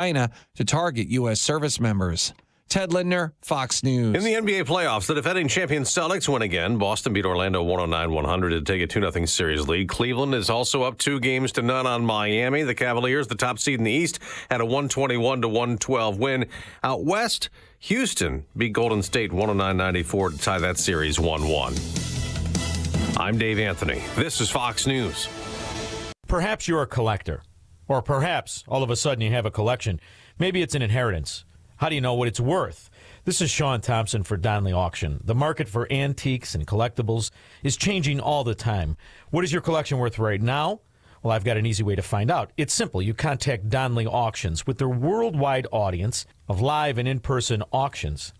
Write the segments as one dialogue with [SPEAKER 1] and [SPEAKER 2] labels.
[SPEAKER 1] China to target U.S. service members. Ted Lindner, Fox News.
[SPEAKER 2] In the NBA playoffs, the defending champion Celtics win again. Boston beat Orlando 109-100 to take a 2-0 series lead. Cleveland is also up 2-0 on Miami. The Cavaliers, the top seed in the East, had a 121-112 win. Out west, Houston beat Golden State 109-94 to tie that series 1-1. I'm Dave Anthony. This is Fox News.
[SPEAKER 3] Perhaps you're a collector, or perhaps all of a sudden you have a collection. Maybe it's an inheritance. How do you know what it's worth? This is Sean Thompson for Donnelly Auction. The market for antiques and collectibles is changing all the time. What is your collection worth right now? Well, I've got an easy way to find out. It's simple. You contact Donnelly Auctions. With their worldwide audience of live and in-person auctions,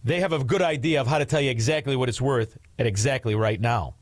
[SPEAKER 3] they have a good idea of how to tell you exactly what it's worth at exactly right now.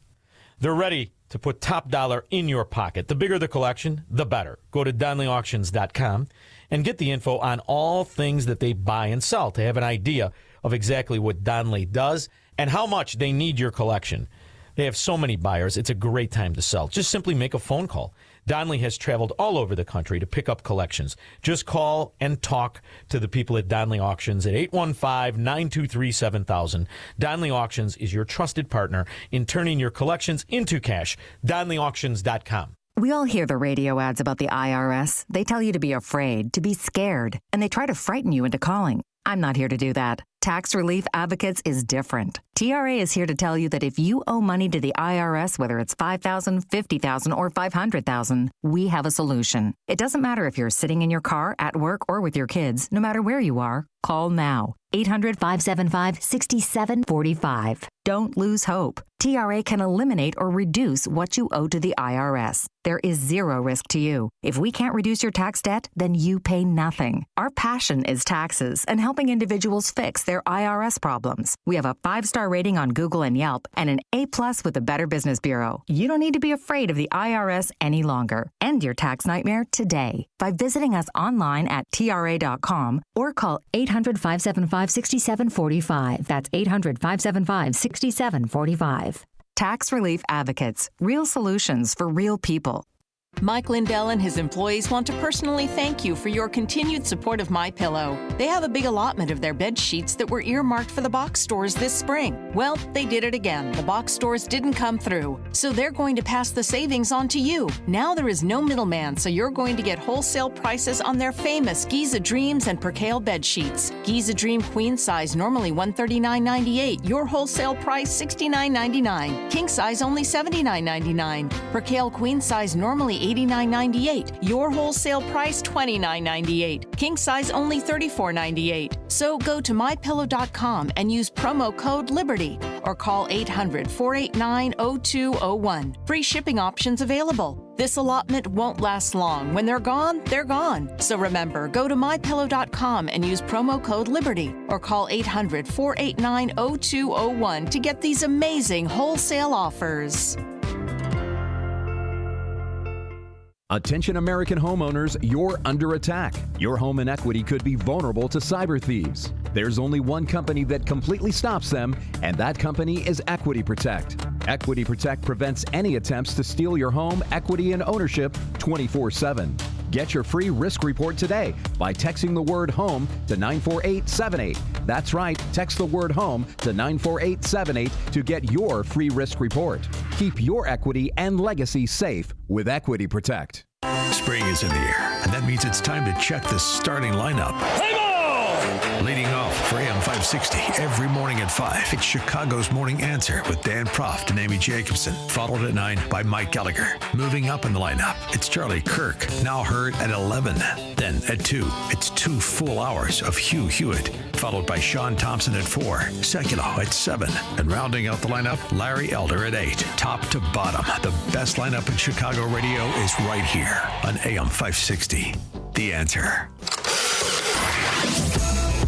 [SPEAKER 3] They're ready to put top dollar in your pocket. The bigger the collection, the better. Go to DonnellyAuctions.com and get the info on all things that they buy and sell to have an idea of exactly what Donnelly does and how much they need your collection. They have so many buyers, it's a great time to sell. Just simply make a phone call. Donnelly has traveled all over the country to pick up collections. Just call and talk to the people at Donnelly Auctions at 815-923-7000. Donnelly Auctions is your trusted partner in turning your collections into cash. DonnellyAuctions.com.
[SPEAKER 4] We all hear the radio ads about the IRS. They tell you to be afraid, to be scared, and they try to frighten you into calling. I'm not here to do that. Tax Relief Advocates is different. TRA is here to tell you that if you owe money to the IRS, whether it's $5,000, $50,000, or $500,000, we have a solution. It doesn't matter if you're sitting in your car, at work, or with your kids. No matter where you are, call now. 800-575-6745. Don't lose hope. TRA can eliminate or reduce what you owe to the IRS. There is zero risk to you. If we can't reduce your tax debt, then you pay nothing. Our passion is taxes and helping individuals fix their IRS problems. We have a 5-star rating on Google and Yelp and an A+ with the Better Business Bureau. You don't need to be afraid of the IRS any longer. End your tax nightmare today by visiting us online at TRA.com or call 800-575-6745. That's 800-575-6745. Tax Relief Advocates. Real solutions for real people.
[SPEAKER 5] Mike Lindell and his employees want to personally thank you for your continued support of MyPillow. They have a big allotment of their bed sheets that were earmarked for the box stores this spring. Well, they did it again. The box stores didn't come through, so they're going to pass the savings on to you. Now there is no middleman, so you're going to get wholesale prices on their famous Giza Dreams and Percale bed sheets. Giza Dream Queen Size normally $139.98. Your wholesale price $69.99. King Size only $79.99. Percale Queen Size normally $89.98. Your wholesale price $29.98. King size only $34.98. So go to mypillow.com and use promo code LIBERTY or call 800-489-0201. Free shipping options available. This allotment won't last long. When they're gone, they're gone. So remember, go to mypillow.com and use promo code LIBERTY or call 800-489-0201 to get these amazing wholesale offers.
[SPEAKER 6] Attention American homeowners, you're under attack. Your home and equity could be vulnerable to cyber thieves. There's only one company that completely stops them, and that company is Equity Protect. Equity Protect prevents any attempts to steal your home, equity, and ownership 24/7. Get your free risk report today by texting the word HOME to 94878. That's right, text the word HOME to 94878 to get your free risk report. Keep your equity and legacy safe with Equity Protect.
[SPEAKER 7] Spring is in the air, and that means it's time to check the starting lineup. Leading off for AM 560 every morning at 5, it's Chicago's Morning Answer with Dan Proft and Amy Jacobson, followed at 9 by Mike Gallagher. Moving up in the lineup, it's Charlie Kirk, now heard at 11. Then at 2, it's 2 full hours of Hugh Hewitt, followed by Sean Thompson at 4, Seculo at 7, and rounding out the lineup, Larry Elder at 8. Top to bottom, the best lineup in Chicago radio is right here on AM 560. The Answer.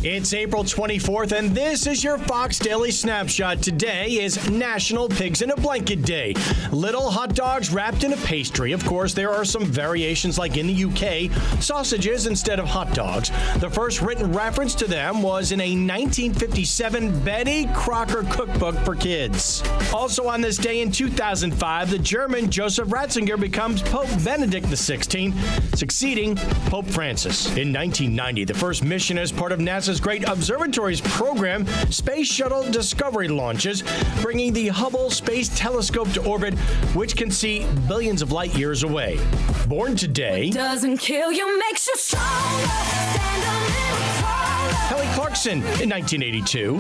[SPEAKER 8] It's April 24th, and this is your Fox Daily Snapshot. Today is National Pigs in a Blanket Day. Little hot dogs wrapped in a pastry. Of course, there are some variations like in the UK, sausages instead of hot dogs. The first written reference to them was in a 1957 Betty Crocker cookbook for kids. Also on this day in 2005, the German Joseph Ratzinger becomes Pope Benedict XVI, succeeding Pope Francis. In 1990, the first mission as part of NASA's Great Observatories program, Space Shuttle Discovery launches, bringing the Hubble Space Telescope to orbit, which can see billions of light years away. Born today,
[SPEAKER 9] doesn't kill you, makes you stronger. Stand a little taller.
[SPEAKER 8] Kelly Clarkson in 1982.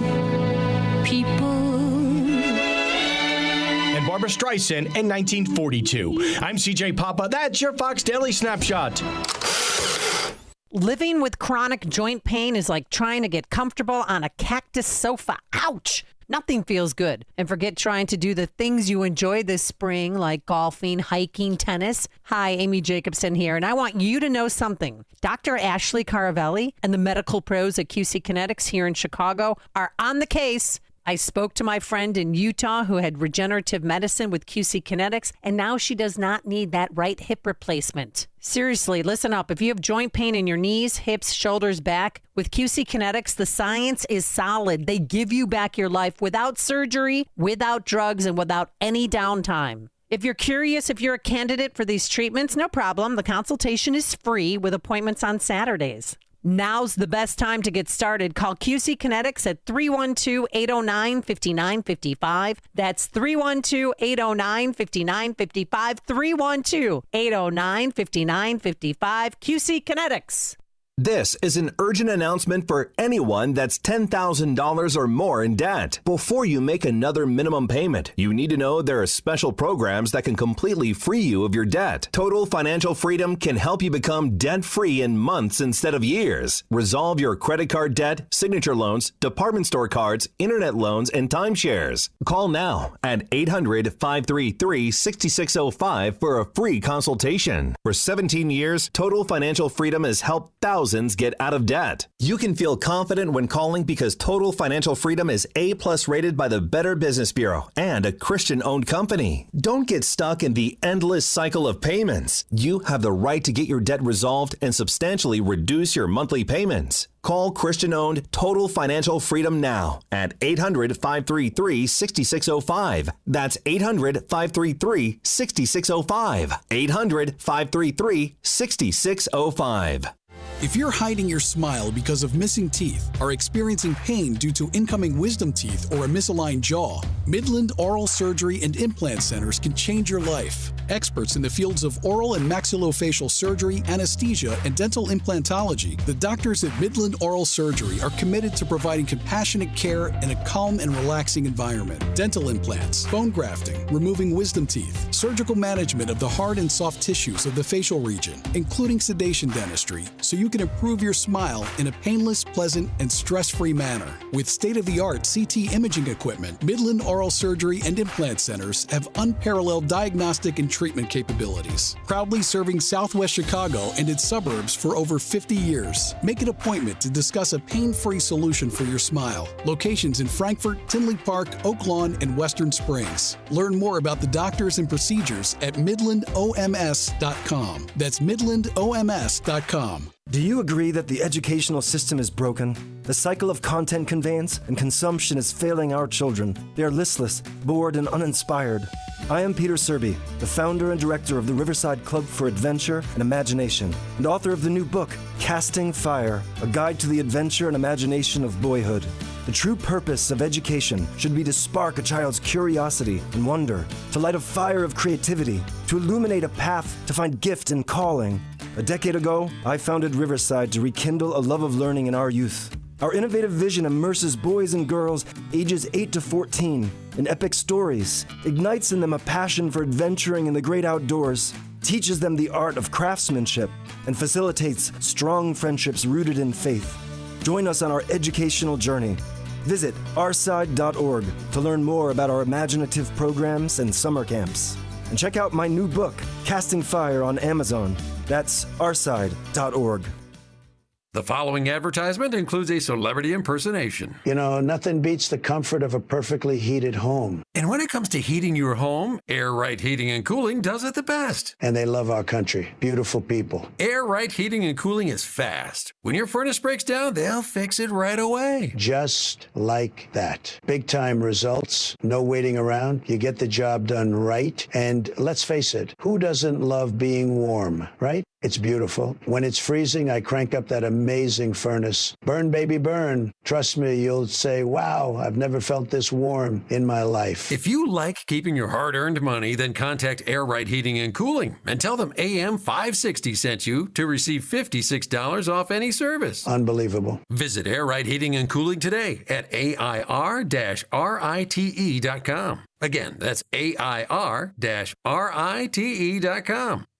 [SPEAKER 8] And Barbara Streisand in 1942. I'm CJ Papa. That's your Fox Daily Snapshot.
[SPEAKER 10] Living with chronic joint pain is like trying to get comfortable on a cactus sofa. Ouch! Nothing feels good. And forget trying to do the things you enjoy this spring, like golfing, hiking, tennis. Hi, Amy Jacobson here, and I want you to know something. Dr. Ashley Caravelli and the medical pros at QC Kinetics here in Chicago are on the case. I spoke to my friend in Utah who had regenerative medicine with QC Kinetics, and now she does not need that right hip replacement. Seriously, listen up. If you have joint pain in your knees, hips, shoulders, back, with QC Kinetics, the science is solid. They give you back your life without surgery, without drugs, and without any downtime. If you're curious if you're a candidate for these treatments, no problem. The consultation is free with appointments on Saturdays. Now's the best time to get started. Call QC Kinetics at 312-809-5955. That's 312-809-5955. 312-809-5955. QC Kinetics.
[SPEAKER 11] This is an urgent announcement for anyone that's $10,000 or more in debt. Before you make another minimum payment, you need to know there are special programs that can completely free you of your debt. Total Financial Freedom can help you become debt-free in months instead of years. Resolve your credit card debt, signature loans, department store cards, internet loans, and timeshares. Call now at 800-533-6605 for a free consultation. For 17 years, Total Financial Freedom has helped thousands get out of debt. You can feel confident when calling because Total Financial Freedom is A+ rated by the Better Business Bureau and a Christian-owned company. Don't get stuck in the endless cycle of payments. You have the right to get your debt resolved and substantially reduce your monthly payments. Call Christian-owned Total Financial Freedom now at 800-533-6605. That's 800-533-6605. 800-533-6605.
[SPEAKER 12] If you're hiding your smile because of missing teeth, are experiencing pain due to incoming wisdom teeth or a misaligned jaw, Midland Oral Surgery and Implant Centers can change your life. Experts in the fields of oral and maxillofacial surgery, anesthesia, and dental implantology, the doctors at Midland Oral Surgery are committed to providing compassionate care in a calm and relaxing environment. Dental implants, bone grafting, removing wisdom teeth, surgical management of the hard and soft tissues of the facial region, including sedation dentistry, so you can improve your smile in a painless, pleasant, and stress-free manner. With state-of-the-art CT imaging equipment, Midland Oral Surgery and Implant Centers have unparalleled diagnostic and treatment capabilities, proudly serving Southwest Chicago and its suburbs for over 50 years. Make an appointment to discuss a pain-free solution for your smile. Locations in Frankfort, Tinley Park, Oak Lawn, and Western Springs. Learn more about the doctors and procedures at midlandoms.com. That's midlandoms.com.
[SPEAKER 13] Do you agree that the educational system is broken? The cycle of content conveyance and consumption is failing our children. They are listless, bored, and uninspired. I am Peter Serby, the founder and director of the Riverside Club for Adventure and Imagination, and author of the new book, Casting Fire, a guide to the adventure and imagination of boyhood. The true purpose of education should be to spark a child's curiosity and wonder, to light a fire of creativity, to illuminate a path to find gift and calling. A decade ago, I founded Riverside to rekindle a love of learning in our youth. Our innovative vision immerses boys and girls ages 8 to 14 in epic stories, ignites in them a passion for adventuring in the great outdoors, teaches them the art of craftsmanship, and facilitates strong friendships rooted in faith. Join us on our educational journey. Visit ourside.org to learn more about our imaginative programs and summer camps. And check out my new book, Casting Fire, on Amazon. That's ourside.org.
[SPEAKER 14] The following advertisement includes a celebrity impersonation.
[SPEAKER 15] You know, nothing beats the comfort of a perfectly heated home.
[SPEAKER 14] And when it comes to heating your home, Air Right Heating and Cooling does it the best.
[SPEAKER 15] And they love our country. Beautiful people.
[SPEAKER 14] Air Right Heating and Cooling is fast. When your furnace breaks down, they'll fix it right away.
[SPEAKER 15] Just like that. Big time results. No waiting around. You get the job done right. And let's face it, who doesn't love being warm, right? It's beautiful. When it's freezing, I crank up that amazing furnace. Burn, baby, burn. Trust me, you'll say, wow, I've never felt this warm in my life.
[SPEAKER 14] If you like keeping your hard-earned money, then contact Air Right Heating and Cooling and tell them AM 560 sent you to receive $56 off any service.
[SPEAKER 15] Unbelievable.
[SPEAKER 14] Visit Air Right Heating and Cooling today at AIR-RITE.com. Again, that's AIR-RITE.com.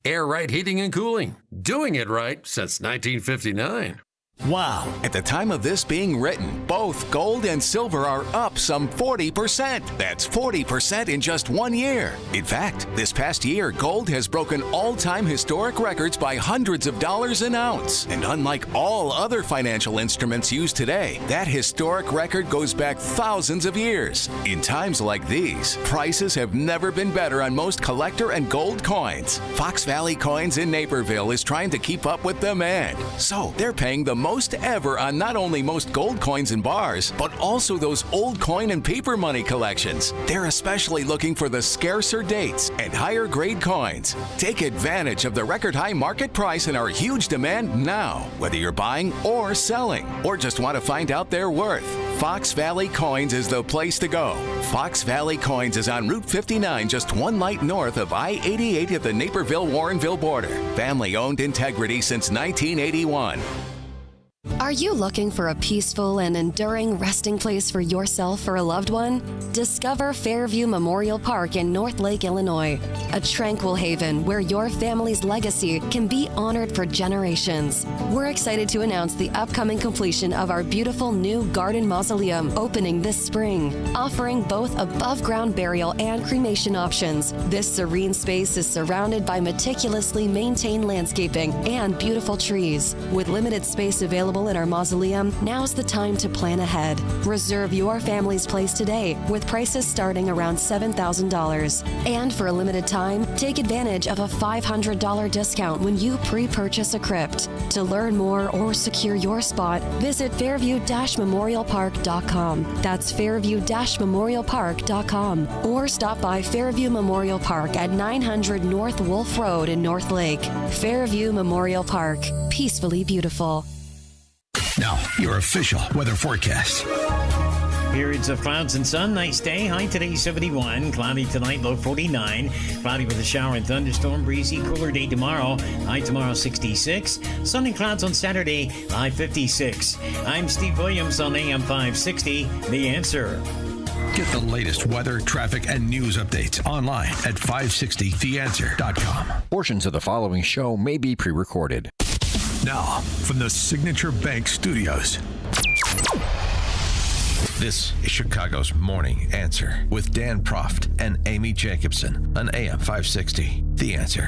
[SPEAKER 14] Air Right Heating and Cooling. Doing it right since 1959.
[SPEAKER 16] Wow. At the time of this being written, both gold and silver are up some 40%. That's 40% in just 1 year. In fact, this past year, gold has broken all-time historic records by hundreds of dollars an ounce. And unlike all other financial instruments used today, that historic record goes back thousands of years. In times like these, prices have never been better on most collector and gold coins. Fox Valley Coins in Naperville is trying to keep up with demand. So they're paying the most ever on not only most gold coins and bars, but also those old coin and paper money collections. They're especially looking for the scarcer dates and higher grade coins. Take advantage of the record high market price and our huge demand now, whether you're buying or selling, or just want to find out their worth. Fox Valley Coins is the place to go. Fox Valley Coins is on Route 59, just 1 light north of I-88 at the Naperville-Warrenville border. Family owned, integrity since 1981.
[SPEAKER 17] Are you looking for a peaceful and enduring resting place for yourself or a loved one? Discover Fairview Memorial Park in North Lake, Illinois, a tranquil haven where your family's legacy can be honored for generations. We're excited to announce the upcoming completion of our beautiful new garden mausoleum opening this spring, offering both above-ground burial and cremation options. This serene space is surrounded by meticulously maintained landscaping and beautiful trees. With limited space available in our mausoleum, now's the time to plan ahead. Reserve your family's place today with prices starting around $7,000. And for a limited time, take advantage of a $500 discount when you pre-purchase a crypt. To learn more or secure your spot, visit fairview-memorialpark.com. That's fairview-memorialpark.com. Or stop by Fairview Memorial Park at 900 North Wolf Road in North Lake. Fairview Memorial Park. Peacefully beautiful.
[SPEAKER 7] Now, your official weather forecast.
[SPEAKER 18] Periods of clouds and sun. Nice day. High today 71. Cloudy tonight, low 49. Cloudy with a shower and thunderstorm. Breezy, cooler day tomorrow. High tomorrow 66. Sun and clouds on Saturday. High 56. I'm Steve Williams on AM 560. The Answer.
[SPEAKER 7] Get the latest weather, traffic, and news updates online at 560theanswer.com.
[SPEAKER 19] Portions of the following show may be pre-recorded.
[SPEAKER 7] Now, from the Signature Bank Studios. This is Chicago's Morning Answer with Dan Proft and Amy Jacobson on AM 560. The Answer.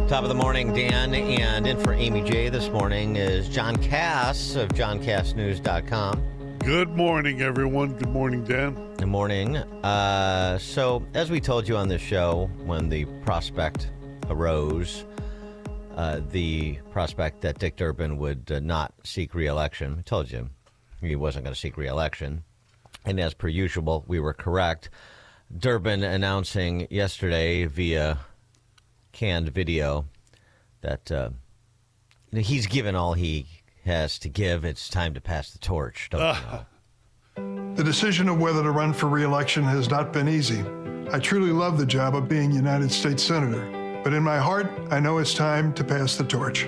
[SPEAKER 20] Top of the morning, Dan, and in for Amy J this morning is John Cass of johncassnews.com.
[SPEAKER 21] Good morning, everyone. Good morning, Dan.
[SPEAKER 20] Good morning. So, as we told you on this show, when the prospect arose, the prospect that Dick Durbin would not seek re-election, I told you he wasn't going to seek re-election. And as per usual, we were correct. Durbin announcing yesterday via canned video that he's given all he has to give. It's time to pass the torch. Don't you know?
[SPEAKER 22] The decision of whether to run for re-election has not been easy. I truly love the job of being United States Senator, but in my heart, I know it's time to pass the torch.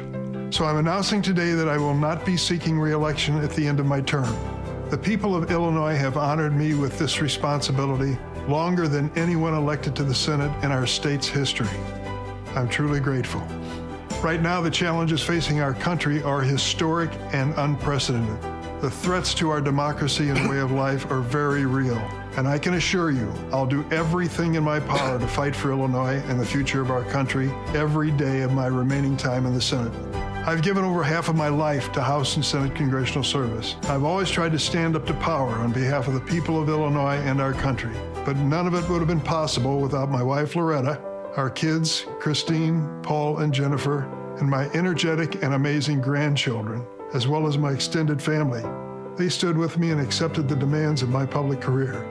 [SPEAKER 22] So I'm announcing today that I will not be seeking re-election at the end of my term. The people of Illinois have honored me with this responsibility longer than anyone elected to the Senate in our state's history. I'm truly grateful. Right now, the challenges facing our country are historic and unprecedented. The threats to our democracy and way of life are very real, And I can assure you, I'll do everything in my power to fight for Illinois and the future of our country every day of my remaining time in the Senate. I've given over half of my life to House and Senate congressional service. I've always tried to stand up to power on behalf of the people of Illinois and our country. But none of it would have been possible without my wife, Loretta, our kids, Christine, Paul, and Jennifer, and my energetic and amazing grandchildren, as well as my extended family. They stood with me and accepted the demands of my public career.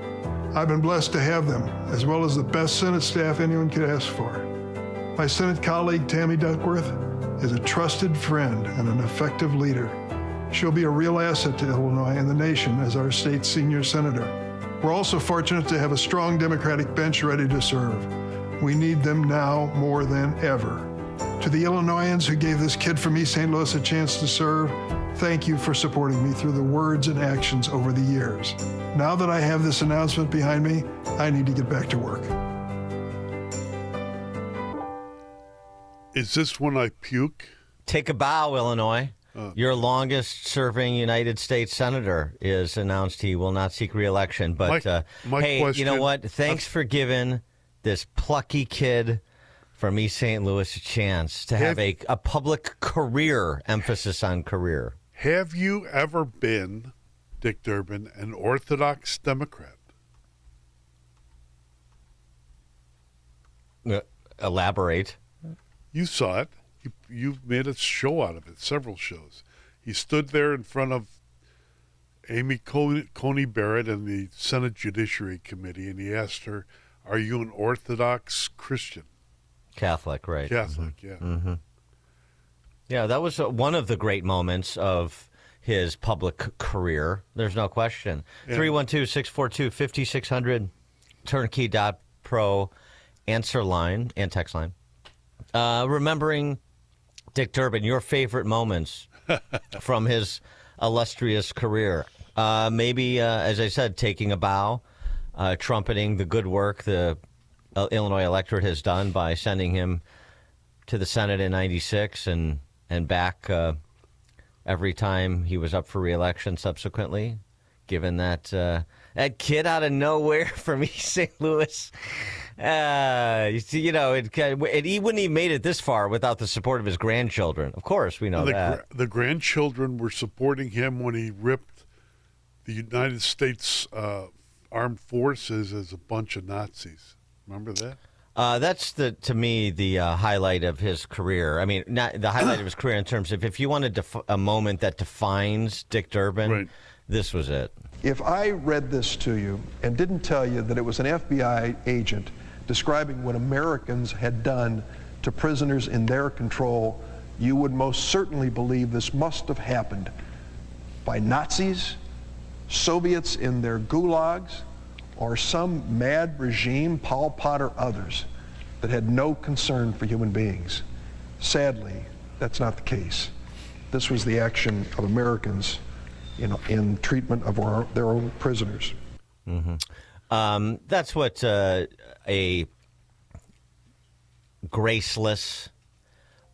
[SPEAKER 22] I've been blessed to have them, as well as the best Senate staff anyone could ask for. My Senate colleague, Tammy Duckworth, is a trusted friend and an effective leader. She'll be a real asset to Illinois and the nation as our state's senior senator. We're also fortunate to have a strong Democratic bench ready to serve. We need them now more than ever. To the Illinoisans who gave this kid from East St. Louis a chance to serve, thank you for supporting me through the words and actions over the years. Now that I have this announcement behind me, I need to get back to work.
[SPEAKER 21] Is this when I puke?
[SPEAKER 20] Take a bow, Illinois. Your longest-serving United States senator is announced he will not seek re-election. But,
[SPEAKER 21] my
[SPEAKER 20] hey,
[SPEAKER 21] question,
[SPEAKER 20] you know what? Thanks for giving this plucky kid from East St. Louis a chance to have a public career, emphasis on career.
[SPEAKER 21] Have you ever been, Dick Durbin, an Orthodox Democrat?
[SPEAKER 20] Elaborate.
[SPEAKER 21] You saw it. You made a show out of it, several shows. He stood there in front of Amy Coney Barrett and the Senate Judiciary Committee, and he asked her, "Are you an Orthodox Christian?"
[SPEAKER 20] Catholic, right?
[SPEAKER 21] Catholic, yeah.
[SPEAKER 20] Mm-hmm. Yeah, that was one of the great moments of his public career. There's no question. 312-642-5600, turnkey.pro, answer line and text line. Remembering Dick Durbin, your favorite moments from his illustrious career. Maybe, as I said, taking a bow, trumpeting the good work the Illinois electorate has done by sending him to the Senate in 96 and back every time he was up for re-election subsequently, given that that kid out of nowhere from East St. Louis. He wouldn't have made it this far without the support of his grandchildren. Of course, we know that.
[SPEAKER 21] The grandchildren were supporting him when he ripped the United States armed forces as a bunch of Nazis. Remember that?
[SPEAKER 20] That's to me the highlight of his career. I mean, not the highlight of his career in terms of if you wanted a moment that defines Dick Durbin, right. This was it.
[SPEAKER 1] If I read this to you and didn't tell you that it was an FBI agent describing what Americans had done to prisoners in their control, you would most certainly believe this must have happened by Nazis, Soviets in their gulags, or some mad regime, Pol Pot or others, that had no concern for human beings. Sadly, that's not the case. This was the action of Americans in treatment of their own prisoners.
[SPEAKER 20] Mm-hmm. That's what a graceless,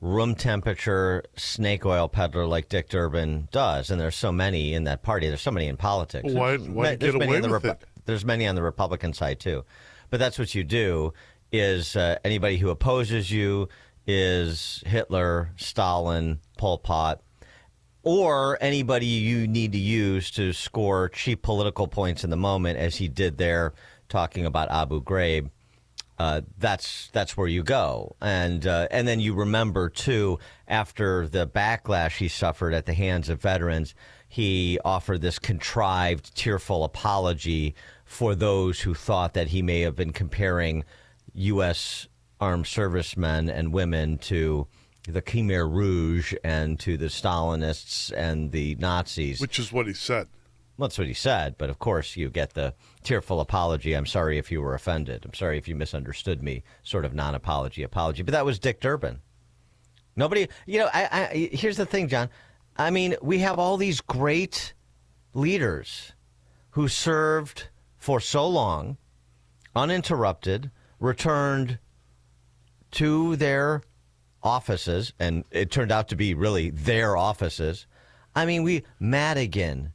[SPEAKER 20] room temperature snake oil peddler like Dick Durbin does, and there's so many in that party. There's so many in politics.
[SPEAKER 21] Why get away with it?
[SPEAKER 20] There's many on the Republican side too, but that's what you do. Is anybody who opposes you is Hitler, Stalin, Pol Pot, or anybody you need to use to score cheap political points in the moment, as he did there, talking about Abu Ghraib. That's where you go, and then you remember too, after the backlash he suffered at the hands of veterans, he offered this contrived, tearful apology for those who thought that he may have been comparing U.S. armed servicemen and women to the Khmer Rouge and to the Stalinists and the Nazis.
[SPEAKER 21] Which is what he said.
[SPEAKER 20] Well, that's what he said, but of course you get the tearful apology. I'm sorry if you were offended. I'm sorry if you misunderstood me, sort of non-apology apology. But that was Dick Durbin. Nobody, here's the thing, John. I mean, we have all these great leaders who served for so long, uninterrupted, returned to their offices, and it turned out to be really their offices. I mean, Madigan,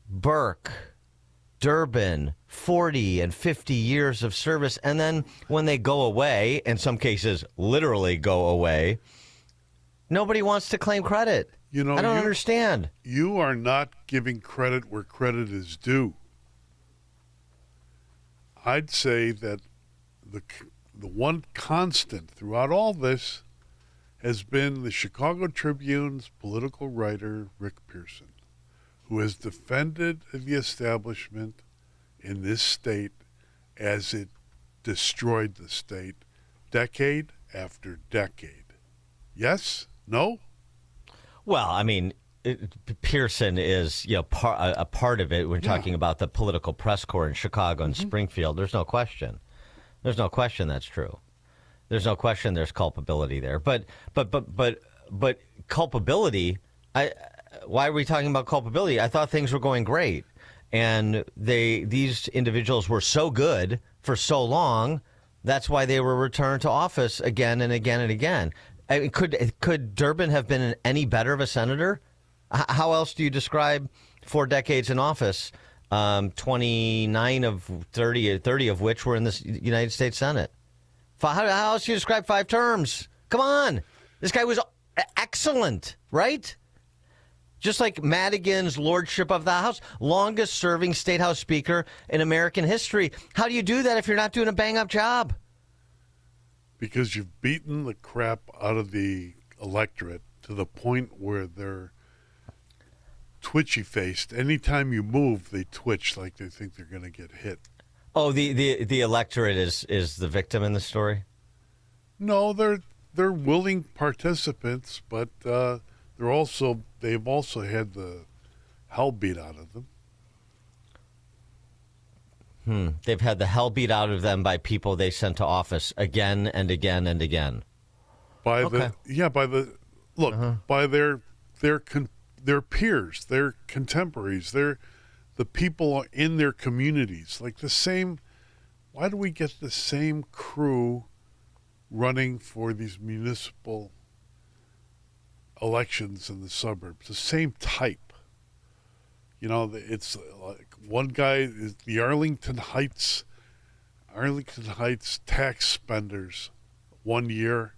[SPEAKER 20] Burke, Durbin, 40 and 50 years of service. And then when they go away, in some cases literally go away, nobody wants to claim credit. I don't understand.
[SPEAKER 21] You are not giving credit where credit is due. I'd say that the one constant throughout all this has been the Chicago Tribune's political writer, Rick Pearson, who has defended the establishment in this state as it destroyed the state decade after decade. Yes? No?
[SPEAKER 20] Well, I mean, Pearson is a part of it. We're talking about the political press corps in Chicago and Springfield. There's no question. There's no question that's true. There's no question there's culpability there. But culpability, why are we talking about culpability? I thought things were going great. And these individuals were so good for so long, that's why they were returned to office again and again and again. I mean, could Durbin have been any better of a senator? How else do you describe 4 decades in office, 29 of 30 of which were in the United States Senate? How else do you describe 5 terms? Come on. This guy was excellent, right? Just like Madigan's lordship of the House, longest serving state house speaker in American history. How do you do that if you're not doing a bang-up job?
[SPEAKER 21] Because you've beaten the crap out of the electorate to the point where they're twitchy-faced. Anytime you move, they twitch like they think they're going to get hit.
[SPEAKER 20] Oh, the electorate is the victim in the story?
[SPEAKER 21] No, they're willing participants, but they've also had the hell beat out of them.
[SPEAKER 20] They've had the hell beat out of them by people they sent to office again and again and again.
[SPEAKER 21] By their peers, their contemporaries, the people in their communities. Like the same. Why do we get the same crew running for these municipal elections in the suburbs? The same type. It's like one guy is the Arlington Heights tax spenders 1 year.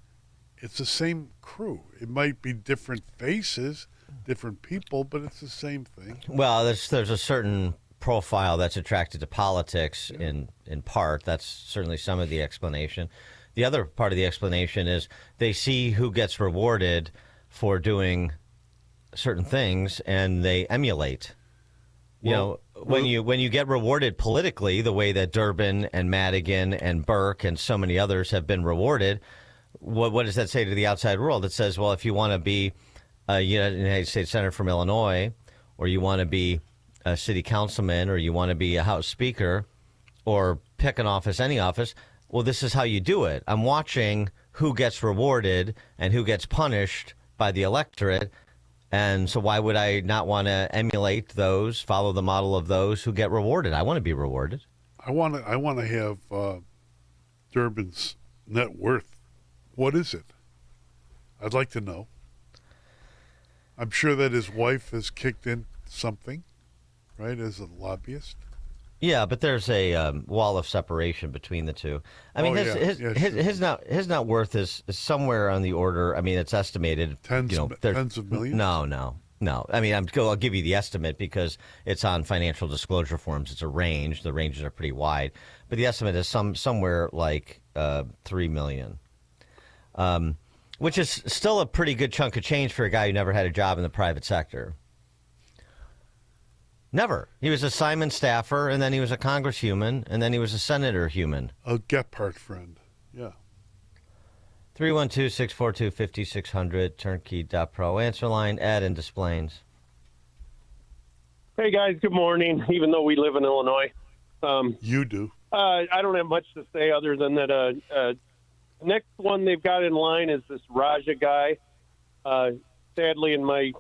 [SPEAKER 21] It's the same crew. It might be different faces, different people, but it's the same thing.
[SPEAKER 20] Well, there's a certain profile that's attracted to politics in part. That's certainly some of the explanation. The other part of the explanation is they see who gets rewarded for doing certain things and they emulate. When you get rewarded politically, the way that Durbin and Madigan and Burke and so many others have been rewarded, what does that say to the outside world? It says, well, if you want to be a United States Senator from Illinois, or you want to be a city councilman, or you want to be a House Speaker, or pick an office, any office, well, this is how you do it. I'm watching who gets rewarded and who gets punished by the electorate. And so why would I not want to emulate those, follow the model of those who get rewarded? I want to be rewarded.
[SPEAKER 21] I want to have Durbin's net worth. What is it? I'd like to know. I'm sure that his wife has kicked in something, right, as a lobbyist.
[SPEAKER 20] Yeah, but there's a wall of separation between the two. I mean, his net worth is somewhere on the order. I mean, it's estimated
[SPEAKER 21] tens of millions.
[SPEAKER 20] No. I mean, I'll give you the estimate because it's on financial disclosure forms. It's a range. The ranges are pretty wide, but the estimate is somewhere like $3 million, which is still a pretty good chunk of change for a guy who never had a job in the private sector. Never. He was a Simon staffer, and then he was a congresshuman, and then he was a senator human.
[SPEAKER 21] A Gephardt friend, yeah.
[SPEAKER 20] 312-642-5600, turnkey.pro. Answer line, Ed in Des Plaines.
[SPEAKER 2] Hey, guys, good morning, even though we live in Illinois.
[SPEAKER 21] You do.
[SPEAKER 2] I don't have much to say other than that next one they've got in line is this Raja guy. Sadly, in my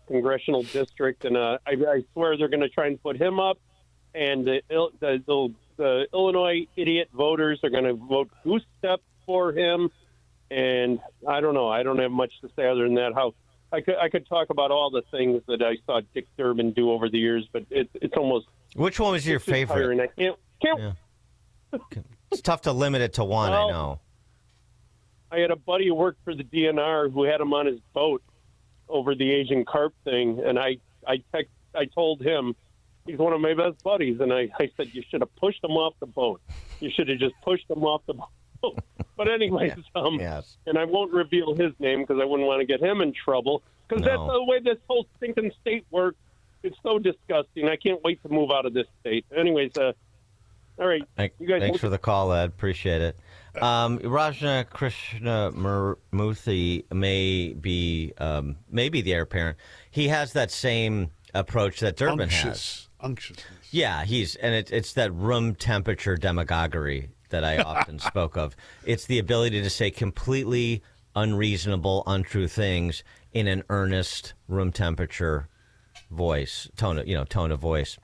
[SPEAKER 2] congressional district, and I swear they're going to try and put him up, and the Illinois idiot voters are going to vote goose step for him, and I don't know. I don't have much to say other than that. How I could talk about all the things that I saw Dick Durbin do over the years, but it's almost
[SPEAKER 20] Which one was your favorite?
[SPEAKER 2] Tiring. I can't.
[SPEAKER 20] Yeah. It's tough to limit it to one, I know.
[SPEAKER 2] I had a buddy who worked for the DNR who had him on his boat over the Asian carp thing, and I told him, he's one of my best buddies, and I said, you should have pushed him off the boat. You should have just pushed him off the boat. But anyways,
[SPEAKER 20] yes.
[SPEAKER 2] And I won't reveal his name because I wouldn't want to get him in trouble, because that's the way this whole stinking state works. It's so disgusting. I can't wait to move out of this state. Anyways, all right. You guys.
[SPEAKER 20] Thanks for the call, Ed. Appreciate it. Rajna Krishnamurthy may be the heir apparent. He has that same approach that Durbin has.
[SPEAKER 21] Unctuousness.
[SPEAKER 20] Yeah, it's that room temperature demagoguery that I often spoke of. It's the ability to say completely unreasonable, untrue things in an earnest room temperature voice, tone of voice.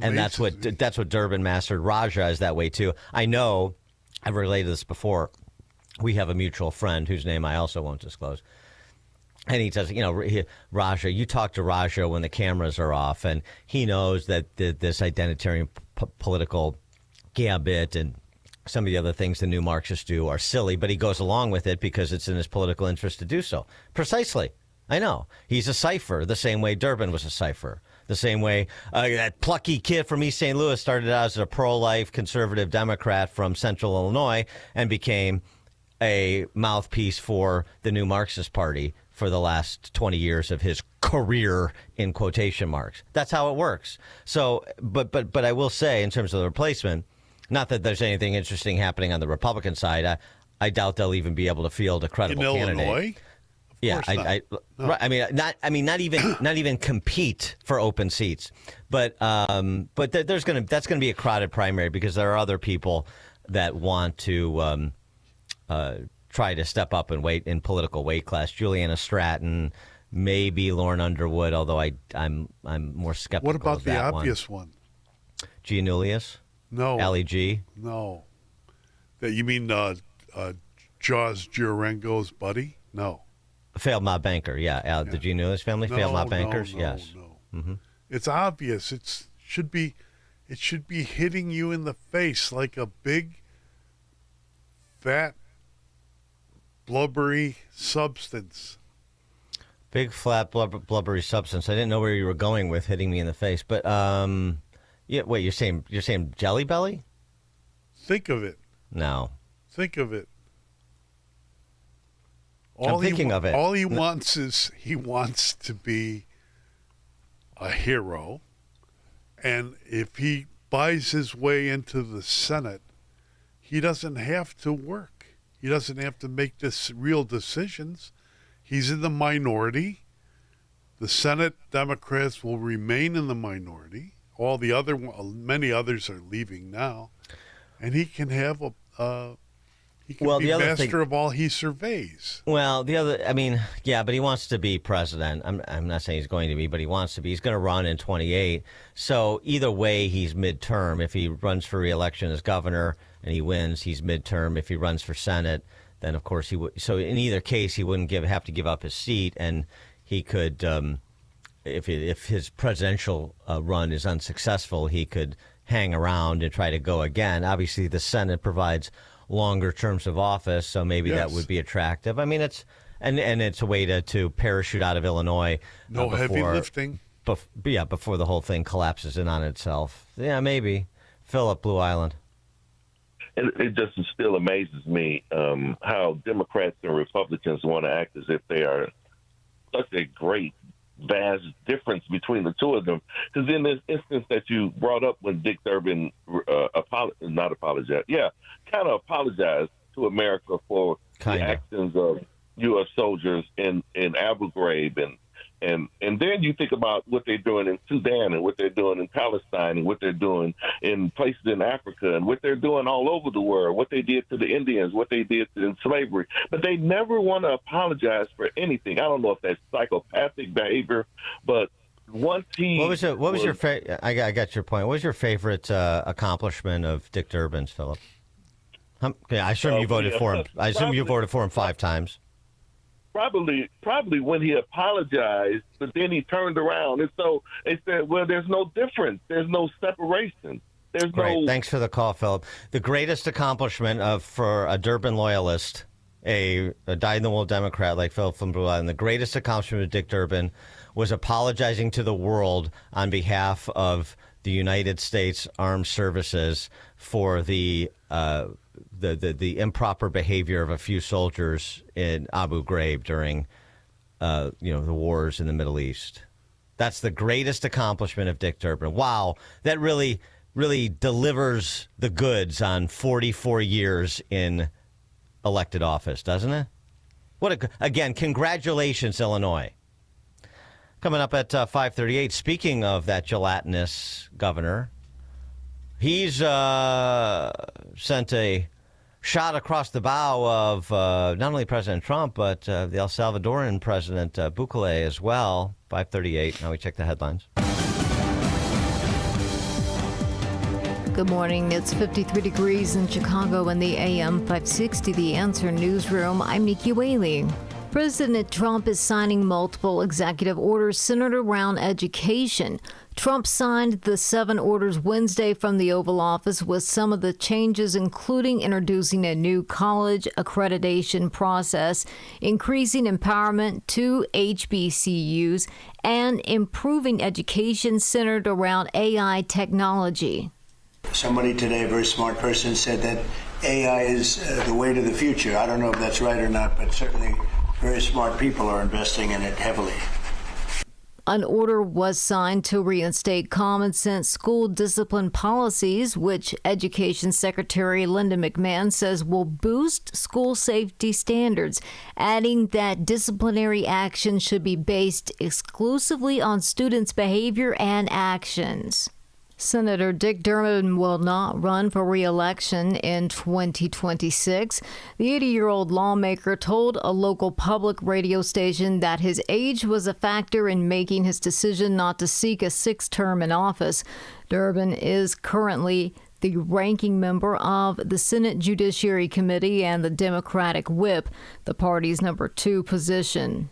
[SPEAKER 20] And that's what Durbin mastered. Raja is that way too. I know, I've related this before. We have a mutual friend whose name I also won't disclose. And he says, Raja, you talk to Raja when the cameras are off, and he knows that this identitarian political gambit and some of the other things the new Marxists do are silly, but he goes along with it because it's in his political interest to do so. Precisely. I know. He's a cipher, the same way Durbin was a cipher. The same way that plucky kid from East St. Louis started out as a pro-life conservative Democrat from Central Illinois and became a mouthpiece for the new Marxist Party for the last 20 years of his career, in quotation marks. That's how it works. So, but I will say, in terms of the replacement, not that there's anything interesting happening on the Republican side. I doubt they'll even be able to field a credible candidate.
[SPEAKER 21] Illinois?
[SPEAKER 20] Yeah, not even compete for open seats, but that's going to be a crowded primary because there are other people that want to try to step up and weight in political weight class. Juliana Stratton, maybe Lauren Underwood, although I'm more skeptical.
[SPEAKER 21] What about
[SPEAKER 20] of
[SPEAKER 21] the
[SPEAKER 20] that
[SPEAKER 21] obvious one?
[SPEAKER 20] Giannoulias?
[SPEAKER 21] No.
[SPEAKER 20] Ali G?
[SPEAKER 21] No. That you mean Jaws Giarengo's buddy? No.
[SPEAKER 20] Failed mob banker, yeah. The Giannoulias family, failed mob bankers,
[SPEAKER 21] no,
[SPEAKER 20] yes.
[SPEAKER 21] No.
[SPEAKER 20] Mm-hmm.
[SPEAKER 21] It's obvious. It should be hitting you in the face like a big, fat, blubbery substance.
[SPEAKER 20] Big, flat, blubbery substance. I didn't know where you were going with hitting me in the face, but yeah. Wait, you're saying Jelly Belly?
[SPEAKER 21] Think of it.
[SPEAKER 20] No.
[SPEAKER 21] Think of it.
[SPEAKER 20] I'm thinking of it.
[SPEAKER 21] All he wants is he wants to be a hero, and if he buys his way into the Senate, he doesn't have to work. He doesn't have to make real decisions. He's in the minority. The Senate Democrats will remain in the minority. Many others are leaving now, and he can have be master of all he surveys.
[SPEAKER 20] Well, but he wants to be president. I'm not saying he's going to be, but he wants to be. He's going to run in 28. So either way, he's midterm. If he runs for re-election as governor and he wins, he's midterm. If he runs for Senate, then of course he would. So in either case, he wouldn't have to give up his seat, and he could, if his presidential run is unsuccessful, he could hang around and try to go again. Obviously, the Senate provides longer terms of office, so maybe that would be attractive. I mean, it's a way to parachute out of Illinois.
[SPEAKER 21] No heavy lifting.
[SPEAKER 20] Before the whole thing collapses in on itself. Yeah, maybe. Philip, Blue Island.
[SPEAKER 3] It just still amazes me how Democrats and Republicans want to act as if they are such a great, vast difference between the two of them. Because in this instance that you brought up when Dick Durbin kind of apologized to America for the actions of U.S. soldiers in Abu Ghraib, and then you think about what they're doing in Sudan and what they're doing in Palestine and what they're doing in places in Africa and what they're doing all over the world, what they did to the Indians, what they did in slavery. But they never want to apologize for anything. I don't know if that's psychopathic behavior, but once he...
[SPEAKER 20] What was your favorite... I got your point. What was your favorite accomplishment of Dick Durbin's, Philip? I assume you voted for him. I assume you voted for him 5 times.
[SPEAKER 3] probably when he apologized, but then he turned around. And so they said, well, there's no difference. There's no separation. There's
[SPEAKER 20] Great.
[SPEAKER 3] no.
[SPEAKER 20] Thanks for the call, Philip. The greatest accomplishment for a Durbin loyalist, a dyed-in-the-wool Democrat like Philip from Blue Island, the greatest accomplishment of Dick Durbin was apologizing to the world on behalf of the United States Armed Services for the improper behavior of a few soldiers in Abu Ghraib during the wars in the Middle East. That's the greatest accomplishment of Dick Durbin. Wow, that really delivers the goods on 44 years in elected office, doesn't it? Again, congratulations, Illinois. Coming up at 5:38, speaking of that gelatinous governor, he's sent a shot across the bow of not only President Trump, but the El Salvadoran President Bukele as well. 5:38, now we check the headlines.
[SPEAKER 4] Good morning. It's 53 degrees in Chicago in the AM 560 The Answer newsroom. I'm Nikki Whaley. President Trump is signing multiple executive orders centered around education. Trump signed the 7 orders Wednesday from the Oval Office, with some of the changes including introducing a new college accreditation process, increasing empowerment to HBCUs, and improving education centered around AI technology.
[SPEAKER 15] Somebody today, a very smart person, said that AI is the way to the future. I don't know if that's right or not, but certainly very smart people are investing in it heavily.
[SPEAKER 4] An order was signed to reinstate common sense school discipline policies, which Education Secretary Linda McMahon says will boost school safety standards, adding that disciplinary action should be based exclusively on students' behavior and actions. Senator Dick Durbin will not run for re-election in 2026. The 80-year-old lawmaker told a local public radio station that his age was a factor in making his decision not to seek a 6th term in office. Durbin is currently the ranking member of the Senate Judiciary Committee and the Democratic Whip, the party's number 2 position.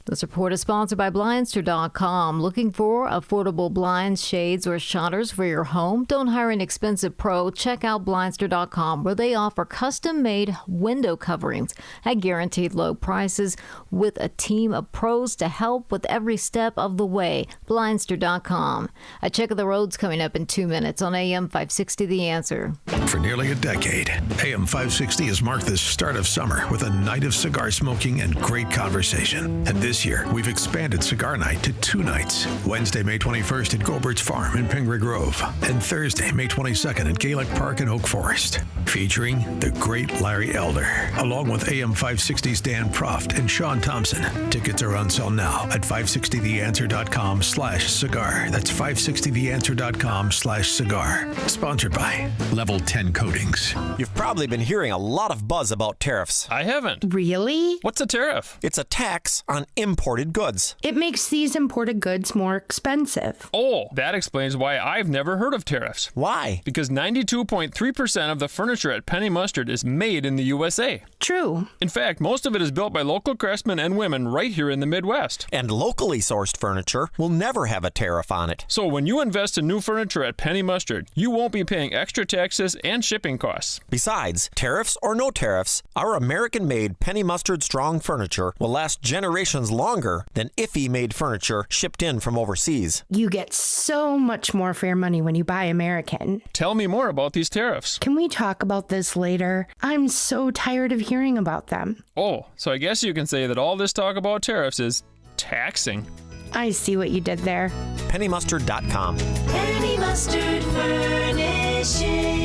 [SPEAKER 4] This report is sponsored by Blindster.com. Looking for affordable blinds, shades, or shutters for your home? Don't hire an expensive pro. Check out Blindster.com, where they offer custom-made window coverings at guaranteed low prices with a team of pros to help with every step of the way. Blindster.com. A check of the roads coming up in 2 minutes on AM 560 The Answer.
[SPEAKER 7] For nearly a decade, AM 560 has marked the start of summer with a night of cigar smoking and great conversation. And this year, we've expanded Cigar Night to 2 nights. Wednesday, May 21st at Gobert's Farm in Pingree Grove, and Thursday, May 22nd at Gaelic Park in Oak Forest, featuring the great Larry Elder, along with AM 560's Dan Proft and Sean Thompson. Tickets are on sale now at 560theanswer.com/cigar. That's 560theanswer.com/cigar. Sponsored by Level 10 Coatings.
[SPEAKER 5] You've probably been hearing a lot of buzz about tariffs.
[SPEAKER 23] I haven't.
[SPEAKER 24] Really?
[SPEAKER 23] What's a tariff?
[SPEAKER 5] It's a tax on imported goods.
[SPEAKER 24] It makes these imported goods more expensive.
[SPEAKER 23] Oh, that explains why I've never heard of tariffs.
[SPEAKER 5] Why?
[SPEAKER 23] Because 92.3% of the furniture at Penny Mustard is made in the USA.
[SPEAKER 24] True.
[SPEAKER 23] In fact, most of it is built by local craftsmen and women right here in the Midwest.
[SPEAKER 5] And locally sourced furniture will never have a tariff on it.
[SPEAKER 23] So when you invest in new furniture at Penny Mustard, you won't be paying extra taxes and shipping costs.
[SPEAKER 5] Besides, tariffs or no tariffs, our American-made Penny Mustard Strong furniture will last generations longer than IFE-made furniture shipped in from overseas.
[SPEAKER 24] You get so much more for your money when you buy American.
[SPEAKER 23] Tell me more about these tariffs.
[SPEAKER 24] Can we talk about this later? I'm so tired of hearing about them.
[SPEAKER 23] Oh, so I guess you can say that all this talk about tariffs is taxing.
[SPEAKER 24] I see what you did there.
[SPEAKER 5] PennyMustard.com.
[SPEAKER 9] Penny Mustard Furnishing.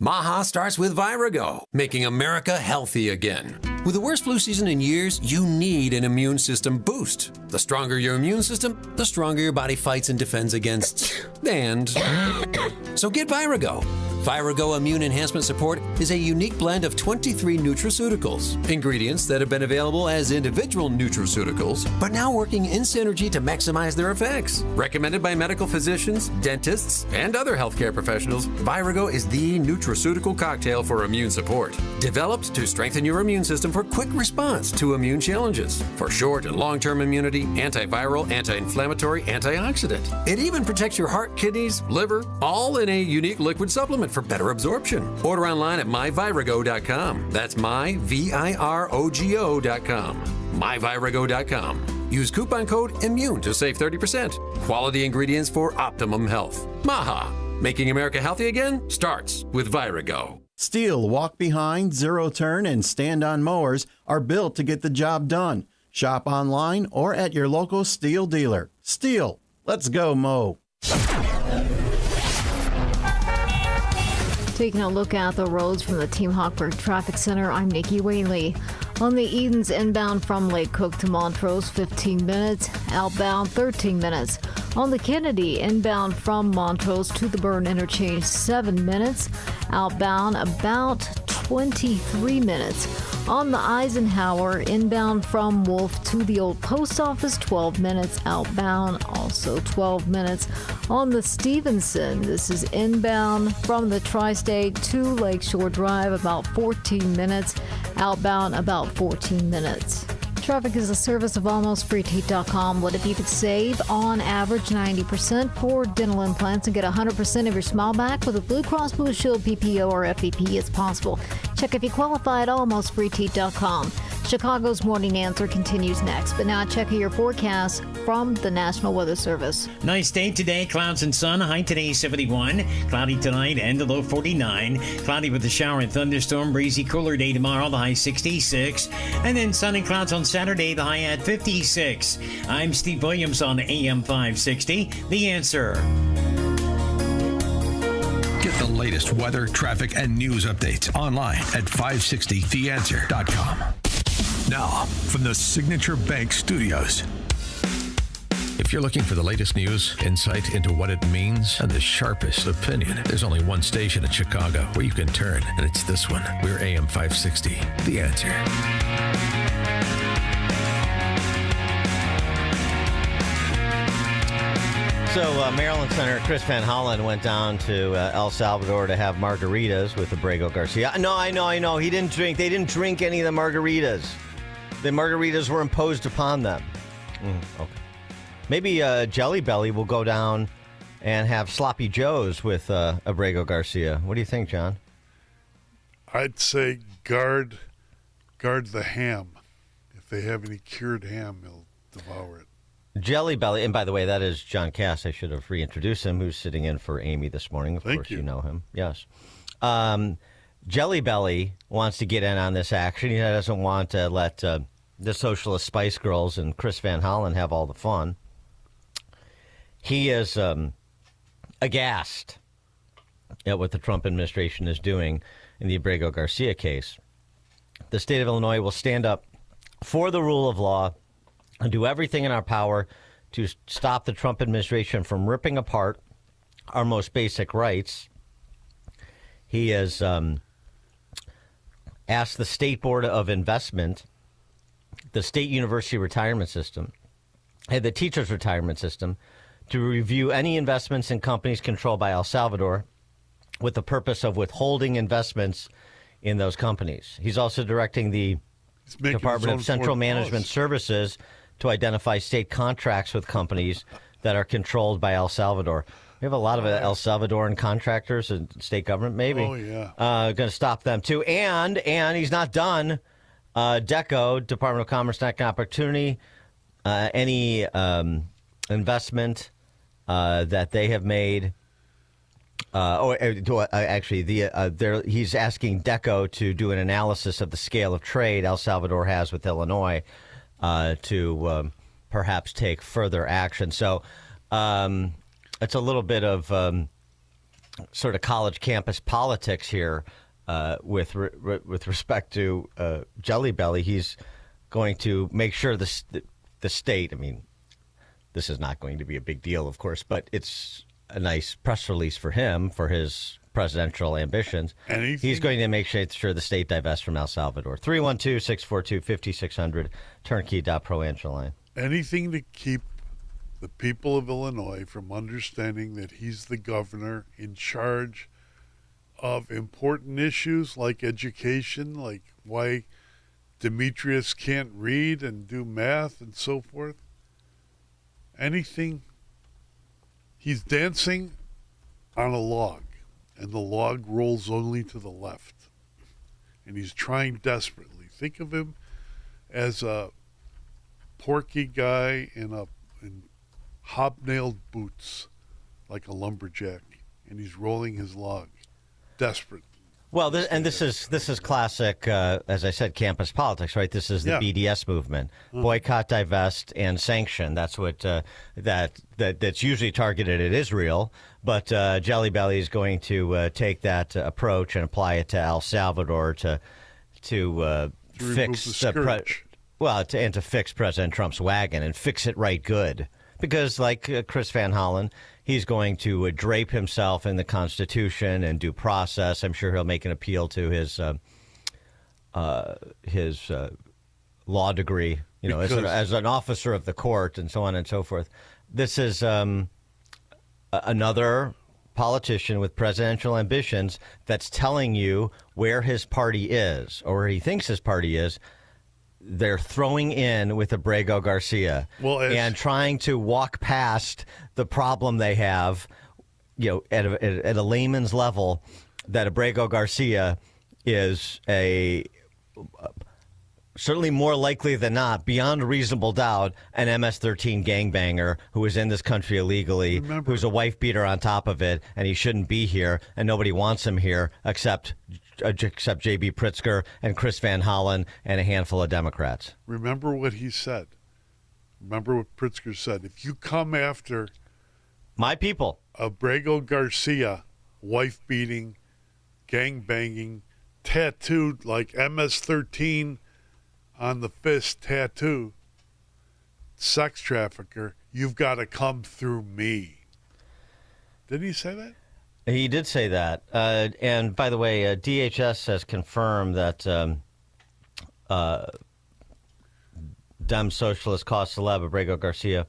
[SPEAKER 14] Maha starts with Virago, making America healthy again. With the worst flu season in years, you need an immune system boost. The stronger your immune system, the stronger your body fights and defends against... and... So get Virago. Virago Immune Enhancement Support is a unique blend of 23 nutraceuticals, ingredients that have been available as individual nutraceuticals, but now working in synergy to maximize their effects. Recommended by medical physicians, dentists, and other healthcare professionals, Virago is the nutraceutical cocktail for immune support. Developed to strengthen your immune system for quick response to immune challenges, for short and long-term immunity, antiviral, anti-inflammatory, antioxidant. It even protects your heart, kidneys, liver, all in a unique liquid supplement for better absorption. Order online at myvirago.com. That's myvirago.com. myvirago.com. Use coupon code IMMUNE to save 30%. Quality ingredients for optimum health. Maha. Making America healthy again starts with Virago.
[SPEAKER 6] Steel walk-behind, zero-turn, and stand-on mowers are built to get the job done. Shop online or at your local Steel dealer. Steel, let's go mow.
[SPEAKER 4] Taking a look at the roads from the Team Hochberg Traffic Center, I'm Nikki Whaley. On the Edens inbound from Lake Cook to Montrose, 15 minutes. Outbound, 13 minutes. On the Kennedy inbound from Montrose to the Burn Interchange, 7 minutes. Outbound, about 23 minutes. On the Eisenhower inbound from Wolf to the Old Post Office, 12 minutes. Outbound, also 12 minutes. On the Stevenson, this is inbound from the Tri-State to Lakeshore Drive, about 14 minutes. Outbound, about 14 minutes. Traffic is a service of almostfreeteeth.com. What if you could save on average 90% for dental implants and get 100% of your smile back with a Blue Cross Blue Shield PPO or FEP? It's possible. Check if you qualify at almostfreeteeth.com. Chicago's Morning Answer continues next, but now check your forecast from the National Weather Service.
[SPEAKER 18] Nice day today. Clouds and sun. High today 71. Cloudy tonight and the low 49. Cloudy with a shower and thunderstorm. Breezy cooler day tomorrow. The high 66. And then sun and clouds on Saturday. The high at 56. I'm Steve Williams on AM 560. The Answer.
[SPEAKER 7] Get the latest weather, traffic, and news updates online at 560theanswer.com. Now, from the Signature Bank Studios. If you're looking for the latest news, insight into what it means, and the sharpest opinion, there's only one station in Chicago where you can turn, and it's this one. We're AM 560, The Answer.
[SPEAKER 20] So, Maryland Senator Chris Van Hollen went down to El Salvador to have margaritas with Abrego Garcia. No, I know. He didn't drink. They didn't drink any of the margaritas. The margaritas were imposed upon them. Okay. Maybe Jelly Belly will go down and have Sloppy Joes with Abrego Garcia. What do you think, John?
[SPEAKER 21] I'd say guard the ham. If they have any cured ham, they'll devour it.
[SPEAKER 20] Jelly Belly, and by the way, that is John Cass. I should have reintroduced him, who's sitting in for Amy this morning. Of course, you know him. Yes. Jelly Belly wants to get in on this action. He doesn't want to let the Socialist Spice Girls and Chris Van Hollen have all the fun. He is aghast at what the Trump administration is doing in the Abrego Garcia case. The state of Illinois will stand up for the rule of law and do everything in our power to stop the Trump administration from ripping apart our most basic rights. He has asked the State Board of Investment, the State University Retirement System, and the Teachers Retirement System to review any investments in companies controlled by El Salvador with the purpose of withholding investments in those companies. He's also directing the Department of Central Management Services to identify state contracts with companies that are controlled by El Salvador. We have a lot of El Salvadoran contractors and state government, maybe.
[SPEAKER 21] Oh, yeah.
[SPEAKER 20] Going to stop them, too. And he's not done. DECO, Department of Commerce and Economic Opportunity, any investment that they have made. He's asking DECO to do an analysis of the scale of trade El Salvador has with Illinois to perhaps take further action. So it's a little bit of sort of college campus politics here with respect to Jelly Belly. He's going to make sure the state, I mean, this is not going to be a big deal, of course, but it's a nice press release for him, for his presidential ambitions. He's going to make sure the state divests from El Salvador. 312-642-5600, turnkey.pro answer line.
[SPEAKER 21] Anything to keep the people of Illinois from understanding that he's the governor in charge of important issues like education, like why Demetrius can't read and do math and so forth. Anything. He's dancing on a log, and the log rolls only to the left. And he's trying desperately. Think of him as a porky guy in hobnailed boots, like a lumberjack, and he's rolling his log, desperate.
[SPEAKER 20] Well, this is classic, as I said, campus politics, right? This is the BDS movement: boycott, divest, and sanction. That's what that's usually targeted at Israel. But Jelly Belly is going to take that approach and apply it to El Salvador to fix to fix President Trump's wagon and fix it right good. Because, like Chris Van Hollen, he's going to drape himself in the Constitution and due process. I'm sure he'll make an appeal to his law degree, as an officer of the court and so on and so forth. This is another politician with presidential ambitions that's telling you where his party is or where he thinks his party is. They're throwing in with Abrego Garcia and trying to walk past the problem they have, at a layman's level, that Abrego Garcia is certainly more likely than not, beyond a reasonable doubt, an MS-13 gangbanger who is in this country illegally, who's a wife beater on top of it, and he shouldn't be here, and nobody wants him here except J.B. Pritzker and Chris Van Hollen and a handful of Democrats.
[SPEAKER 21] Remember what he said. Remember what Pritzker said. If you come after
[SPEAKER 20] my people,
[SPEAKER 21] Abrego Garcia, wife-beating, gang-banging, tattooed like MS-13 on the fist tattoo, sex trafficker, you've got to come through me. Didn't he say that?
[SPEAKER 20] He did say that. And by the way, DHS has confirmed that Dem socialist cause celeb Abrego Garcia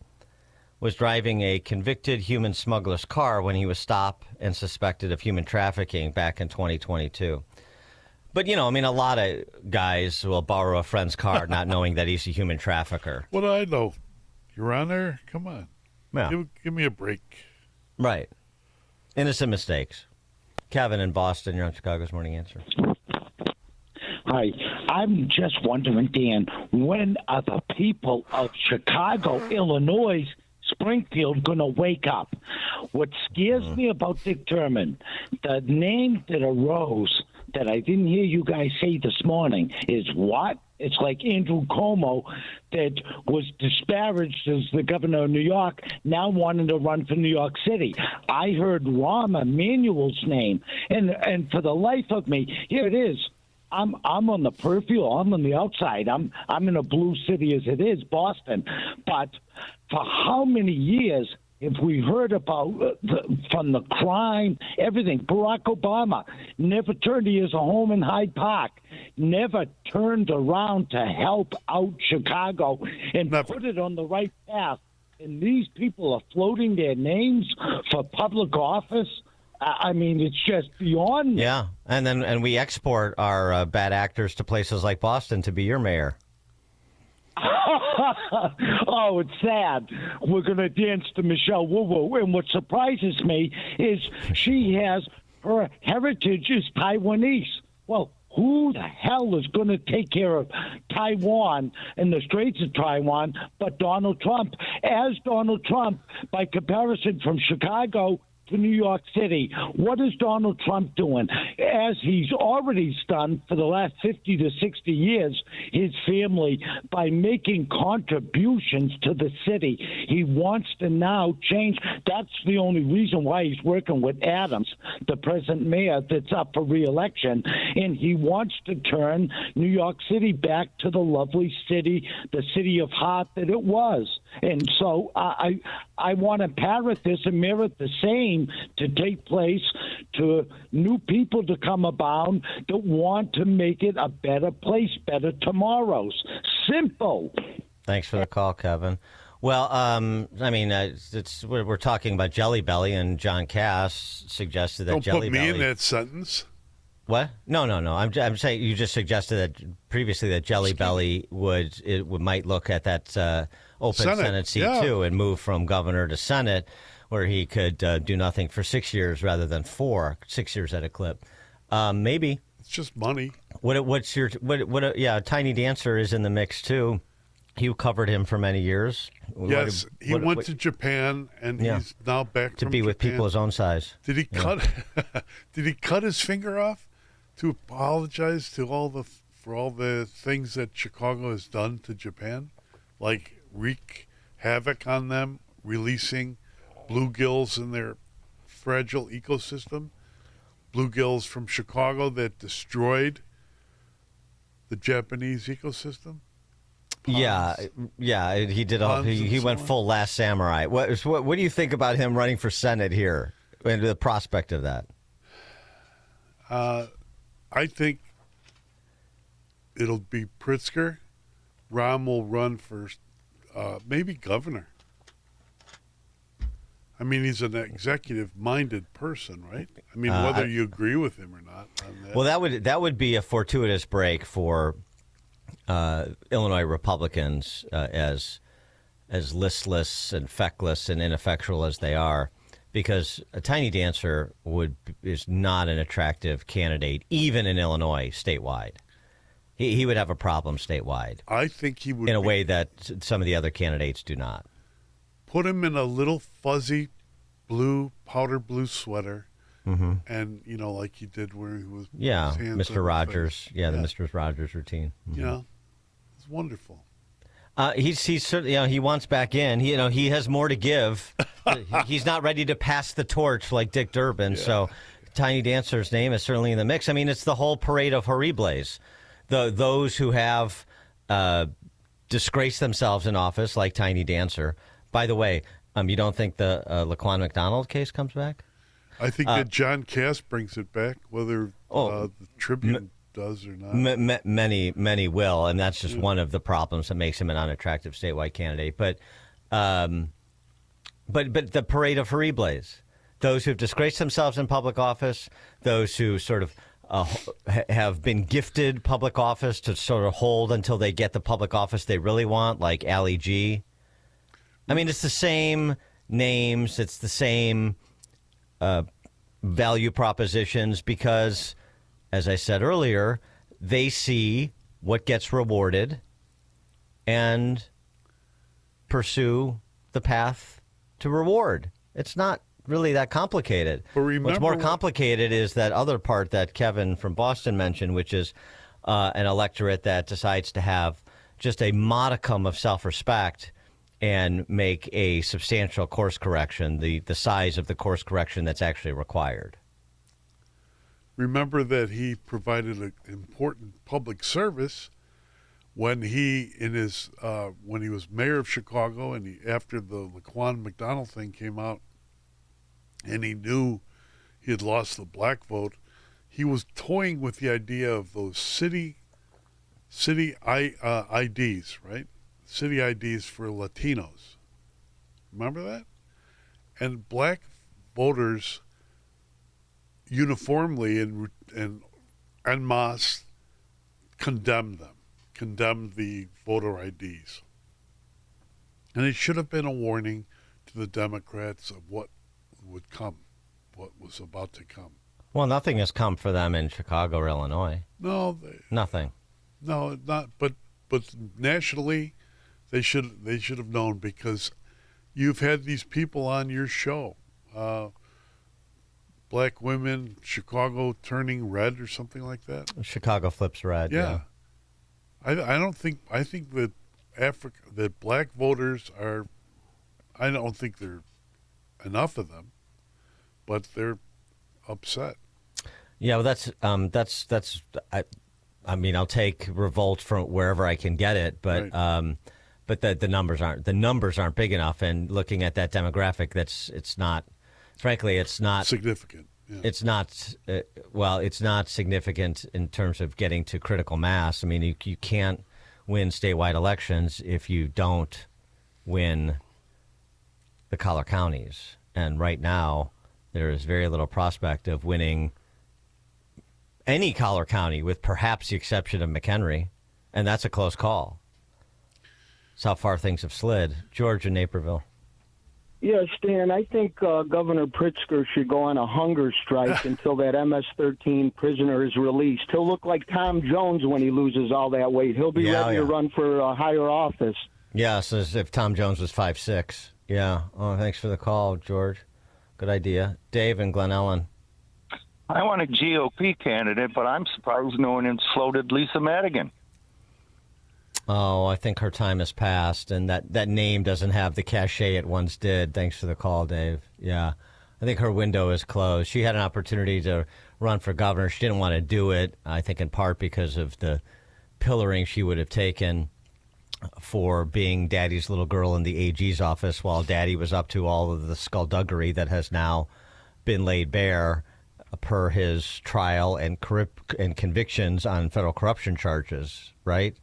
[SPEAKER 20] was driving a convicted human smuggler's car when he was stopped and suspected of human trafficking back in 2022. But, a lot of guys will borrow a friend's car not knowing that he's a human trafficker.
[SPEAKER 21] What do I know? You're on there? Come on.
[SPEAKER 20] Yeah.
[SPEAKER 21] Give me a break.
[SPEAKER 20] Right. Innocent mistakes. Kevin in Boston, you're on Chicago's Morning Answer.
[SPEAKER 8] Hi. I'm just wondering, Dan, when are the people of Chicago, Illinois, Springfield going to wake up? What scares me about Dick Durbin, the name that arose that I didn't hear you guys say this morning is what? It's like Andrew Cuomo that was disparaged as the governor of New York, now wanting to run for New York City. I heard Rahm Emanuel's name, and for the life of me, here it is. I'm on the peripheral. I'm on the outside. I'm in a blue city as it is, Boston. But for how many years have we heard about from the crime, everything? Barack Obama never turned. He has a home in Hyde Park. Never turned around to help out Chicago and put it on the right path. And these people are floating their names for public office. I mean, it's just beyond me.
[SPEAKER 20] Yeah, and we export our bad actors to places like Boston to be your mayor.
[SPEAKER 8] Oh, it's sad. We're going to dance to Michelle Wu. And what surprises me is she has her heritage is Taiwanese. Well, who the hell is going to take care of Taiwan and the Straits of Taiwan but Donald Trump? As Donald Trump, by comparison from Chicago to New York City, what is Donald Trump doing? As he's already done for the last 50 to 60 years, his family, by making contributions to the city. He wants to now change. That's the only reason why he's working with Adams, the present mayor that's up for re-election, and he wants to turn New York City back to the lovely city, the city of heart that it was. And so I want to parrot this and mirror the same game to take place, to new people to come abound that want to make it a better place, better tomorrows. Simple.
[SPEAKER 20] Thanks for the call, Kevin. Well, we're talking about Jelly Belly, and John Cass suggested that
[SPEAKER 21] Don't
[SPEAKER 20] Jelly
[SPEAKER 21] put me
[SPEAKER 20] Belly.
[SPEAKER 21] in that sentence.
[SPEAKER 20] What? No. I'm saying you just suggested that previously that Jelly Belly might look at that open Senate seat too, and move from governor to Senate, where he could do nothing for 6 years rather than 6 years at a clip. Maybe
[SPEAKER 21] it's just money.
[SPEAKER 20] Tiny Dancer is in the mix too. You covered him for many years.
[SPEAKER 21] Yes, he went to Japan, and he's now back
[SPEAKER 20] to
[SPEAKER 21] from
[SPEAKER 20] be
[SPEAKER 21] Japan.
[SPEAKER 20] with people his own size.
[SPEAKER 21] Did he cut? Did he cut his finger off to apologize to for all the things that Chicago has done to Japan, like wreak havoc on them, releasing bluegills in their fragile ecosystem, bluegills from Chicago that destroyed the Japanese ecosystem? Ponds.
[SPEAKER 20] Yeah, he did. He went full Last Samurai. What do you think about him running for Senate here, and the prospect of that?
[SPEAKER 21] I think it'll be Pritzker. Rahm will run for maybe governor. I mean, he's an executive-minded person, right? I mean, whether you agree with him or not. On that.
[SPEAKER 20] Well, that would be a fortuitous break for Illinois Republicans, as listless and feckless and ineffectual as they are, because a Tiny Dancer is not an attractive candidate, even in Illinois statewide. He would have a problem statewide.
[SPEAKER 21] I think he would,
[SPEAKER 20] in a way that some of the other candidates do not.
[SPEAKER 21] Put him in a little fuzzy powder blue sweater, and like he did where he was.
[SPEAKER 20] Yeah,
[SPEAKER 21] his hands
[SPEAKER 20] Mr. Rogers. The Mr. Rogers routine.
[SPEAKER 21] Yeah, it's wonderful.
[SPEAKER 20] He's certainly, he wants back in. He has more to give. He's not ready to pass the torch like Dick Durbin. Yeah. So, Tiny Dancer's name is certainly in the mix. I mean, it's the whole parade of horribles. Those who have disgraced themselves in office, like Tiny Dancer. By the way, you don't think the Laquan McDonald case comes back?
[SPEAKER 21] I think that John Cass brings it back, whether the Tribune does or not.
[SPEAKER 20] Many will, and that's just one of the problems that makes him an unattractive statewide candidate. But the parade of horribles, those who've disgraced themselves in public office, those who sort of have been gifted public office to sort of hold until they get the public office they really want, like Ali G. I mean, it's the same names, it's the same value propositions, because, as I said earlier, they see what gets rewarded and pursue the path to reward. It's not really that complicated. What's more complicated is that other part that Kevin from Boston mentioned, which is an electorate that decides to have just a modicum of self-respect and make a substantial course correction, the size of the course correction that's actually required.
[SPEAKER 21] Remember that he provided an important public service when he was mayor of Chicago, and after the Laquan McDonald thing came out, and he knew he had lost the black vote. He was toying with the idea of those city IDs, right? City IDs for Latinos. Remember that? And black voters uniformly and en masse condemned the voter IDs. And it should have been a warning to the Democrats of what would come, what was about to come.
[SPEAKER 20] Well, nothing has come for them in Chicago or Illinois.
[SPEAKER 21] No.
[SPEAKER 20] Nothing.
[SPEAKER 21] No, not. But nationally, they should have known, because you've had these people on your show, black women, Chicago turning red or something like that.
[SPEAKER 20] Chicago flips red. Yeah.
[SPEAKER 21] I think that that black voters are. I don't think there are enough of them, but they're upset.
[SPEAKER 20] Yeah, well, that's. I mean, I'll take revolt from wherever I can get it, but
[SPEAKER 21] Right.
[SPEAKER 20] But the numbers aren't big enough. And looking at that demographic, it's not Frankly, it's not
[SPEAKER 21] significant. Yeah.
[SPEAKER 20] It's not, it's not significant in terms of getting to critical mass. I mean, you can't win statewide elections if you don't win the collar counties. And right now, there is very little prospect of winning any collar county, with perhaps the exception of McHenry. And that's a close call. That's how far things have slid. George in Naperville.
[SPEAKER 10] Yes, Dan, I think Governor Pritzker should go on a hunger strike until that MS-13 prisoner is released. He'll look like Tom Jones when he loses all that weight. He'll be ready to run for a higher office.
[SPEAKER 20] Yes, as if Tom Jones was 5'6". Yeah. Oh, thanks for the call, George. Good idea. Dave and Glen Ellen.
[SPEAKER 11] I want a GOP candidate, but I'm surprised no one has floated Lisa Madigan.
[SPEAKER 20] Oh, I think her time has passed, and that name doesn't have the cachet it once did. Thanks for the call, Dave. Yeah, I think her window is closed. She had an opportunity to run for governor. She didn't want to do it, I think in part because of the pillaring she would have taken for being daddy's little girl in the AG's office while daddy was up to all of the skullduggery that has now been laid bare per his trial and convictions on federal corruption charges, right?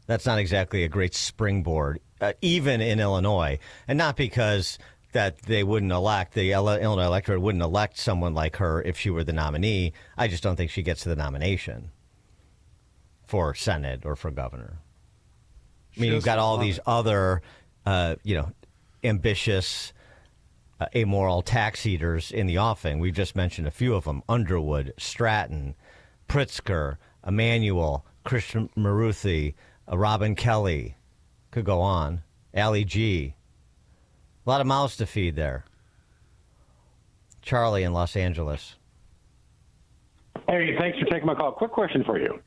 [SPEAKER 20] That's not exactly a great springboard, even in Illinois. And not because that they wouldn't elect, the Illinois electorate wouldn't elect someone like her if she were the nominee. I just don't think she gets to the nomination for Senate or for governor. I mean, you've got all these other, ambitious, amoral tax eaters in the offing. We've just mentioned a few of them: Underwood, Stratton, Pritzker, Emanuel, Christian Maruthi, Robin Kelly, could go on. Allie G. A lot of mouths to feed there. Charlie in Los Angeles.
[SPEAKER 12] Hey, thanks for taking my call. Quick question for you.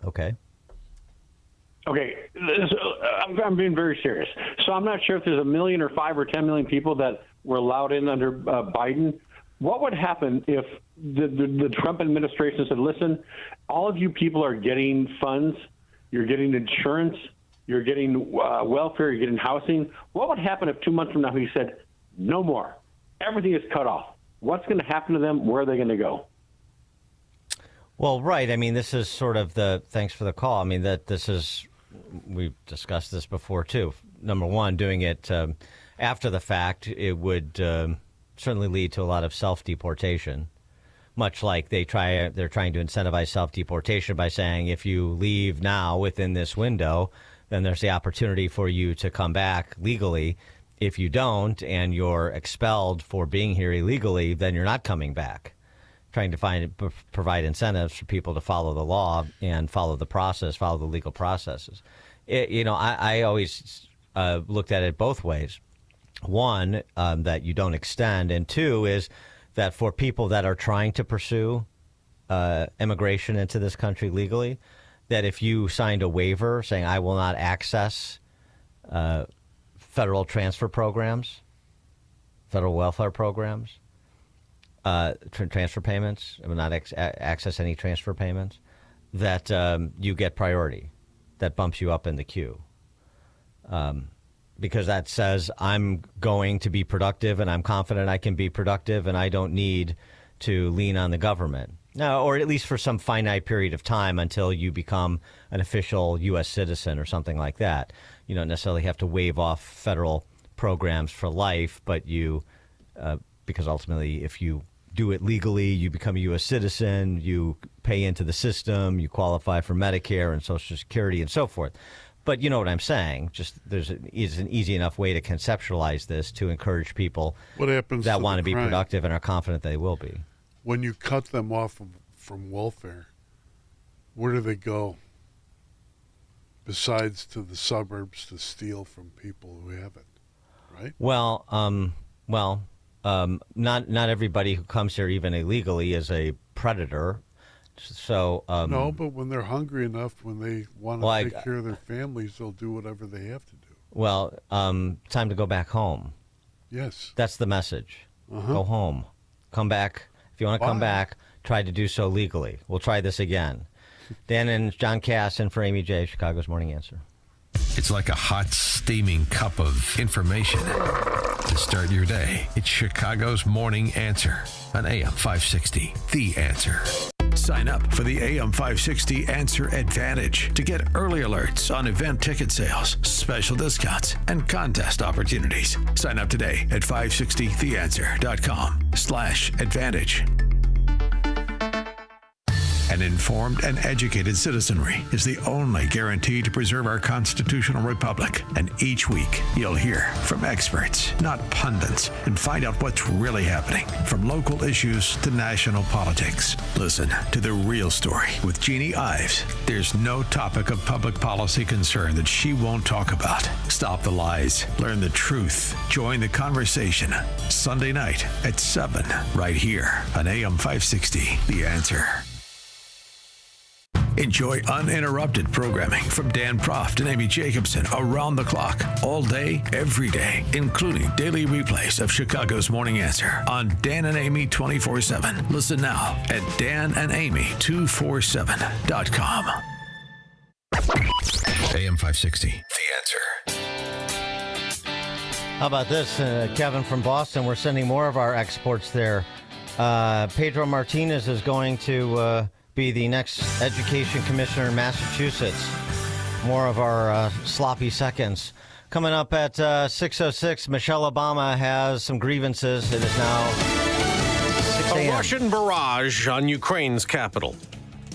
[SPEAKER 20] Okay.
[SPEAKER 12] I'm being very serious. So I'm not sure if there's 1 million or 5 or 10 million people that were allowed in under Biden. What would happen if the Trump administration said, listen, all of you people are getting funds, you're getting insurance, you're getting welfare, you're getting housing. What would happen if 2 months from now he said, no more, everything is cut off? What's going to happen to them? Where are they going to go?
[SPEAKER 20] Well, right. I mean, this is sort of thanks for the call. I mean, we've discussed this before, too. Number one, doing it after the fact, it would certainly lead to a lot of self-deportation, much like they're trying to incentivize self-deportation by saying if you leave now within this window, then there's the opportunity for you to come back legally. If you don't and you're expelled for being here illegally, then you're not coming back. Trying to provide incentives for people to follow the law and follow the process, follow the legal processes. I always looked at it both ways. One, that you don't extend, and two is that for people that are trying to pursue immigration into this country legally, that if you signed a waiver saying I will not access federal transfer programs, federal welfare programs, transfer payments, I will not access any transfer payments, that you get priority. That bumps you up in the queue. Because that says I'm going to be productive and I'm confident I can be productive and I don't need to lean on the government. No, or at least for some finite period of time until you become an official U.S. citizen or something like that. You don't necessarily have to waive off federal programs for life, but you, because ultimately if you do it legally, you become a U.S. citizen, you pay into the system, you qualify for Medicare and Social Security and so forth. But you know what I'm saying. Just is an easy enough way to conceptualize this to encourage people that want to be productive and are confident they will be.
[SPEAKER 21] When you cut them off from welfare, where do they go? Besides to the suburbs to steal from people who have it, right?
[SPEAKER 20] Well, not everybody who comes here even illegally is a predator. So
[SPEAKER 21] no, but when they're hungry enough, when they want to take care of their families, they'll do whatever they have to do.
[SPEAKER 20] Well, time to go back home.
[SPEAKER 21] Yes.
[SPEAKER 20] That's the message. Go home. Come back. If you want to come back, try to do so legally. We'll try this again. Dan and John Cass in for Amy J., Chicago's Morning Answer.
[SPEAKER 7] It's like a hot, steaming cup of information to start your day. It's Chicago's Morning Answer on AM 560. The Answer. Sign up for the AM 560 Answer Advantage to get early alerts on event ticket sales, special discounts, and contest opportunities. Sign up today at 560theanswer.com/advantage. An informed and educated citizenry is the only guarantee to preserve our constitutional republic. And each week, you'll hear from experts, not pundits, and find out what's really happening, from local issues to national politics. Listen to The Real Story with Jeannie Ives. There's no topic of public policy concern that she won't talk about. Stop the lies. Learn the truth. Join the conversation. Sunday night at 7, right here on AM 560. The Answer. Enjoy uninterrupted programming from Dan Proft and Amy Jacobson around the clock, all day, every day, including daily replays of Chicago's Morning Answer on Dan and Amy 24/7. Listen now at danandamy247.com. AM 560, The Answer.
[SPEAKER 20] How about this, Kevin from Boston? We're sending more of our exports there. Pedro Martinez is going to be the next education commissioner in Massachusetts. More of our sloppy seconds. Coming up at 6:06, Michelle Obama has some grievances. It is now 6 a.m.
[SPEAKER 13] A Russian barrage on Ukraine's capital.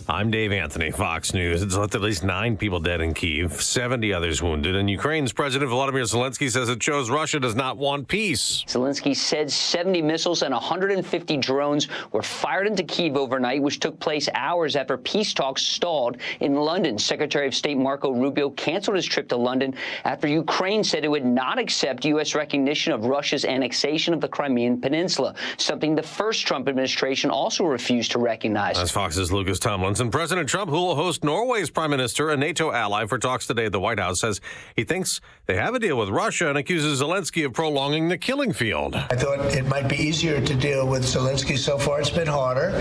[SPEAKER 13] I'm Dave Anthony, Fox News. It's left at least 9 people dead in Kyiv, 70 others wounded, and Ukraine's President Volodymyr Zelensky says it shows Russia does not want peace.
[SPEAKER 16] Zelensky said 70 missiles and 150 drones were fired into Kyiv overnight, which took place hours after peace talks stalled in London. Secretary of State Marco Rubio canceled his trip to London after Ukraine said it would not accept U.S. recognition of Russia's annexation of the Crimean Peninsula, something the first Trump administration also refused to recognize.
[SPEAKER 13] That's Fox's Lucas Tomlinson. President Trump, who will host Norway's prime minister, a NATO ally, for talks today at the White House, says he thinks they have a deal with Russia and accuses Zelensky of prolonging the killing field.
[SPEAKER 17] I thought it might be easier to deal with Zelensky. So far, it's been harder,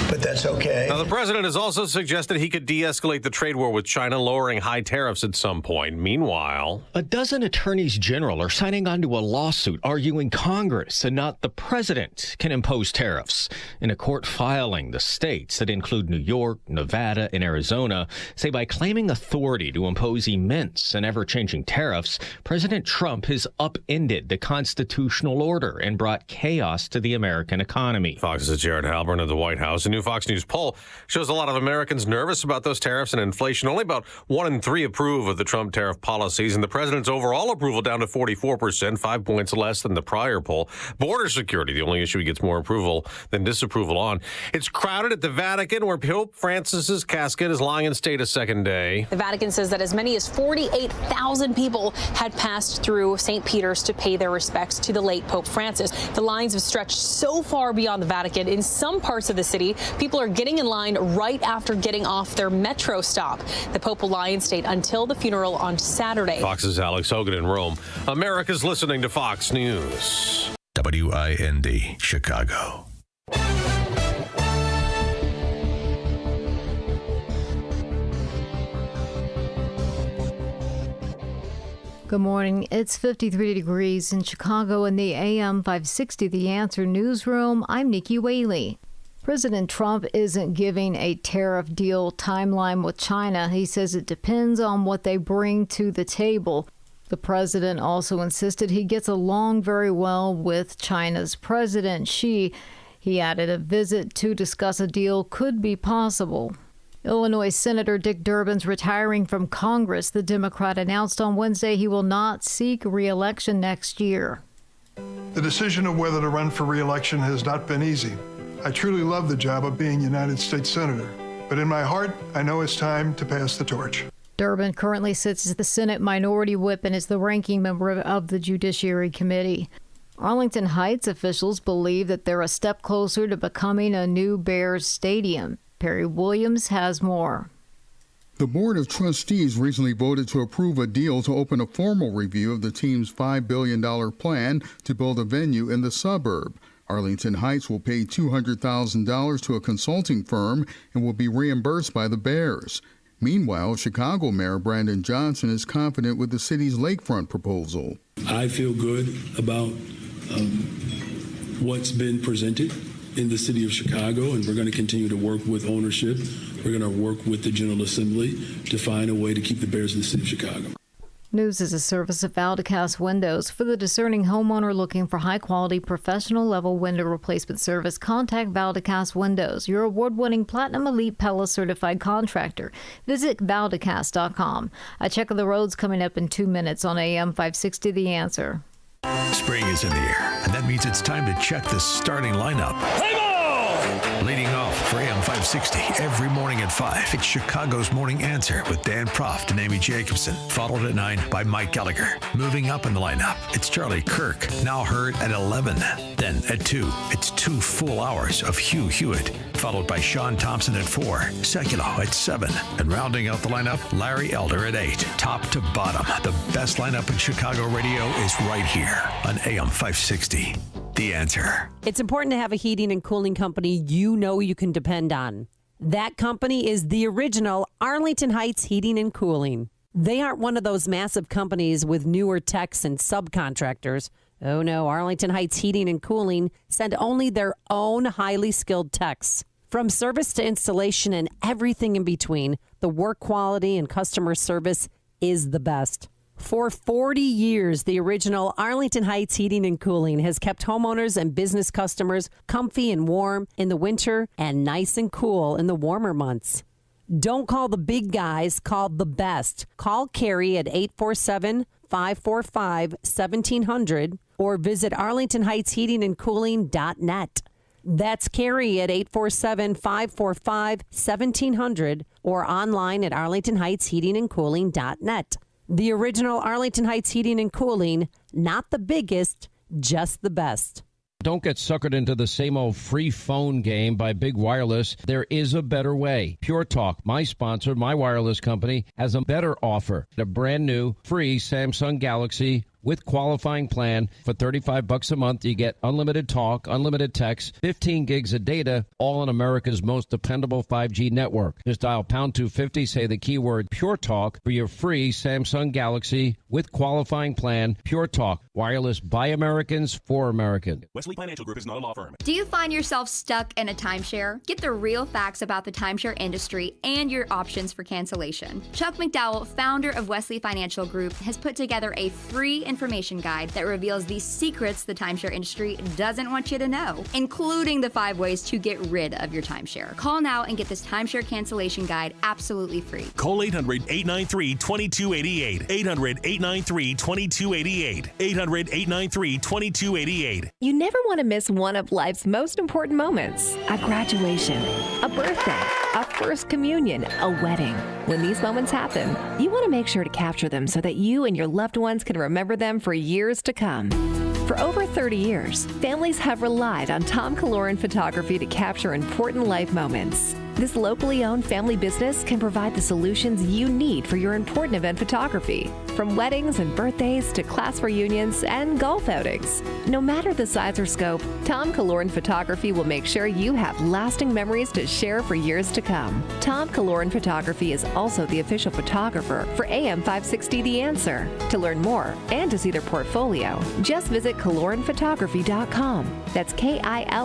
[SPEAKER 17] but that's okay.
[SPEAKER 13] Now, the president has also suggested he could de-escalate the trade war with China, lowering high tariffs at some point. Meanwhile,
[SPEAKER 19] a dozen attorneys general are signing on to a lawsuit arguing Congress and not the president can impose tariffs. In a court filing, the states that include New York, Nevada, and Arizona say by claiming authority to impose immense and ever-changing tariffs, President Trump has upended the constitutional order and brought chaos to the American economy.
[SPEAKER 13] Fox's Jared Halpern of the White House. A new Fox News poll shows a lot of Americans nervous about those tariffs and inflation. Only about 1 in 3 approve of the Trump tariff policies, and the president's overall approval down to 44%, 5 points less than the prior poll. Border security, the only issue he gets more approval than disapproval on. It's crowded at the Vatican, where Pope Francis's casket is lying in state a second day.
[SPEAKER 25] The Vatican says that as many as 48,000 people had passed through St. Peter's to pay their respects to the late Pope Francis. The lines have stretched so far beyond the Vatican. In some parts of the city, people are getting in line right after getting off their metro stop. The Pope will lie in state until the funeral on Saturday.
[SPEAKER 13] Fox's Alex Hogan in Rome. America's listening to Fox News.
[SPEAKER 7] WIND, Chicago.
[SPEAKER 4] Good morning. It's 53 degrees in Chicago in the AM 560 The Answer newsroom. I'm Nikki Whaley. President Trump isn't giving a tariff deal timeline with China. He says it depends on what they bring to the table. The president also insisted he gets along very well with China's President Xi. He added a visit to discuss a deal could be possible. Illinois Senator Dick Durbin's retiring from Congress. The Democrat announced on Wednesday he will not seek re-election next year.
[SPEAKER 22] The decision of whether to run for re-election has not been easy. I truly love the job of being United States Senator, but in my heart, I know it's time to pass the torch.
[SPEAKER 4] Durbin currently sits as the Senate Minority Whip and is the ranking member of the Judiciary Committee. Arlington Heights officials believe that they're a step closer to becoming a new Bears stadium. Perry Williams has more.
[SPEAKER 26] The Board of Trustees recently voted to approve a deal to open a formal review of the team's $5 billion plan to build a venue in the suburb. Arlington Heights will pay $200,000 to a consulting firm and will be reimbursed by the Bears. Meanwhile, Chicago Mayor Brandon Johnson is confident with the city's lakefront proposal.
[SPEAKER 1] I feel good about what's been presented in the city of Chicago, and we're going to continue to work with ownership. We're going to work with the General Assembly to find a way to keep the bears in the city of Chicago.
[SPEAKER 4] News is a service of Valdecast Windows. For the discerning homeowner looking for high-quality, professional-level window replacement service, contact Valdecast Windows, your award-winning Platinum Elite Pella certified contractor. Visit Valdecast.com. A check of the roads coming up in 2 minutes on AM 560 The Answer.
[SPEAKER 7] Spring is in the air, and that means it's time to check the starting lineup. Leading off for AM 560 every morning at 5, it's Chicago's Morning Answer with Dan Proft and Amy Jacobson, followed at 9 by Mike Gallagher. Moving up in the lineup, it's Charlie Kirk, now heard at 11. Then at 2, it's 2 full hours of Hugh Hewitt, followed by Sean Thompson at 4, Seculo at 7, and rounding out the lineup, Larry Elder at 8. Top to bottom, the best lineup in Chicago radio is right here on AM 560. The Answer.
[SPEAKER 2] It's important to have a heating and cooling company you know you can depend on. That company is the original Arlington Heights Heating and Cooling. They aren't one of those massive companies with newer techs and subcontractors. Oh no, Arlington Heights Heating and Cooling send only their own highly skilled techs. From service to installation and everything in between, the work quality and customer service is the best. For 40 years, the original Arlington Heights Heating and Cooling has kept homeowners and business customers comfy and warm in the winter and nice and cool in the warmer months. Don't call the big guys, call the best. Call Carrie at 847-545-1700 or visit arlingtonheightsheatingandcooling.net. That's Carrie at 847-545-1700 or online at arlingtonheightsheatingandcooling.net. The original Arlington Heights Heating and Cooling, not the biggest, just the best.
[SPEAKER 3] Don't get suckered into the same old free phone game by Big Wireless. There is a better way. Pure Talk, my sponsor, my wireless company, has a better offer. A brand new free Samsung Galaxy with qualifying plan for $35 a month. You get unlimited talk, unlimited text, 15 gigs of data, all on America's most dependable 5G network. Just dial pound 250, say the keyword Pure Talk for your free Samsung Galaxy with qualifying plan. Pure Talk, wireless by Americans for Americans.
[SPEAKER 15] Wesley Financial Group is not a law firm.
[SPEAKER 23] Do you find yourself stuck in a timeshare? Get the real facts about the timeshare industry and your options for cancellation. Chuck McDowell, founder of Wesley Financial Group, has put together a free information guide that reveals the secrets the timeshare industry doesn't want you to know, including the 5 ways to get rid of your timeshare. Call now and get this timeshare cancellation guide absolutely free.
[SPEAKER 15] Call 800-893-2288. 800-893-2288. 800-893-2288.
[SPEAKER 24] You never want to miss one of life's most important moments. A graduation, a birthday, a first communion, a wedding. When these moments happen, you want to make sure to capture them so that you and your loved ones can remember them for years to come. For over 30 years, families have relied on Tom Kaloran Photography to capture important life moments. This locally owned family business can provide the solutions you need for your important event photography, from weddings and birthdays to class reunions and golf outings. No matter the size or scope, Tom Kaloran Photography will make sure you have lasting memories to share for years to come. Tom Kaloran Photography is also the official photographer for AM 560 The Answer. To learn more and to see their portfolio, just visit KaloranPhotography.com. That's KILLORAN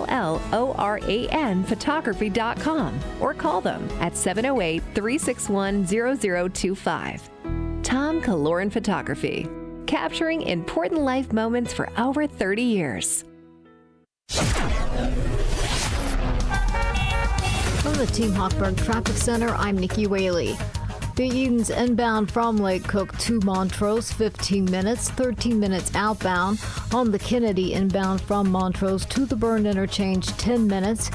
[SPEAKER 24] photography.com. Or call them at 708-361-0025. Tom Kaloran Photography, capturing important life moments for over 30 years.
[SPEAKER 4] From the Team Hochberg Traffic Center, I'm Nikki Whaley. The Edens inbound from Lake Cook to Montrose, 15 minutes, 13 minutes outbound. On the Kennedy inbound from Montrose to the Byrne Interchange, 10 minutes.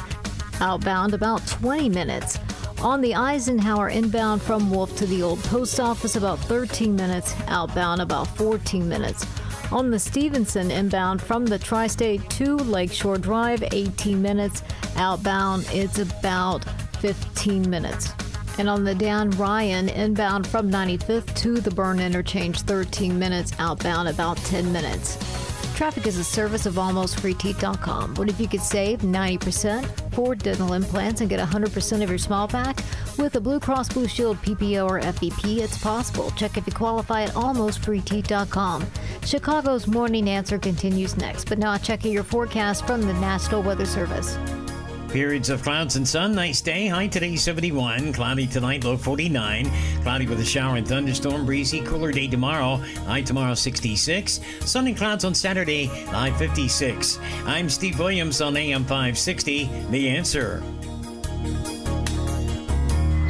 [SPEAKER 4] Outbound about 20 minutes. On the Eisenhower inbound from Wolf to the Old Post Office, about 13 minutes. Outbound about 14 minutes. On the Stevenson inbound from the Tri-State to Lakeshore Drive, 18 minutes. Outbound, it's about 15 minutes. And on the Dan Ryan inbound from 95th to the Byrne Interchange, 13 minutes. Outbound about 10 minutes. Traffic is a service of almostfreeteeth.com. What if you could save 90% for dental implants and get 100% of your smile back? With the Blue Cross Blue Shield PPO or FEP, it's possible. Check if you qualify at almostfreeteeth.com. Chicago's Morning Answer continues next, but now checking your forecast from the National Weather Service.
[SPEAKER 5] Periods of clouds and sun. Nice day. High today 71. Cloudy tonight, low 49. Cloudy with a shower and thunderstorm. Breezy. Cooler day tomorrow. High tomorrow 66. Sun and clouds on Saturday. High 56. I'm Steve Williams on AM 560. The Answer.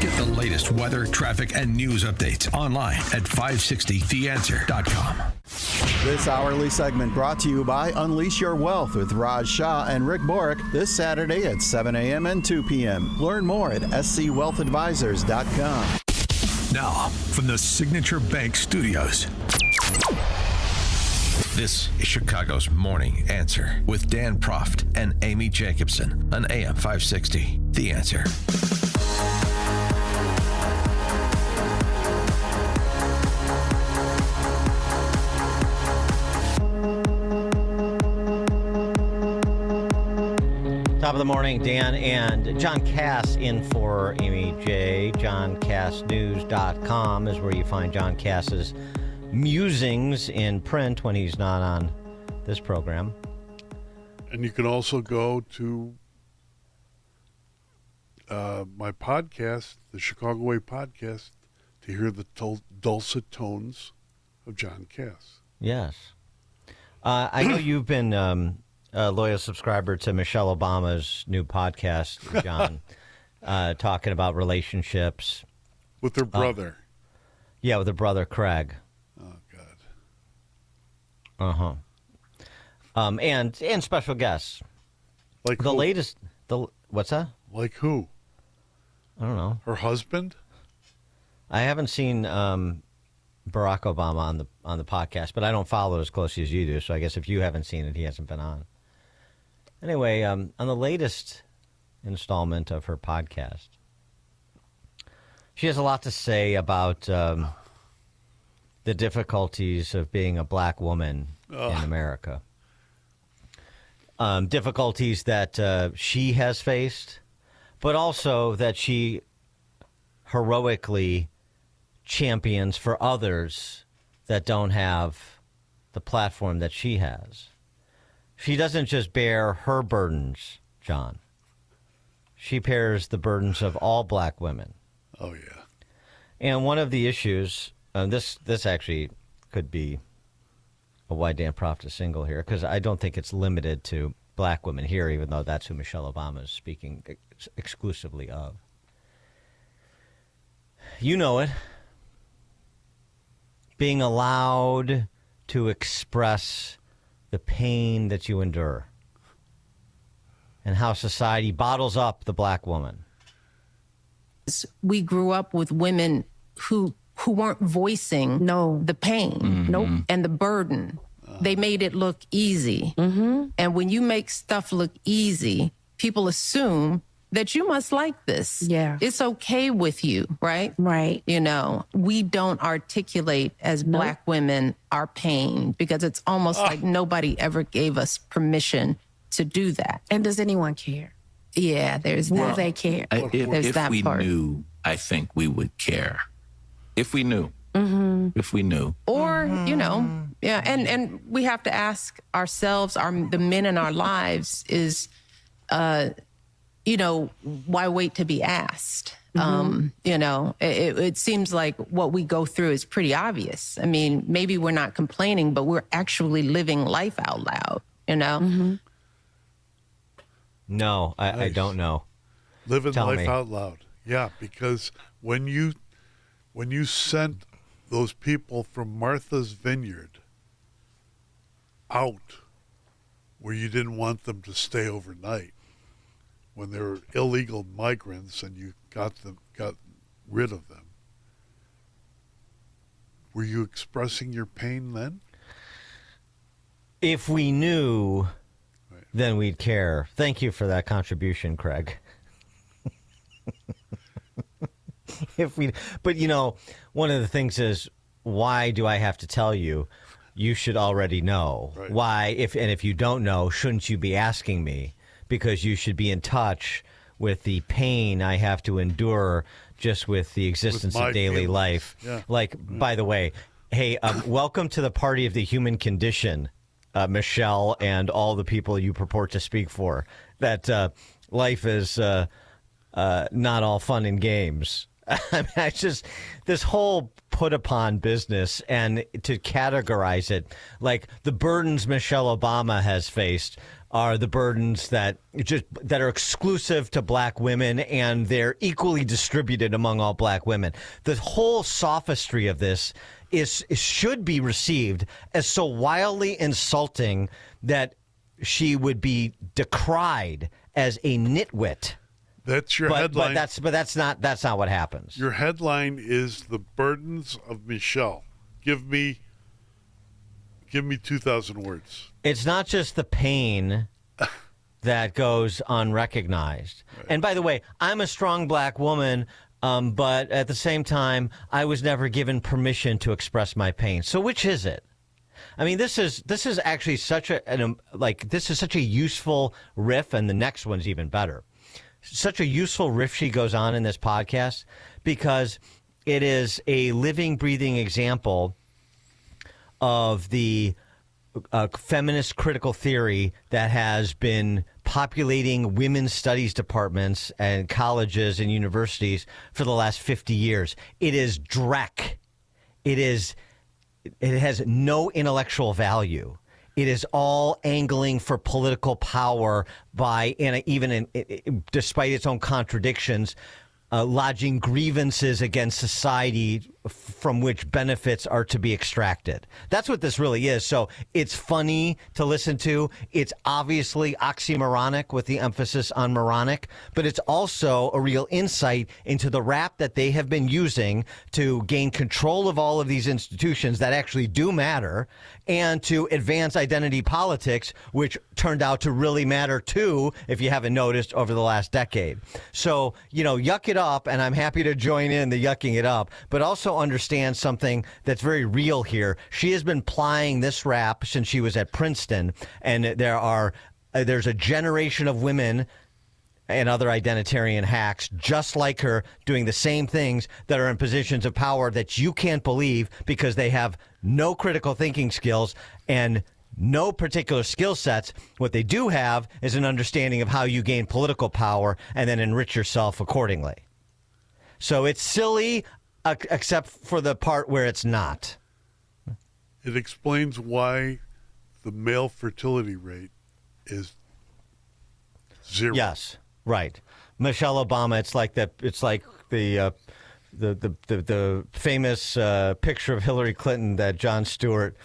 [SPEAKER 7] Get the latest weather, traffic, and news updates online at 560theanswer.com.
[SPEAKER 6] This hourly segment brought to you by Unleash Your Wealth with Raj Shah and Rick Borick this Saturday at 7 a.m. and 2 p.m. Learn more at scwealthadvisors.com.
[SPEAKER 7] Now, from the Signature Bank Studios, this is Chicago's Morning Answer with Dan Proft and Amy Jacobson on AM 560. The Answer.
[SPEAKER 20] Top of the morning, Dan and John Cass in for Amy J. JohnCassNews.com is where you find John Cass's musings in print when he's not on this program.
[SPEAKER 21] And you can also go to my podcast, the Chicago Way podcast, to hear the dulcet tones of John Cass.
[SPEAKER 20] Yes. I know you've been a loyal subscriber to Michelle Obama's new podcast, John, talking about relationships.
[SPEAKER 21] With her brother.
[SPEAKER 20] Yeah, with her brother, Craig.
[SPEAKER 21] Oh, God.
[SPEAKER 20] And special guests.
[SPEAKER 21] Like
[SPEAKER 20] the
[SPEAKER 21] who?
[SPEAKER 20] latest. What's that?
[SPEAKER 21] Like who?
[SPEAKER 20] I don't know.
[SPEAKER 21] Her husband?
[SPEAKER 20] I haven't seen Barack Obama on the podcast, but I don't follow as closely as you do. So I guess if you haven't seen it, he hasn't been on. Anyway, on the latest installment of her podcast, she has a lot to say about the difficulties of being a black woman in America. Difficulties that she has faced, but also that she heroically champions for others that don't have the platform that she has. She doesn't just bear her burdens, John. She bears the burdens of all black women.
[SPEAKER 21] Oh, yeah.
[SPEAKER 20] And one of the issues, this actually could be a why Dan Proft is single here, because I don't think it's limited to black women here, even though that's who Michelle Obama is speaking exclusively of. You know it. Being allowed to express the pain that you endure and how society bottles up the black woman.
[SPEAKER 9] We grew up with women who weren't voicing the pain and the burden. They made it look easy. And when you make stuff look easy, people assume that you must like this. Yeah. It's okay with you, right? Right. You know, we don't articulate as black women our pain because it's almost like nobody ever gave us permission to do that. And does anyone care? Yeah, there's that. They care. There's
[SPEAKER 14] If
[SPEAKER 9] that
[SPEAKER 14] we
[SPEAKER 9] part.
[SPEAKER 14] knew, I think we would care. If we knew. If we knew.
[SPEAKER 9] Or, you know, yeah, and we have to ask ourselves, the men in our lives is, you know, why wait to be asked? You know, it seems like what we go through is pretty obvious. I mean, maybe we're not complaining, but we're actually living life out loud, you know?
[SPEAKER 20] No, I don't know.
[SPEAKER 21] Living
[SPEAKER 20] Tell
[SPEAKER 21] life
[SPEAKER 20] me.
[SPEAKER 21] out loud. Yeah, because when you sent those people from Martha's Vineyard out where you didn't want them to stay overnight, when they were illegal migrants and you got rid of them, were you expressing your pain then?
[SPEAKER 20] If we knew, then we'd care. Thank you for that contribution, Craig. But you know, one of the things is, why do I have to tell you? you should already know.
[SPEAKER 21] Right.
[SPEAKER 20] Why, if you don't know, shouldn't you be asking me? Because you should be in touch with the pain I have to endure just with the existence
[SPEAKER 21] With my
[SPEAKER 20] of daily
[SPEAKER 21] feelings.
[SPEAKER 20] life.
[SPEAKER 21] Yeah.
[SPEAKER 20] Like, by the way, hey, welcome to the party of the human condition, Michelle, and all the people you purport to speak for. That life is not all fun and games. I mean, it's just this whole put upon business, and to categorize it like the burdens Michelle Obama has faced are the burdens that are exclusive to black women, and they're equally distributed among all black women. The whole sophistry of this should be received as so wildly insulting that she would be decried as a nitwit.
[SPEAKER 21] That's your headline.
[SPEAKER 20] But that's not what happens.
[SPEAKER 21] Your headline is The Burdens of Michelle. Give me 2,000 words.
[SPEAKER 20] It's not just the pain that goes unrecognized. Right. And by the way, I'm a strong black woman, but at the same time, I was never given permission to express my pain. So which is it? I mean, this is actually such a useful riff, and the next one's even better. Such a useful riff she goes on in this podcast because it is a living, breathing example of the feminist critical theory that has been populating women's studies departments and colleges and universities for the last 50 years. It is dreck. It has no intellectual value. It is all angling for political power despite its own contradictions, lodging grievances against society from which benefits are to be extracted. That's what this really is. So it's funny to listen to. It's obviously oxymoronic with the emphasis on moronic, but it's also a real insight into the rap that they have been using to gain control of all of these institutions that actually do matter and to advance identity politics, which turned out to really matter too, if you haven't noticed, over the last decade. So, yuck it up, and I'm happy to join in the yucking it up, but also understand something that's very real here. She has been plying this rap since she was at Princeton, and there's a generation of women and other identitarian hacks just like her doing the same things that are in positions of power that you can't believe because they have no critical thinking skills and no particular skill sets. What they do have is an understanding of how you gain political power and then enrich yourself accordingly. So it's silly, except for the part where it's not.
[SPEAKER 21] It explains why the male fertility rate is 0.
[SPEAKER 20] Yes, right. Michelle Obama. It's like the famous picture of Hillary Clinton that Jon Stewart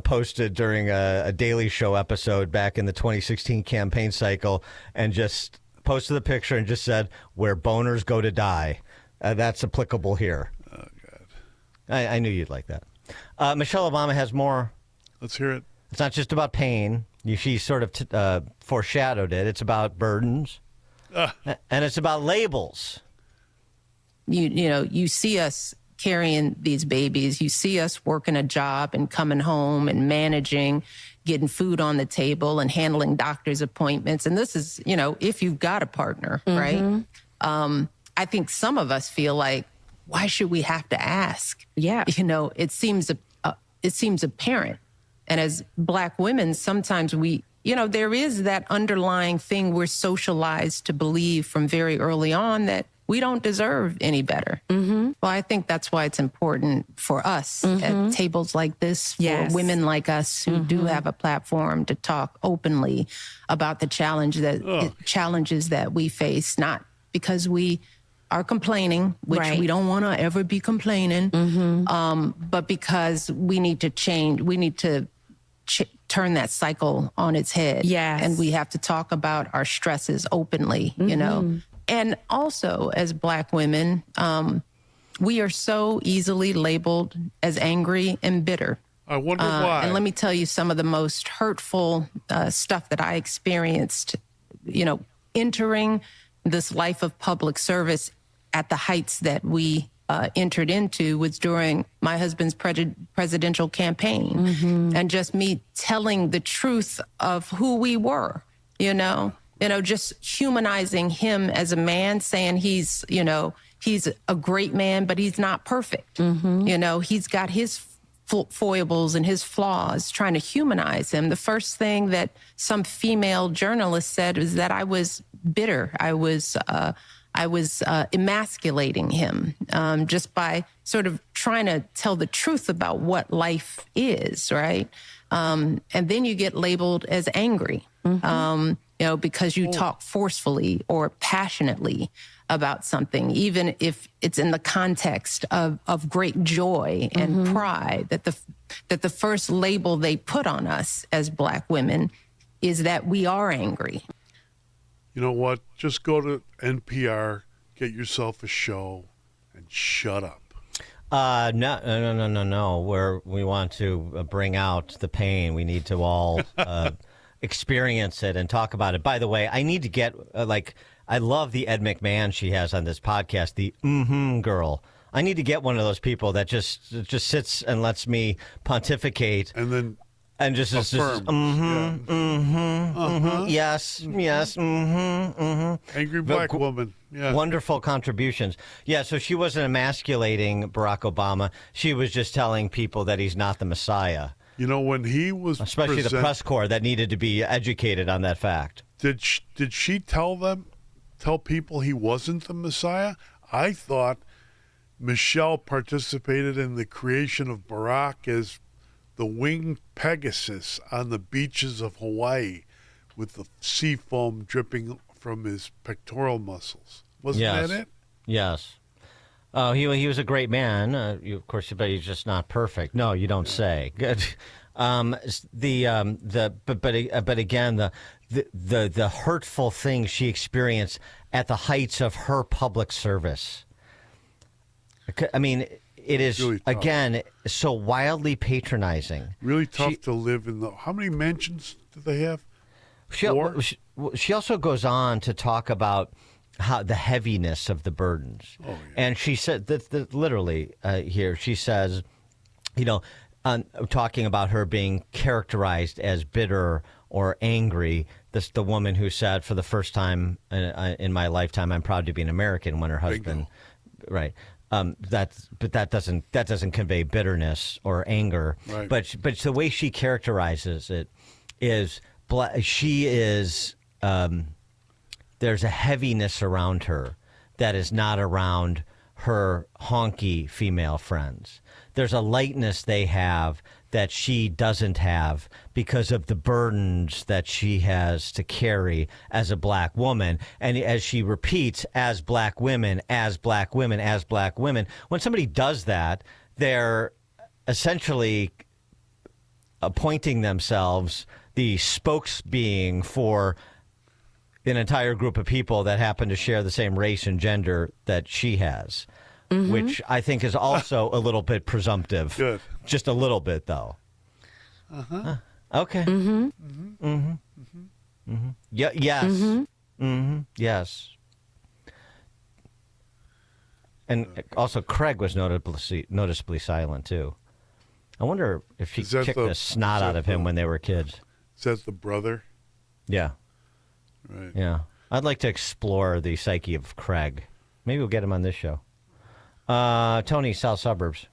[SPEAKER 20] posted during a Daily Show episode back in the 2016 campaign cycle, and just posted the picture and just said, "Where boners go to die." That's applicable here.
[SPEAKER 21] Oh, God.
[SPEAKER 20] I knew you'd like that. Michelle Obama has more.
[SPEAKER 21] Let's hear it.
[SPEAKER 20] It's not just about pain. She sort of foreshadowed it. It's about burdens. And it's about labels.
[SPEAKER 9] You see us carrying these babies. You see us working a job and coming home and managing, getting food on the table and handling doctor's appointments. And this is, if you've got a partner, right? I think some of us feel like, why should we have to ask?
[SPEAKER 24] Yeah.
[SPEAKER 9] It seems apparent. And as Black women, sometimes there is that underlying thing we're socialized to believe from very early on that we don't deserve any better. Mm-hmm. Well, I think that's why it's important for us at tables like this, for women like us who do have a platform to talk openly about the challenges that we face, not because we are complaining, which we don't want to ever be complaining, but because we need to change. We need to turn that cycle on its head. Yes. And we have to talk about our stresses openly, And also, as Black women, we are so easily labeled as angry and bitter.
[SPEAKER 21] I wonder why.
[SPEAKER 9] And let me tell you some of the most hurtful stuff that I experienced, entering this life of public service at the heights that we entered into was during my husband's presidential campaign, and just me telling the truth of who we were, just humanizing him as a man, saying he's a great man, but he's not perfect. He's got his foibles and his flaws, trying to humanize him. The first thing that some female journalist said was that I was bitter. I was emasculating him just by sort of trying to tell the truth about what life is, right? And then you get labeled as angry, because you talk forcefully or passionately about something, even if it's in the context of great joy and pride. That the first label they put on us as Black women is that we are angry.
[SPEAKER 21] You know what? Just go to NPR, get yourself a show, and shut up.
[SPEAKER 20] No. We want to bring out the pain. We need to all experience it and talk about it. By the way, I need to get I love the Ed McMahon she has on this podcast, the girl. I need to get one of those people that just sits and lets me pontificate. And just yes,
[SPEAKER 21] Angry Black woman. Yeah.
[SPEAKER 20] Wonderful contributions. Yeah, so she wasn't emasculating Barack Obama. She was just telling people that he's not the Messiah.
[SPEAKER 21] When he was
[SPEAKER 20] especially the press corps that needed to be educated on that fact.
[SPEAKER 21] Did she tell people he wasn't the Messiah? I thought Michelle participated in the creation of Barack as the winged Pegasus on the beaches of Hawaii with the sea foam dripping from his pectoral muscles. Wasn't that it?
[SPEAKER 20] Yes. He was a great man. Of course, but he's just not perfect. No, you don't say. Good. But again, the hurtful things she experienced at the heights of her public service. I mean, it is, really again, so wildly patronizing.
[SPEAKER 21] Really tough to live in. How many mansions do they have?
[SPEAKER 20] She also goes on to talk about how the heaviness of the burdens. Oh, yeah. And she said that literally here, she says, talking about her being characterized as bitter or angry. The woman who said, for the first time in my lifetime, I'm proud to be an American, when her husband, right. That doesn't convey bitterness or anger. Right. But the way she characterizes it is there's a heaviness around her that is not around her honky female friends. There's a lightness they have that she doesn't have because of the burdens that she has to carry as a Black woman. And as she repeats, as Black women, as Black women, as Black women, when somebody does that, they're essentially appointing themselves the spokesbeing for an entire group of people that happen to share the same race and gender that she has. Which I think is also a little bit presumptive. Good. Just a little bit, though. Okay. Yeah. Yes. Yes. And also, Craig was noticeably silent too. I wonder if she kicked the snot out of him when they were kids.
[SPEAKER 21] Is that the brother?
[SPEAKER 20] Yeah.
[SPEAKER 21] Right.
[SPEAKER 20] Yeah. I'd like to explore the psyche of Craig. Maybe we'll get him on this show. Tony, South Suburbs.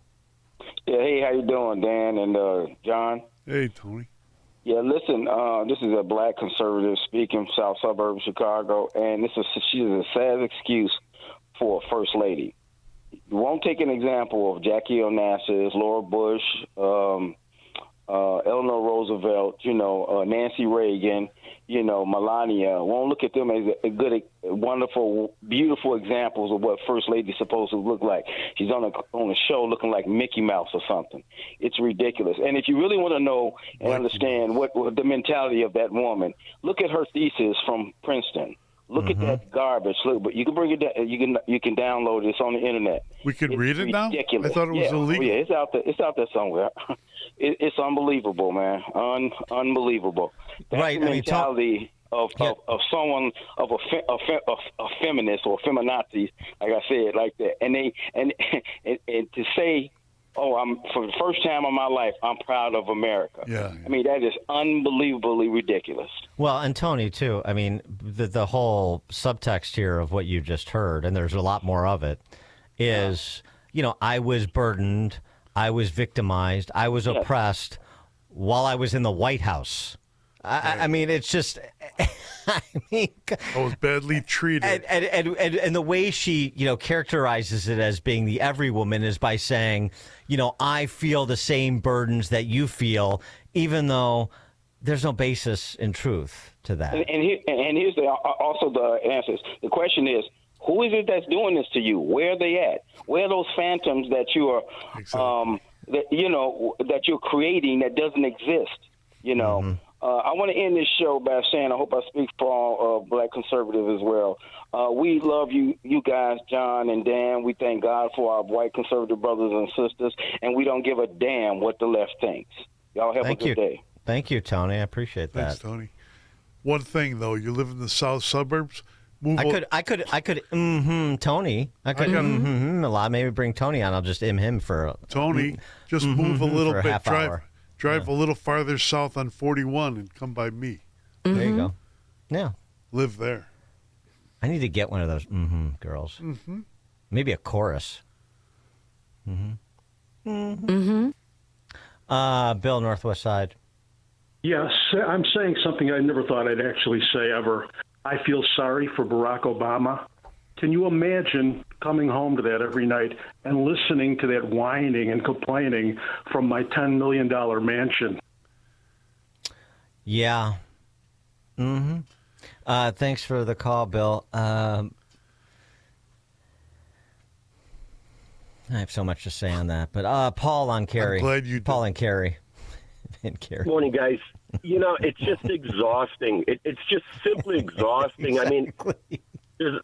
[SPEAKER 8] Yeah, hey, how you doing, Dan and John?
[SPEAKER 21] Hey, Tony.
[SPEAKER 8] Yeah, listen, this is a Black conservative speaking, South Suburbs, Chicago, and she's a sad excuse for a first lady. You won't take an example of Jackie Onassis, Laura Bush, Eleanor Roosevelt, Nancy Reagan, Melania. Won't look at them as a good, wonderful, beautiful examples of what First Lady's supposed to look like. She's on a show looking like Mickey Mouse or something. It's ridiculous. And if you really want to know and understand what the mentality of that woman, look at her thesis from Princeton. Look at that garbage. Look, but you can bring it down. You can download it. It's on the internet.
[SPEAKER 21] We can read it now? I thought it was illegal.
[SPEAKER 8] Yeah, it's out there. It's out there somewhere. It's unbelievable, man. Unbelievable. That's
[SPEAKER 20] right.
[SPEAKER 8] the mentality of someone of a feminist or feminazis, like I said, like that, and to say, "Oh, I'm for the first time in my life, I'm proud of America."
[SPEAKER 21] Yeah.
[SPEAKER 8] I mean, that is unbelievably ridiculous.
[SPEAKER 20] Well, and Tony, too, I mean, the whole subtext here of what you just heard, and there's a lot more of it, is, I was burdened, I was victimized, I was oppressed while I was in the White House. I mean, it's just, I
[SPEAKER 21] was badly treated.
[SPEAKER 20] And the way she, characterizes it as being the every woman is by saying, I feel the same burdens that you feel, even though there's no basis in truth to that.
[SPEAKER 8] And here's also the answers. The question is, who is it that's doing this to you? Where are they at? Where are those phantoms that you are, that you're creating that doesn't exist? I want to end this show by saying I hope I speak for all black conservatives as well. We love you guys, John and Dan. We thank God for our white conservative brothers and sisters, and we don't give a damn what the left thinks. Y'all have a good day.
[SPEAKER 20] Thank you, Tony. I appreciate that.
[SPEAKER 21] Thanks, Tony. One thing though, you live in the south suburbs.
[SPEAKER 20] I could Tony. I could a lot. Maybe bring Tony on. I'll just him for
[SPEAKER 21] Tony. Just move a little bit. Drive a little farther south on 41 and come by me.
[SPEAKER 20] There you go. Yeah.
[SPEAKER 21] Live there.
[SPEAKER 20] I need to get one of those girls. Maybe a chorus. Bill, Northwest Side.
[SPEAKER 10] Yes, I'm saying something I never thought I'd actually say ever. I feel sorry for Barack Obama. Can you imagine coming home to that every night and listening to that whining and complaining from my $10 million mansion?
[SPEAKER 20] Yeah. Thanks for the call, Bill. I have so much to say on that, but Paul on Carrie.
[SPEAKER 21] I'm glad you did.
[SPEAKER 20] Paul and Carrie. And Carrie.
[SPEAKER 11] Morning, guys. It's just exhausting. It's just simply exhausting.
[SPEAKER 20] Exactly.
[SPEAKER 11] I mean,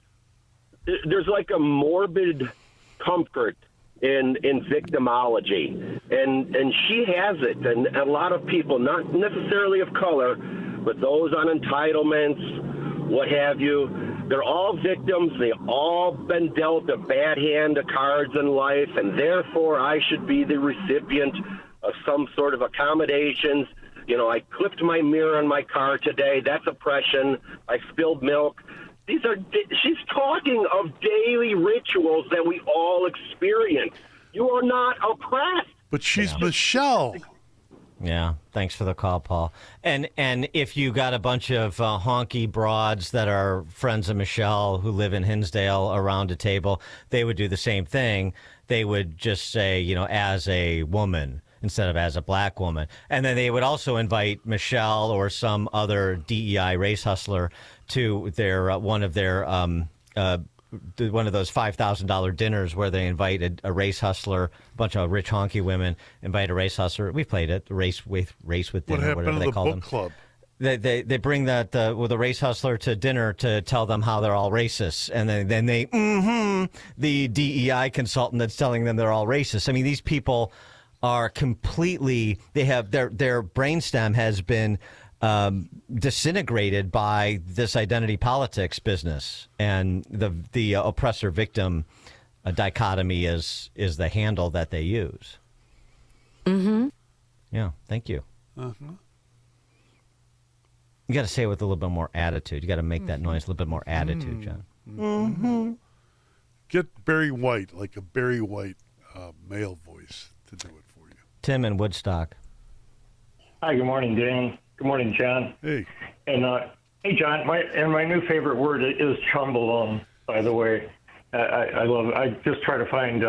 [SPEAKER 11] there's like a morbid comfort in victimology, and she has it, and a lot of people, not necessarily of color, but those on entitlements, what have you, they're all victims. They've all been dealt a bad hand of cards in life, and therefore I should be the recipient of some sort of accommodations. I clipped my mirror on my car today. That's oppression. I spilled milk. She's talking of daily rituals that we all experience. You are not oppressed.
[SPEAKER 21] But she's Michelle.
[SPEAKER 20] Yeah, thanks for the call, Paul. And if you got a bunch of honky broads that are friends of Michelle who live in Hinsdale around a table, they would do the same thing. They would just say, as a woman instead of as a black woman. And then they would also invite Michelle or some other DEI race hustler to their one of those $5,000 dinners where they invited a race hustler, a bunch of rich honky women, invite a race hustler. We played it, race with dinner, whatever they call them.
[SPEAKER 21] Club?
[SPEAKER 20] They bring that with a race hustler to dinner to tell them how they're all racist, and then they the DEI consultant that's telling them they're all racist. I mean, these people are completely, they have their brainstem has been disintegrated by this identity politics business, and the oppressor victim dichotomy is the handle that they use. Yeah, thank you. You got to say it with a little bit more attitude. You got to make that noise a little bit more attitude, John.
[SPEAKER 21] Get Barry White, like a Barry White male voice to do it for you.
[SPEAKER 20] Tim in Woodstock.
[SPEAKER 12] Hi, good morning, Dan. Good morning, John.
[SPEAKER 21] Hey.
[SPEAKER 12] And hey, John. My new favorite word is chumbalone. By the way, I love it. I just try to find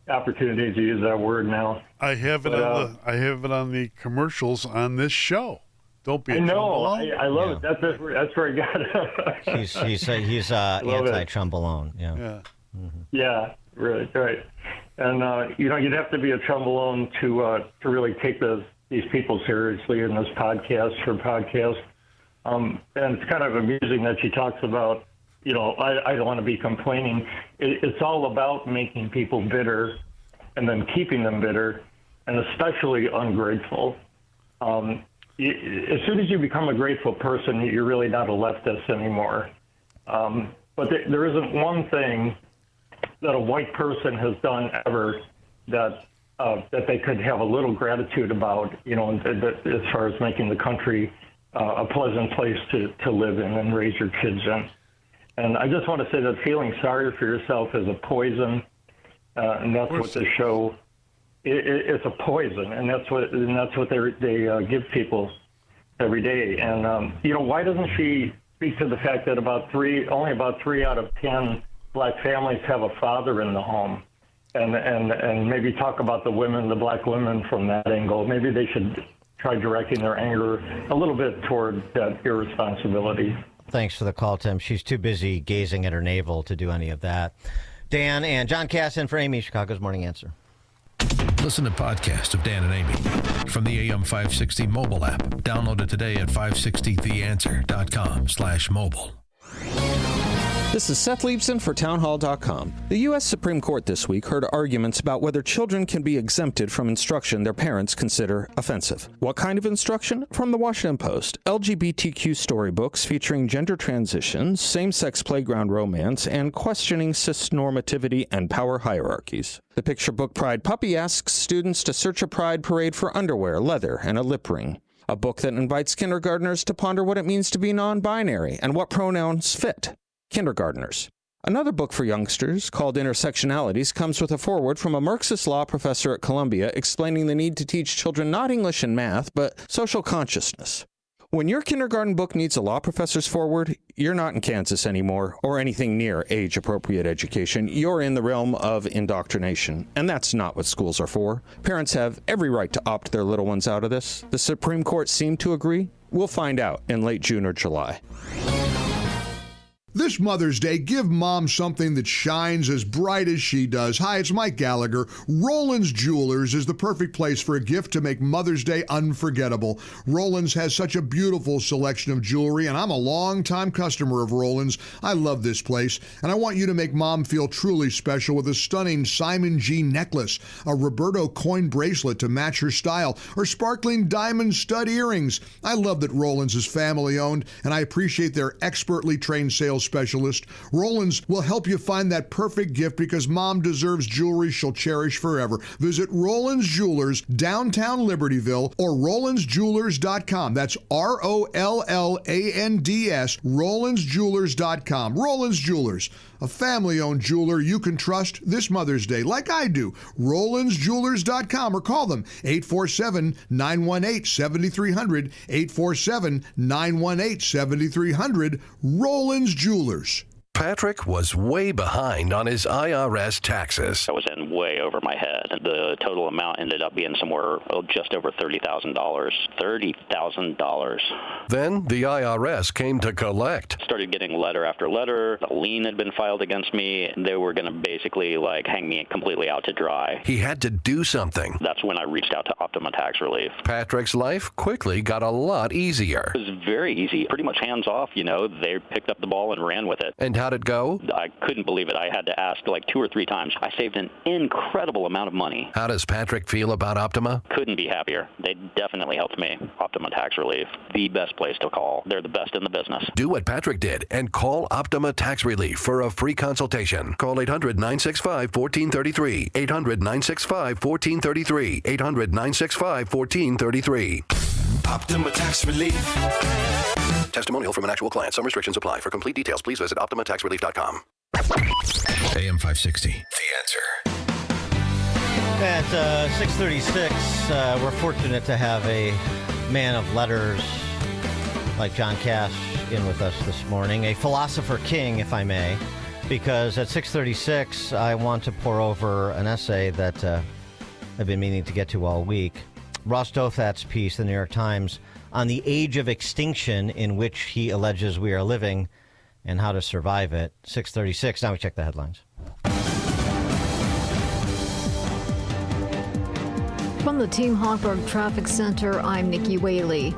[SPEAKER 12] opportunities to use that word now.
[SPEAKER 21] I have it on the commercials on this show. Don't be.
[SPEAKER 12] I know. I love it. That's very good.
[SPEAKER 20] He's anti-chumbalone. Yeah.
[SPEAKER 12] Yeah. Right. And you'd have to be a chumbalone to really take these people seriously in this podcast. And it's kind of amusing that she talks about, I don't want to be complaining. It's all about making people bitter and then keeping them bitter and especially ungrateful. as soon as you become a grateful person, you're really not a leftist anymore. But there isn't one thing that a white person has done ever that they could have a little gratitude about, as far as making the country a pleasant place to live in and raise your kids in. And I just want to say that feeling sorry for yourself is a poison, and that's what the show. It's a poison, and that's what they give people every day. And why doesn't she speak to the fact that only about 3 out of 10 black families have a father in the home, and maybe talk about the black women from that angle. Maybe they should try directing their anger a little bit toward that irresponsibility.
[SPEAKER 20] Thanks for the call, Tim. She's too busy gazing at her navel to do any of that. Dan and John Cass in for Amy, Chicago's Morning Answer.
[SPEAKER 7] Listen to podcasts of Dan and Amy from the AM 560 mobile app. Download it today at 560theanswer.com/mobile.
[SPEAKER 15] This is Seth Leibson for townhall.com. The U.S. Supreme Court this week heard arguments about whether children can be exempted from instruction their parents consider offensive. What kind of instruction? From the Washington Post, LGBTQ storybooks featuring gender transitions, same-sex playground romance, and questioning cisnormativity and power hierarchies. The picture book Pride Puppy asks students to search a pride parade for underwear, leather, and a lip ring. A book that invites kindergartners to ponder what it means to be non-binary and what pronouns fit kindergartners. Another book for youngsters, called Intersectionalities, comes with a foreword from a Marxist law professor at Columbia explaining the need to teach children not English and math, but social consciousness. When your kindergarten book needs a law professor's foreword, you're not in Kansas anymore, or anything near age-appropriate education. You're in the realm of indoctrination, and that's not what schools are for. Parents have every right to opt their little ones out of this. The Supreme Court seemed to agree. We'll find out in late June or July.
[SPEAKER 16] This Mother's Day, give Mom something that shines as bright as she does. Hi, it's Mike Gallagher. Roland's Jewelers is the perfect place for a gift to make Mother's Day unforgettable. Roland's has such a beautiful selection of jewelry, and I'm a longtime customer of Roland's. I love this place, and I want you to make Mom feel truly special with a stunning Simon G necklace, a Roberto coin bracelet to match her style, or sparkling diamond stud earrings. I love that Roland's is family-owned, and I appreciate their expertly trained sales specialist. Roland's will help you find that perfect gift because Mom deserves jewelry she'll cherish forever. Visit Roland's Jewelers, downtown Libertyville, or RolandsJewelers.com. That's ROLLANDS, RolandsJewelers.com. Roland's Jewelers, a family-owned jeweler you can trust this Mother's Day, like I do. RolandsJewelers.com, or call them 847-918-7300, 847-918-7300, Roland's Jewelers.
[SPEAKER 17] Patrick was way behind on his IRS taxes.
[SPEAKER 18] I was in way over my head. The total amount ended up being somewhere just over $30,000. $30,000.
[SPEAKER 17] Then the IRS came to collect.
[SPEAKER 18] Started getting letter after letter. A lien had been filed against me. They were going to basically hang me completely out to dry.
[SPEAKER 17] He had to do something.
[SPEAKER 18] That's when I reached out to Optima Tax Relief.
[SPEAKER 17] Patrick's life quickly got a lot easier.
[SPEAKER 18] It was very easy. Pretty much hands off, They picked up the ball and ran with it.
[SPEAKER 17] And how'd it go?
[SPEAKER 18] I couldn't believe it. I had to ask 2 or 3 times. I saved an incredible amount of money.
[SPEAKER 17] How does Patrick feel about Optima?
[SPEAKER 18] Couldn't be happier. They definitely helped me. Optima Tax Relief, the best place to call. They're the best in the business.
[SPEAKER 17] Do what Patrick did and call Optima Tax Relief for a free consultation. Call 800-965-1433. 800-965-1433. 800-965-1433.
[SPEAKER 19] Optima Tax Relief.
[SPEAKER 17] Testimonial from an actual client. Some restrictions apply. For complete details, please visit OptimaTaxRelief.com.
[SPEAKER 7] AM 560.
[SPEAKER 17] The Answer.
[SPEAKER 20] At 6:36, we're fortunate to have a man of letters like John Cass in with us this morning, a philosopher king, if I may, because at 6:36, I want to pour over an essay that I've been meaning to get to all week. Ross Douthat's piece, the New York Times, on the age of extinction in which he alleges we are living and how to survive it. 6:36. Now we check the headlines.
[SPEAKER 4] From the Team Hochberg Traffic Center, I'm Nikki Whaley.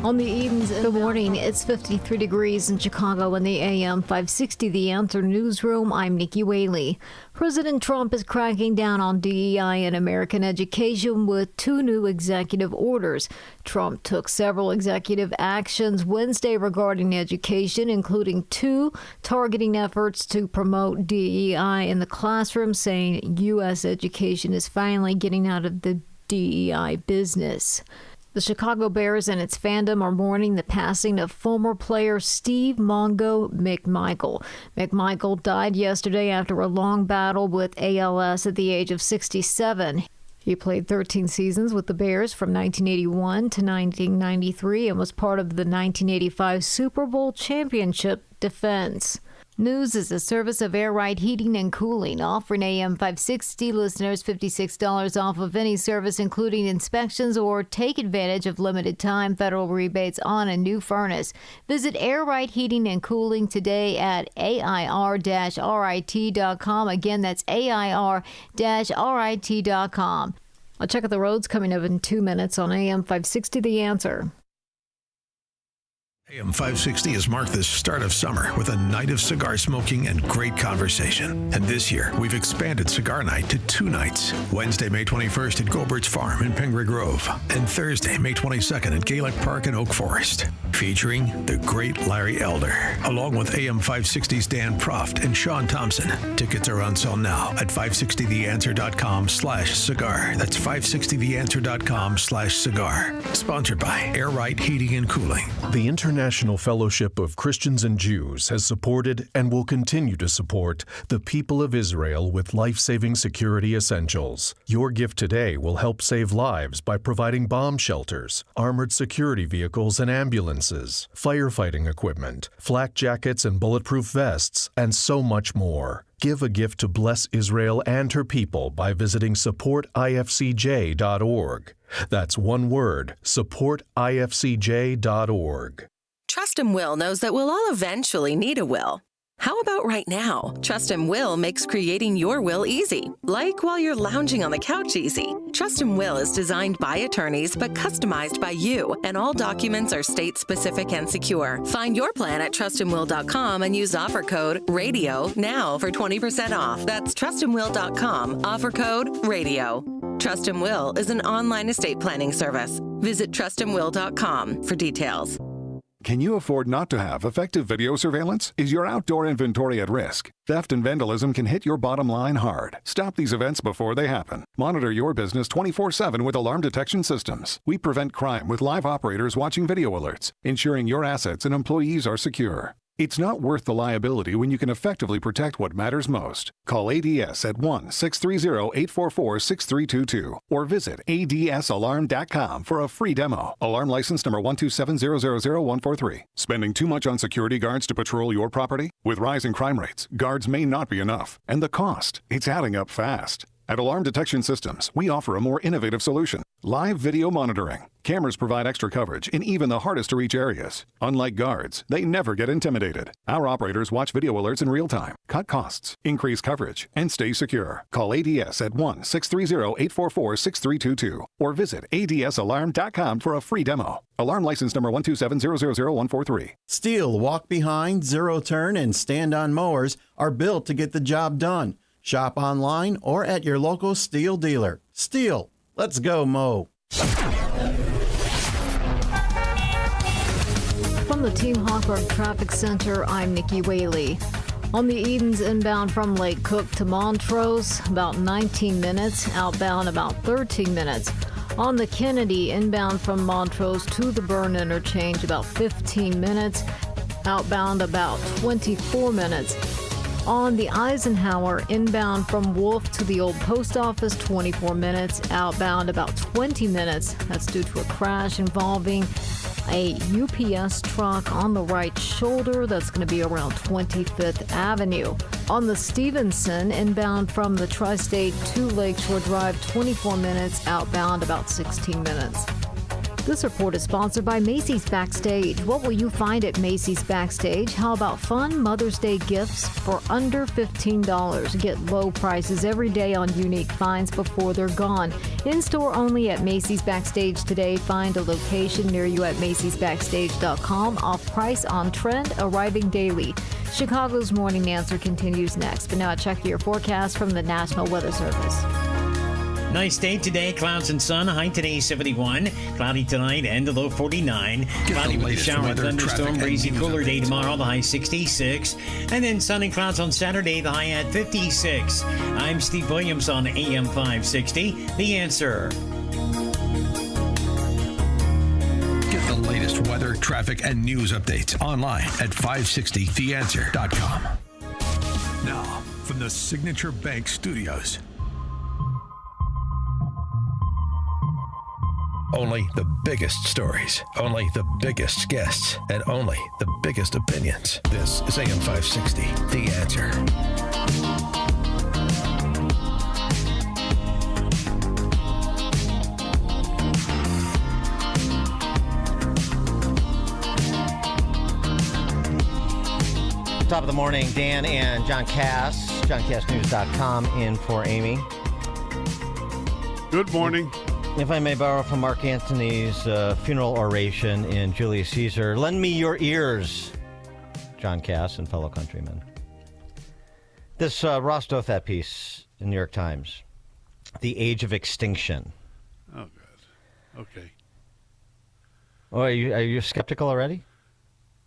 [SPEAKER 4] On the Edens in the morning, it's 53 degrees in Chicago in the AM 560 The Answer Newsroom. I'm Nikki Whaley. President Trump is cracking down on DEI in American education with 2 new executive orders. Trump took several executive actions Wednesday regarding education, including 2 targeting efforts to promote DEI in the classroom, saying U.S. education is finally getting out of the DEI business. The Chicago Bears and its fandom are mourning the passing of former player Steve Mongo McMichael. McMichael died yesterday after a long battle with ALS at the age of 67. He played 13 seasons with the Bears from 1981 to 1993 and was part of the 1985 Super Bowl championship defense. News is a service of Air Right Heating and Cooling, offering AM 560 listeners $56 off of any service, including inspections, or take advantage of limited-time federal rebates on a new furnace. Visit Air Right Heating and Cooling today at air-rit.com. Again, that's air-rit.com. I'll check out the roads coming up in 2 minutes on AM 560 The Answer.
[SPEAKER 7] AM 560 has marked the start of summer with a night of cigar smoking and great conversation. And this year, we've expanded Cigar Night to 2 nights. Wednesday, May 21st at Gobert's Farm in Pingree Grove. And Thursday, May 22nd at Gaelic Park in Oak Forest. Featuring the great Larry Elder, along with AM 560's Dan Proft and Sean Thompson. Tickets are on sale now at 560theanswer.com/cigar. That's 560theanswer.com/cigar. Sponsored by Air Right Heating and Cooling.
[SPEAKER 1] The International Fellowship of Christians and Jews has supported and will continue to support the people of Israel with life-saving security essentials. Your gift today will help save lives by providing bomb shelters, armored security vehicles and ambulances, firefighting equipment, flak jackets and bulletproof vests, and so much more. Give a gift to bless Israel and her people by visiting supportifcj.org. That's one word, supportifcj.org.
[SPEAKER 2] Trust and Will knows that we'll all eventually need a will. How about right now? Trust and Will makes creating your will easy, like while you're lounging on the couch easy. Trust and Will is designed by attorneys but customized by you, and all documents are state-specific and secure. Find your plan at trustandwill.com and use offer code RADIO now for 20% off. That's trustandwill.com, offer code RADIO. Trust and Will is an online estate planning service. Visit trustandwill.com for details.
[SPEAKER 13] Can you afford not to have effective video surveillance? Is your outdoor inventory at risk? Theft and vandalism can hit your bottom line hard. Stop these events before they happen. Monitor your business 24/7 with alarm detection systems. We prevent crime with live operators watching video alerts, ensuring your assets and employees are secure. It's not worth the liability when you can effectively protect what matters most. Call ADS at 1-630-844-6322 or visit adsalarm.com for a free demo. Alarm license number 127000143. Spending too much on security guards to patrol your property? With rising crime rates, guards may not be enough. And the cost, it's adding up fast. At Alarm Detection Systems, we offer a more innovative solution. Live video monitoring. Cameras provide extra coverage in even the hardest to reach areas. Unlike guards, they never get intimidated. Our operators watch video alerts in real time, cut costs, increase coverage, and stay secure. Call ADS at 1-630-844-6322 or visit adsalarm.com for a free demo. Alarm license number 127000143.
[SPEAKER 6] Steel, walk behind, zero turn, and stand on mowers are built to get the job done. Shop online or at your local Steel dealer. Steel, let's go mow.
[SPEAKER 4] From the Team Hawkberg Traffic Center, I'm Nikki Whaley. On the Edens inbound from Lake Cook to Montrose, about 19 minutes. Outbound, about 13 minutes. On the Kennedy inbound from Montrose to the Burn Interchange, about 15 minutes. Outbound, about 24 minutes. On the Eisenhower, inbound from Wolf to the old post office, 24 minutes. Outbound, about 20 minutes. That's due to a crash involving a UPS truck on the right shoulder. That's going to be around 25th Avenue. On the Stevenson, inbound from the Tri-State to Lakeshore Drive, 24 minutes. Outbound, about 16 minutes. This report is sponsored by Macy's Backstage. What will you find at Macy's Backstage? How about fun Mother's Day gifts for under $15? Get low prices every day on unique finds before they're gone. In-store only at Macy's Backstage today. Find a location near you at macy'sbackstage.com. Off price, on trend, arriving daily. Chicago's Morning Answer continues next. But now check your forecast from the National Weather Service.
[SPEAKER 3] Nice day today. Clouds and sun. High today 71. Cloudy tonight and the low 49. Cloudy with a shower and thunderstorm. Breezy cooler day tomorrow. The high 66. And then sun and clouds on Saturday. The high at 56. I'm Steve Williams on AM 560. The Answer.
[SPEAKER 7] Get the latest weather, traffic, and news updates online at 560theanswer.com. Now, from the Signature Bank Studios. Only the biggest stories, only the biggest guests, and only the biggest opinions. This is AM 560, The Answer.
[SPEAKER 20] Top of the morning, Dan and John Cass, johncassnews.com in for Amy.
[SPEAKER 21] Good morning.
[SPEAKER 20] If I may borrow from Mark Antony's funeral oration in Julius Caesar, lend me your ears, John Cass and fellow countrymen. This Ross Douthat piece in the New York Times, The Age of Extinction.
[SPEAKER 21] Oh, God. Okay.
[SPEAKER 20] Oh, are you skeptical already?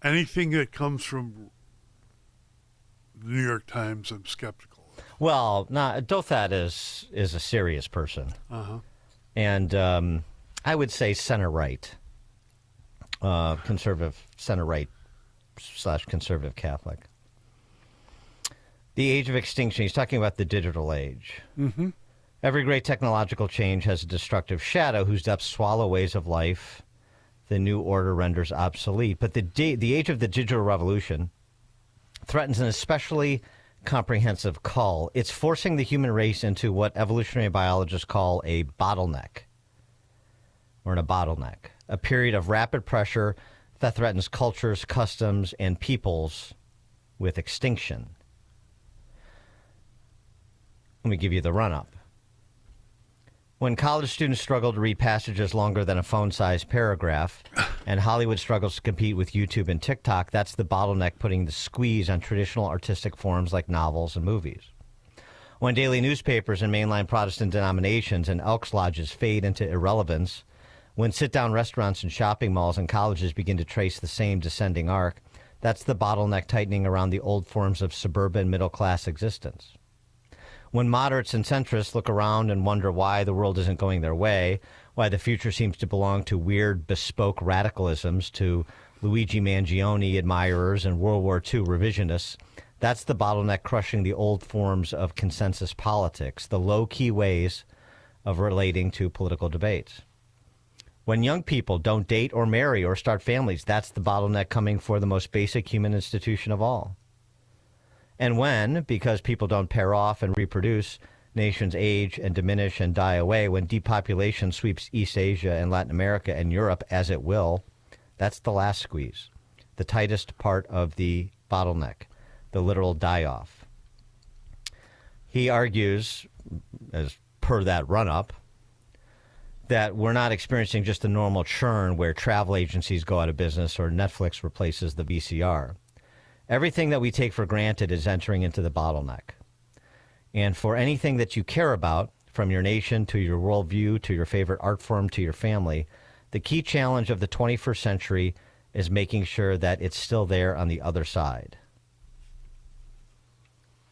[SPEAKER 21] Anything that comes from the New York Times, I'm skeptical of.
[SPEAKER 20] Well, Douthat is a serious person.
[SPEAKER 21] Uh-huh.
[SPEAKER 20] And I would say center-right, conservative, center-right / conservative Catholic. The age of extinction, he's talking about the digital age.
[SPEAKER 21] Mm-hmm.
[SPEAKER 20] Every great technological change has a destructive shadow whose depths swallow ways of life the new order renders obsolete. But the age of the digital revolution threatens an especially comprehensive cull. It's forcing the human race into what evolutionary biologists call a bottleneck. We're in a bottleneck, a period of rapid pressure that threatens cultures, customs, and peoples with extinction. Let me give you the run-up. When college students struggle to read passages longer than a phone-sized paragraph, and Hollywood struggles to compete with YouTube and TikTok, that's the bottleneck putting the squeeze on traditional artistic forms like novels and movies. When daily newspapers and mainline Protestant denominations and Elks Lodges fade into irrelevance, when sit-down restaurants and shopping malls and colleges begin to trace the same descending arc, that's the bottleneck tightening around the old forms of suburban middle-class existence. When moderates and centrists look around and wonder why the world isn't going their way, why the future seems to belong to weird, bespoke radicalisms, to Luigi Mangione admirers and World War II revisionists, that's the bottleneck crushing the old forms of consensus politics, the low-key ways of relating to political debates. When young people don't date or marry or start families, that's the bottleneck coming for the most basic human institution of all. And when, because people don't pair off and reproduce, nations age and diminish and die away, when depopulation sweeps East Asia and Latin America and Europe, as it will, that's the last squeeze, the tightest part of the bottleneck, the literal die-off. He argues, as per that run-up, that we're not experiencing just a normal churn where travel agencies go out of business or Netflix replaces the VCR. Everything that we take for granted is entering into the bottleneck. And for anything that you care about, from your nation to your worldview to your favorite art form to your family, the key challenge of the 21st century is making sure that it's still there on the other side.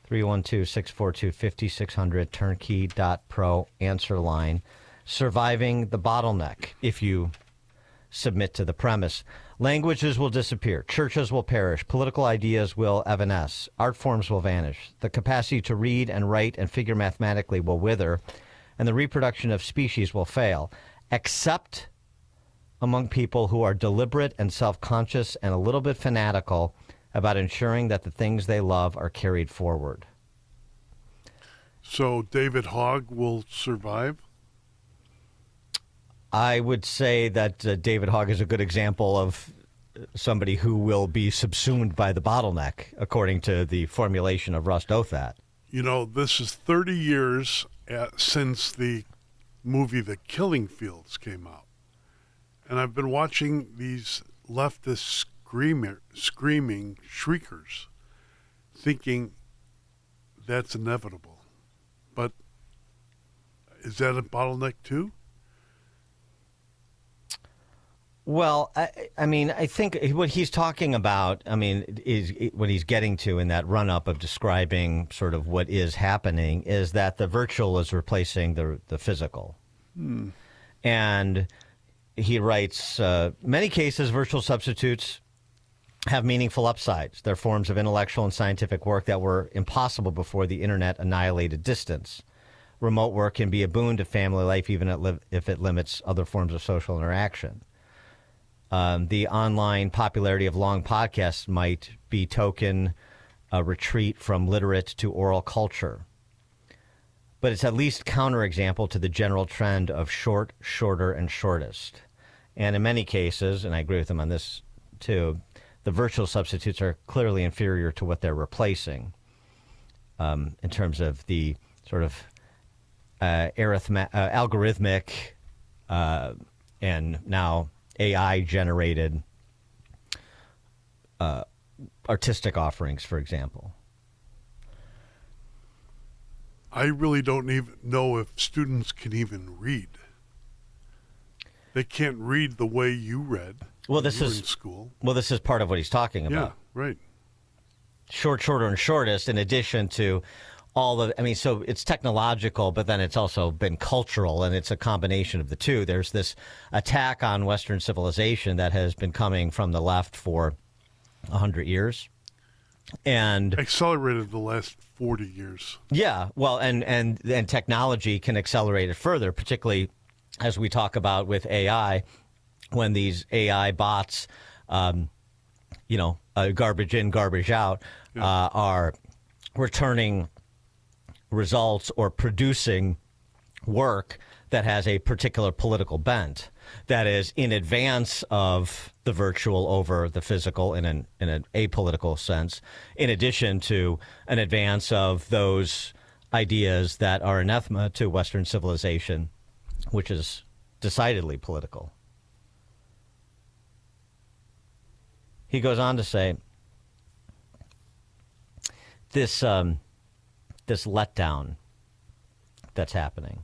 [SPEAKER 20] 312-642-5600, turnkey.pro, answer line. Surviving the bottleneck, if you submit to the premise. Languages will disappear. Churches will perish. Political ideas will evanesce. Art forms will vanish. The capacity to read and write and figure mathematically will wither, and the reproduction of species will fail, except among people who are deliberate and self-conscious and a little bit fanatical about ensuring that the things they love are carried forward.
[SPEAKER 21] So David Hogg will survive?
[SPEAKER 20] I would say that David Hogg is a good example of somebody who will be subsumed by the bottleneck, according to the formulation of Russ Douthat.
[SPEAKER 21] You know, this is 30 years since the movie The Killing Fields came out. And I've been watching these leftist screaming shriekers, thinking that's inevitable. But is that a bottleneck too?
[SPEAKER 20] Well, I mean, I think what he's talking about, I mean, is what he's getting to in that run-up of describing sort of what is happening is that the virtual is replacing the physical. And he writes, many cases, virtual substitutes have meaningful upsides. They're forms of intellectual and scientific work that were impossible before the internet annihilated distance. Remote work can be a boon to family life, even if it limits other forms of social interaction. The online popularity of long podcasts might be token a retreat from literate to oral culture. But it's at least counterexample to the general trend of short, shorter, and shortest. And in many cases, and I agree with him on this too, the virtual substitutes are clearly inferior to what they're replacing in terms of the sort of algorithmic and now AI-generated artistic offerings, for example.
[SPEAKER 21] I really don't even know if students can even read. They can't read the way you read.
[SPEAKER 20] Well, this is
[SPEAKER 21] in school.
[SPEAKER 20] Well, this is part of what he's talking about.
[SPEAKER 21] Yeah, right.
[SPEAKER 20] Short, shorter, and shortest, in addition to all the, I mean, so it's technological, but then it's also been cultural, and it's a combination of the two. There's this attack on Western civilization that has been coming from the left for 100 years. And
[SPEAKER 21] accelerated the last 40 years.
[SPEAKER 20] Yeah, well, and technology can accelerate it further, particularly as we talk about with AI, when these AI bots, garbage in, garbage out, are returning results or producing work that has a particular political bent that is in advance of the virtual over the physical in an apolitical sense, in addition to an advance of those ideas that are anathema to Western civilization, which is decidedly political. He goes on to say, this letdown that's happening,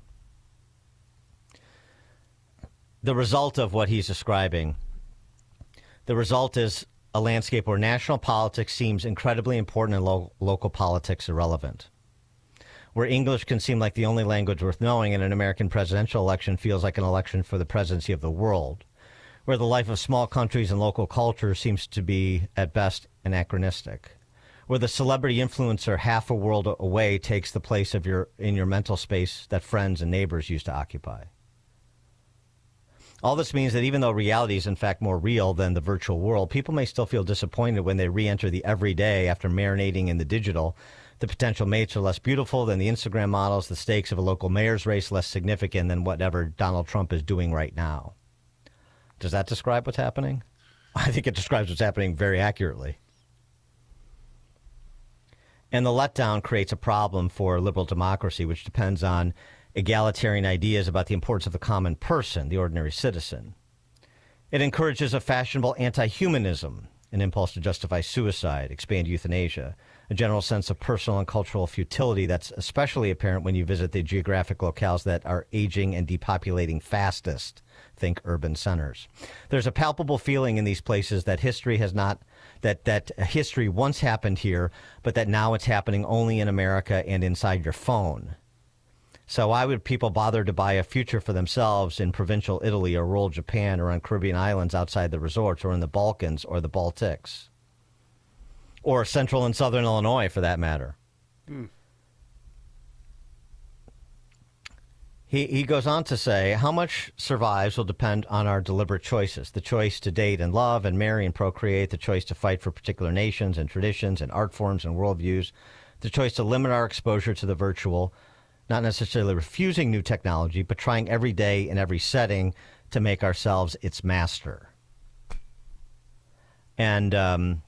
[SPEAKER 20] the result of what he's describing, the result is a landscape where national politics seems incredibly important and local politics irrelevant, where English can seem like the only language worth knowing and an American presidential election feels like an election for the presidency of the world, where the life of small countries and local culture seems to be, at best, anachronistic, where the celebrity influencer half a world away takes the place of in your mental space that friends and neighbors used to occupy. All this means that even though reality is in fact more real than the virtual world, people may still feel disappointed when they re-enter the everyday after marinating in the digital. The potential mates are less beautiful than the Instagram models, the stakes of a local mayor's race less significant than whatever Donald Trump is doing right now. Does that describe what's happening? I think it describes what's happening very accurately. And the letdown creates a problem for liberal democracy, which depends on egalitarian ideas about the importance of the common person, the ordinary citizen. It encourages a fashionable anti-humanism, an impulse to justify suicide, expand euthanasia, a general sense of personal and cultural futility that's especially apparent when you visit the geographic locales that are aging and depopulating fastest. Think urban centers. There's a palpable feeling in these places that history has not, that history once happened here, but that now it's happening only in America and inside your phone. So why would people bother to buy a future for themselves in provincial Italy or rural Japan or on Caribbean islands outside the resorts or in the Balkans or the Baltics? Or central and southern Illinois, for that matter. He goes on to say, how much survives will depend on our deliberate choices. The choice to date and love and marry and procreate, the choice to fight for particular nations and traditions and art forms and worldviews, the choice to limit our exposure to the virtual, not necessarily refusing new technology, but trying every day in every setting to make ourselves its master. And this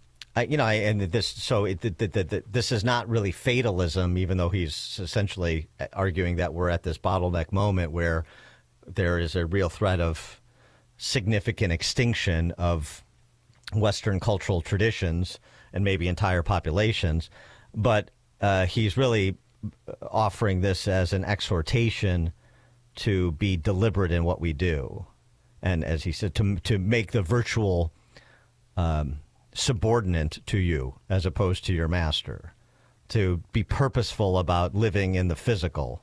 [SPEAKER 20] is not really fatalism, even though he's essentially arguing that we're at this bottleneck moment where there is a real threat of significant extinction of Western cultural traditions and maybe entire populations. But he's really offering this as an exhortation to be deliberate in what we do. And as he said, to make the virtual subordinate to you as opposed to your master, to be purposeful about living in the physical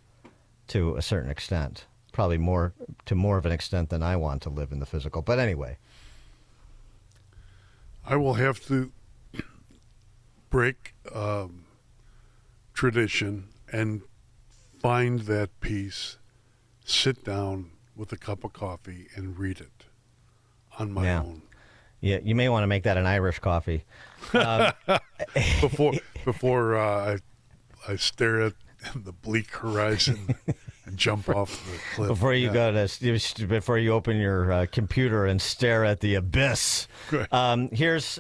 [SPEAKER 20] to a certain extent, probably more of an extent than I want to live in the physical. But anyway,
[SPEAKER 21] I will have to break tradition and find that piece, sit down with a cup of coffee and read it on my own.
[SPEAKER 20] Yeah, you may want to make that an Irish coffee.
[SPEAKER 21] Before I stare at the bleak horizon and jump off the cliff.
[SPEAKER 20] Before you before you open your computer and stare at the abyss. Here's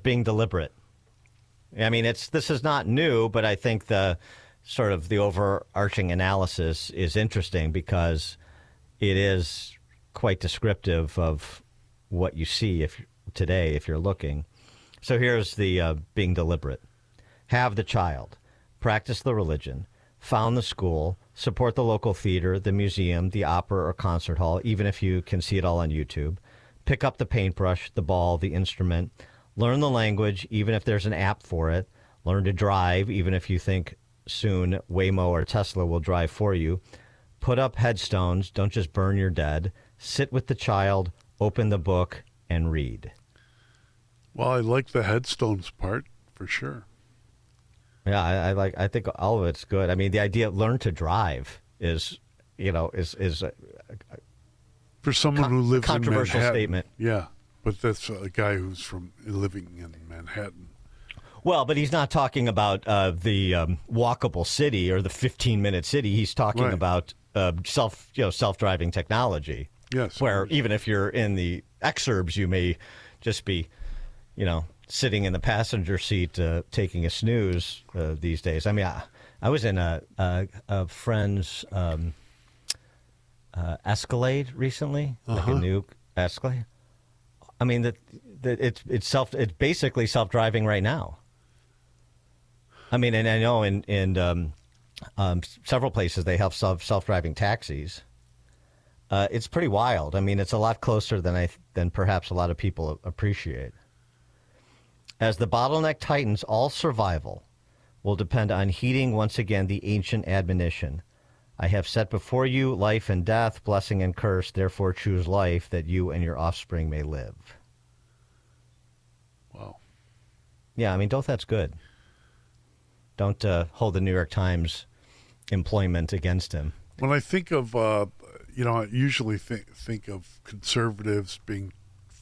[SPEAKER 20] being deliberate. I mean, this is not new, but I think the sort of the overarching analysis is interesting because it is quite descriptive of what you see today if you're looking. So here's the being deliberate. Have the child, practice the religion, found the school, support the local theater, the museum, the opera or concert hall, even if you can see it all on YouTube. Pick up the paintbrush, the ball, the instrument. Learn the language, even if there's an app for it. Learn to drive, even if you think soon Waymo or Tesla will drive for you. Put up headstones. Don't just burn your dead. Sit with the child, open the book, and read.
[SPEAKER 21] Well, I like the headstones part for sure.
[SPEAKER 20] Yeah, I think all of it's good. I mean, the idea of learn to drive is
[SPEAKER 21] for someone who lives in Manhattan.
[SPEAKER 20] Controversial statement.
[SPEAKER 21] Yeah, but that's a guy who's living in Manhattan.
[SPEAKER 20] Well, but he's not talking about the walkable city or the 15-minute city. He's talking about self-driving technology.
[SPEAKER 21] Yes.
[SPEAKER 20] Where even if you're in the exurbs, you may just be, sitting in the passenger seat taking a snooze these days. I mean, I was in a friend's Escalade recently, like a new Escalade. I mean, it's basically self-driving right now. I mean, and I know in several places they have self-driving taxis. It's pretty wild. I mean, it's a lot closer than perhaps a lot of people appreciate. As the bottleneck tightens, all survival will depend on heeding once again the ancient admonition. I have set before you life and death, blessing and curse. Therefore choose life that you and your offspring may live.
[SPEAKER 21] Wow.
[SPEAKER 20] Yeah, I mean, that's good. Don't hold the New York Times employment against him.
[SPEAKER 21] When I think of, I usually think of conservatives being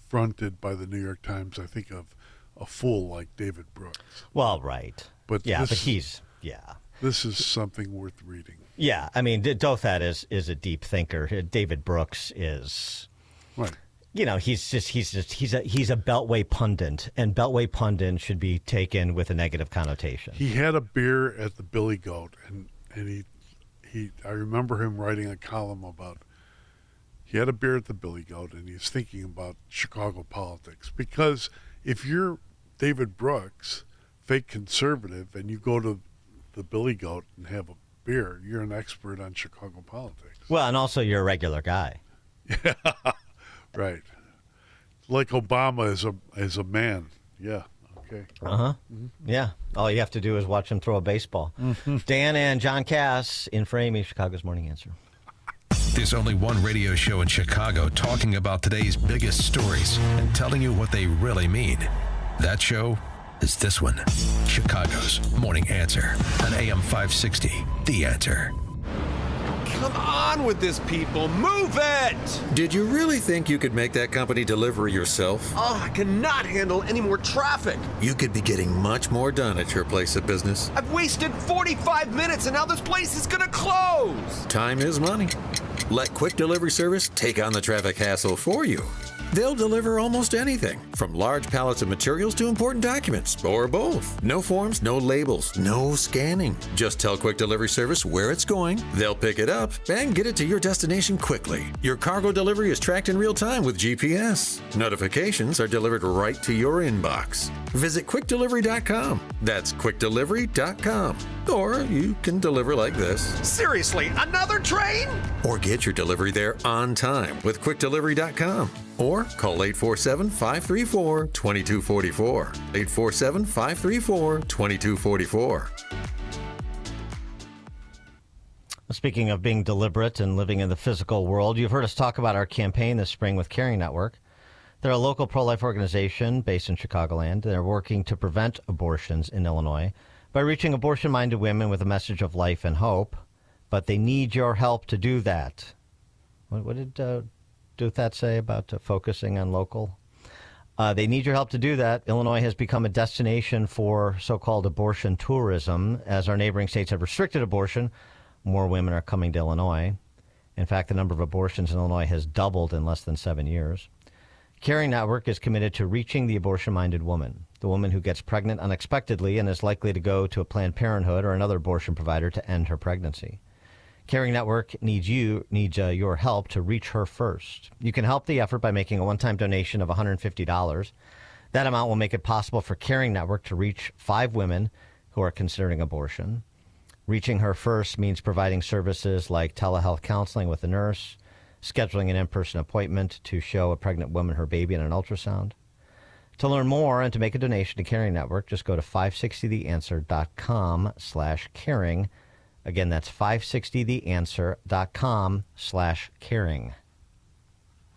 [SPEAKER 21] fronted by the New York Times. I think of a fool like David Brooks.
[SPEAKER 20] Well, right.
[SPEAKER 21] But
[SPEAKER 20] This
[SPEAKER 21] is something worth reading.
[SPEAKER 20] Yeah, I mean, Dothat is a deep thinker. David Brooks is,
[SPEAKER 21] right.
[SPEAKER 20] He's a Beltway pundit, and Beltway pundit should be taken with a negative connotation.
[SPEAKER 21] He had a beer at the Billy Goat, and I remember him writing a column about. He had a beer at the Billy Goat, and he's thinking about Chicago politics because if you're David Brooks, fake conservative, and you go to the Billy Goat and have a beer, you're an expert on Chicago politics.
[SPEAKER 20] Well, and also you're a regular guy.
[SPEAKER 21] Yeah, right. Like Obama as a man. Yeah. Okay.
[SPEAKER 20] Mm-hmm. Yeah. All you have to do is watch him throw a baseball. Mm-hmm. Dan and John Cass in for Amy, Chicago's Morning Answer.
[SPEAKER 7] There's only one radio show in Chicago talking about today's biggest stories and telling you what they really mean. That show is this one, Chicago's Morning Answer on AM 560, The Answer.
[SPEAKER 5] Come on with this, people. Move it!
[SPEAKER 14] Did you really think you could make that company deliver yourself?
[SPEAKER 5] Oh, I cannot handle any more traffic.
[SPEAKER 14] You could be getting much more done at your place of business.
[SPEAKER 5] I've wasted 45 minutes and now this place is gonna close.
[SPEAKER 14] Time is money. Let Quick Delivery Service take on the traffic hassle for you. They'll deliver almost anything, from large pallets of materials to important documents, or both. No forms, no labels, no scanning. Just tell Quick Delivery Service where it's going, they'll pick it up, and get it to your destination quickly. Your cargo delivery is tracked in real time with GPS. Notifications are delivered right to your inbox. Visit QuickDelivery.com. That's QuickDelivery.com. Or you can deliver like this.
[SPEAKER 5] Seriously, another train?
[SPEAKER 14] Or get your delivery there on time with QuickDelivery.com. Or call 847-534-2244. 847-534-2244.
[SPEAKER 20] Speaking of being deliberate and living in the physical world, you've heard us talk about our campaign this spring with Caring Network. They're a local pro-life organization based in Chicagoland. They're working to prevent abortions in Illinois by reaching abortion-minded women with a message of life and hope. But they need your help to do that. What did Duthat say about focusing on local? They need your help to do that. Illinois has become a destination for so-called abortion tourism. As our neighboring states have restricted abortion, more women are coming to Illinois. In fact, the number of abortions in Illinois has doubled in less than 7 years. Caring Network is committed to reaching the abortion-minded woman, the woman who gets pregnant unexpectedly and is likely to go to a Planned Parenthood or another abortion provider to end her pregnancy. Caring Network needs your help to reach her first. You can help the effort by making a one-time donation of $150. That amount will make it possible for Caring Network to reach 5 women who are considering abortion. Reaching her first means providing services like telehealth counseling with a nurse, scheduling an in-person appointment to show a pregnant woman her baby in an ultrasound. To learn more and to make a donation to Caring Network, just go to 560theanswer.com/caring. Again, that's 560theanswer.com/caring.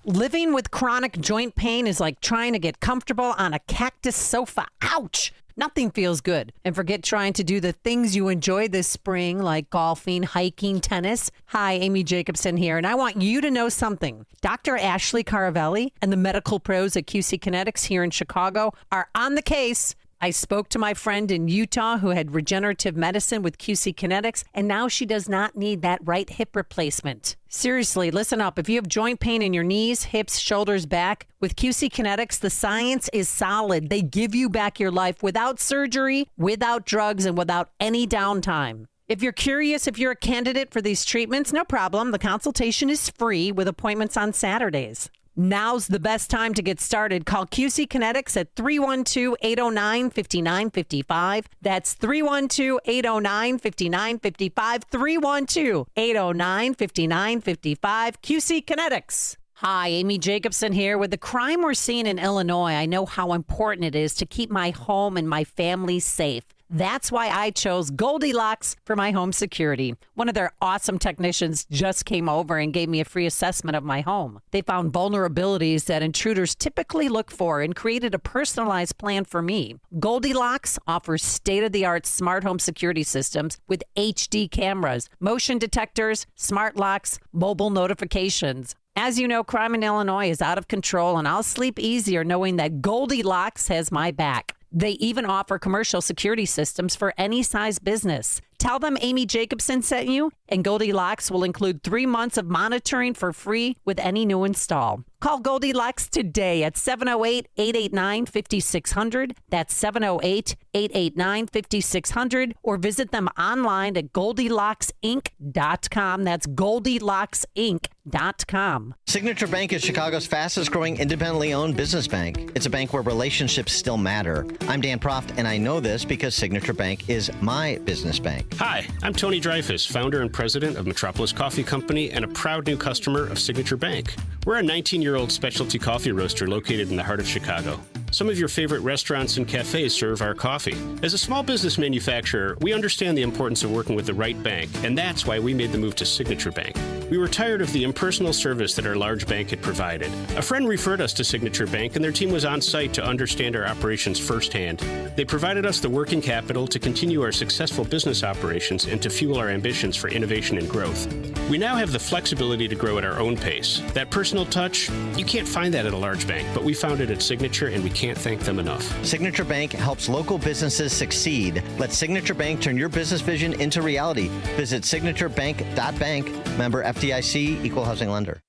[SPEAKER 9] Living with chronic joint pain is like trying to get comfortable on a cactus sofa. Ouch! Nothing feels good. And forget trying to do the things you enjoy this spring, like golfing, hiking, tennis. Hi, Amy Jacobson here, and I want you to know something. Dr. Ashley Caravelli and the medical pros at QC Kinetics here in Chicago are on the case. I spoke to my friend in Utah who had regenerative medicine with QC Kinetics, and now she does not need that right hip replacement. Seriously, listen up. If you have joint pain in your knees, hips, shoulders, back, with QC Kinetics, the science is solid. They give you back your life without surgery, without drugs, and without any downtime. If you're curious if you're a candidate for these treatments, no problem. The consultation is free with appointments on Saturdays. Now's the best time to get started. Call QC Kinetics at 312-809-5955. That's 312-809-5955. 312-809-5955. QC Kinetics. Hi, Amy Jacobson here. With the crime we're seeing in Illinois, I know how important it is to keep my home and my family safe. That's why I chose Goldilocks for my home security. One of their awesome technicians just came over and gave me a free assessment of my home. They found vulnerabilities that intruders typically look for and created a personalized plan for me. Goldilocks offers state-of-the-art smart home security systems with HD cameras, motion detectors, smart locks, mobile notifications. As you know, crime in Illinois is out of control, and I'll sleep easier knowing that Goldilocks has my back. They even offer commercial security systems for any size business. Tell them Amy Jacobson sent you, and Goldilocks will include 3 months of monitoring for free with any new install. Call Goldilocks today at 708-889-5600. That's 708-889-5600. Or visit them online at GoldilocksInc.com. That's GoldilocksInc.com.
[SPEAKER 20] Signature Bank is Chicago's fastest growing independently owned business bank. It's a bank where relationships still matter. I'm Dan Proft, and I know this because Signature Bank is my business bank.
[SPEAKER 22] Hi, I'm Tony Dreyfus, founder and president of Metropolis Coffee Company and a proud new customer of Signature Bank. We're a 19-year-old specialty coffee roaster located in the heart of Chicago. Some of your favorite restaurants and cafes serve our coffee. As a small business manufacturer, we understand the importance of working with the right bank, and that's why we made the move to Signature Bank. We were tired of the impersonal service that our large bank had provided. A friend referred us to Signature Bank, and their team was on site to understand our operations firsthand. They provided us the working capital to continue our successful business operations and to fuel our ambitions for innovation and growth. We now have the flexibility to grow at our own pace. That personal touch, you can't find that at a large bank, but we found it at Signature, and we can't thank them enough.
[SPEAKER 20] Signature Bank helps local businesses succeed. Let Signature Bank turn your business vision into reality. Visit signaturebank.bank, member FDIC, equal housing lender.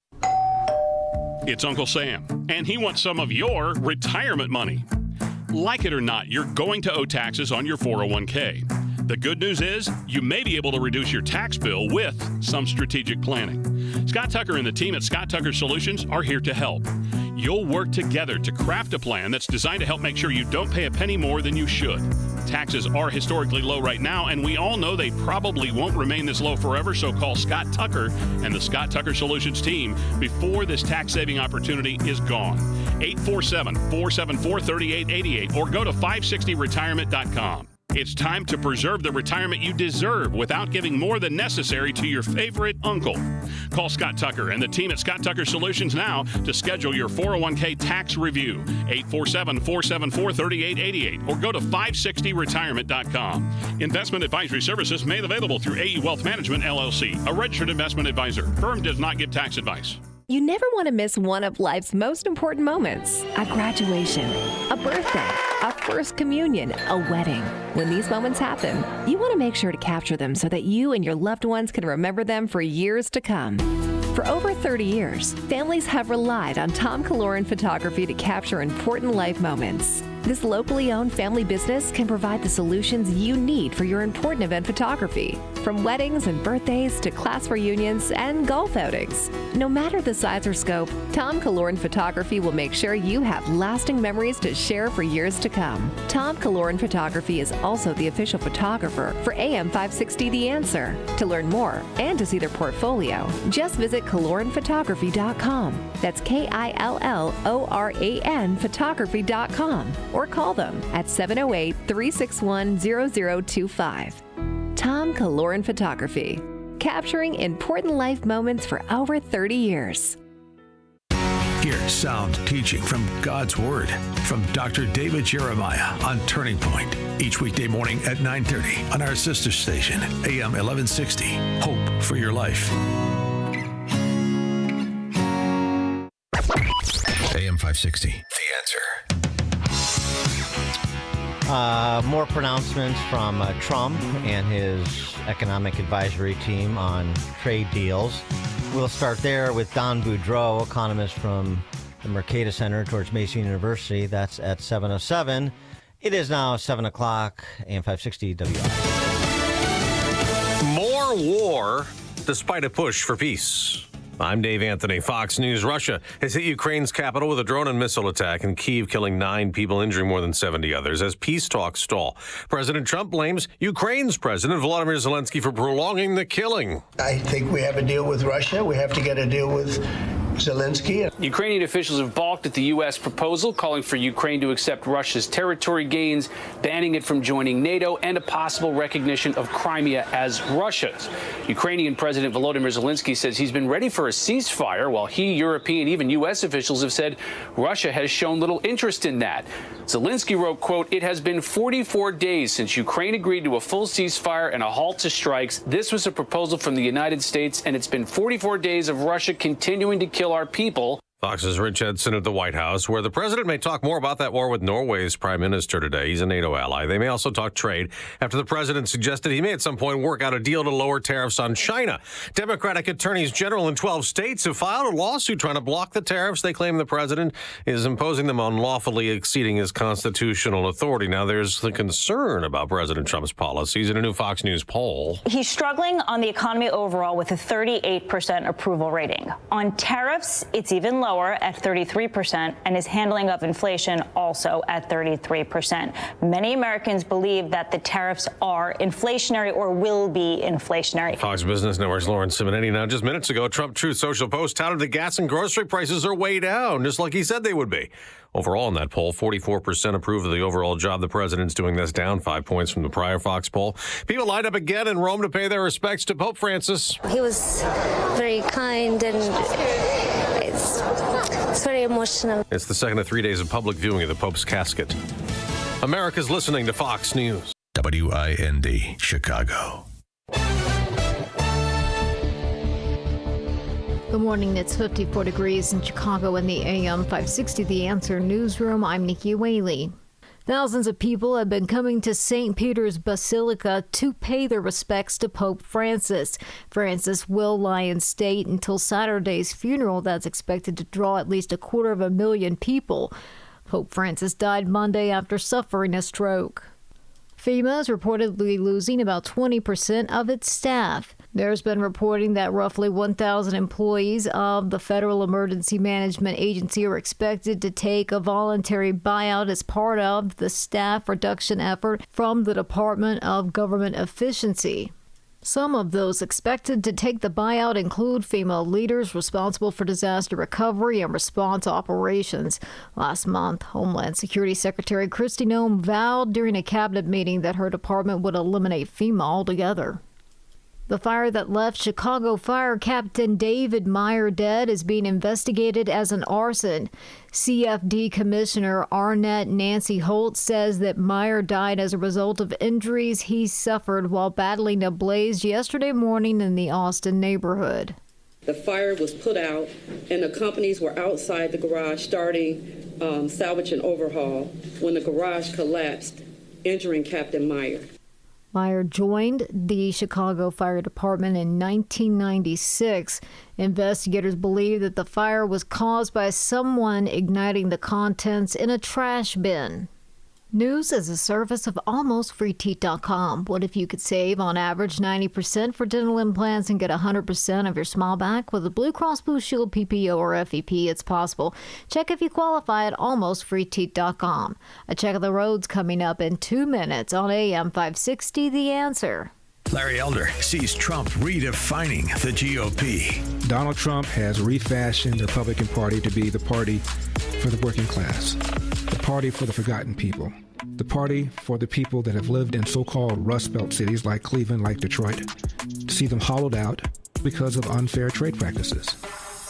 [SPEAKER 8] It's Uncle Sam, and he wants some of your retirement money. Like it or not, you're going to owe taxes on your 401k. The good news is you may be able to reduce your tax bill with some strategic planning. Scott Tucker and the team at Scott Tucker Solutions are here to help. You'll work together to craft a plan that's designed to help make sure you don't pay a penny more than you should. Taxes are historically low right now, and we all know they probably won't remain this low forever, so call Scott Tucker and the Scott Tucker Solutions team before this tax-saving opportunity is gone. 847-474-3888 or go to 560retirement.com. It's time to preserve the retirement you deserve without giving more than necessary to your favorite uncle. Call Scott Tucker and the team at Scott Tucker Solutions now to schedule your 401k tax review. 847-474-3888 or go to 560retirement.com. Investment advisory services made available through AE Wealth Management, LLC, a registered investment advisor. Firm does not give tax advice.
[SPEAKER 10] You never want to miss one of life's most important moments. A graduation, a birthday, a first communion, a wedding. When these moments happen, you want to make sure to capture them so that you and your loved ones can remember them for years to come. For over 30 years, families have relied on Tom Kaloran Photography to capture important life moments. This locally owned family business can provide the solutions you need for your important event photography, from weddings and birthdays to class reunions and golf outings. No matter the size or scope, Tom Kaloran Photography will make sure you have lasting memories to share for years to come. Tom Kaloran Photography is also the official photographer for AM 560 The Answer. To learn more and to see their portfolio, just visit KaloranPhotography.com. That's KILLORAN photography.com. Or call them at 708-361-0025. Tom Kaloran Photography, capturing important life moments for over 30 years.
[SPEAKER 7] Hear sound teaching from God's Word from Dr. David Jeremiah on Turning Point. Each weekday morning at 9:30 on our sister station, AM 1160. Hope for your life. AM 560. The Answer.
[SPEAKER 20] More pronouncements from Trump and his economic advisory team on trade deals. We'll start there with Don Boudreau, economist from the Mercatus Center, George Mason University. That's at 7:07. It is now 7 o'clock, AM 560 WI.
[SPEAKER 23] More war despite a push for peace. I'm Dave Anthony, Fox News. Russia has hit Ukraine's capital with a drone and missile attack in Kyiv, killing 9 people, injuring more than 70 others as peace talks stall. President Trump blames Ukraine's President Volodymyr Zelensky for prolonging the killing.
[SPEAKER 24] I think we have a deal with Russia. We have to get a deal with Zelensky.
[SPEAKER 25] Ukrainian officials have balked at the U.S. proposal, calling for Ukraine to accept Russia's territory gains, banning it from joining NATO, and a possible recognition of Crimea as Russia's. Ukrainian President Volodymyr Zelensky says he's been ready for a ceasefire, while he, European, even U.S. officials have said Russia has shown little interest in that. Zelensky wrote, quote, "It has been 44 days since Ukraine agreed to a full ceasefire and a halt to strikes. This was a proposal from the United States, and it's been 44 days of Russia continuing to kill our people."
[SPEAKER 23] Fox's Rich Edson at the White House, where the president may talk more about that war with Norway's prime minister today. He's a NATO ally. They may also talk trade after the president suggested he may at some point work out a deal to lower tariffs on China. Democratic attorneys general in 12 states have filed a lawsuit trying to block the tariffs. They claim the president is imposing them unlawfully, exceeding his constitutional authority. Now, there's the concern about President Trump's policies in a new Fox News poll.
[SPEAKER 26] He's struggling on the economy overall with a 38% approval rating. On tariffs, it's even lower at 33%, and his handling of inflation also at 33%. Many Americans believe that the tariffs are inflationary or will be inflationary.
[SPEAKER 23] Fox Business Network's Lauren Simonetti. Now, just minutes ago, Trump Truth Social Post touted that gas and grocery prices are way down, just like he said they would be. Overall, in that poll, 44% approve of the overall job the president's doing. That's down 5 points from the prior Fox poll. People lined up again in Rome to pay their respects to Pope Francis.
[SPEAKER 27] He was very kind, and it's very emotional.
[SPEAKER 23] It's the second of 3 days of public viewing of the Pope's casket. America's listening to Fox News.
[SPEAKER 7] WIND, Chicago.
[SPEAKER 4] Good morning. It's 54 degrees in Chicago in the AM 560 The Answer newsroom. I'm Nikki Whaley. Thousands of people have been coming to St. Peter's Basilica to pay their respects to Pope Francis. Francis will lie in state until Saturday's funeral that's expected to draw at least 250,000 people. Pope Francis died Monday after suffering a stroke. FEMA is reportedly losing about 20% of its staff. There's been reporting that roughly 1,000 employees of the Federal Emergency Management Agency are expected to take a voluntary buyout as part of the staff reduction effort from the Department of Government Efficiency. Some of those expected to take the buyout include FEMA leaders responsible for disaster recovery and response operations. Last month, Homeland Security Secretary Kristi Noem vowed during a cabinet meeting that her department would eliminate FEMA altogether. The fire that left Chicago Fire Captain David Meyer dead is being investigated as an arson. CFD Commissioner Arnett Nancy Holt says that Meyer died as a result of injuries he suffered while battling a blaze yesterday morning in the Austin neighborhood.
[SPEAKER 11] The fire was put out and the companies were outside the garage starting salvage and overhaul when the garage collapsed, injuring Captain Meyer.
[SPEAKER 4] Meyer joined the Chicago Fire Department in 1996. Investigators believe that the fire was caused by someone igniting the contents in a trash bin. News is a service of AlmostFreeTeeth.com. What if you could save on average 90% for dental implants and get 100% of your smile back with a Blue Cross Blue Shield PPO or FEP? It's possible. Check if you qualify at AlmostFreeTeeth.com. A check of the roads coming up in 2 minutes on AM 560, The Answer.
[SPEAKER 7] Larry Elder sees Trump redefining the GOP.
[SPEAKER 12] Donald Trump has refashioned the Republican Party to be the party for the working class, the party for the forgotten people, the party for the people that have lived in so-called Rust Belt cities like Cleveland, like Detroit, to see them hollowed out because of unfair trade practices.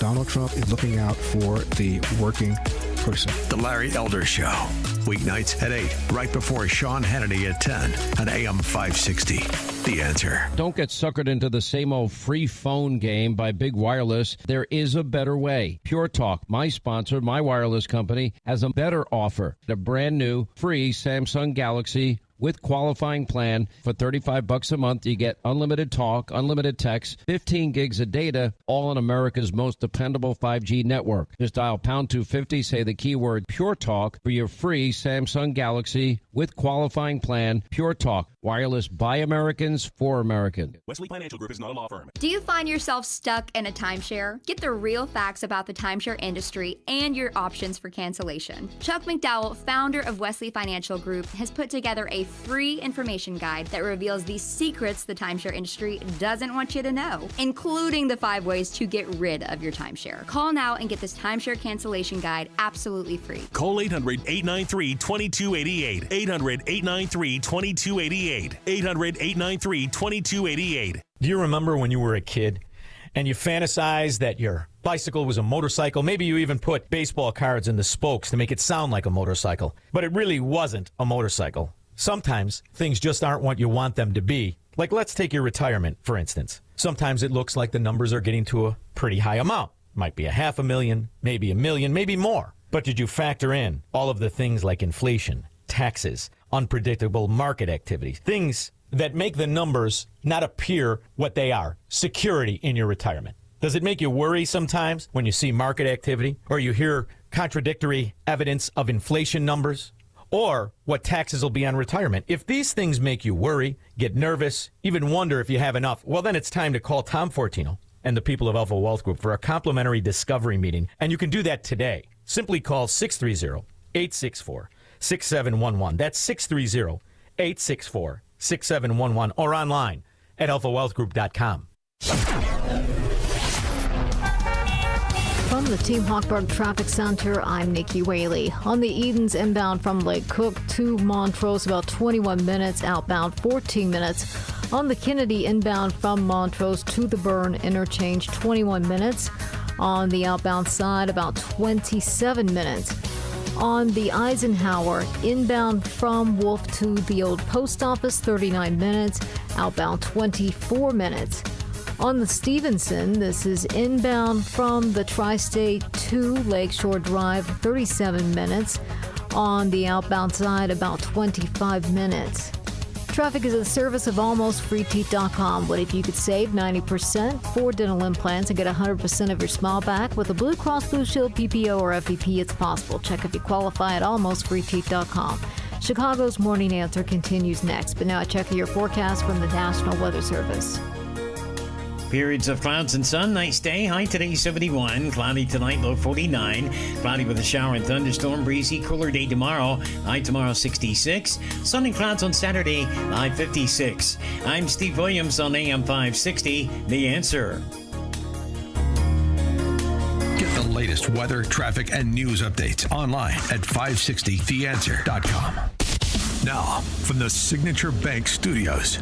[SPEAKER 12] Donald Trump is looking out for the working person.
[SPEAKER 7] The Larry Elder Show, weeknights at 8, right before Sean Hannity at 10 on AM 560. The Answer.
[SPEAKER 15] Don't get suckered into the same old free phone game by Big Wireless. There is a better way. Pure Talk, my sponsor, my wireless company, has a better offer. The brand new free Samsung Galaxy with qualifying plan for $35 a month. You get unlimited talk, unlimited text, 15 gigs of data, all on America's most dependable 5G network. Just dial pound 250, say the keyword Pure Talk for your free Samsung Galaxy with qualifying plan. Pure Talk, wireless by Americans for Americans.
[SPEAKER 16] Wesley Financial Group is not a law firm.
[SPEAKER 17] Do you find yourself stuck in a timeshare? Get the real facts about the timeshare industry and your options for cancellation. Chuck McDowell, founder of Wesley Financial Group, has put together a free information guide that reveals the secrets the timeshare industry doesn't want you to know, including the 5 ways to get rid of your timeshare. Call now and get this timeshare cancellation guide absolutely free.
[SPEAKER 16] Call 800-893-2288. 800-893-2288. 800-893-2288.
[SPEAKER 18] Do you remember when you were a kid and you fantasized that your bicycle was a motorcycle? Maybe you even put baseball cards in the spokes to make it sound like a motorcycle, but it really wasn't a motorcycle. Sometimes things just aren't what you want them to be. Like, let's take your retirement, for instance. Sometimes it looks like the numbers are getting to a pretty high amount. Might be $500,000, maybe $1 million, maybe more. But did you factor in all of the things like inflation, taxes, unpredictable market activities, things that make the numbers not appear what they are, security in your retirement? Does it make you worry sometimes when you see market activity or you hear contradictory evidence of inflation numbers? Or what taxes will be on retirement? If these things make you worry, get nervous, even wonder if you have enough, well, then it's time to call Tom Fortino and the people of Alpha Wealth Group for a complimentary discovery meeting. And you can do that today. Simply call 630-864-6711. That's 630-864-6711 or online at alphawealthgroup.com.
[SPEAKER 4] From the Team Hawkburg Traffic Center, I'm Nikki Whaley. On the Edens inbound from Lake Cook to Montrose, about 21 minutes. Outbound, 14 minutes. On the Kennedy inbound from Montrose to the Burn interchange, 21 minutes. On the outbound side, about 27 minutes. On the Eisenhower, inbound from Wolf to the old post office, 39 minutes. Outbound, 24 minutes. On the Stevenson, this is inbound from the Tri-State to Lakeshore Drive, 37 minutes. On the outbound side, about 25 minutes. Traffic is a service of almostfreeteeth.com. What if you could save 90% for dental implants and get 100% of your smile back with a Blue Cross Blue Shield PPO or FEP? It's possible. Check if you qualify at almostfreeteeth.com. Chicago's Morning Answer continues next, but now a check of your forecast from the National Weather Service.
[SPEAKER 1] Periods of clouds and sun. Nice day. High today 71. Cloudy tonight, low 49. Cloudy with a shower and thunderstorm. Breezy. Cooler day tomorrow. High tomorrow 66. Sun and clouds on Saturday. High 56. I'm Steve Williams on AM 560. The Answer.
[SPEAKER 7] Get the latest weather, traffic, and news updates online at 560theanswer.com. Now, from the Signature Bank Studios.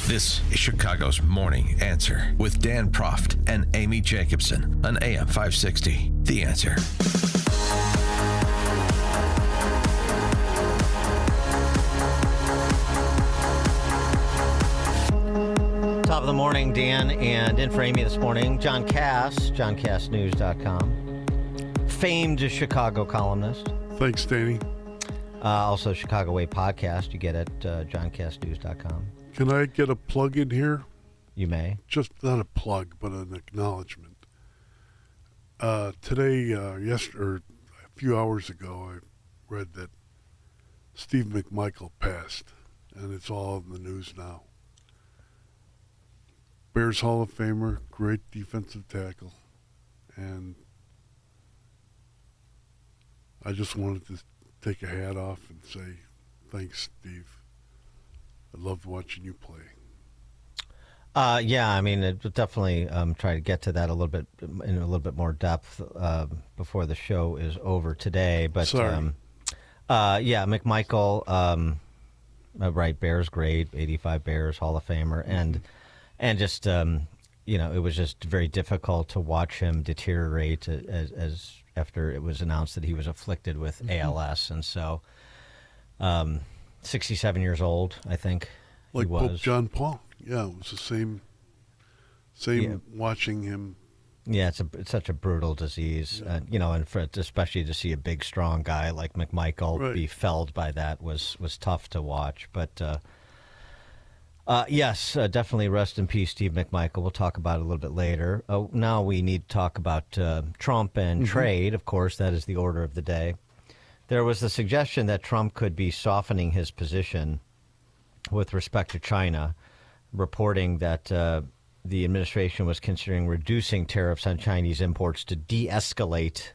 [SPEAKER 7] This is Chicago's Morning Answer with Dan Proft and Amy Jacobson on AM 560. The Answer.
[SPEAKER 20] Top of the morning, Dan, and in for Amy this morning, John Cass, johncassnews.com. Famed Chicago columnist.
[SPEAKER 2] Thanks, Danny.
[SPEAKER 20] Also, Chicago Way podcast. You get it at johncassnews.com.
[SPEAKER 2] Can I get a plug in here?
[SPEAKER 20] You may.
[SPEAKER 2] Just not a plug, but an acknowledgement. Today, or a few hours ago, I read that Steve McMichael passed, and it's all in the news now. Bears Hall of Famer, great defensive tackle, and I just wanted to take a hat off and say thanks, Steve. I loved watching you play.
[SPEAKER 20] Yeah, I mean, it definitely try to get to that in a little bit more depth before the show is over today. But
[SPEAKER 2] sorry.
[SPEAKER 20] Yeah, McMichael, right? Bears grade, 85 Bears Hall of Famer, and just it was just very difficult to watch him deteriorate as after it was announced that he was afflicted with ALS, and so. 67 years old, I think.
[SPEAKER 2] Like
[SPEAKER 20] he was.
[SPEAKER 2] Pope John Paul. Yeah, it was the same watching him.
[SPEAKER 20] Yeah, it's such a brutal disease.
[SPEAKER 2] Yeah.
[SPEAKER 20] And especially to see a big, strong guy like McMichael be felled by that was tough to watch. But yes, definitely rest in peace, Steve McMichael. We'll talk about it a little bit later. Now we need to talk about Trump and trade. Of course, that is the order of the day. There was the suggestion that Trump could be softening his position with respect to China, reporting that the administration was considering reducing tariffs on Chinese imports to de-escalate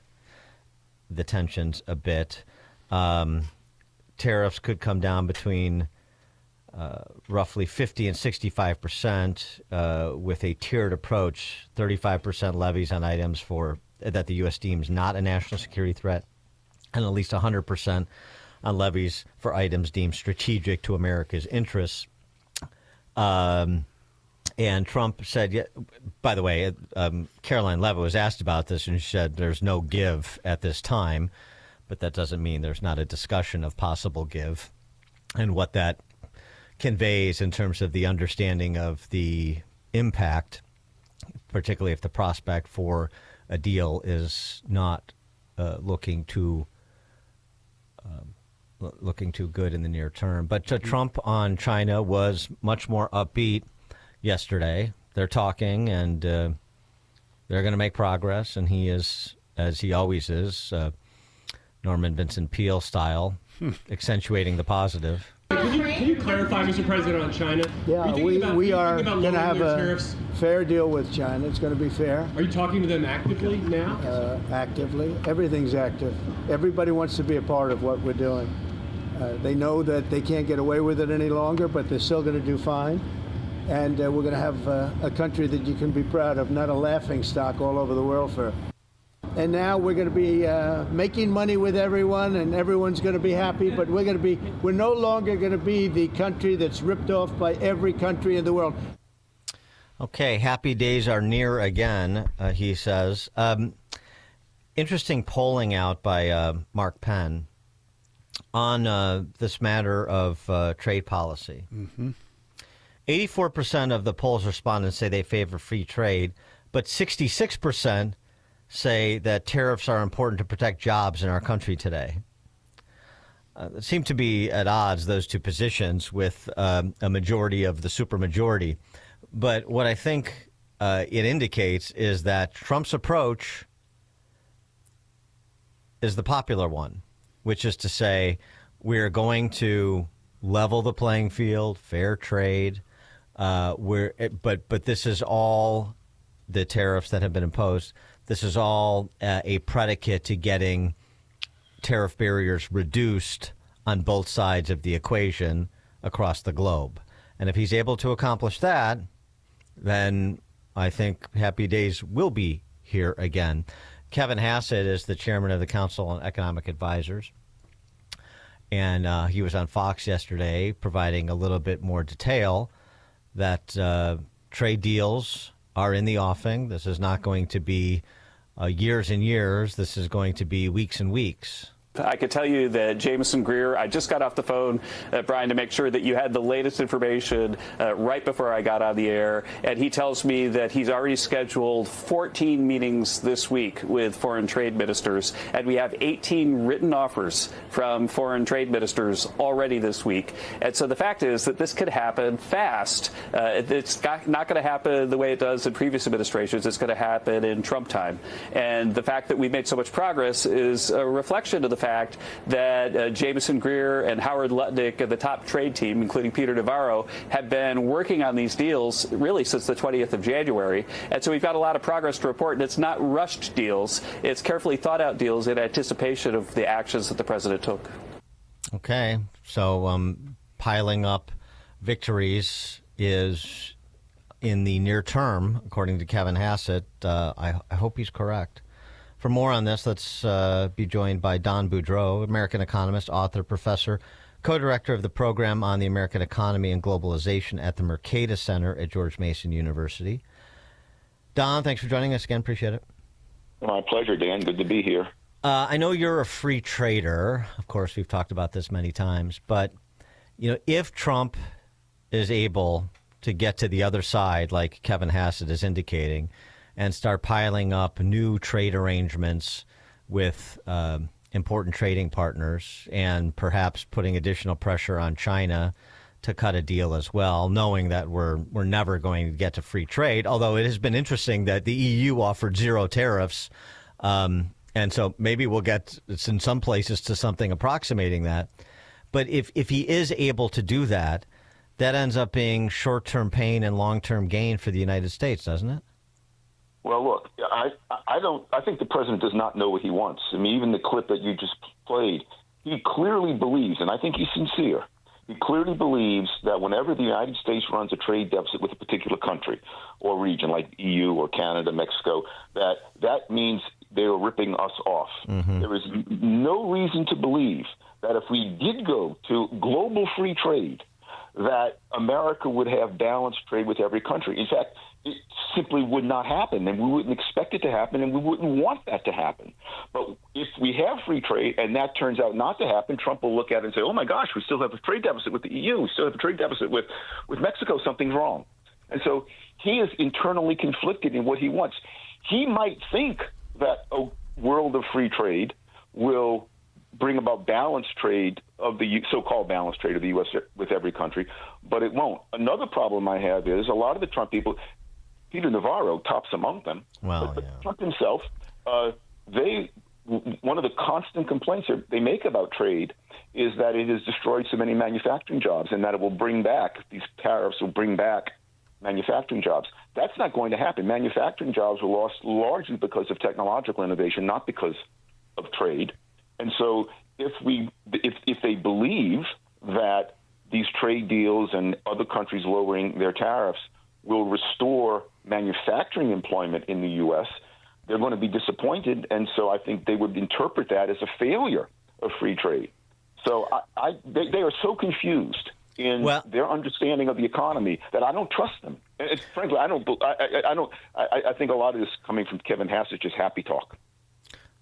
[SPEAKER 20] the tensions a bit. Tariffs could come down between roughly 50 and 65% with a tiered approach, 35% levies on items that the U.S. deems not a national security threat, and at least 100% on levies for items deemed strategic to America's interests. And Trump said, by the way, Caroline Levitt was asked about this, and she said there's no give at this time, but that doesn't mean there's not a discussion of possible give and what that conveys in terms of the understanding of the impact, particularly if the prospect for a deal is not looking too good in the near term. But Trump on China was much more upbeat yesterday. They're talking, and they're going to make progress, and he is, as he always is, Norman Vincent Peale style, accentuating the positive.
[SPEAKER 3] Can you clarify, Mr. President, on China?
[SPEAKER 24] Yeah, we are going to have a fair deal with China. It's going to be fair.
[SPEAKER 3] Are you talking to them actively now?
[SPEAKER 24] Actively. Everything's active. Everybody wants to be a part of what we're doing. They know that they can't get away with it any longer, but they're still going to do fine. And we're going to have a country that you can be proud of, not a laughing stock all over the world for. And now we're going to be making money with everyone, and everyone's going to be happy. But we're no longer going to be the country that's ripped off by every country in the world.
[SPEAKER 20] Okay, happy days are near again, he says. Interesting polling out by Mark Penn on this matter of trade policy. 84% of the polls respondents say they favor free trade, but 66% say that tariffs are important to protect jobs in our country today. It seem to be at odds, those two positions, with a majority of the supermajority. But what I think it indicates is that Trump's approach is the popular one, which is to say we're going to level the playing field, fair trade. But this is all the tariffs that have been imposed. This is all a predicate to getting tariff barriers reduced on both sides of the equation across the globe. And if he's able to accomplish that, then I think happy days will be here again. Kevin Hassett is the chairman of the Council on Economic Advisors. And he was on Fox yesterday providing a little bit more detail that trade deals are in the offing. This is not going to be years and years. This is going to be weeks and weeks.
[SPEAKER 5] I could tell you that Jameson Greer, I just got off the phone, Brian, to make sure that you had the latest information right before I got on the air. And he tells me that he's already scheduled 14 meetings this week with foreign trade ministers. And we have 18 written offers from foreign trade ministers already this week. And so the fact is that this could happen fast. It's not going to happen the way it does in previous administrations. It's going to happen in Trump time. And the fact that we've made so much progress is a reflection of the fact that Jameson Greer and Howard Lutnick and the top trade team, including Peter Navarro, have been working on these deals really since the 20th of January. And so we've got a lot of progress to report, and it's not rushed deals. It's carefully thought out deals in anticipation of the actions that the president took.
[SPEAKER 20] Okay. So piling up victories is in the near term, according to Kevin Hassett. I hope he's correct. For more on this, let's be joined by Don Boudreau, American economist, author, professor, co-director of the program on the American economy and globalization at the Mercatus Center at George Mason University. Don, thanks for joining us again. Appreciate it.
[SPEAKER 6] My pleasure, Dan. Good to be here.
[SPEAKER 20] I know you're a free trader. Of course, we've talked about this many times. But, if Trump is able to get to the other side, like Kevin Hassett is indicating, and start piling up new trade arrangements with important trading partners and perhaps putting additional pressure on China to cut a deal as well, knowing that we're never going to get to free trade, although it has been interesting that the EU offered zero tariffs. And so maybe we'll get in some places to something approximating that. But if he is able to do that, that ends up being short-term pain and long-term gain for the United States, doesn't it?
[SPEAKER 6] Well, look, I think the president does not know what he wants. I mean, even the clip that you just played, he clearly believes, and I think he's sincere, he clearly believes that whenever the United States runs a trade deficit with a particular country or region like EU or Canada, Mexico, that means they are ripping us off. Mm-hmm. There is no reason to believe that if we did go to global free trade, that America would have balanced trade with every country. In fact, it simply would not happen, and we wouldn't expect it to happen, and we wouldn't want that to happen. But if we have free trade and that turns out not to happen, Trump will look at it and say, oh, my gosh, we still have a trade deficit with the EU. We still have a trade deficit with Mexico. Something's wrong. And so he is internally conflicted in what he wants. He might think that a world of free trade will bring about balanced trade of the so-called balanced trade of the U.S. with every country, but it won't. Another problem I have is a lot of the Trump people, Peter Navarro tops among them, but Trump himself, one of the constant complaints they make about trade is that it has destroyed so many manufacturing jobs and that it will bring back, these tariffs will bring back manufacturing jobs. That's not going to happen. Manufacturing jobs were lost largely because of technological innovation, not because of trade. And so if they believe that these trade deals and other countries lowering their tariffs will restore manufacturing employment in the U.S., they're going to be disappointed. And so I think they would interpret that as a failure of free trade. So they are so confused in their understanding of the economy that I don't trust them. And frankly, I think a lot of this coming from Kevin Hassett is just happy talk.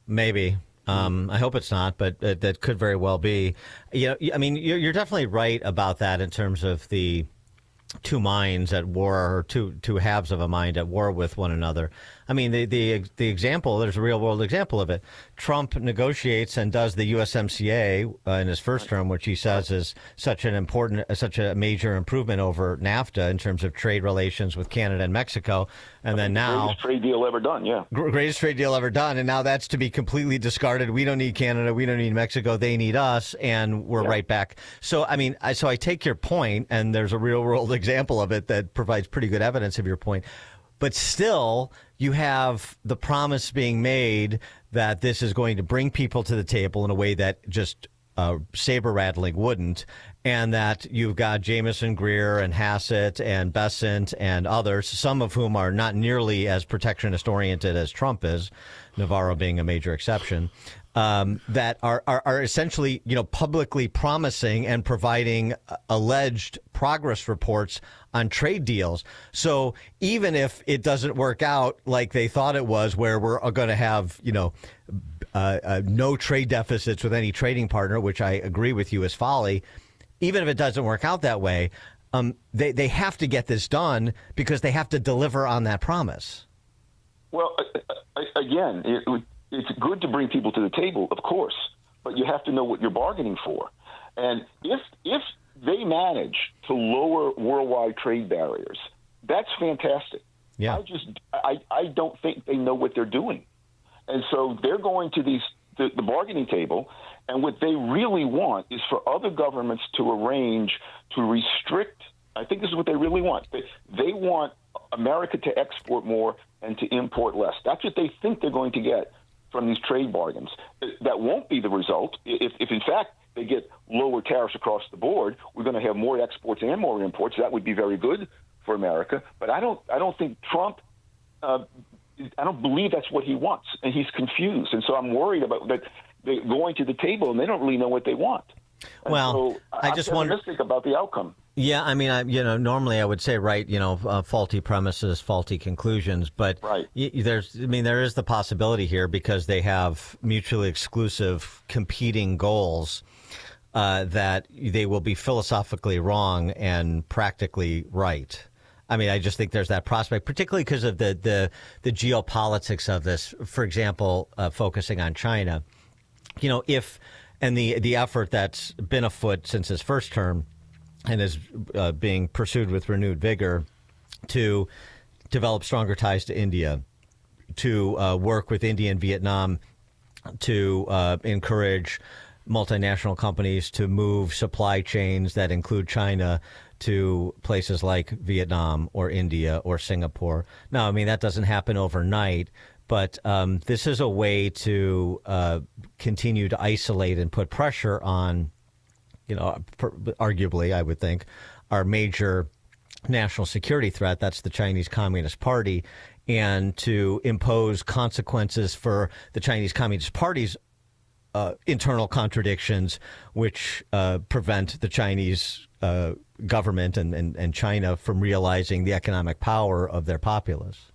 [SPEAKER 20] Maybe. I hope it's not, but that could very well be. I mean, you're definitely right about that in terms of the two minds at war, or two halves of a mind at war with one another. I mean, the example, there's a real world example of it. Trump negotiates and does the USMCA in his first term, which he says is such a major improvement over NAFTA in terms of trade relations with Canada and Mexico. And then now,
[SPEAKER 6] greatest trade deal ever done, yeah.
[SPEAKER 20] Greatest trade deal ever done. And now that's to be completely discarded. We don't need Canada. We don't need Mexico. They need us. And we're right back. So, I mean, I take your point, and there's a real world example of it that provides pretty good evidence of your point. But still, you have the promise being made that this is going to bring people to the table in a way that just saber rattling wouldn't, and that you've got Jameson, Greer, and Hassett, and Bessent, and others, some of whom are not nearly as protectionist oriented as Trump is, Navarro being a major exception, that are essentially, publicly promising and providing alleged progress reports on trade deals. So even if it doesn't work out like they thought it was, where we're going to have, no trade deficits with any trading partner, which I agree with you is folly, even if it doesn't work out that way, they have to get this done because they have to deliver on that promise.
[SPEAKER 6] Well, again, it's good to bring people to the table, of course, but you have to know what you're bargaining for. And if they manage to lower worldwide trade barriers, that's fantastic.
[SPEAKER 20] Yeah.
[SPEAKER 6] I don't think they know what they're doing. And so they're going to the bargaining table, and what they really want is for other governments to arrange to restrict. I think this is what they really want. They want America to export more and to import less. That's what they think they're going to get from these trade bargains. That won't be the result. If in fact they get lower tariffs across the board, we're going to have more exports and more imports. That would be very good for America. But I don't think Trump. I don't believe that's what he wants, and he's confused. And so I'm worried about that. They're going to the table and they don't really know what they want. And
[SPEAKER 20] well,
[SPEAKER 6] so
[SPEAKER 20] I just wonder
[SPEAKER 6] about the outcome.
[SPEAKER 20] Yeah, I mean, normally I would say, faulty premises, faulty conclusions, but there is the possibility here because they have mutually exclusive competing goals that they will be philosophically wrong and practically right. I mean, I just think there's that prospect, particularly because of the geopolitics of this. For example, focusing on China, and the effort that's been afoot since his first term and is being pursued with renewed vigor to develop stronger ties to India, to work with India and Vietnam, to encourage multinational companies to move supply chains that include China to places like Vietnam or India or Singapore. Now, I mean, that doesn't happen overnight, but this is a way to continue to isolate and put pressure on, arguably, I would think, our major national security threat. That's the Chinese Communist Party, and to impose consequences for the Chinese Communist Party's internal contradictions, which prevent the Chinese government and China from realizing the economic power of their populace.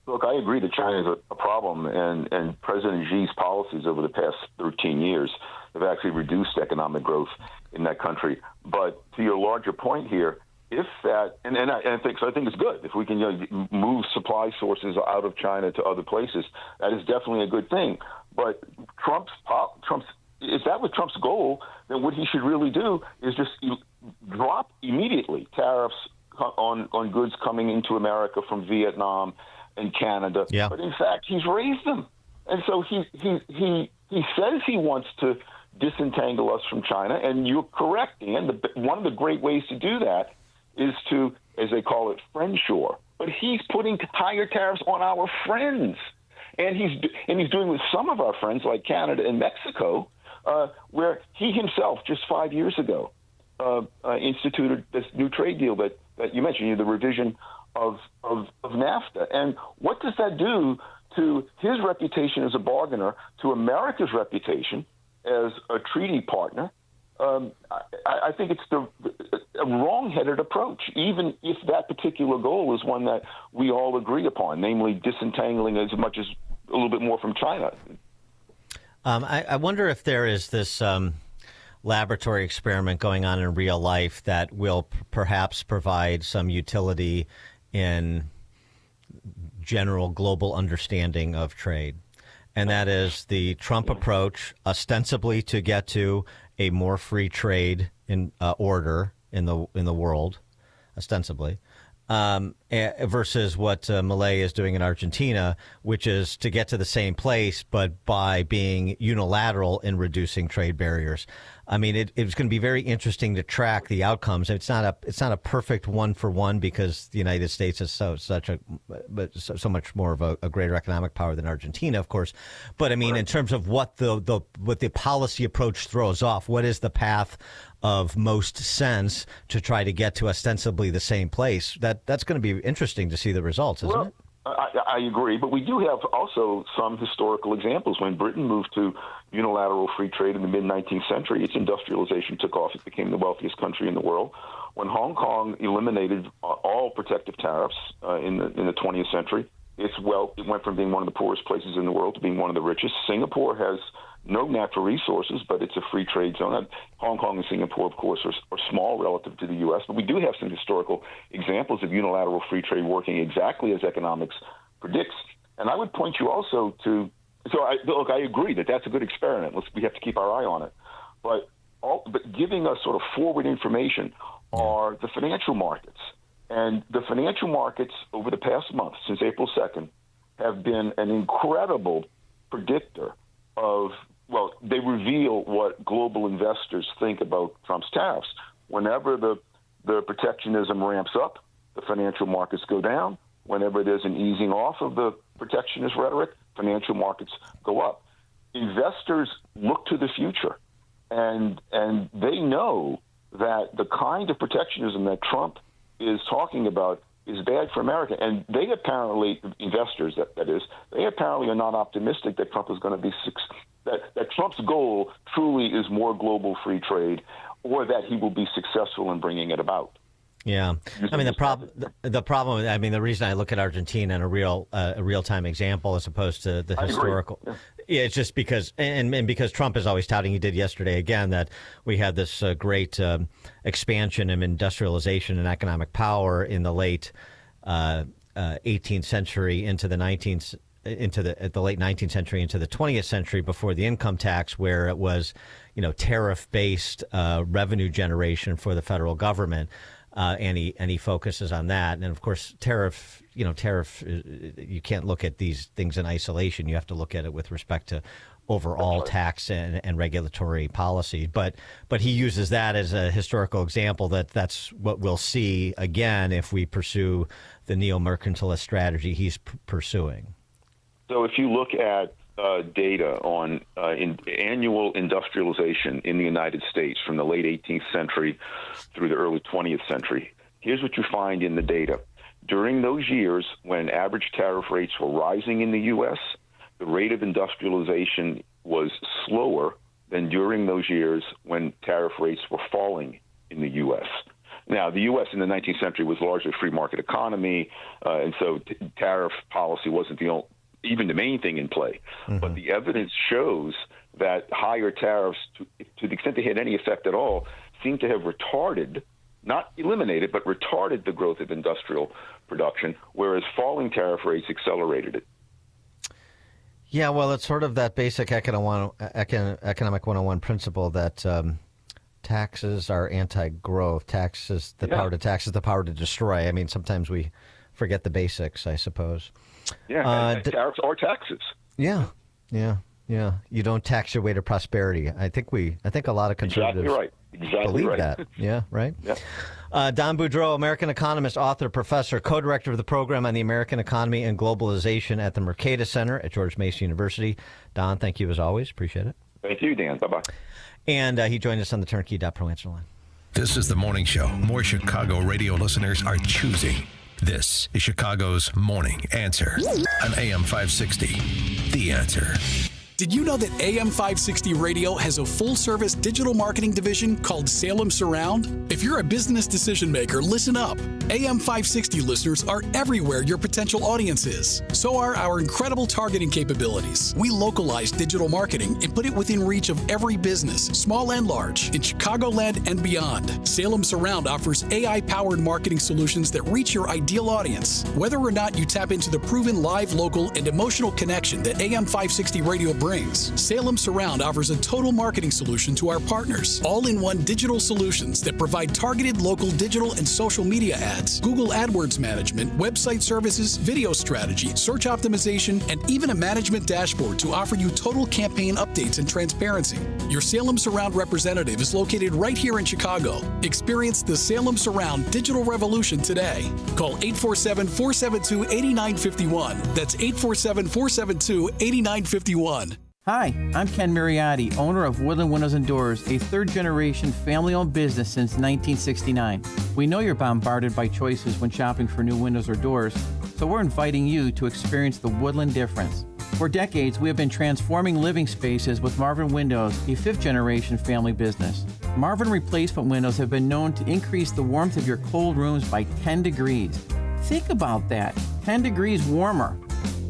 [SPEAKER 6] Look, I agree that China is a problem, and President Xi's policies over the past 13 years have actually reduced economic growth in that country. But to your larger point here, if that, I think it's good if we can move supply sources out of China to other places. That is definitely a good thing. But if that was Trump's goal, then what he should really do is just drop immediately tariffs on goods coming into America from Vietnam and Canada.
[SPEAKER 20] Yeah.
[SPEAKER 6] But in fact, he's raised them. And so he says he wants to disentangle us from China, and you're correct, Ian. One of the great ways to do that is to, as they call it, friendshore. But he's putting higher tariffs on our friends. And he's doing with some of our friends like Canada and Mexico, where he himself just 5 years ago instituted this new trade deal that you mentioned, the revision of NAFTA. And what does that do to his reputation as a bargainer, to America's reputation as a treaty partner? I think it's a wrong-headed approach, even if that particular goal is one that we all agree upon, namely disentangling as much as a little bit more from China.
[SPEAKER 20] I wonder if there is this laboratory experiment going on in real life that will perhaps provide some utility in general global understanding of trade. And that is the Trump approach, ostensibly to get to a more free trade in order in the world, ostensibly, versus what Milei is doing in Argentina, which is to get to the same place, but by being unilateral in reducing trade barriers. I mean, it's going to be very interesting to track the outcomes. It's not a perfect 1-for-1 because the United States is so much more of a greater economic power than Argentina, of course. But I mean, in terms of what the policy approach throws off, what is the path of most sense to try to get to ostensibly the same place? That's going to be interesting to see the results, isn't it?
[SPEAKER 6] I agree, but we do have also some historical examples. When Britain moved to unilateral free trade in the mid-19th century, its industrialization took off. It became the wealthiest country in the world. When Hong Kong eliminated all protective tariffs in the 20th century, it went from being one of the poorest places in the world to being one of the richest. Singapore has no natural resources, but it's a free trade zone. Hong Kong and Singapore, of course, are small relative to the U.S., but we do have some historical examples of unilateral free trade working exactly as economics predicts. And I would point you also to I agree that that's a good experiment. We have to keep our eye on it. But giving us sort of forward information are the financial markets. And the financial markets over the past month, since April 2nd, have been an incredible predictor of, they reveal what global investors think about Trump's tariffs. Whenever the protectionism ramps up, the financial markets go down. Whenever there's an easing off of the protectionist rhetoric, financial markets go up. Investors look to the future, and they know that the kind of protectionism that Trump is talking about is bad for America. And they apparently, investors that is, they apparently are not optimistic that Trump is going to be that Trump's goal truly is more global free trade, or that he will be successful in bringing it about.
[SPEAKER 20] Yeah, I mean the problem. I mean the reason I look at Argentina in a real-time example as opposed to the historical. Yeah, it's just because and because Trump is always touting, he did yesterday again, that we had this great expansion and industrialization and economic power in the late 18th century into the 19th. At the late 19th century into the 20th century before the income tax, where it was, tariff-based revenue generation for the federal government, and he focuses on that. And of course, tariff. You can't look at these things in isolation. You have to look at it with respect to overall tax and regulatory policy. But he uses that as a historical example that's what we'll see again if we pursue the neo-mercantilist strategy he's pursuing.
[SPEAKER 6] So if you look at data on annual industrialization in the United States from the late 18th century through the early 20th century, here's what you find in the data. During those years when average tariff rates were rising in the U.S., the rate of industrialization was slower than during those years when tariff rates were falling in the U.S. Now, the U.S. in the 19th century was largely a free market economy, and so tariff policy wasn't even the main thing in play. Mm-hmm. But the evidence shows that higher tariffs, to the extent they had any effect at all, seem to have retarded, not eliminated, but retarded the growth of industrial production, whereas falling tariff rates accelerated it.
[SPEAKER 20] Yeah, well, it's sort of that basic economic 101 principle that taxes are anti-growth. Power to tax is the power to destroy. I mean, sometimes we forget the basics, I suppose.
[SPEAKER 6] Yeah, tariffs are taxes.
[SPEAKER 20] Yeah. You don't tax your way to prosperity. I think a lot of conservatives believe that. Yeah, right. Yeah. Don Boudreau, American economist, author, professor, co-director of the program on the American economy and globalization at the Mercatus Center at George Mason University. Don, thank you as always. Appreciate it.
[SPEAKER 6] Thank you, Dan. Bye-bye.
[SPEAKER 20] And he joined us on the Turnkey.Pro answer line.
[SPEAKER 7] This is the morning show more Chicago radio listeners are choosing. This is Chicago's Morning Answer on AM 560. The Answer.
[SPEAKER 8] Did you know that AM 560 Radio has a full-service digital marketing division called Salem Surround? If you're a business decision maker, listen up. AM 560 listeners are everywhere your potential audience is. So are our incredible targeting capabilities. We localize digital marketing and put it within reach of every business, small and large, in Chicagoland and beyond. Salem Surround offers AI-powered marketing solutions that reach your ideal audience. Whether or not you tap into the proven live, local, and emotional connection that AM 560 Radio brings, Salem Surround offers a total marketing solution to our partners. All-in-one digital solutions that provide targeted local digital and social media ads, Google AdWords management, website services, video strategy, search optimization, and even a management dashboard to offer you total campaign updates and transparency. Your Salem Surround representative is located right here in Chicago. Experience the Salem Surround digital revolution today. Call 847-472-8951. That's 847-472-8951.
[SPEAKER 9] Hi, I'm Ken Mariotti, owner of Woodland Windows and Doors, a third-generation family-owned business since 1969. We know you're bombarded by choices when shopping for new windows or doors, so we're inviting you to experience the Woodland difference. For decades, we have been transforming living spaces with Marvin Windows, a fifth-generation family business. Marvin replacement windows have been known to increase the warmth of your cold rooms by 10 degrees. Think about that, 10 degrees warmer.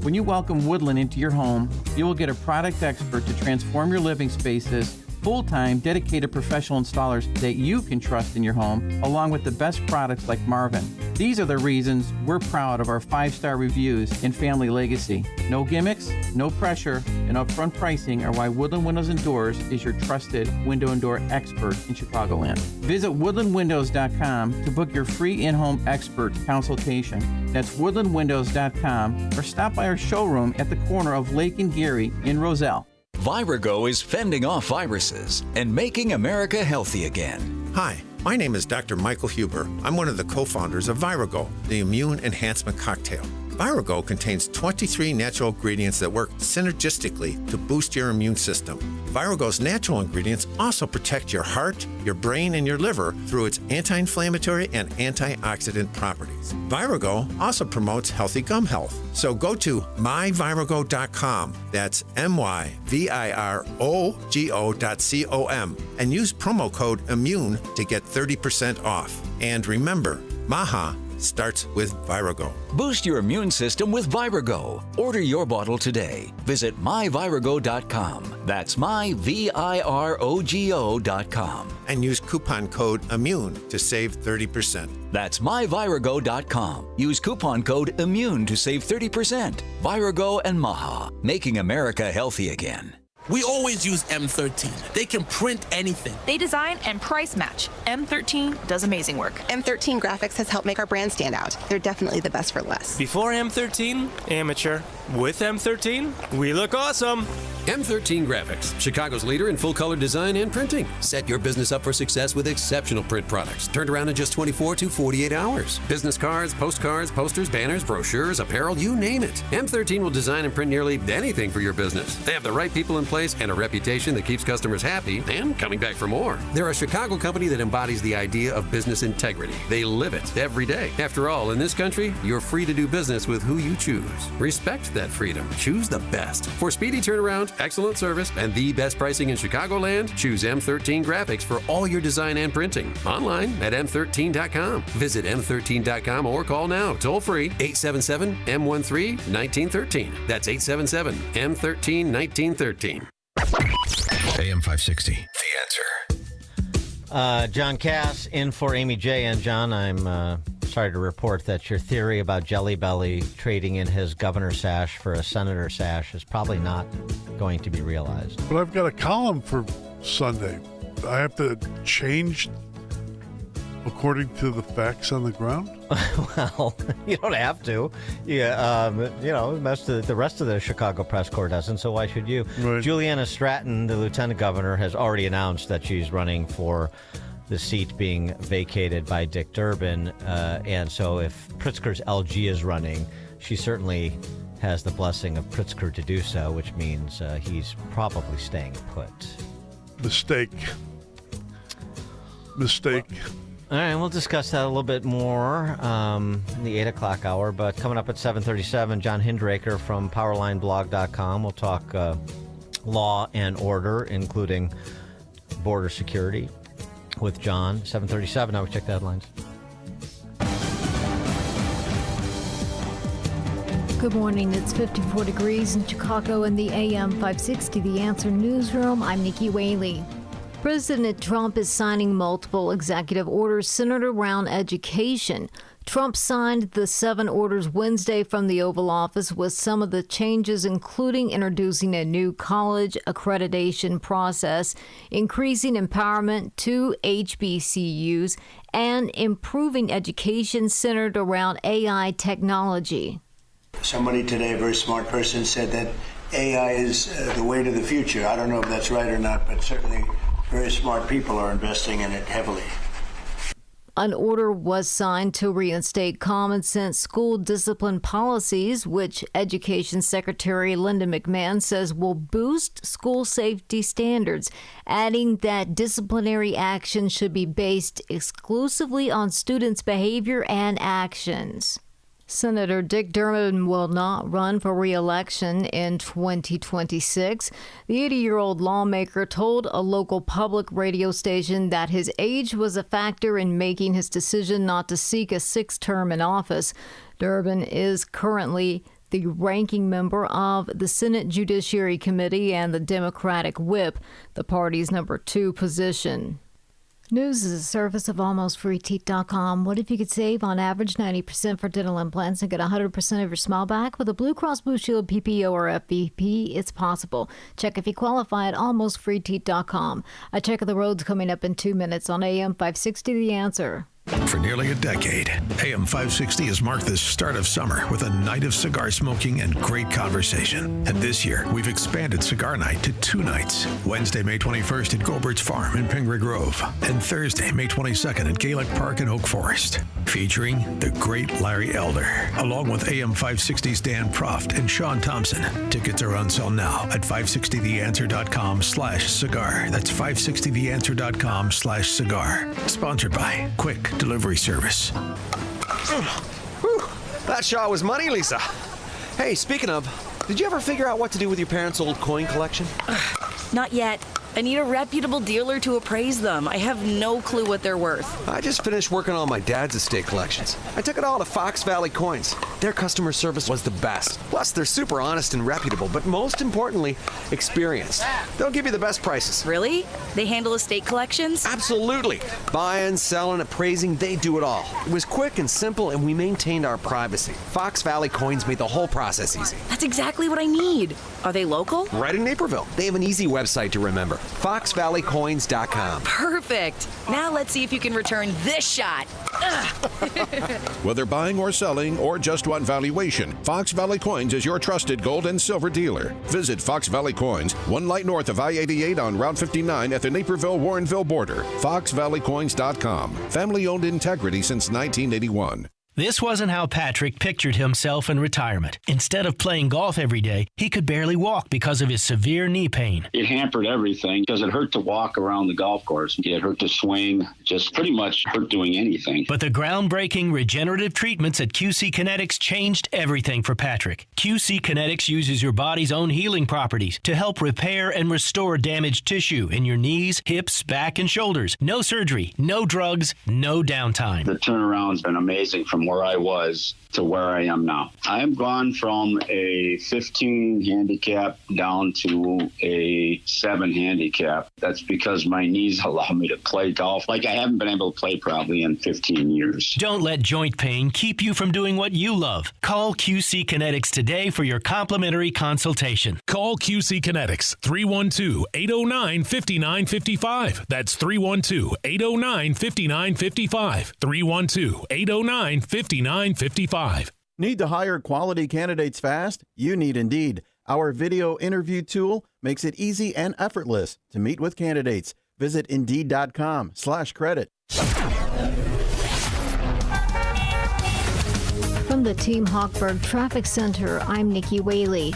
[SPEAKER 9] When you welcome Woodland into your home, you will get a product expert to transform your living spaces, full-time, dedicated professional installers that you can trust in your home, along with the best products like Marvin. These are the reasons we're proud of our 5-star reviews and family legacy. No gimmicks, no pressure, and upfront pricing are why Woodland Windows and Doors is your trusted window and door expert in Chicagoland. Visit woodlandwindows.com to book your free in-home expert consultation. That's woodlandwindows.com, or stop by our showroom at the corner of Lake and Geary in Roselle.
[SPEAKER 13] Virago is fending off viruses and making America healthy again.
[SPEAKER 14] Hi, my name is Dr. Michael Huber. I'm one of the co-founders of Virago, the immune enhancement cocktail. Virago contains 23 natural ingredients that work synergistically to boost your immune system. Virago's natural ingredients also protect your heart, your brain, and your liver through its anti-inflammatory and antioxidant properties. Virago also promotes healthy gum health. So go to myvirago.com, that's myvirogo.com, and use promo code IMMUNE to get 30% off. And remember, Maha starts with Virago.
[SPEAKER 13] Boost your immune system with Virago. Order your bottle today. Visit myvirago.com. That's myvirogo.com.
[SPEAKER 14] And use coupon code IMMUNE to save 30%.
[SPEAKER 13] That's myvirago.com. Use coupon code IMMUNE to save 30%. Virago and Maha, making America healthy again.
[SPEAKER 19] We always use M13. They can print anything.
[SPEAKER 21] They design and price match. M13 does amazing work.
[SPEAKER 22] M13 Graphics has helped make our brand stand out. They're definitely the best for less.
[SPEAKER 28] Before M13, amateur. With M13, we look awesome.
[SPEAKER 29] M13 Graphics, Chicago's leader in full-color design and printing. Set your business up for success with exceptional print products. Turned around in just 24 to 48 hours. Business cards, postcards, posters, banners, brochures, apparel, you name it. M13 will design and print nearly anything for your business. They have the right people in place and a reputation that keeps customers happy and coming back for more. They're a Chicago company that embodies the idea of business integrity. They live it every day. After all, in this country, you're free to do business with who you choose. Respect that freedom. Choose the best. For speedy turnaround, excellent service, and the best pricing in Chicagoland, choose M13 Graphics for all your design and printing. Online at M13.com. Visit M13.com or call now, toll free, 877-M13-1913. That's 877-M13-1913.
[SPEAKER 7] AM 560, The Answer.
[SPEAKER 20] John Cass in for Amy J. And John, I'm sorry to report that your theory about Jelly Belly trading in his governor sash for a senator sash is probably not going to be realized.
[SPEAKER 2] But I've got a column for Sunday. I have to change according to the facts on the ground?
[SPEAKER 20] Well, you don't have to. Yeah, the rest of the Chicago press corps doesn't, so why should you? Right. Juliana Stratton, the lieutenant governor, has already announced that she's running for the seat being vacated by Dick Durbin. And so if Pritzker's LG is running, she certainly has the blessing of Pritzker to do so, which means he's probably staying put.
[SPEAKER 2] Mistake.
[SPEAKER 20] All right, we'll discuss that a little bit more in the 8 o'clock hour. But coming up at 7:37, John Hindraker from PowerlineBlog.com will talk law and order, including border security, with John. 7:37. Now we check the headlines.
[SPEAKER 4] Good morning. It's 54 degrees in Chicago in the AM 560 The Answer newsroom. I'm Nikki Whaley. President Trump is signing multiple executive orders centered around education. Trump signed the 7 orders Wednesday from the Oval Office, with some of the changes including introducing a new college accreditation process, increasing empowerment to HBCUs, and improving education centered around AI technology.
[SPEAKER 10] Somebody today, a very smart person, said that AI is the way to the future. I don't know if that's right or not, but certainly very smart people are investing in it heavily.
[SPEAKER 4] An order was signed to reinstate common sense school discipline policies, which Education Secretary Linda McMahon says will boost school safety standards, adding that disciplinary action should be based exclusively on students' behavior and actions. Senator Dick Durbin will not run for re-election in 2026. The 80-year-old lawmaker told a local public radio station that his age was a factor in making his decision not to seek a 6th term in office. Durbin is currently the ranking member of the Senate Judiciary Committee and the Democratic Whip, the party's number 2 position. News is a service of almostfreeteeth.com. What if you could save on average 90% for dental implants and get 100% of your smile back with a Blue Cross Blue Shield PPO or FBP? It's possible. Check if you qualify at almostfreeteeth.com. A check of the roads coming up in 2 minutes on AM 560 The Answer.
[SPEAKER 7] For nearly a decade, AM 560 has marked the start of summer with a night of cigar smoking and great conversation. And this year, we've expanded Cigar Night to 2 nights. Wednesday, May 21st at Goldberg's Farm in Pingree Grove. And Thursday, May 22nd at Gaelic Park in Oak Forest. Featuring the great Larry Elder, along with AM 560's Dan Proft and Sean Thompson. Tickets are on sale now at 560theanswer.com/cigar. That's 560theanswer.com/cigar. Sponsored by Quick Delivery Service.
[SPEAKER 11] Whew, that shot was money, Lisa. Hey, speaking of, did you ever figure out what to do with your parents' old coin collection?
[SPEAKER 12] Not yet. I need a reputable dealer to appraise them. I have no clue what they're worth.
[SPEAKER 11] I just finished working on my dad's estate collections. I took it all to Fox Valley Coins. Their customer service was the best. Plus, they're super honest and reputable, but most importantly, experienced. They'll give you the best prices.
[SPEAKER 12] Really? They handle estate collections?
[SPEAKER 11] Absolutely. Buying, selling, appraising, they do it all. It was quick and simple, and we maintained our privacy. Fox Valley Coins made the whole process easy.
[SPEAKER 12] That's exactly what I need. Are they local?
[SPEAKER 11] Right in Naperville. They have an easy website to remember. FoxValleyCoins.com.
[SPEAKER 12] Perfect. Now let's see if you can return this shot.
[SPEAKER 15] Whether buying or selling or just want valuation, Fox Valley Coins is your trusted gold and silver dealer. Visit Fox Valley Coins, 1 light north of I-88 on Route 59 at the Naperville-Warrenville border. FoxValleyCoins.com. Family-owned integrity since 1981.
[SPEAKER 17] This wasn't how Patrick pictured himself in retirement. Instead of playing golf every day, he could barely walk because of his severe knee pain.
[SPEAKER 23] It hampered everything because it hurt to walk around the golf course. It hurt to swing, just pretty much hurt doing anything.
[SPEAKER 17] But the groundbreaking regenerative treatments at QC Kinetics changed everything for Patrick. QC Kinetics uses your body's own healing properties to help repair and restore damaged tissue in your knees, hips, back, and shoulders. No surgery, no drugs, no downtime.
[SPEAKER 23] The turnaround's been amazing from where I was to where I am now. I am gone from a 15 handicap down to a 7 handicap. That's because my knees allow me to play golf like I haven't been able to play probably in 15 years.
[SPEAKER 17] Don't let joint pain keep you from doing what you love. Call QC Kinetics today for your complimentary consultation.
[SPEAKER 25] Call QC Kinetics, 312-809-5955. That's 312-809-5955. 312-809-5955.
[SPEAKER 26] Need to hire quality candidates fast? You need Indeed. Our video interview tool makes it easy and effortless to meet with candidates. Visit Indeed.com/credit.
[SPEAKER 4] From the Team Hawkburg Traffic Center, I'm Nikki Whaley.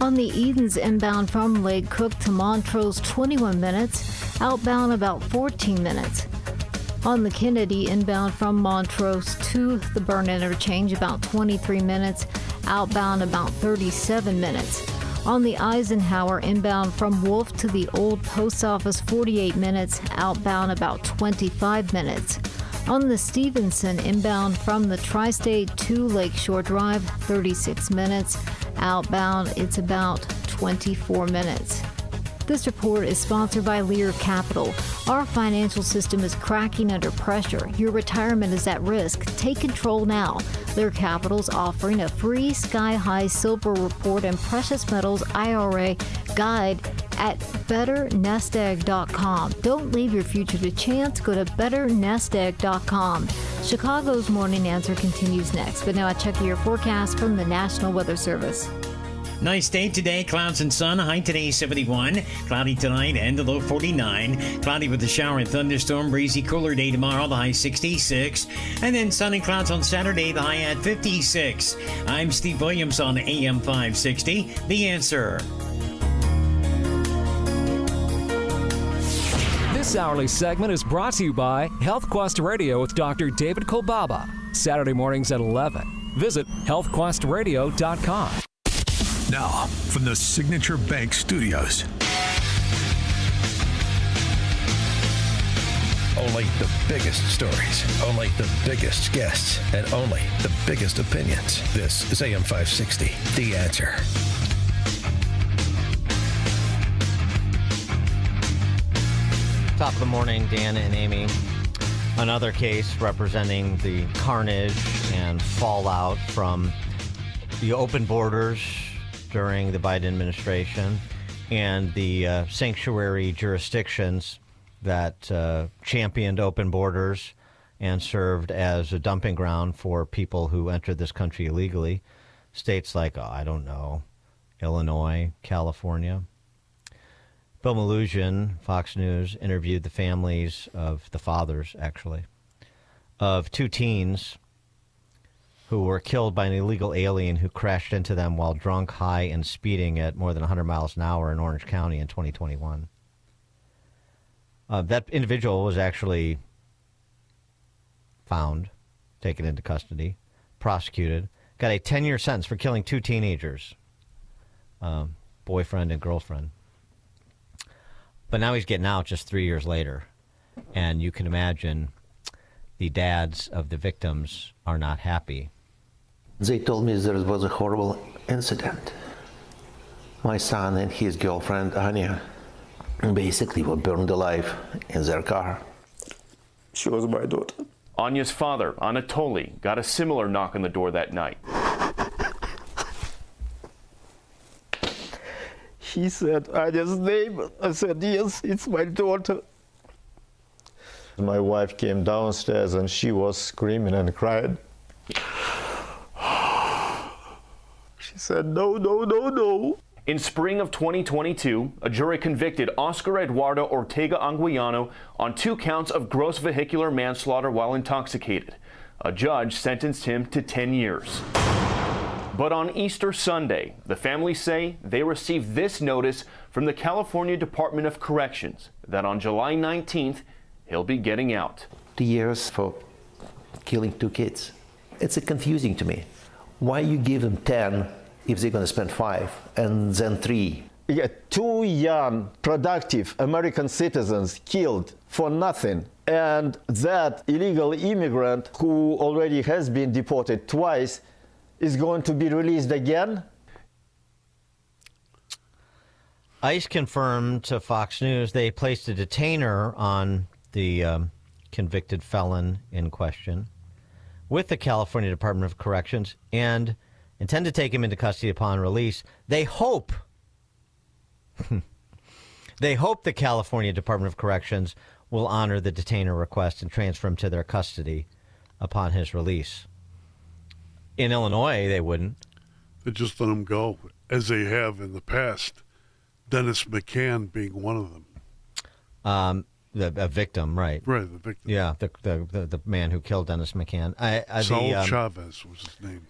[SPEAKER 4] On the Edens inbound from Lake Cook to Montrose, 21 minutes. Outbound about 14 minutes. On the Kennedy inbound from Montrose to the Burn interchange, about 23 minutes. Outbound about 37 minutes. On the Eisenhower, inbound from Wolf to the old post office, 48 minutes. Outbound, about 25 minutes. On the Stevenson, inbound from the Tri-State to Lakeshore Drive, 36 minutes. Outbound, it's about 24 minutes. This report is sponsored by Lear Capital. Our financial system is cracking under pressure. Your retirement is at risk. Take control now. Lear Capital is offering a free Sky High Silver Report and Precious Metals IRA guide at betternestegg.com. Don't leave your future to chance. Go to betternestegg.com. Chicago's Morning Answer continues next, but now I check your forecast from the National Weather Service.
[SPEAKER 1] Nice day today. Clouds and sun. High today 71. Cloudy tonight and the low 49. Cloudy with a shower and thunderstorm. Breezy cooler day tomorrow. The high 66. And then sun and clouds on Saturday. The high at 56. I'm Steve Williams on AM 560. The Answer.
[SPEAKER 3] This hourly segment is brought to you by Health Quest Radio with Dr. David Kolbaba. Saturday mornings at 11. Visit healthquestradio.com.
[SPEAKER 7] Now, from the Signature Bank Studios. Only the biggest stories, only the biggest guests, and only the biggest opinions. This is AM 560, The Answer.
[SPEAKER 20] Top of the morning, Dan and Amy. Another case representing the carnage and fallout from the open borders during the Biden administration and the sanctuary jurisdictions that championed open borders and served as a dumping ground for people who entered this country illegally. States like, Illinois, California. Bill Malugin, Fox News, interviewed the families of the fathers, actually, of two teens who were killed by an illegal alien who crashed into them while drunk, high, and speeding at more than 100 miles an hour in Orange County in 2021. That individual was actually found, taken into custody, prosecuted, got a 10-year sentence for killing two teenagers, boyfriend and girlfriend. But now he's getting out just 3 years later. And you can imagine the dads of the victims are not happy.
[SPEAKER 5] They told me there was a horrible incident. My son and his girlfriend, Anya, basically were burned alive in their car. She was my daughter.
[SPEAKER 6] Anya's father, Anatoly, got a similar knock on the door that night.
[SPEAKER 5] He said Anya's name. I said, yes, it's my daughter. My wife came downstairs and she was screaming and crying. She said, no, no, no, no.
[SPEAKER 6] In spring of 2022, a jury convicted Oscar Eduardo Ortega Anguiano on 2 counts of gross vehicular manslaughter while intoxicated. A judge sentenced him to 10 years. But on Easter Sunday, the family say they received this notice from the California Department of Corrections that on July 19th, he'll be getting out.
[SPEAKER 5] 2 years for killing 2 kids. It's confusing to me. Why you give them 10 if they're going to spend 5 and then 3?
[SPEAKER 8] Yeah, 2 young, productive American citizens killed for nothing. And that illegal immigrant who already has been deported twice is going to be released again?
[SPEAKER 20] ICE confirmed to Fox News they placed a detainer on the convicted felon in question with the California Department of Corrections and intend to take him into custody upon release. They hope the California Department of Corrections will honor the detainer request and transfer him to their custody upon his release. In Illinois, they wouldn't.
[SPEAKER 2] They just let him go, as they have in the past. Dennis McCann being one of them.
[SPEAKER 20] A victim, right?
[SPEAKER 2] Right, the victim.
[SPEAKER 20] Yeah, the man who killed Dennis McCann.
[SPEAKER 2] Saul Chavez was his name.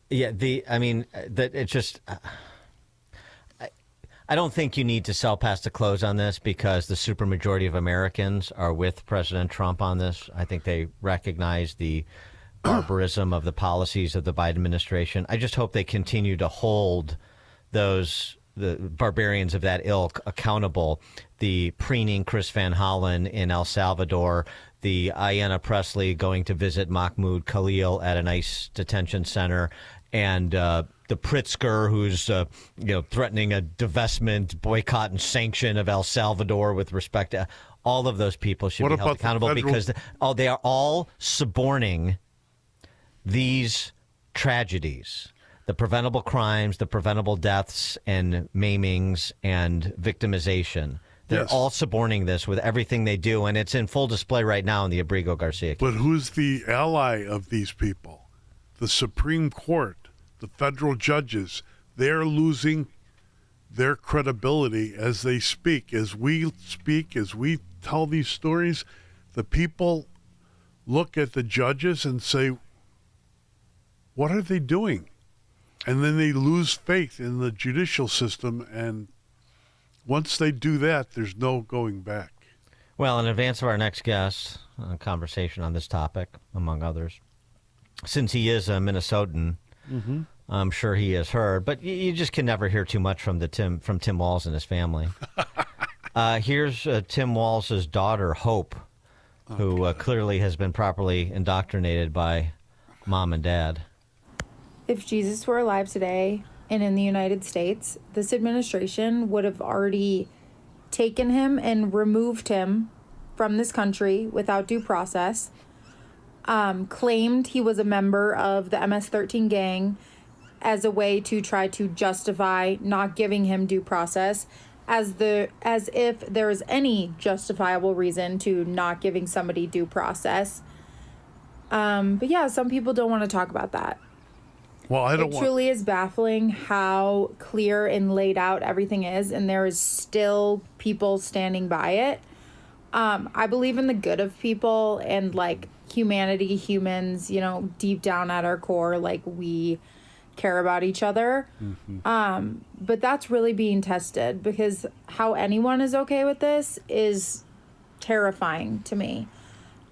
[SPEAKER 20] Yeah, it's just. I don't think you need to sell past the close on this because the supermajority of Americans are with President Trump on this. I think they recognize the barbarism of the policies of the Biden administration. I just hope they continue to hold those the barbarians of that ilk accountable. The preening Chris Van Hollen in El Salvador, the Ayanna Pressley going to visit Mahmoud Khalil at an ICE detention center, and the Pritzker, who's threatening a divestment, boycott, and sanction of El Salvador with respect to all of those people should be held accountable because they are all suborning these tragedies, the preventable crimes, the preventable deaths and maimings and victimization. They're all suborning this with everything they do, and it's in full display right now in the Abrigo Garcia case.
[SPEAKER 2] But who's the ally of these people? The Supreme Court, the federal judges. They're losing their credibility as they speak. As we speak, as we tell these stories, the people look at the judges and say, what are they doing? And then they lose faith in the judicial system, and once they do that, there's no going back.
[SPEAKER 20] Well, in advance of our next guest, a conversation on this topic, among others, since he is a Minnesotan, I'm sure he has heard, but you just can never hear too much from Tim Walz and his family. Here's Tim Walz's daughter, Hope, who clearly has been properly indoctrinated by mom and dad.
[SPEAKER 9] If Jesus were alive today and in the United States, this administration would have already taken him and removed him from this country without due process, claimed he was a member of the MS-13 gang as a way to try to justify not giving him due process, as if there is any justifiable reason to not giving somebody due process. But yeah, some people don't want to talk about that.
[SPEAKER 2] Well,
[SPEAKER 9] It truly is baffling how clear and laid out everything is, and there is still people standing by it. I believe in the good of people and like humanity, humans, deep down at our core, like we care about each other. But that's really being tested because how anyone is okay with this is terrifying to me.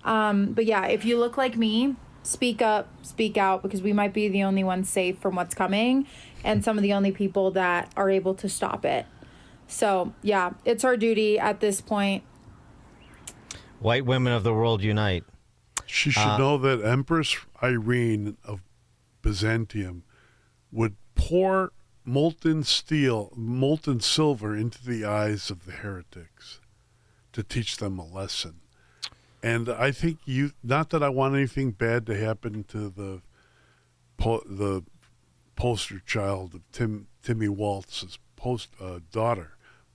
[SPEAKER 9] But yeah, if you look like me, speak up, speak out, because we might be the only ones safe from what's coming and some of the only people that are able to stop it. So yeah, it's our duty at this point.
[SPEAKER 20] White women of the world unite.
[SPEAKER 2] She should know that Empress Irene of Byzantium would pour molten silver into the eyes of the heretics to teach them a lesson. And I think not that I want anything bad to happen to the poster child of Timmy Walz's daughter,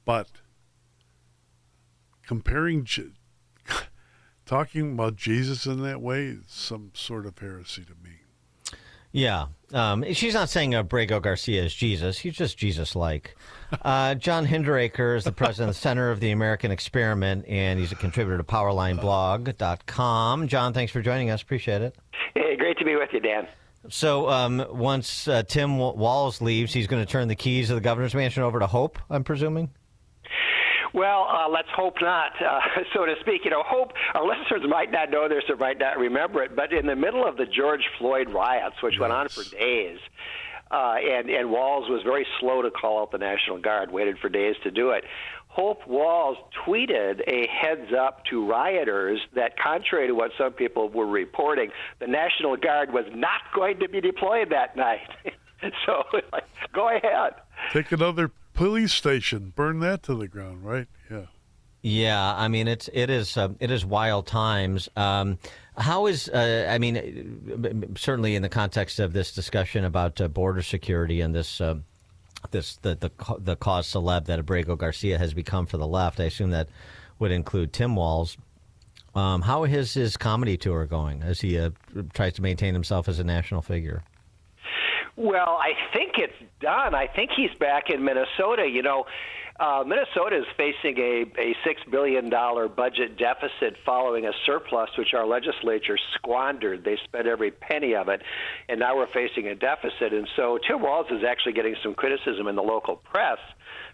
[SPEAKER 2] but talking about Jesus in that way is some sort of heresy to me.
[SPEAKER 20] Yeah. She's not saying Abrego Garcia is Jesus. He's just Jesus-like. John Hinderaker is the president of the Center of the American Experiment, and he's a contributor to PowerlineBlog.com. John, thanks for joining us. Appreciate it.
[SPEAKER 13] Hey, great to be with you, Dan.
[SPEAKER 20] So once Tim Walz leaves, he's going to turn the keys of the governor's mansion over to Hope, I'm presuming?
[SPEAKER 13] Well, let's hope not, so to speak. Hope, our listeners might not know this or might not remember it, but in the middle of the George Floyd riots, which went on for days, and Walz was very slow to call out the National Guard, waited for days to do it, Hope Walz tweeted a heads up to rioters that, contrary to what some people were reporting, the National Guard was not going to be deployed that night. So, go ahead.
[SPEAKER 2] Take another police station, burn that to the ground, right? Yeah.
[SPEAKER 20] Yeah, I mean it is wild times. How is certainly in the context of this discussion about border security and this the cause celeb that Abrego Garcia has become for the left, I assume that would include Tim Walz. How is his comedy tour going as he tries to maintain himself as a national figure?
[SPEAKER 13] Well, I think it's done. I think he's back in Minnesota. Minnesota is facing a $6 billion budget deficit following a surplus which our legislature squandered. They spent every penny of it, and now we're facing a deficit. And so Tim Walz is actually getting some criticism in the local press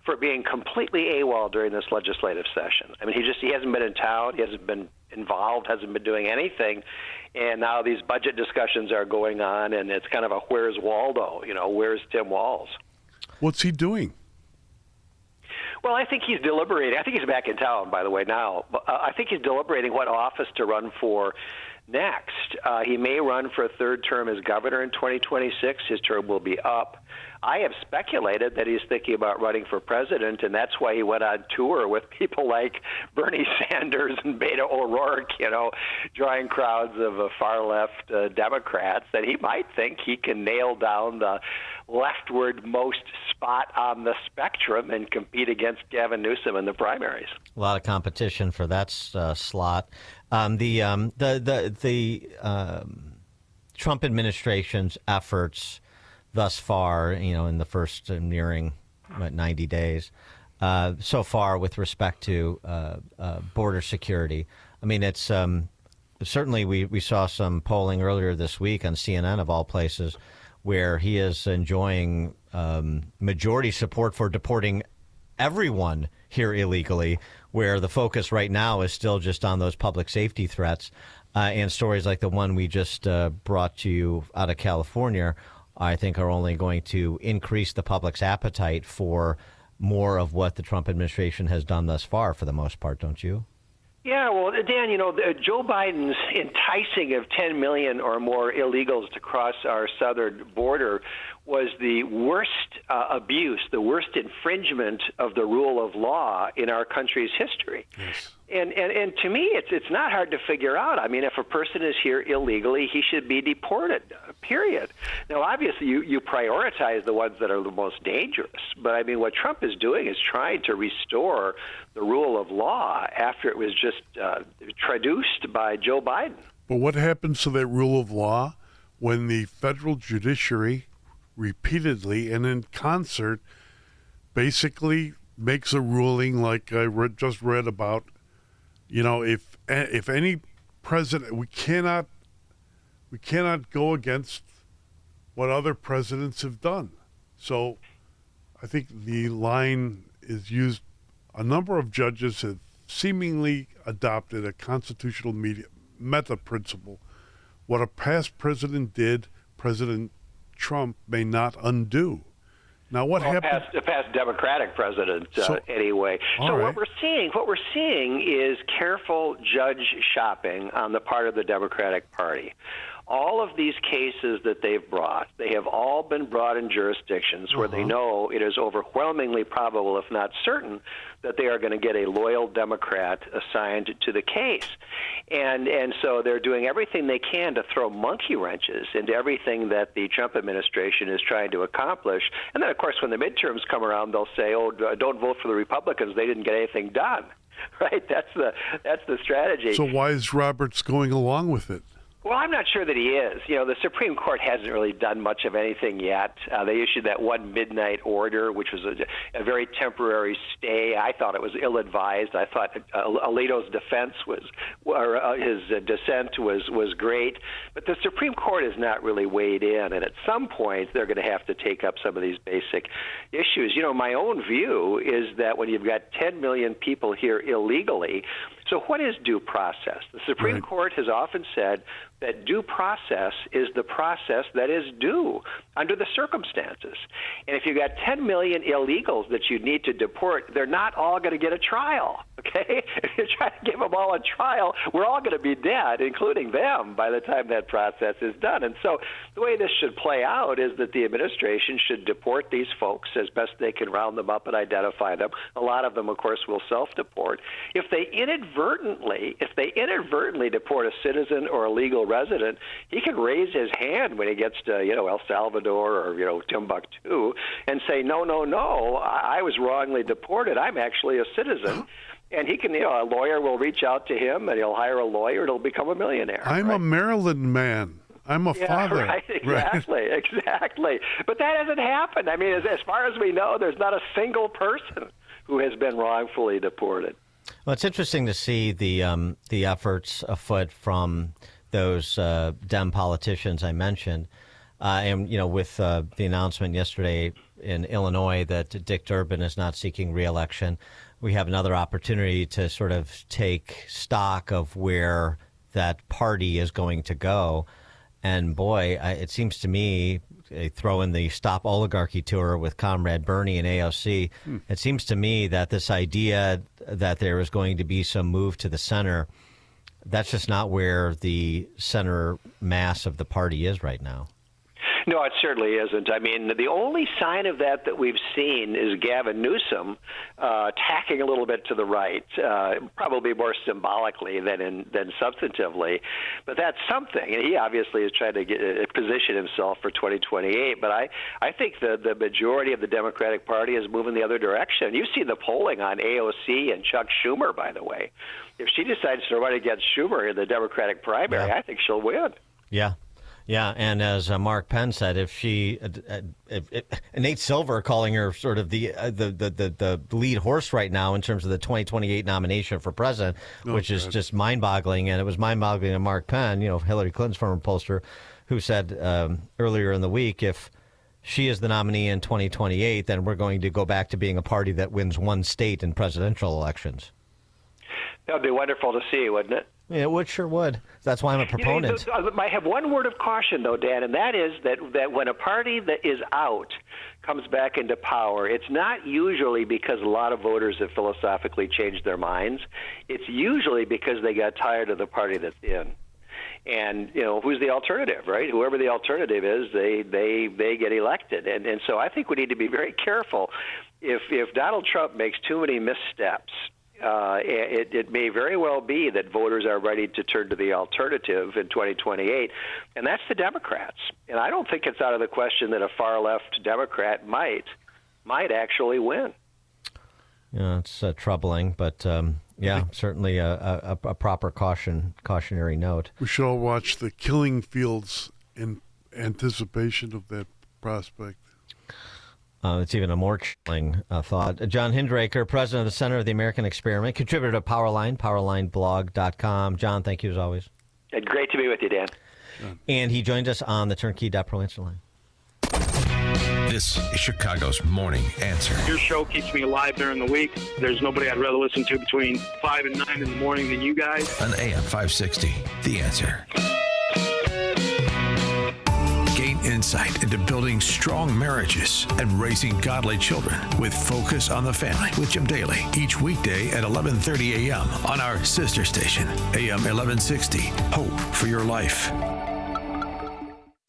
[SPEAKER 13] for being completely AWOL during this legislative session. I mean, he hasn't been in town, he hasn't been involved, hasn't been doing anything, and now these budget discussions are going on, and it's kind of a where's Waldo? Where's Tim Walz?
[SPEAKER 2] What's he doing?
[SPEAKER 13] Well, I think he's deliberating. I think he's back in town, by the way, now. I think he's deliberating what office to run for next. He may run for a third term as governor in 2026. His term will be up. I have speculated that he's thinking about running for president, and that's why he went on tour with people like Bernie Sanders and Beto O'Rourke, drawing crowds of far-left Democrats, that he might think he can nail down the leftward-most spot on the spectrum and compete against Gavin Newsom in the primaries.
[SPEAKER 20] A lot of competition for that slot. The Trump administration's efforts thus far, in the first nearing 90 days, so far with respect to border security. I mean, it's certainly we saw some polling earlier this week on CNN of all places, where he is enjoying majority support for deporting everyone here illegally, where the focus right now is still just on those public safety threats, and stories like the one we just brought to you out of California, I think are only going to increase the public's appetite for more of what the Trump administration has done thus far, for the most part, don't you?
[SPEAKER 13] Yeah, well, Dan, Joe Biden's enticing of 10 million or more illegals to cross our southern border was the worst abuse, the worst infringement of the rule of law in our country's history.
[SPEAKER 2] Yes.
[SPEAKER 13] And to me, it's not hard to figure out. I mean, if a person is here illegally, he should be deported, period. Now, obviously, you prioritize the ones that are the most dangerous. But, I mean, what Trump is doing is trying to restore the rule of law after it was just traduced by Joe Biden.
[SPEAKER 2] But what happens to that rule of law when the federal judiciary repeatedly and in concert basically makes a ruling like I just read about? If any president, we cannot go against what other presidents have done. So I think the line is used. A number of judges have seemingly adopted a constitutional meta principle. What a past president did, President Trump may not undo. Now, what happened?
[SPEAKER 13] A past Democratic president, anyway. So
[SPEAKER 2] right.
[SPEAKER 13] what we're seeing is careful judge shopping on the part of the Democratic Party. All of these cases that they've brought, they have all been brought in jurisdictions where they know it is overwhelmingly probable, if not certain, that they are going to get a loyal Democrat assigned to the case. And so they're doing everything they can to throw monkey wrenches into everything that the Trump administration is trying to accomplish. And then, of course, when the midterms come around, they'll say, don't vote for the Republicans. They didn't get anything done. Right? That's the strategy.
[SPEAKER 2] So why is Roberts going along with it?
[SPEAKER 13] Well, I'm not sure that he is. The Supreme Court hasn't really done much of anything yet. They issued that one midnight order, which was a very temporary stay. I thought it was ill-advised. I thought Alito's defense his dissent was great. But the Supreme Court has not really weighed in, and at some point they're going to have to take up some of these basic issues. My own view is that when you've got 10 million people here illegally, so what is due process? The Supreme Court has often said that due process is the process that is due under the circumstances. And if you've got 10 million illegals that you need to deport, they're not all going to get a trial, okay? If you're trying to give them all a trial, we're all going to be dead, including them, by the time that process is done. And so the way this should play out is that the administration should deport these folks as best they can, round them up and identify them. A lot of them, of course, will self-deport. If they inadvertently deport a citizen or a legal resident, he can raise his hand when he gets to, El Salvador or, Timbuktu and say, no, I was wrongly deported. I'm actually a citizen. And he can, a lawyer will reach out to him and he'll hire a lawyer and he'll become a millionaire.
[SPEAKER 2] I'm a Maryland man. I'm a father.
[SPEAKER 13] Right, exactly. But that hasn't happened. I mean, as far as we know, there's not a single person who has been wrongfully deported.
[SPEAKER 20] Well, it's interesting to see the efforts afoot from those Dem politicians I mentioned. And, with the announcement yesterday in Illinois that Dick Durbin is not seeking re-election, we have another opportunity to sort of take stock of where that party is going to go. And boy, it seems to me, They throw in the Stop Oligarchy tour with Comrade Bernie and AOC. It seems to me that this idea that there is going to be some move to the center, that's just not where the center mass of the party is right now.
[SPEAKER 13] No, it certainly isn't. I mean, the only sign of that we've seen is Gavin Newsom tacking a little bit to the right, probably more symbolically than substantively. But that's something. And he obviously is trying to position himself for 2028. But I think the majority of the Democratic Party is moving the other direction. You've seen the polling on AOC and Chuck Schumer, by the way. If she decides to run against Schumer in the Democratic primary, I think she'll win.
[SPEAKER 20] Yeah. Yeah, and as Mark Penn said, if Nate Silver calling her sort of the lead horse right now in terms of the 2028 nomination for president, which is just mind-boggling. And it was mind-boggling to Mark Penn, Hillary Clinton's former pollster, who said earlier in the week, if she is the nominee in 2028, then we're going to go back to being a party that wins one state in presidential elections.
[SPEAKER 13] That would be wonderful to see, wouldn't it?
[SPEAKER 20] Yeah, it sure would. That's why I'm a proponent.
[SPEAKER 13] I have one word of caution, though, Dan, and that is that when a party that is out comes back into power, it's not usually because a lot of voters have philosophically changed their minds. It's usually because they got tired of the party that's in. And, who's the alternative, right? Whoever the alternative is, they get elected. And so I think we need to be very careful. If Donald Trump makes too many missteps, it may very well be that voters are ready to turn to the alternative in 2028, and that's the Democrats. And I don't think it's out of the question that a far-left Democrat might actually win.
[SPEAKER 20] Yeah, it's troubling, but certainly a proper cautionary note.
[SPEAKER 2] We should all watch the killing fields in anticipation of that prospect.
[SPEAKER 20] It's even a more chilling thought. John Hindraker, president of the Center of the American Experiment, contributor to Powerline, powerlineblog.com. John, thank you as always.
[SPEAKER 13] Great to be with you, Dan.
[SPEAKER 20] And he joined us on the Turnkey.Pro answer line.
[SPEAKER 7] This is Chicago's Morning Answer.
[SPEAKER 14] Your show keeps me alive during the week. There's nobody I'd rather listen to between 5 and 9 in the morning than you guys.
[SPEAKER 7] On AM 560, The Answer. Gain insight into building strong marriages and raising godly children with Focus on the Family with Jim Daly each weekday at 11:30 a.m. on our sister station, AM 1160. Hope for your life.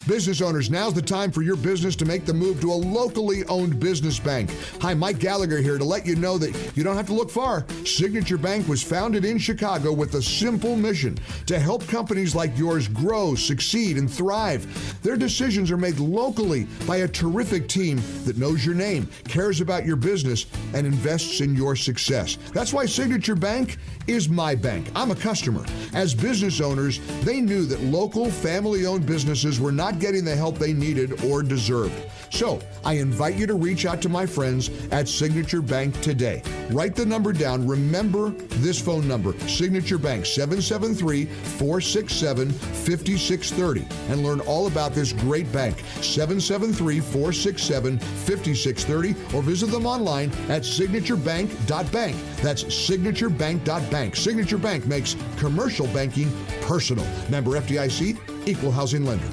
[SPEAKER 16] Business owners, now's the time for your business to make the move to a locally owned business bank. Hi, Mike Gallagher here to let you know that you don't have to look far. Signature Bank was founded in Chicago with a simple mission to help companies like yours grow, succeed, and thrive. Their decisions are made locally by a terrific team that knows your name, cares about your business, and invests in your success. That's why Signature Bank is my bank. I'm a customer. As business owners, they knew that local family-owned businesses were not getting the help they needed or deserved. So I invite you to reach out to my friends at Signature Bank today. Write the number down. Remember this phone number, Signature Bank, 773-467-5630, and learn all about this great bank, 773-467-5630, or visit them online at signaturebank.bank. That's signaturebank.bank. Signature Bank makes commercial banking personal. Member FDIC, equal housing lender.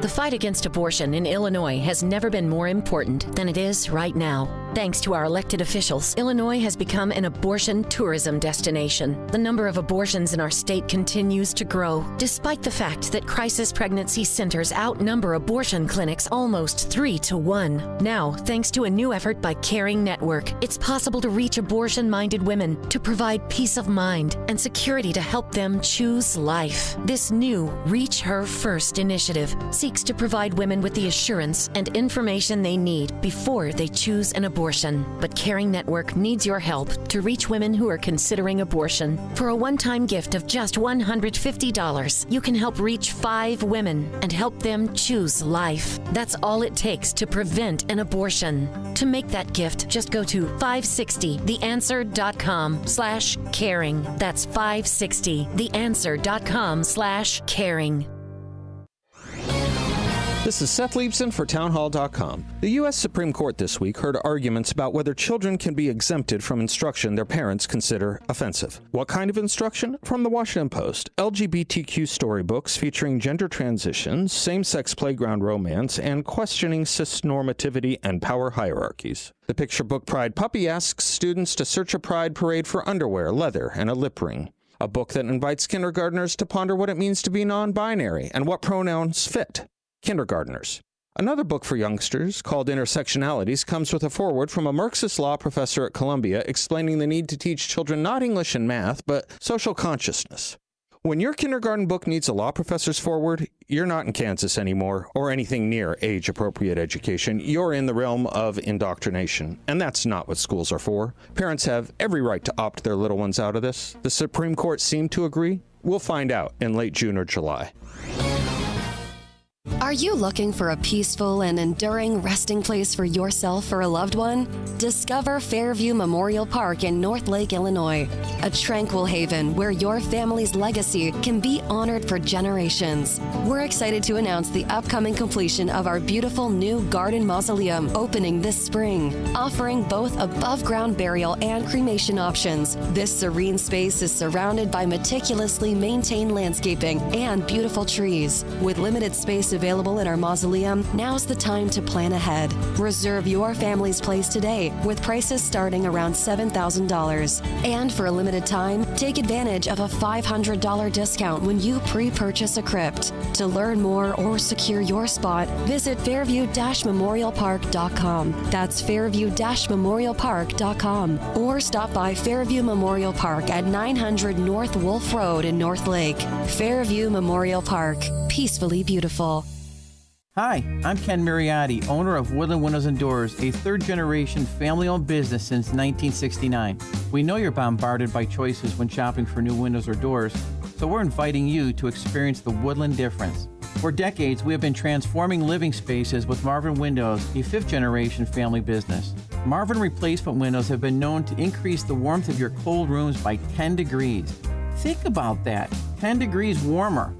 [SPEAKER 18] The fight against abortion in Illinois has never been more important than it is right now. Thanks to our elected officials, Illinois has become an abortion tourism destination. The number of abortions in our state continues to grow, despite the fact that crisis pregnancy centers outnumber abortion clinics almost 3-to-1. Now, thanks to a new effort by Caring Network, it's possible to reach abortion-minded women, to provide peace of mind and security to help them choose life. This new Reach Her First initiative seeks to provide women with the assurance and information they need before they choose an abortion. But Caring Network needs your help to reach women who are considering abortion. For a one-time gift of just $150, you can help reach 5 women and help them choose life. That's all it takes to prevent an abortion. To make that gift, just go to 560theanswer.com/caring. That's 560theanswer.com/caring.
[SPEAKER 10] This is Seth Leibson for townhall.com. The U.S. Supreme Court this week heard arguments about whether children can be exempted from instruction their parents consider offensive. What kind of instruction? From the Washington Post, LGBTQ storybooks featuring gender transitions, same-sex playground romance, and questioning cisnormativity and power hierarchies. The picture book Pride Puppy asks students to search a pride parade for underwear, leather, and a lip ring. A book that invites kindergartners to ponder what it means to be non-binary and what pronouns fit kindergartners. Another book for youngsters, called Intersectionalities, comes with a foreword from a Marxist law professor at Columbia explaining the need to teach children not English and math, but social consciousness. When your kindergarten book needs a law professor's foreword, you're not in Kansas anymore, or anything near age-appropriate education. You're in the realm of indoctrination, and that's not what schools are for. Parents have every right to opt their little ones out of this. The Supreme Court seemed to agree. We'll find out in late June or July.
[SPEAKER 11] Are you looking for a peaceful and enduring resting place for yourself or a loved one? Discover Fairview Memorial Park in North Lake, Illinois, a tranquil haven where your family's legacy can be honored for generations. We're excited to announce the upcoming completion of our beautiful new garden mausoleum opening this spring, offering both above-ground burial and cremation options. This serene space is surrounded by meticulously maintained landscaping and beautiful trees. With limited space available in our mausoleum, now's the time to plan ahead. Reserve your family's place today with prices starting around $7,000. And for a limited time, take advantage of a $500 discount when you pre-purchase a crypt. To learn more or secure your spot, visit fairview-memorialpark.com. That's fairview-memorialpark.com. Or stop by Fairview Memorial Park at 900 North Wolf Road in North Lake. Fairview Memorial Park. Peacefully beautiful.
[SPEAKER 19] Hi, I'm Ken Mariotti, owner of Woodland Windows and Doors, a third-generation family-owned business since 1969. We know you're bombarded by choices when shopping for new windows or doors, so we're inviting you to experience the Woodland difference. For decades, we have been transforming living spaces with Marvin Windows, a fifth-generation family business. Marvin replacement windows have been known to increase the warmth of your cold rooms by 10 degrees. Think about that, 10 degrees warmer.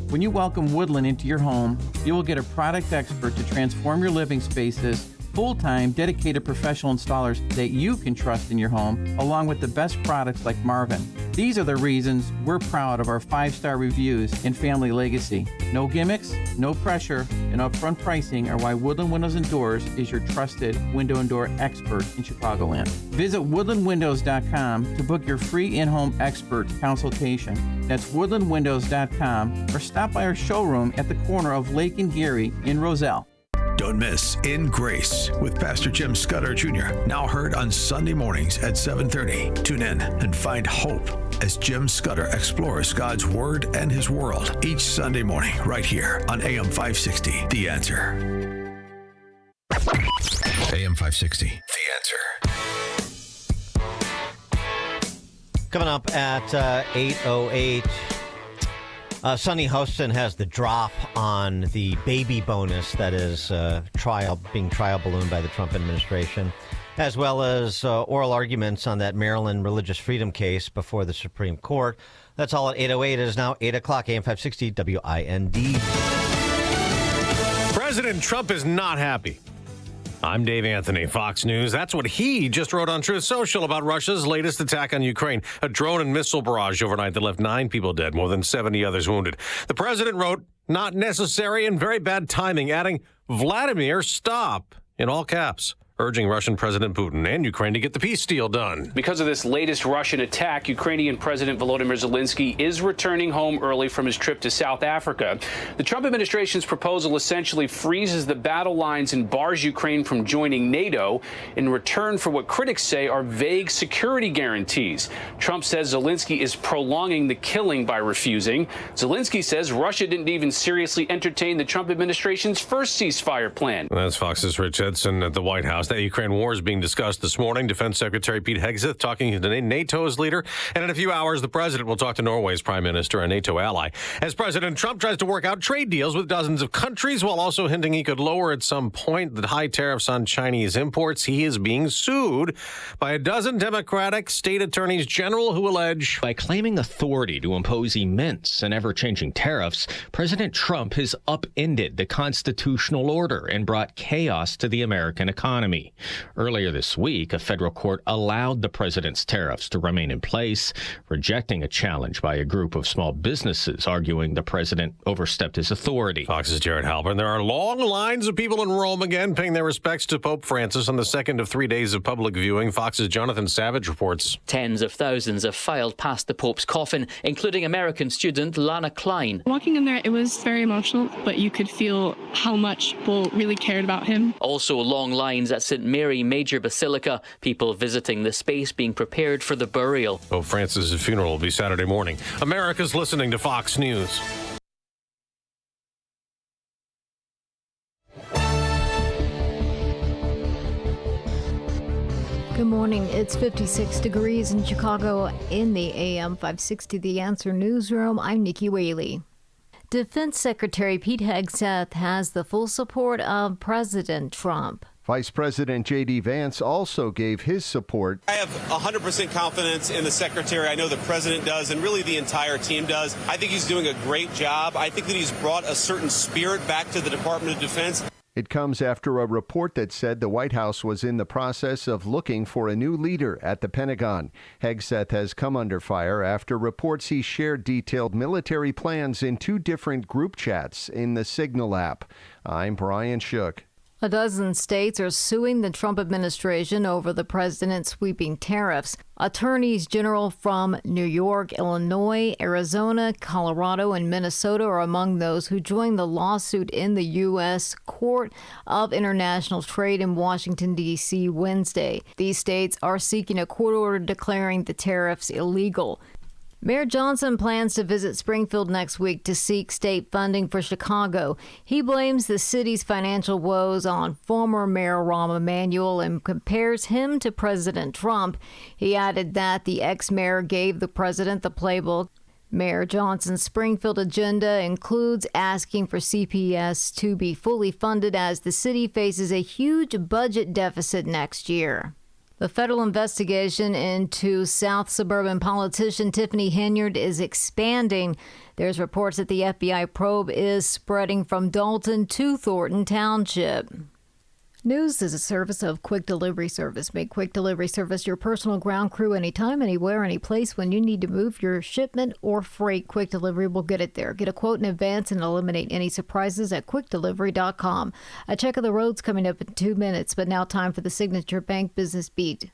[SPEAKER 19] When you welcome Woodland into your home, you will get a product expert to transform your living spaces, full-time, dedicated professional installers that you can trust in your home, along with the best products like Marvin. These are the reasons we're proud of our 5-star reviews and family legacy. No gimmicks, no pressure, and upfront pricing are why Woodland Windows and Doors is your trusted window and door expert in Chicagoland. Visit woodlandwindows.com to book your free in-home expert consultation. That's woodlandwindows.com, or stop by our showroom at the corner of Lake and Geary in Roselle.
[SPEAKER 7] Don't miss In Grace with Pastor Jim Scudder Jr., now heard on Sunday mornings at 7:30. Tune in and find hope as Jim Scudder explores God's Word and His world each Sunday morning right here on AM 560, The Answer. AM 560, The Answer.
[SPEAKER 20] Coming up at 8:08. Sunny Hostin has the drop on the baby bonus that is being trial ballooned by the Trump administration, as well as oral arguments on that Maryland religious freedom case before the Supreme Court. That's all at 8:08. It is now 8 o'clock, AM 560, WIND.
[SPEAKER 21] President Trump is not happy. I'm Dave Anthony, Fox News. That's what he just wrote on Truth Social about Russia's latest attack on Ukraine, a drone and missile barrage overnight that left 9 people dead, more than 70 others wounded. The president wrote, "Not necessary and very bad timing," adding, "Vladimir, stop," in all caps, urging Russian President Putin and Ukraine to get the peace deal done.
[SPEAKER 22] Because of this latest Russian attack, Ukrainian President Volodymyr Zelensky is returning home early from his trip to South Africa. The Trump administration's proposal essentially freezes the battle lines and bars Ukraine from joining NATO in return for what critics say are vague security guarantees. Trump says Zelensky is prolonging the killing by refusing. Zelensky says Russia didn't even seriously entertain the Trump administration's first ceasefire plan.
[SPEAKER 21] That's Fox's Rich Edson at the White House. chaos. That Ukraine war is being discussed this morning. Defense Secretary Pete Hegseth talking to NATO's leader. And in a few hours, the president will talk to Norway's prime minister, a NATO ally, as President Trump tries to work out trade deals with dozens of countries while also hinting he could lower at some point the high tariffs on Chinese imports. He is being sued by a dozen Democratic state attorneys general who allege
[SPEAKER 12] by claiming authority to impose immense and ever-changing tariffs, President Trump has upended the constitutional order and brought chaos to the American economy. Earlier this week, a federal court allowed the president's tariffs to remain in place, rejecting a challenge by a group of small businesses arguing the president overstepped his authority.
[SPEAKER 21] Fox's Jared Halpern. There are long lines of people in Rome again paying their respects to Pope Francis on the second of 3 days of public viewing. Fox's Jonathan Savage reports.
[SPEAKER 15] Tens of thousands have filed past the Pope's coffin, including American student Lana Klein.
[SPEAKER 17] Walking in there, it was very emotional, but you could feel how much people really cared about him.
[SPEAKER 15] Also long lines at St. Mary Major Basilica, people visiting the space being prepared for the burial.
[SPEAKER 21] Pope Francis' funeral will be Saturday morning. America's listening to Fox News.
[SPEAKER 4] Good morning. It's 56 degrees in Chicago in the AM 560 The Answer newsroom. I'm Nikki Whaley. Defense Secretary Pete Hegseth has the full support of President Trump.
[SPEAKER 23] Vice President J.D. Vance also gave his support.
[SPEAKER 24] I have 100% confidence in the Secretary. I know the President does, and really the entire team does. I think he's doing a great job. I think that he's brought a certain spirit back to the Department of Defense.
[SPEAKER 23] It comes after a report that said the White House was in the process of looking for a new leader at the Pentagon. Hegseth has come under fire after reports he shared detailed military plans in 2 different group chats in the Signal app. I'm Brian Shook.
[SPEAKER 4] A dozen states are suing the Trump administration over the president's sweeping tariffs. Attorneys general from New York, Illinois, Arizona, Colorado, and Minnesota are among those who joined the lawsuit in the U.S. Court of International Trade in Washington, D.C. Wednesday. These states are seeking a court order declaring the tariffs illegal. Mayor Johnson plans to visit Springfield next week to seek state funding for Chicago. He blames the city's financial woes on former Mayor Rahm Emanuel and compares him to President Trump. He added that the ex-mayor gave the president the playbook. Mayor Johnson's Springfield agenda includes asking for CPS to be fully funded as the city faces a huge budget deficit next year. The federal investigation into South suburban politician Tiffany Henyard is expanding. There's reports that the FBI probe is spreading from Dalton to Thornton Township. News is a service of Quick Delivery Service. Make Quick Delivery Service your personal ground crew anytime, anywhere, any place when you need to move your shipment or freight. Quick Delivery will get it there. Get a quote in advance and eliminate any surprises at quickdelivery.com. A check of the roads coming up in 2 minutes, but now time for the Signature Bank Business Beat.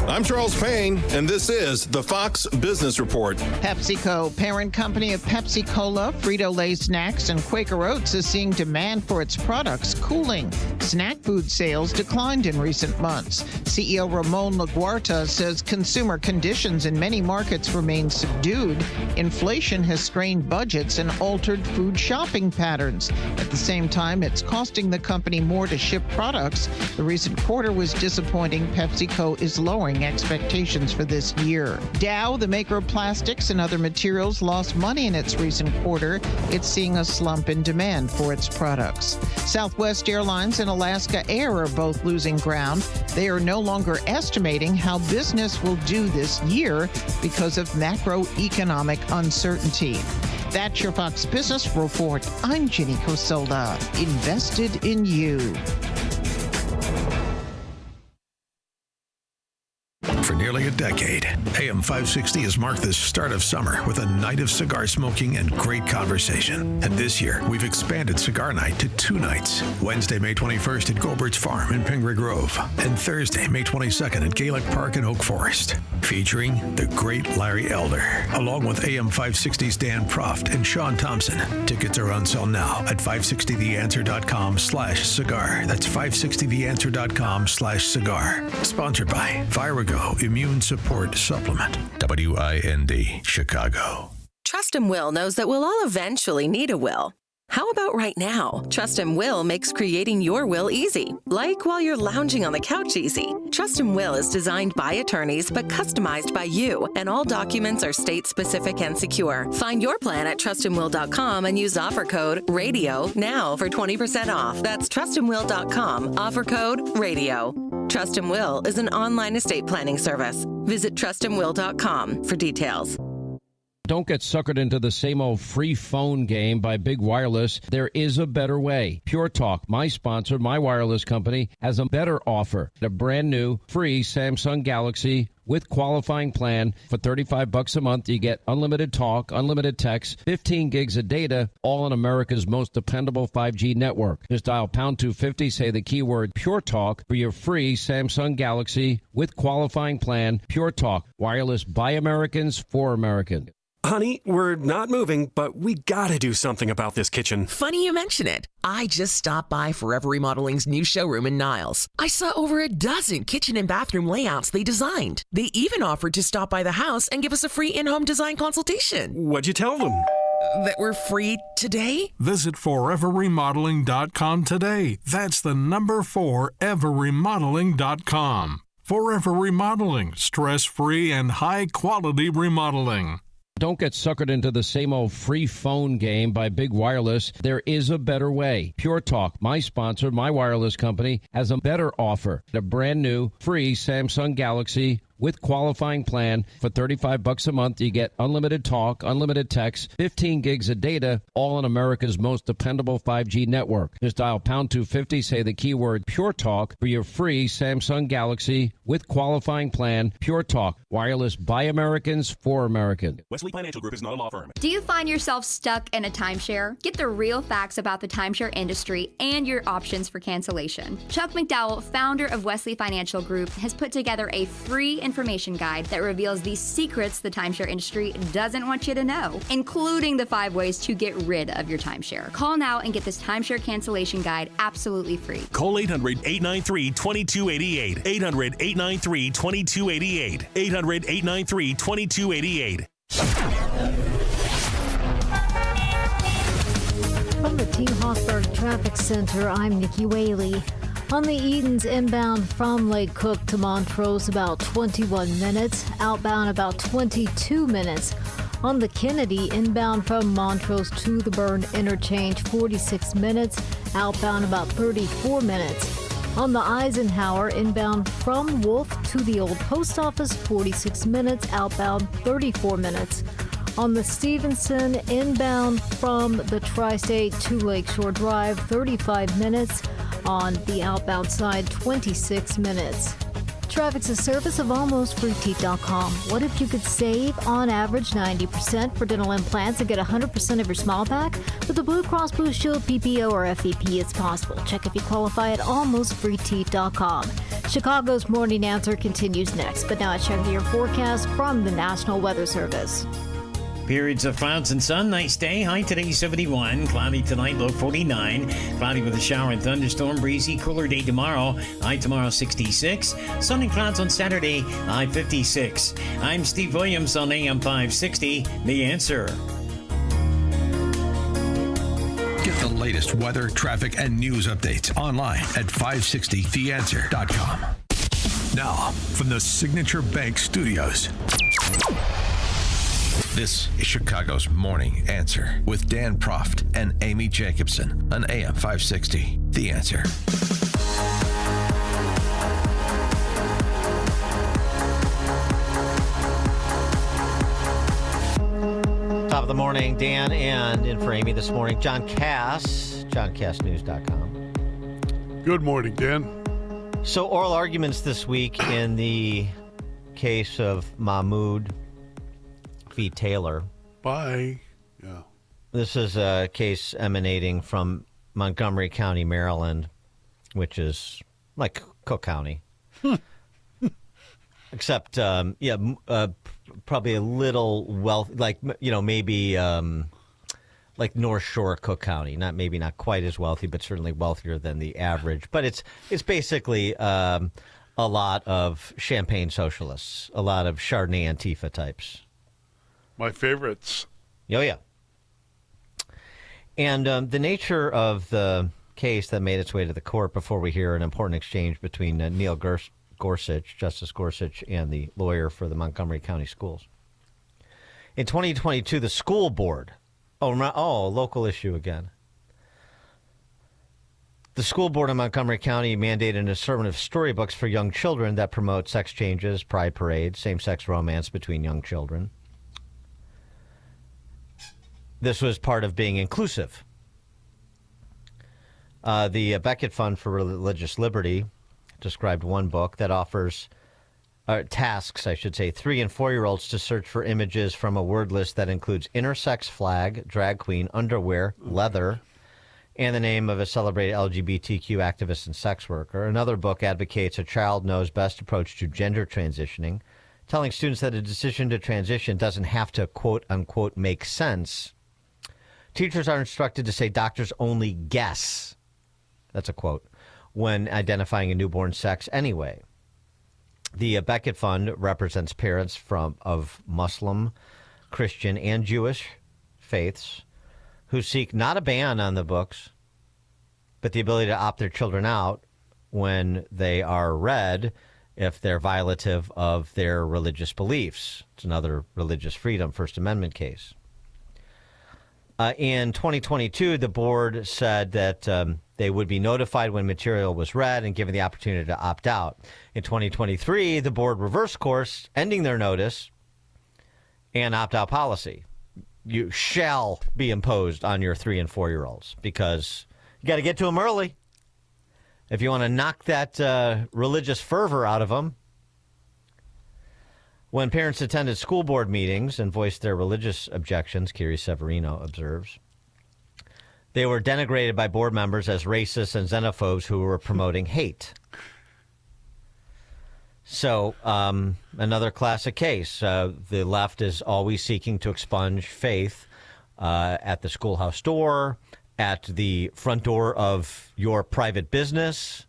[SPEAKER 25] I'm Charles Payne, and this is the Fox Business Report.
[SPEAKER 27] PepsiCo, parent company of Pepsi Cola, Frito-Lay Snacks, and Quaker Oats, is seeing demand for its products cooling. Snack food sales declined in recent months. CEO Ramon LaGuarta says consumer conditions in many markets remain subdued. Inflation has strained budgets and altered food shopping patterns. At the same time, it's costing the company more to ship products. The recent quarter was disappointing. PepsiCo is lowering expectations for this year. Dow, the maker of plastics and other materials, lost money in its recent quarter. It's seeing a slump in demand for its products. Southwest Airlines and Alaska Air are both losing ground. They are no longer estimating how business will do this year because of macroeconomic uncertainty. That's your Fox Business Report. I'm Ginny Cosolda. Invested in you.
[SPEAKER 7] For nearly a decade, AM 560 has marked the start of summer with a night of cigar smoking and great conversation. And this year, we've expanded Cigar Night to 2 nights. Wednesday, May 21st at Goldbert's Farm in Pingree Grove, and Thursday, May 22nd at Gaelic Park in Oak Forest, featuring the great Larry Elder, along with AM 560's Dan Proft and Sean Thompson. Tickets are on sale now at 560theanswer.com/cigar. That's 560theanswer.com/cigar. Sponsored by Virago Immune Support Supplement. WIND, Chicago.
[SPEAKER 28] Trust and Will knows that we'll all eventually need a will.
[SPEAKER 1] How about right now? Trust and Will makes creating your will easy, like while you're lounging on the couch easy. Trust and Will is designed by attorneys but customized by you, and all documents are state-specific and secure. Find your plan at trustandwill.com and use offer code RADIO now for 20% off. That's trustandwill.com, offer code RADIO. Trust and Will is an online estate planning service. Visit trustandwill.com for details.
[SPEAKER 3] Don't get suckered into the same old free phone game by Big Wireless. There is a better way. Pure Talk, my sponsor, my wireless company, has a better offer. A brand new free Samsung Galaxy with qualifying plan for $35 a month. You get unlimited talk, unlimited text, 15 gigs of data, all on America's most dependable 5G network. Just dial pound 250, say the keyword Pure Talk for your free Samsung Galaxy with qualifying plan. Pure Talk, wireless by Americans for Americans.
[SPEAKER 5] Honey, we're not moving, but we gotta do something about this kitchen.
[SPEAKER 6] Funny you mention it. I just stopped by Forever Remodeling's new showroom in Niles. I saw over a dozen kitchen and bathroom layouts they designed. They even offered to stop by the house and give us a free in-home design consultation.
[SPEAKER 5] What'd you tell them?
[SPEAKER 6] That we're free today?
[SPEAKER 8] Visit foreverremodeling.com today. That's the number 4, everremodeling.com. Forever Remodeling, stress-free and high-quality remodeling.
[SPEAKER 3] Don't get suckered into the same old free phone game by Big Wireless. There is a better way. Pure Talk, my sponsor, my wireless company, has a better offer. A brand new free Samsung Galaxy with qualifying plan for $35 a month. You get unlimited talk, unlimited text, 15 gigs of data, all on America's most dependable 5G network. Just dial pound 250, say the keyword Pure Talk for your free Samsung Galaxy with qualifying plan. Pure Talk, wireless by Americans for Americans.
[SPEAKER 9] Wesley Financial Group is not a law firm.
[SPEAKER 26] Do you find yourself stuck in a timeshare? Get the real facts about the timeshare industry and your options for cancellation. Chuck McDowell, founder of Wesley Financial Group, has put together a free information guide that reveals the secrets the timeshare industry doesn't want you to know, including the 5 ways to get rid of your timeshare. Call now and get this timeshare cancellation guide absolutely free.
[SPEAKER 9] Call 800-893-2288. 800-893-2288. 800-893-2288.
[SPEAKER 4] From the T. Hoffberg Traffic Center, I'm Nikki Whaley. On the Edens inbound from Lake Cook to Montrose, about 21 minutes. Outbound, about 22 minutes. On the Kennedy inbound from Montrose to the Burn Interchange, 46 minutes. Outbound, about 34 minutes. On the Eisenhower inbound from Wolf to the Old Post Office, 46 minutes. Outbound, 34 minutes. On the Stevenson inbound from the Tri-State to Lakeshore Drive, 35 minutes. On the outbound side, 26 minutes. Traffic's a service of almostfruiteeth.com. What if you could save, on average, 90% for dental implants and get 100% of your smile back? With the Blue Cross Blue Shield PPO or FEP, it's possible. Check if you qualify at almostfruiteeth.com. Chicago's Morning Answer continues next, but now check your forecast from the National Weather Service.
[SPEAKER 28] Periods of clouds and sun. Nice day. High today 71. Cloudy tonight, low 49. Cloudy with a shower and thunderstorm. Breezy, cooler day tomorrow. High tomorrow 66. Sun and clouds on Saturday. High 56. I'm Steve Williams on AM 560. The Answer.
[SPEAKER 7] Get the latest weather, traffic, and news updates online at 560theanswer.com. Now, from the Signature Bank Studios. This is Chicago's Morning Answer with Dan Proft and Amy Jacobson on AM 560. The Answer.
[SPEAKER 20] Top of the morning, Dan, and in for Amy this morning, John Cass, johncassnews.com.
[SPEAKER 2] Good morning, Dan.
[SPEAKER 20] So oral arguments this week in the case of Mahmoud v. Taylor.
[SPEAKER 2] Bye. Yeah.
[SPEAKER 20] This is a case emanating from Montgomery County, Maryland, which is like Cook County. Except, probably a little maybe like North Shore Cook County. Maybe not quite as wealthy, but certainly wealthier than the average. But it's basically a lot of champagne socialists, a lot of Chardonnay Antifa types.
[SPEAKER 2] My favorites.
[SPEAKER 20] Oh, yeah. And the nature of the case that made its way to the court before we hear an important exchange between Neil Gorsuch, Justice Gorsuch, and the lawyer for the Montgomery County Schools. In 2022, the school board, local issue again. The school board in Montgomery County mandated an assortment of storybooks for young children that promote sex changes, pride parades, same-sex romance between young children. This was part of being inclusive. The Beckett Fund for Religious Liberty described one book that offers tasks, 3 and 4-year-olds to search for images from a word list that includes intersex flag, drag queen, underwear, leather, and the name of a celebrated LGBTQ activist and sex worker. Another book advocates a child knows best approach to gender transitioning, telling students that a decision to transition doesn't have to, quote-unquote, make sense. Teachers are instructed to say doctors only guess, that's a quote, when identifying a newborn sex anyway. The Beckett Fund represents parents of Muslim, Christian, and Jewish faiths who seek not a ban on the books, but the ability to opt their children out when they are read if they're violative of their religious beliefs. It's another religious freedom First Amendment case. In 2022, the board said that they would be notified when material was read and given the opportunity to opt out. In 2023, the board reversed course, ending their notice and opt-out policy. You shall be imposed on your 3 and 4-year-olds because you got to get to them early. If you want to knock that religious fervor out of them. When parents attended school board meetings and voiced their religious objections, Kiri Severino observes, they were denigrated by board members as racists and xenophobes who were promoting hate. So, another classic case. The left is always seeking to expunge faith at the schoolhouse door, at the front door of your private business.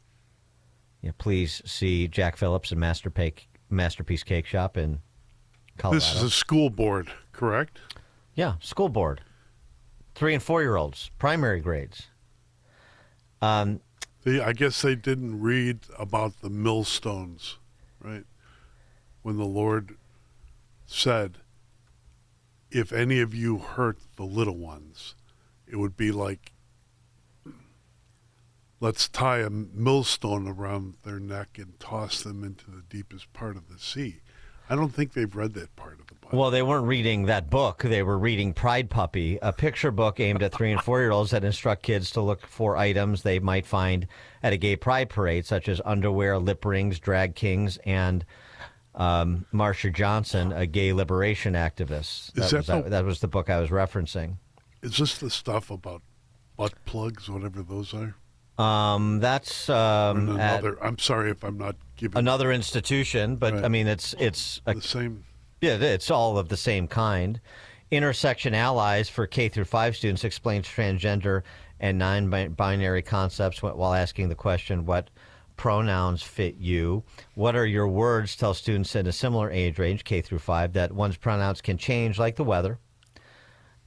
[SPEAKER 20] Please see Jack Phillips and Masterpiece Cake Shop in Colorado.
[SPEAKER 2] This is a school board, correct?
[SPEAKER 20] Yeah, school board. 3 and 4-year-olds, primary grades.
[SPEAKER 2] I guess they didn't read about the millstones, right? When the Lord said, if any of you hurt the little ones, it would be like, let's tie a millstone around their neck and toss them into the deepest part of the sea. I don't think they've read that part of the Bible.
[SPEAKER 20] Well, they weren't reading that book. They were reading Pride Puppy, a picture book aimed at 3 and 4-year-olds that instruct kids to look for items they might find at a gay pride parade, such as underwear, lip rings, drag kings, and Marsha Johnson, a gay liberation activist. That was the book I was referencing.
[SPEAKER 2] Is this the stuff about butt plugs, whatever those are?
[SPEAKER 20] That's
[SPEAKER 2] another. I'm sorry if I'm not giving
[SPEAKER 20] another institution, but right. I mean it's
[SPEAKER 2] the same.
[SPEAKER 20] Yeah, it's all of the same kind. Intersection Allies for K through 5 students explains transgender and non-binary concepts while asking the question, "What pronouns fit you? What are your words?" Tell students in a similar age range, K through 5, that one's pronouns can change like the weather.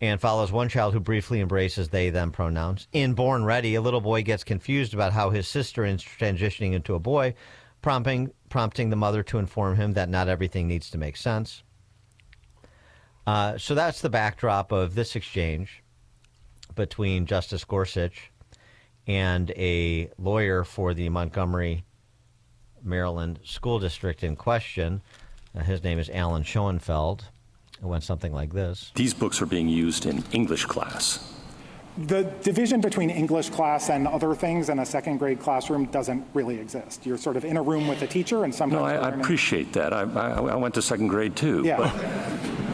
[SPEAKER 20] And follows one child who briefly embraces they/them pronouns. In Born Ready, a little boy gets confused about how his sister is transitioning into a boy, prompting the mother to inform him that not everything needs to make sense. So that's the backdrop of this exchange between Justice Gorsuch and a lawyer for the Montgomery, Maryland school district in question. His name is Alan Schoenfeld. It went something like this.
[SPEAKER 9] These books are being used in English class.
[SPEAKER 10] The division between English class and other things in a second grade classroom doesn't really exist. You're sort of in a room with a teacher and sometimes...
[SPEAKER 9] No, I appreciate that. I went to second grade too.
[SPEAKER 10] Yeah.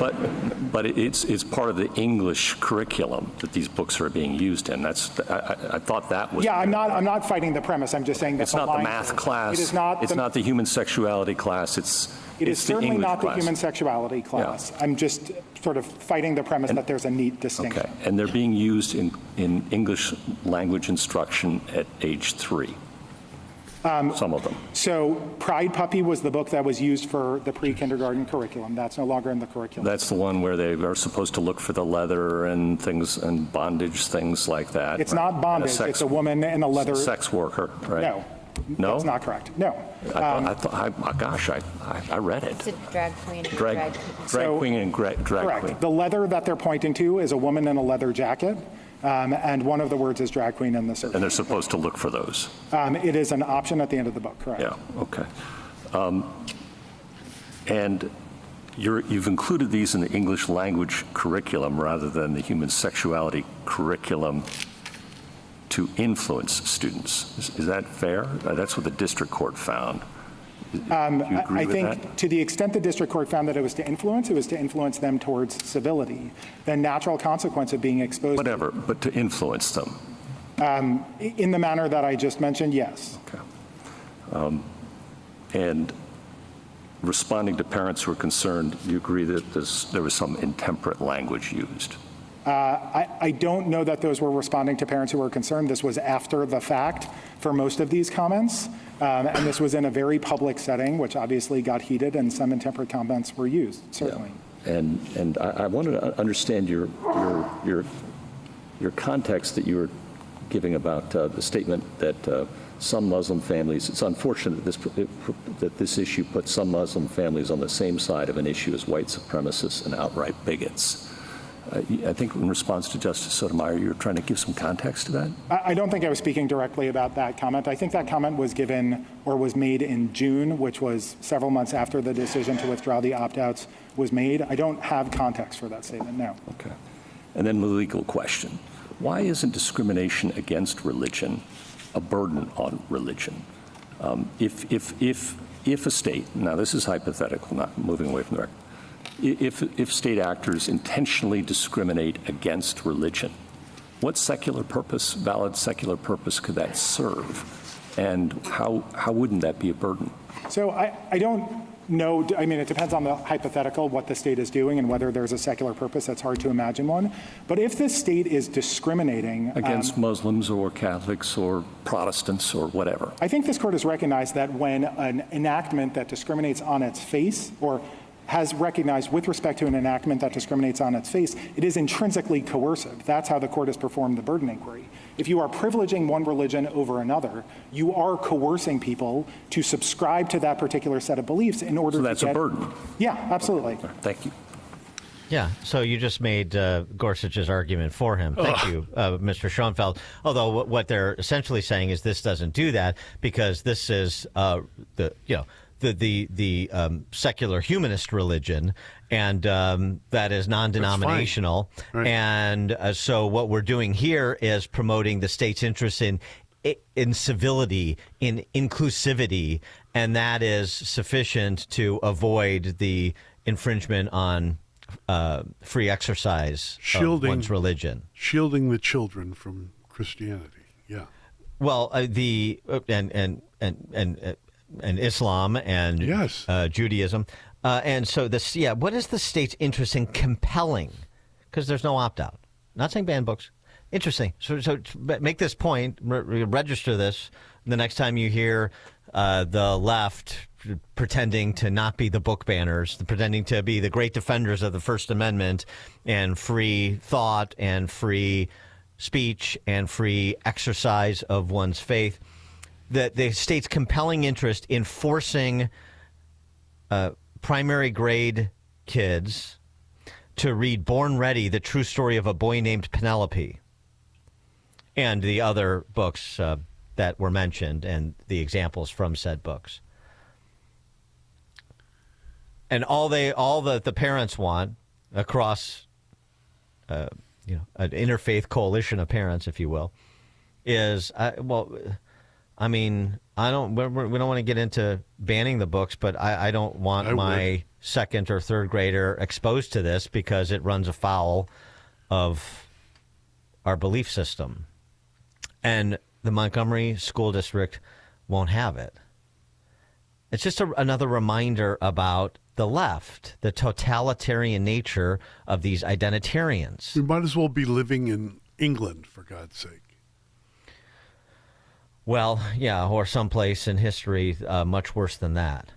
[SPEAKER 9] But it's part of the English curriculum that these books are being used in. I thought that was...
[SPEAKER 10] Yeah, I'm not fighting the premise. I'm just saying that
[SPEAKER 9] it's not the math class.
[SPEAKER 10] It is not.
[SPEAKER 9] It's not the human sexuality class.
[SPEAKER 10] It is certainly not the
[SPEAKER 9] class.
[SPEAKER 10] human sexuality class. Yeah. I'm just sort of fighting the premise that there's a neat distinction.
[SPEAKER 9] Okay, and they're being used in English language instruction at age 3. Some of them.
[SPEAKER 10] So Pride Puppy was the book that was used for the pre-kindergarten curriculum. That's no longer in the curriculum.
[SPEAKER 9] That's the one where they are supposed to look for the leather and things and bondage, things like that.
[SPEAKER 10] It's not bondage. It's a woman in a leather.
[SPEAKER 9] Sex worker, right?
[SPEAKER 10] No.
[SPEAKER 9] No?
[SPEAKER 10] That's not correct. No.
[SPEAKER 9] I read it.
[SPEAKER 11] It's a drag queen.
[SPEAKER 9] Drag queen and drag
[SPEAKER 10] correct.
[SPEAKER 9] queen.
[SPEAKER 10] The leather that they're pointing to is a woman in a leather jacket. And one of the words is drag queen in the search.
[SPEAKER 9] And they're supposed to look for those.
[SPEAKER 10] It is an option at the end of the book, correct?
[SPEAKER 9] Yeah, okay. And you've included these in the English language curriculum rather than the human sexuality curriculum to influence students. Is that fair? That's what the district court found. Do you agree
[SPEAKER 10] I
[SPEAKER 9] with
[SPEAKER 10] think
[SPEAKER 9] that?
[SPEAKER 10] to the extent the district court found that it was to influence them towards civility, the natural consequence of being exposed.
[SPEAKER 9] Whatever, but to influence them.
[SPEAKER 10] In the manner that I just mentioned, yes.
[SPEAKER 9] Okay. And responding to parents who are concerned, you agree that there was some intemperate language used?
[SPEAKER 10] I don't know that those were responding to parents who were concerned. This was after the fact for most of these comments. And this was in a very public setting, which obviously got heated, and some intemperate comments were used, certainly.
[SPEAKER 9] Yeah. And I wanted to understand your context that you were giving about the statement that some Muslim families, it's unfortunate that this issue puts some Muslim families on the same side of an issue as white supremacists and outright bigots. I think in response to Justice Sotomayor, you were trying to give some context to that?
[SPEAKER 10] I don't think I was speaking directly about that comment. I think that comment was given or was made in June, which was several months after the decision to withdraw the opt-outs was made. I don't have context for that statement, no.
[SPEAKER 9] Okay. And then the legal question. Why isn't discrimination against religion a burden on religion? If a state, now this is hypothetical, not moving away from the record, if state actors intentionally discriminate against religion, what secular purpose, valid secular purpose, could that serve? And how wouldn't that be a burden?
[SPEAKER 10] So I don't know. I mean, it depends on the hypothetical, what the state is doing and whether there's a secular purpose. That's hard to imagine one. But if the state is discriminating
[SPEAKER 9] against Muslims or Catholics or Protestants or whatever.
[SPEAKER 10] I think this court has recognized that when an enactment that discriminates on its face, or has recognized with respect to an enactment that discriminates on its face, it is intrinsically coercive. That's how the court has performed the burden inquiry. If you are privileging one religion over another, you are coercing people to subscribe to that particular set of beliefs in order to get...
[SPEAKER 9] So that's a burden?
[SPEAKER 10] Yeah, absolutely.
[SPEAKER 9] Thank you.
[SPEAKER 20] Yeah, so you just made Gorsuch's argument for him. Thank you, Mr. Schoenfeld. Although what they're essentially saying is this doesn't do that because this is the secular humanist religion, and that is non-denominational. Right. And so what we're doing here is promoting the state's interest in civility, in inclusivity, and that is sufficient to avoid the infringement on free exercise of one's religion.
[SPEAKER 2] Shielding the children from Christianity, yeah.
[SPEAKER 20] Well, and Islam and
[SPEAKER 2] yes.
[SPEAKER 20] Judaism. And so what is the state's interest in compelling? Because there's no opt-out. Not saying ban books. Interesting. So make this point, register this the next time you hear the left pretending to not be the book banners, pretending to be the great defenders of the First Amendment and free thought and free speech and free exercise of one's faith. The state's compelling interest in forcing primary grade kids to read Born Ready, the true story of a boy named Penelope, and the other books that were mentioned and the examples from said books. And all the parents want across an interfaith coalition of parents, if you will, is I mean, we don't want to get into banning the books, but I don't want my second or third grader exposed to this because it runs afoul of our belief system. And the Montgomery School District won't have it. It's just another reminder about the left, the totalitarian nature of these identitarians.
[SPEAKER 2] We might as well be living in England, for God's sake.
[SPEAKER 20] Well, yeah, or someplace in history much worse than that.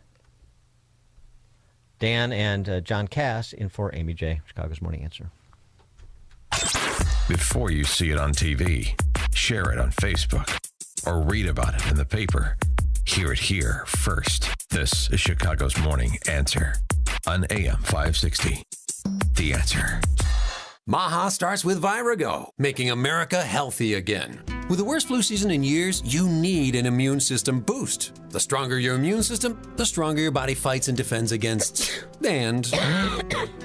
[SPEAKER 20] Dan and John Cass in for Amy J., Chicago's Morning Answer.
[SPEAKER 7] Before you see it on TV, share it on Facebook, or read about it in the paper, hear it here first. This is Chicago's Morning Answer on AM 560. The Answer.
[SPEAKER 11] Maha starts with Virago, making America healthy again. With the worst flu season in years, you need an immune system boost. The stronger your immune system, the stronger your body fights and defends against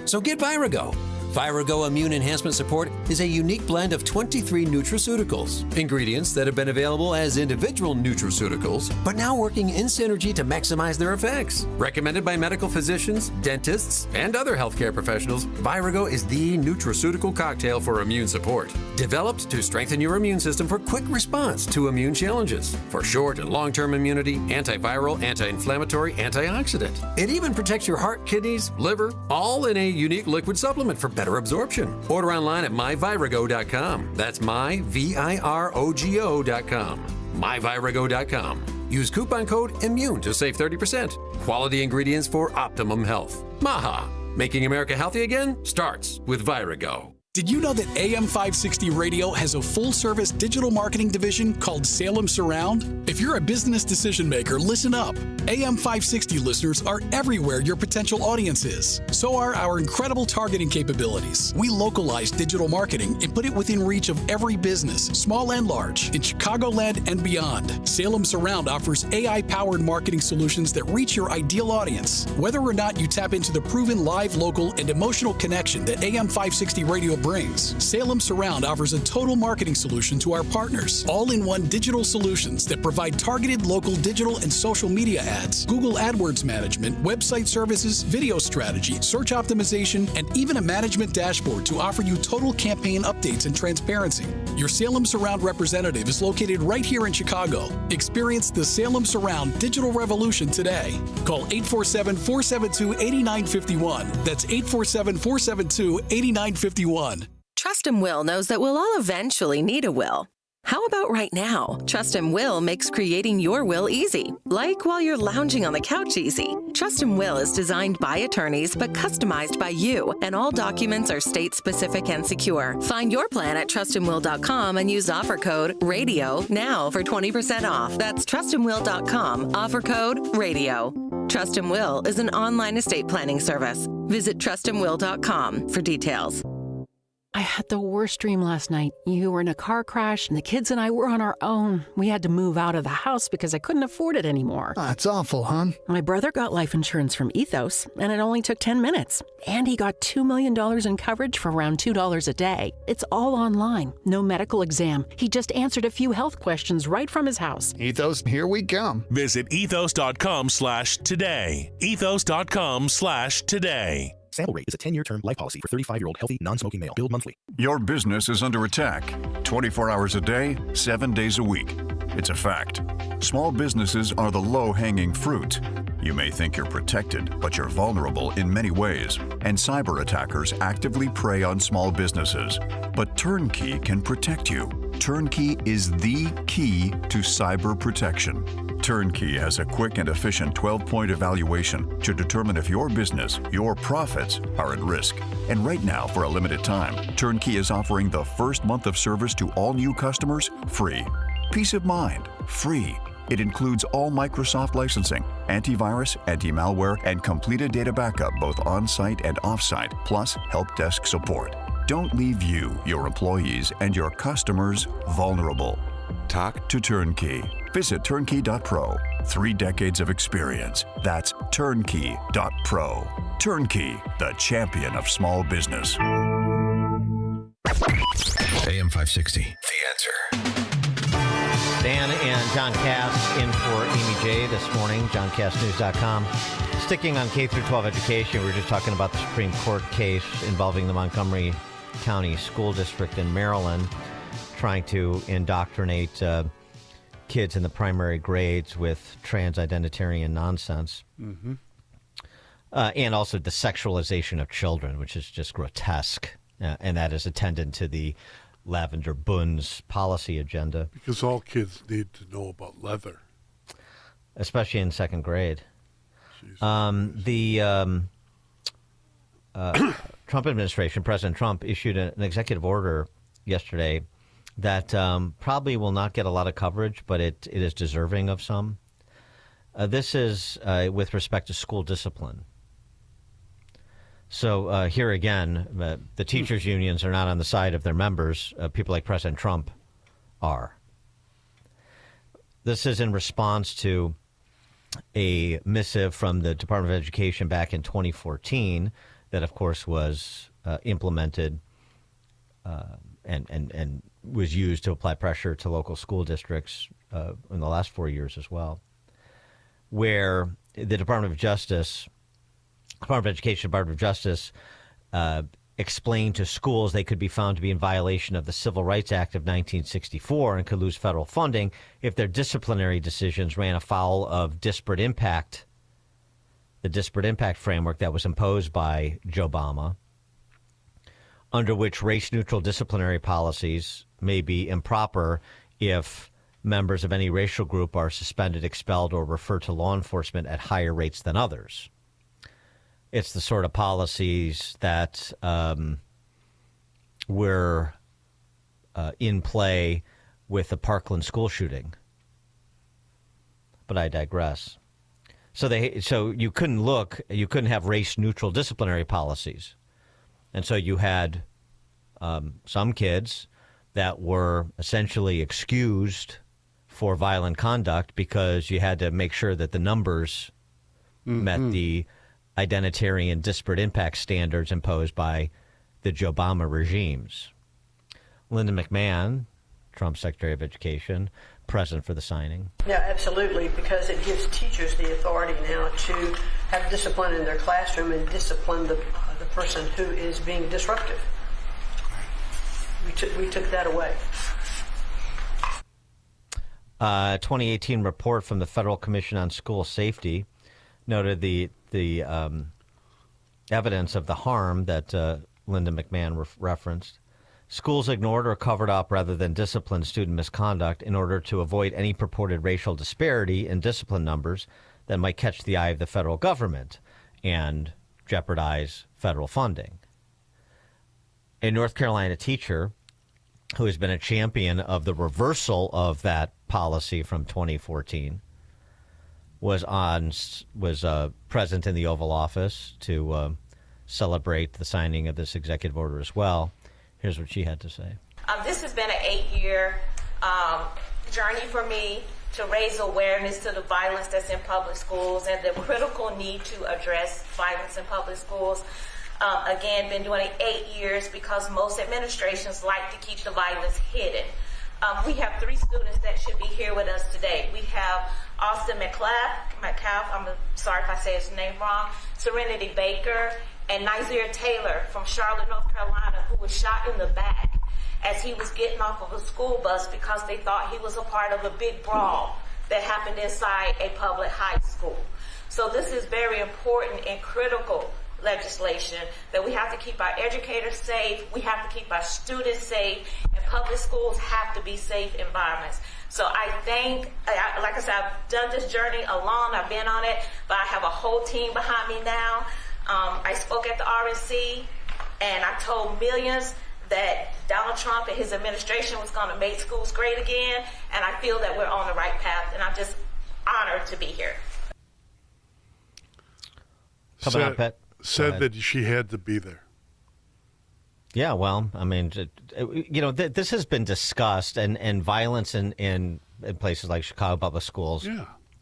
[SPEAKER 11] So get Virago. Virago Immune Enhancement Support is a unique blend of 23 nutraceuticals, ingredients that have been available as individual nutraceuticals, but now working in synergy to maximize their effects. Recommended by medical physicians, dentists, and other healthcare professionals, Virago is the nutraceutical cocktail for immune support. Developed to strengthen your immune system for quick response to immune challenges, for short and long-term immunity, antiviral, anti-inflammatory, antioxidant. It even protects your heart, kidneys, liver, all in a unique liquid supplement for better absorption. Order online at myvirago.com. That's myvirago.com. myvirago.com. Use coupon code IMMUNE to save 30%. Quality ingredients for optimum health. Maha. Making America healthy again starts with Virago.
[SPEAKER 12] Did you know that AM 560 Radio has a full-service digital marketing division called Salem Surround? If you're a business decision maker, listen up. AM 560 listeners are everywhere your potential audience is. So are our incredible targeting capabilities. We localize digital marketing and put it within reach of every business, small and large, in Chicagoland and beyond. Salem Surround offers AI-powered marketing solutions that reach your ideal audience. Whether or not you tap into the proven live, local, and emotional connection that AM 560 Radio brings, Salem Surround offers a total marketing solution to our partners. All-in-one digital solutions that provide targeted local digital and social media ads, Google AdWords management, website services, video strategy, search optimization, and even a management dashboard to offer you total campaign updates and transparency. Your Salem Surround representative is located right here in Chicago. Experience the Salem Surround digital revolution today. Call 847-472-8951. That's 847-472-8951.
[SPEAKER 1] Trust and Will knows that we'll all eventually need a will. How about right now? Trust and Will makes creating your will easy, like while you're lounging on the couch easy. Trust and Will is designed by attorneys but customized by you, and all documents are state-specific and secure. Find your plan at trustandwill.com and use offer code RADIO now for 20% off. That's trustandwill.com, offer code RADIO. Trust and Will is an online estate planning service. Visit trustandwill.com for details.
[SPEAKER 13] I had the worst dream last night. You were in a car crash, and the kids and I were on our own. We had to move out of the house because I couldn't afford it anymore.
[SPEAKER 14] That's awful, hon.
[SPEAKER 13] My brother got life insurance from Ethos, and it only took 10 minutes. And he got $2 million in coverage for around $2 a day. It's all online. No medical exam. He just answered a few health questions right from his house.
[SPEAKER 14] Ethos, here we come.
[SPEAKER 16] Visit ethos.com/today. Ethos.com/today.
[SPEAKER 18] Sample rate is a 10-year term life policy for 35-year-old healthy, non-smoking male. Billed monthly.
[SPEAKER 19] Your business is under attack 24 hours a day, 7 days a week. It's a fact. Small businesses are the low-hanging fruit. You may think you're protected, but you're vulnerable in many ways, and cyber attackers actively prey on small businesses. But Turnkey can protect you. Turnkey is the key to cyber protection. Turnkey has a quick and efficient 12-point evaluation to determine if your business, your profits, are at risk. And right now, for a limited time, Turnkey is offering the first month of service to all new customers free. Peace of mind, free. It includes all Microsoft licensing, antivirus, anti-malware, and completed data backup both on-site and off-site, plus help desk support. Don't leave you, your employees, and your customers vulnerable. Talk to Turnkey. Visit turnkey.pro. 3 decades of experience. That's turnkey.pro. Turnkey, the champion of small business.
[SPEAKER 7] AM 560, The Answer.
[SPEAKER 20] Dan and John Cass in for Amy J. this morning, johncassnews.com. Sticking on K-12 education, we were just talking about the Supreme Court case involving the Montgomery County School District in Maryland, trying to indoctrinate kids in the primary grades with trans-identitarian nonsense.
[SPEAKER 2] Mm-hmm.
[SPEAKER 20] And also the sexualization of children, which is just grotesque. And that is attendant to the Lavender Boon's policy agenda.
[SPEAKER 2] Because all kids need to know about leather.
[SPEAKER 20] Especially in second grade. Trump administration, President Trump, issued an executive order yesterday that probably will not get a lot of coverage, but it is deserving of some. This is with respect to school discipline. So here again, the teachers' unions are not on the side of their members. People like President Trump are. This is in response to a missive from the Department of Education back in 2014 that, of course, was implemented and was used to apply pressure to local school districts in the last 4 years as well, where the Department of Education, Department of Justice explained to schools they could be found to be in violation of the Civil Rights Act of 1964 and could lose federal funding if their disciplinary decisions ran afoul of disparate impact, the disparate impact framework that was imposed by Joe Obama, under which race-neutral disciplinary policies may be improper if members of any racial group are suspended, expelled, or referred to law enforcement at higher rates than others. It's the sort of policies that were in play with the Parkland school shooting. But I digress. So you couldn't have race-neutral disciplinary policies. And so you had some kids that were essentially excused for violent conduct because you had to make sure that the numbers met the identitarian disparate impact standards imposed by the Joe Obama regimes. Linda McMahon, Trump's Secretary of Education, present for the signing.
[SPEAKER 15] Yeah, absolutely, because it gives teachers the authority now to have discipline in their classroom and discipline the person who is being disruptive. We took that away.
[SPEAKER 20] 2018 report from the Federal Commission on School Safety noted the evidence of the harm that Linda McMahon referenced. Schools ignored or covered up rather than disciplined student misconduct in order to avoid any purported racial disparity in discipline numbers that might catch the eye of the federal government and jeopardize federal funding. A North Carolina teacher who has been a champion of the reversal of that policy from 2014 was present in the Oval Office to celebrate the signing of this executive order as well. Here's what she had to say.
[SPEAKER 16] This has been an 8-year journey for me to raise awareness to the violence that's in public schools and the critical need to address violence in public schools. Again, been doing it 8 years because most administrations like to keep the violence hidden. We have 3 students that should be here with us today. We have Austin McCalf, I'm sorry if I say his name wrong, Serenity Baker, and Nizir Taylor from Charlotte, North Carolina, who was shot in the back as he was getting off of a school bus because they thought he was a part of a big brawl that happened inside a public high school. So this is very important and critical legislation that we have to keep our educators safe, we have to keep our students safe, and public schools have to be safe environments. So I think, like I said, I've done this journey alone, I've been on it, but I have a whole team behind me now. I spoke at the RNC, and I told millions that Donald Trump and his administration was going to make schools great again, and I feel that we're on the right path, and I'm just honored to be here.
[SPEAKER 2] Said that she had to be there.
[SPEAKER 20] Yeah, well, I mean, this has been discussed, and violence in places like Chicago public schools,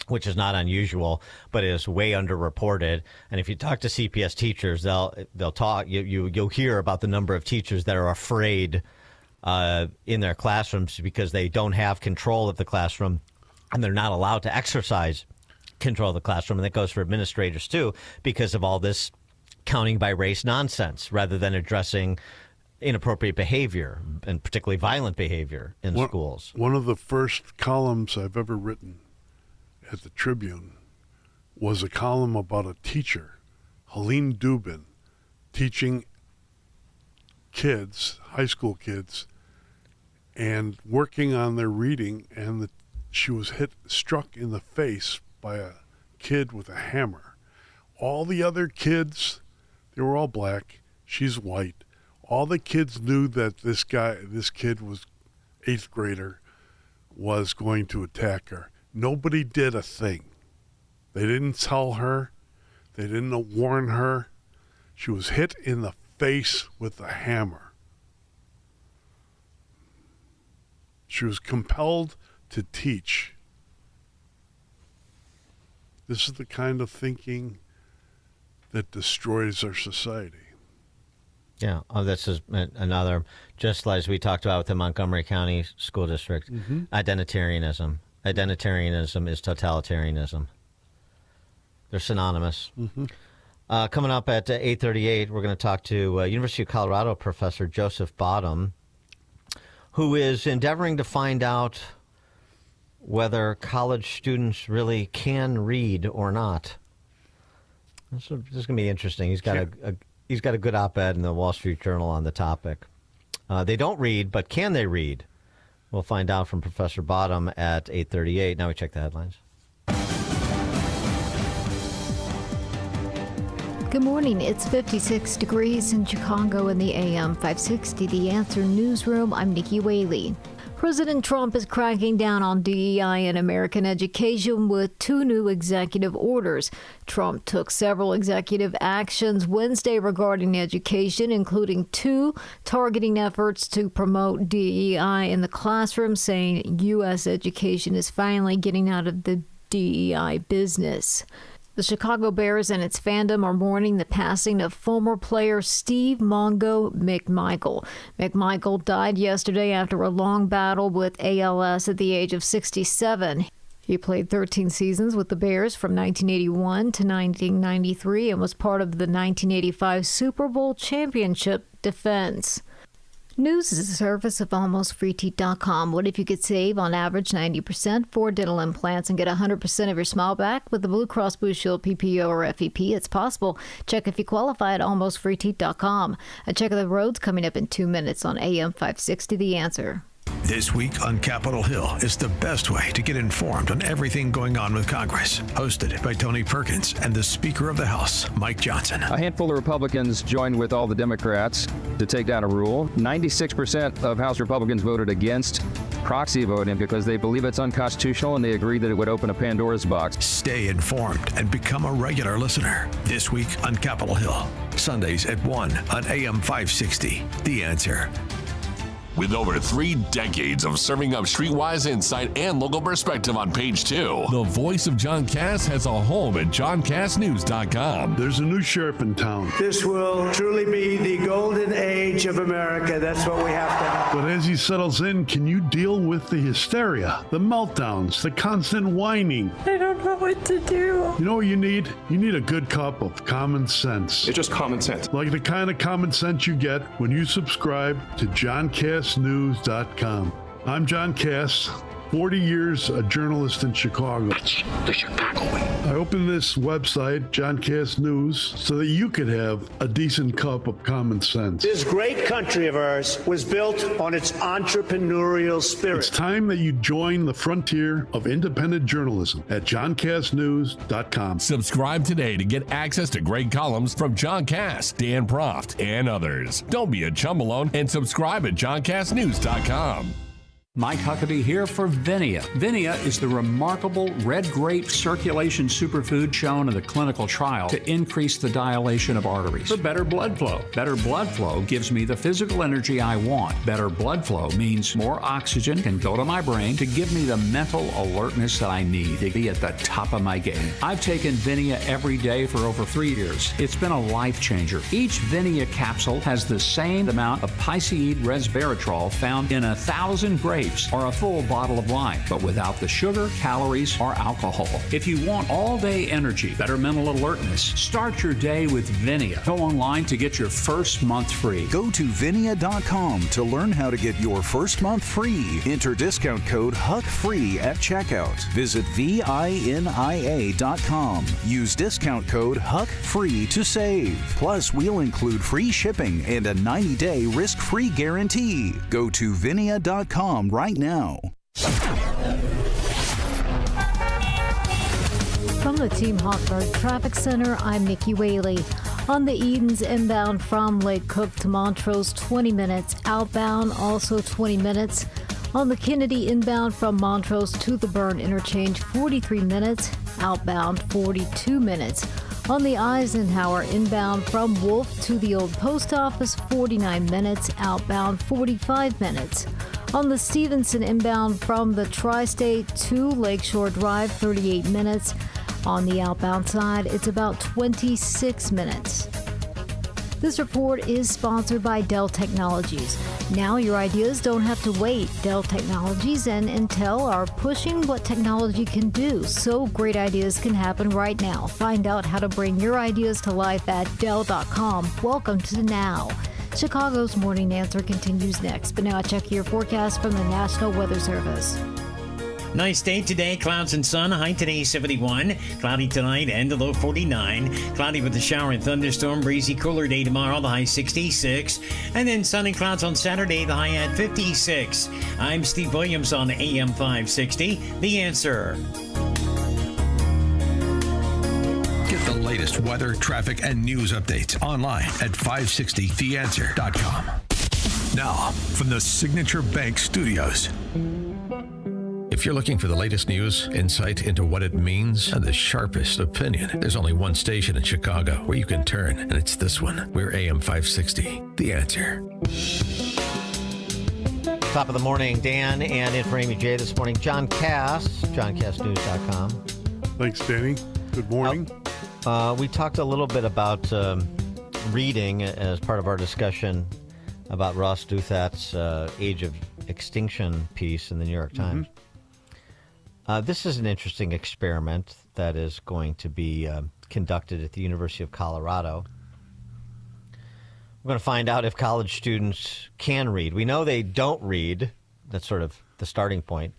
[SPEAKER 20] which is not unusual, but is way underreported. And if you talk to CPS teachers, they'll talk. You'll hear about the number of teachers that are afraid in their classrooms because they don't have control of the classroom, and they're not allowed to exercise control of the classroom. And that goes for administrators too, because of all this counting by race nonsense, rather than addressing inappropriate behavior, and particularly violent behavior in schools.
[SPEAKER 2] One of the first columns I've ever written at the Tribune was a column about a teacher, Helene Durbin, teaching kids, high school kids, and working on their reading, and she was struck in the face by a kid with a hammer. All the other kids, they were all black. She's white. All the kids knew that this kid was 8th grader, was going to attack her. Nobody did a thing. They didn't tell her. They didn't warn her. She was hit in the face with a hammer. She was compelled to teach. This is the kind of thinking that destroys our society.
[SPEAKER 20] Yeah, this is another, just as we talked about with the Montgomery County School District, identitarianism. Identitarianism is totalitarianism. They're synonymous. Coming up at 8:38, we're going to talk to University of Colorado professor Joseph Bottom, who is endeavoring to find out whether college students really can read or not. This is going to be interesting. He's got he's got a good op-ed in the Wall Street Journal on the topic. They don't read, but can they read? We'll find out from Professor Bottom at 8:38. Now we check the headlines.
[SPEAKER 4] Good morning. It's 56 degrees in Chicago in the AM 560 The Answer newsroom. I'm Nikki Whaley. President Trump is cracking down on DEI in American education with 2 new executive orders. Trump took several executive actions Wednesday regarding education, including 2 targeting efforts to promote DEI in the classroom, saying U.S. education is finally getting out of the DEI business. The Chicago Bears and its fandom are mourning the passing of former player Steve Mongo McMichael. McMichael died yesterday after a long battle with ALS at the age of 67. He played 13 seasons with the Bears from 1981 to 1993 and was part of the 1985 Super Bowl championship defense. News is a service of AlmostFreeTeeth.com. What if you could save on average 90% for dental implants and get 100% of your smile back with the Blue Cross Blue Shield PPO or FEP? It's possible. Check if you qualify at AlmostFreeTeeth.com. A check of the roads coming up in 2 minutes on AM 560 The Answer.
[SPEAKER 7] This week on Capitol Hill is the best way to get informed on everything going on with Congress. Hosted by Tony Perkins and the Speaker of the House, Mike Johnson.
[SPEAKER 5] A handful of Republicans joined with all the Democrats to take down a rule. 96% of House Republicans voted against proxy voting because they believe it's unconstitutional and they agree that it would open a Pandora's box.
[SPEAKER 7] Stay informed and become a regular listener. This week on Capitol Hill. Sundays at 1 on AM 560. The Answer.
[SPEAKER 17] With over 3 decades of serving up streetwise insight and local perspective on Page 2, the voice of John Cass has a home at johncassnews.com.
[SPEAKER 2] There's a new sheriff in town.
[SPEAKER 21] This will truly be the golden age of America. That's what we have to have.
[SPEAKER 2] But as he settles in, can you deal with the hysteria, the meltdowns, the constant whining?
[SPEAKER 22] I don't know what to do.
[SPEAKER 2] You know what you need? You need a good cup of common sense.
[SPEAKER 23] It's just common sense.
[SPEAKER 2] Like the kind of common sense you get when you subscribe to johncassnews.com. I'm John Cass, 40 years a journalist in Chicago.
[SPEAKER 23] It's the Chicago way.
[SPEAKER 2] I opened this website, John Cass News, so that you could have a decent cup of common sense.
[SPEAKER 21] This great country of ours was built on its entrepreneurial spirit.
[SPEAKER 2] It's time that you join the frontier of independent journalism at johncassnews.com.
[SPEAKER 17] Subscribe today to get access to great columns from John Cass, Dan Proft, and others. Don't be a chum alone and subscribe at johncassnews.com.
[SPEAKER 24] Mike Huckabee here for Vinia. Vinia is the remarkable red grape circulation superfood shown in the clinical trial to increase the dilation of arteries for better blood flow. Better blood flow gives me the physical energy I want. Better blood flow means more oxygen can go to my brain to give me the mental alertness that I need to be at the top of my game. I've taken Vinia every day for over 3 years. It's been a life changer. Each Vinia capsule has the same amount of piceid resveratrol found in 1,000 grapes grapes, or a full bottle of wine, but without the sugar, calories, or alcohol. If you want all-day energy, better mental alertness, start your day with Vinia. Go online to get your first month free.
[SPEAKER 3] Go to Vinia.com to learn how to get your first month free. Enter discount code HUCKFREE at checkout. Visit VINIA.com. Use discount code HUCKFREE to save. Plus, we'll include free shipping and a 90-day risk-free guarantee. Go to Vinia.com right now.
[SPEAKER 4] From the Team Hawkberg Traffic Center, I'm Nikki Whaley. On the Edens inbound from Lake Cook to Montrose, 20 minutes. Outbound, also 20 minutes. On the Kennedy inbound from Montrose to the Burn interchange, 43 minutes. Outbound, 42 minutes. On the Eisenhower inbound from Wolf to the Old Post Office, 49 minutes. Outbound, 45 minutes. On the Stevenson inbound from the Tri-State to Lakeshore Drive, 38 minutes. On the outbound side, it's about 26 minutes. This report is sponsored by Dell Technologies. Now your ideas don't have to wait. Dell Technologies and Intel are pushing what technology can do, so great ideas can happen right now. Find out how to bring your ideas to life at Dell.com. Welcome to Now. Chicago's Morning Answer continues next, but now check your forecast from the National Weather Service.
[SPEAKER 6] Nice day today. Clouds and sun. High today 71. Cloudy tonight and the low 49. Cloudy with a shower and thunderstorm. Breezy cooler day tomorrow. The high 66. And then sun and clouds on Saturday. The high at 56. I'm Steve Williams on AM 560. The Answer.
[SPEAKER 7] Get the latest weather, traffic, and news updates online at 560theanswer.com. Now, from the Signature Bank Studios. If you're looking for the latest news, insight into what it means, and the sharpest opinion, there's only one station in Chicago where you can turn, and it's this one. We're AM 560, The Answer.
[SPEAKER 20] Top of the morning, Dan, and in for Amy J this morning, John Cass, johncassnews.com.
[SPEAKER 2] Thanks, Danny. Good morning.
[SPEAKER 20] We talked a little bit about reading as part of our discussion about Ross Douthat's Age of Extinction piece in the New York Times. This is an interesting experiment that is going to be conducted at the University of Colorado. We're going to find out if college students can read. We know they don't read. That's sort of the starting point.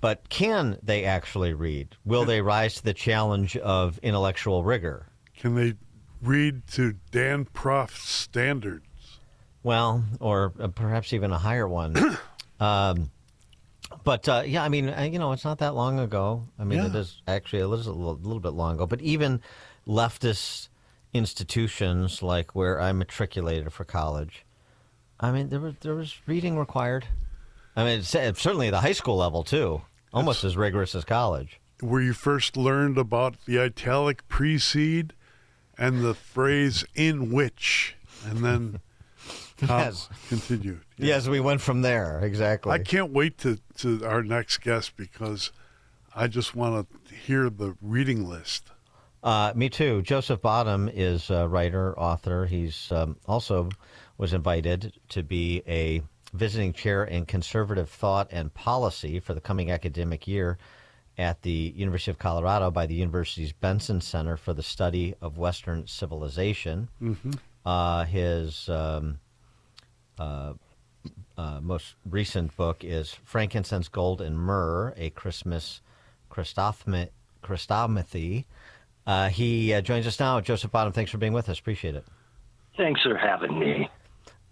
[SPEAKER 20] But can they actually read? Will they rise to the challenge of intellectual rigor?
[SPEAKER 2] Can they read to Dan Proft's standards?
[SPEAKER 20] Well, or perhaps even a higher one. But yeah, I mean, it's not that long ago. I mean, it is actually a little bit long ago. But even leftist institutions like where I matriculated for college, I mean, there was reading required. I mean, it's certainly at the high school level too, almost as rigorous as college.
[SPEAKER 2] Where you first learned about the italic precede and the phrase "in which," and then.
[SPEAKER 20] Yes.
[SPEAKER 2] Continued.
[SPEAKER 20] Yes, we went from there. Exactly.
[SPEAKER 2] I can't wait to our next guest because I just want to hear the reading list.
[SPEAKER 20] Me too. Joseph Bottom is a writer, author. He's also was invited to be a visiting chair in conservative thought and policy for the coming academic year at the University of Colorado by the university's Benson Center for the Study of Western Civilization. Mm-hmm. His most recent book is Frankincense, Gold, and Myrrh, a Christmas Christomathy. He joins us now. Joseph Bottom, thanks for being with us. Appreciate it.
[SPEAKER 8] Thanks for having me.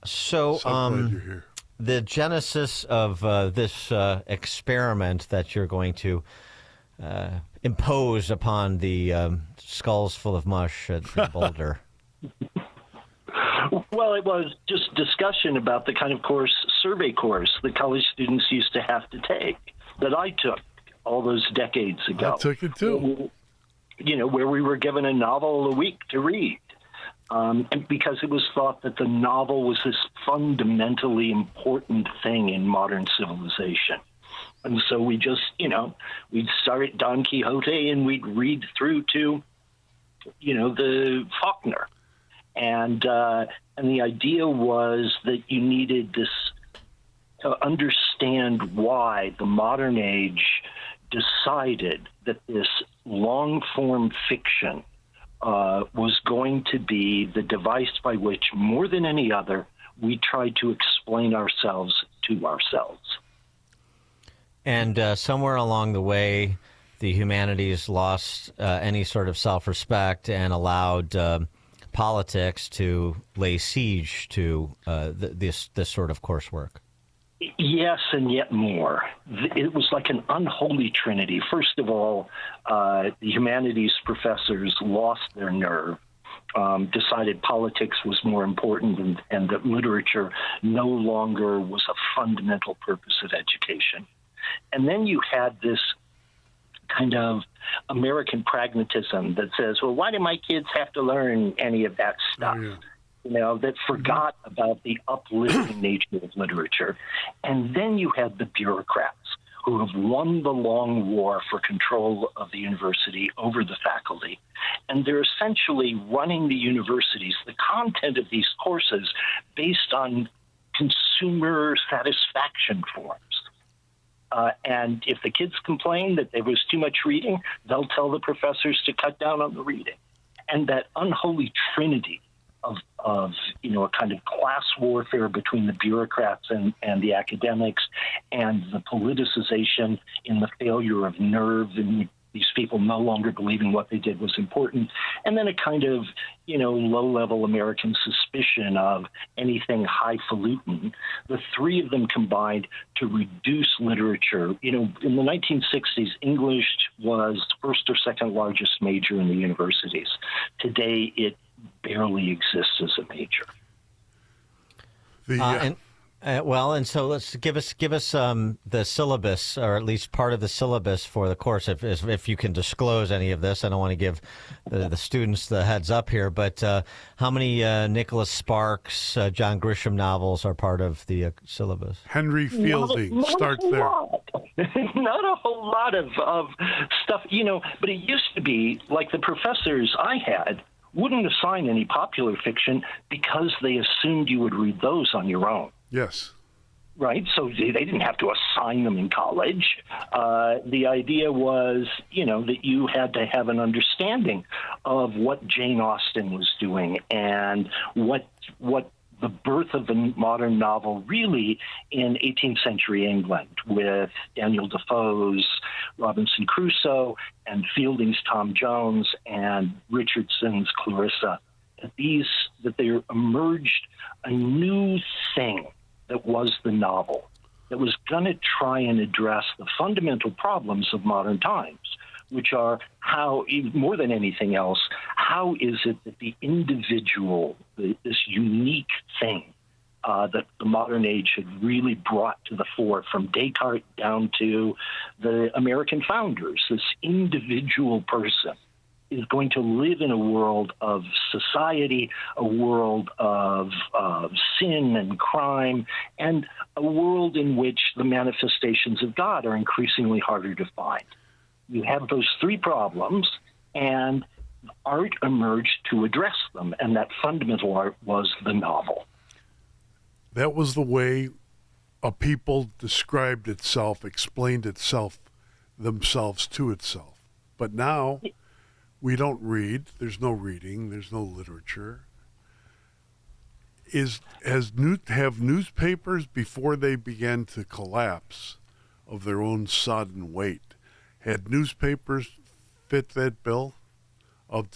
[SPEAKER 20] So
[SPEAKER 2] glad you're here.
[SPEAKER 20] The genesis of this experiment that you're going to impose upon the skulls full of mush at Boulder.
[SPEAKER 8] Well, it was just discussion about the kind of survey course that college students used to have to take that I took all those decades ago.
[SPEAKER 2] I took it too.
[SPEAKER 8] Where we were given a novel a week to read. And because it was thought that the novel was this fundamentally important thing in modern civilization. And so we just, we'd start at Don Quixote and we'd read through to, the Faulkner. And the idea was that you needed this to understand understand why the modern age decided that this long-form fiction was going to be the device by which, more than any other, we try to explain ourselves to ourselves.
[SPEAKER 20] And somewhere along the way, the humanities lost any sort of self-respect and allowed politics to lay siege to this sort of coursework.
[SPEAKER 8] Yes, and yet more. It was like an unholy trinity. First of all, the humanities professors lost their nerve, decided politics was more important and that literature no longer was a fundamental purpose of education. And then you had this kind of American pragmatism that says, well, why do my kids have to learn any of that stuff? That forgot about the uplifting nature of literature. And then you had the bureaucrats who have won the long war for control of the university over the faculty. And they're essentially running the universities, the content of these courses, based on consumer satisfaction forms. And if the kids complain that there was too much reading, they'll tell the professors to cut down on the reading. And that unholy trinity of a kind of class warfare between the bureaucrats and the academics, and the politicization in the failure of nerve and these people no longer believing what they did was important, and then a kind of, low-level American suspicion of anything highfalutin. The three of them combined to reduce literature. In the 1960s, English was first or second largest major in the universities. Today, it barely exists as a major.
[SPEAKER 20] And so let's give us the syllabus, or at least part of the syllabus for the course, if you can disclose any of this. I don't want to give the students the heads up here, but how many Nicholas Sparks, John Grisham novels are part of the syllabus?
[SPEAKER 2] Henry Fielding, start there.
[SPEAKER 8] Not a whole lot of stuff, but it used to be like the professors I had wouldn't assign any popular fiction because they assumed you would read those on your own.
[SPEAKER 2] Yes.
[SPEAKER 8] Right? So they didn't have to assign them in college. The idea was, that you had to have an understanding of what Jane Austen was doing and what the birth of the modern novel really in 18th century England, with Daniel Defoe's Robinson Crusoe and Fielding's Tom Jones and Richardson's Clarissa, that there emerged a new thing that was the novel, that was going to try and address the fundamental problems of modern times, which are how, more than anything else, how is it that the individual, this unique thing that the modern age had really brought to the fore, from Descartes down to the American founders, this individual person is going to live in a world of society, a world of sin and crime, and a world in which the manifestations of God are increasingly harder to find. You have those three problems, and art emerged to address them, and that fundamental art was the novel.
[SPEAKER 2] That was the way a people described itself, explained themselves to itself. But now we don't read. There's no reading. There's no literature. Have newspapers, before they began to collapse of their own sodden weight, had newspapers fit that bill of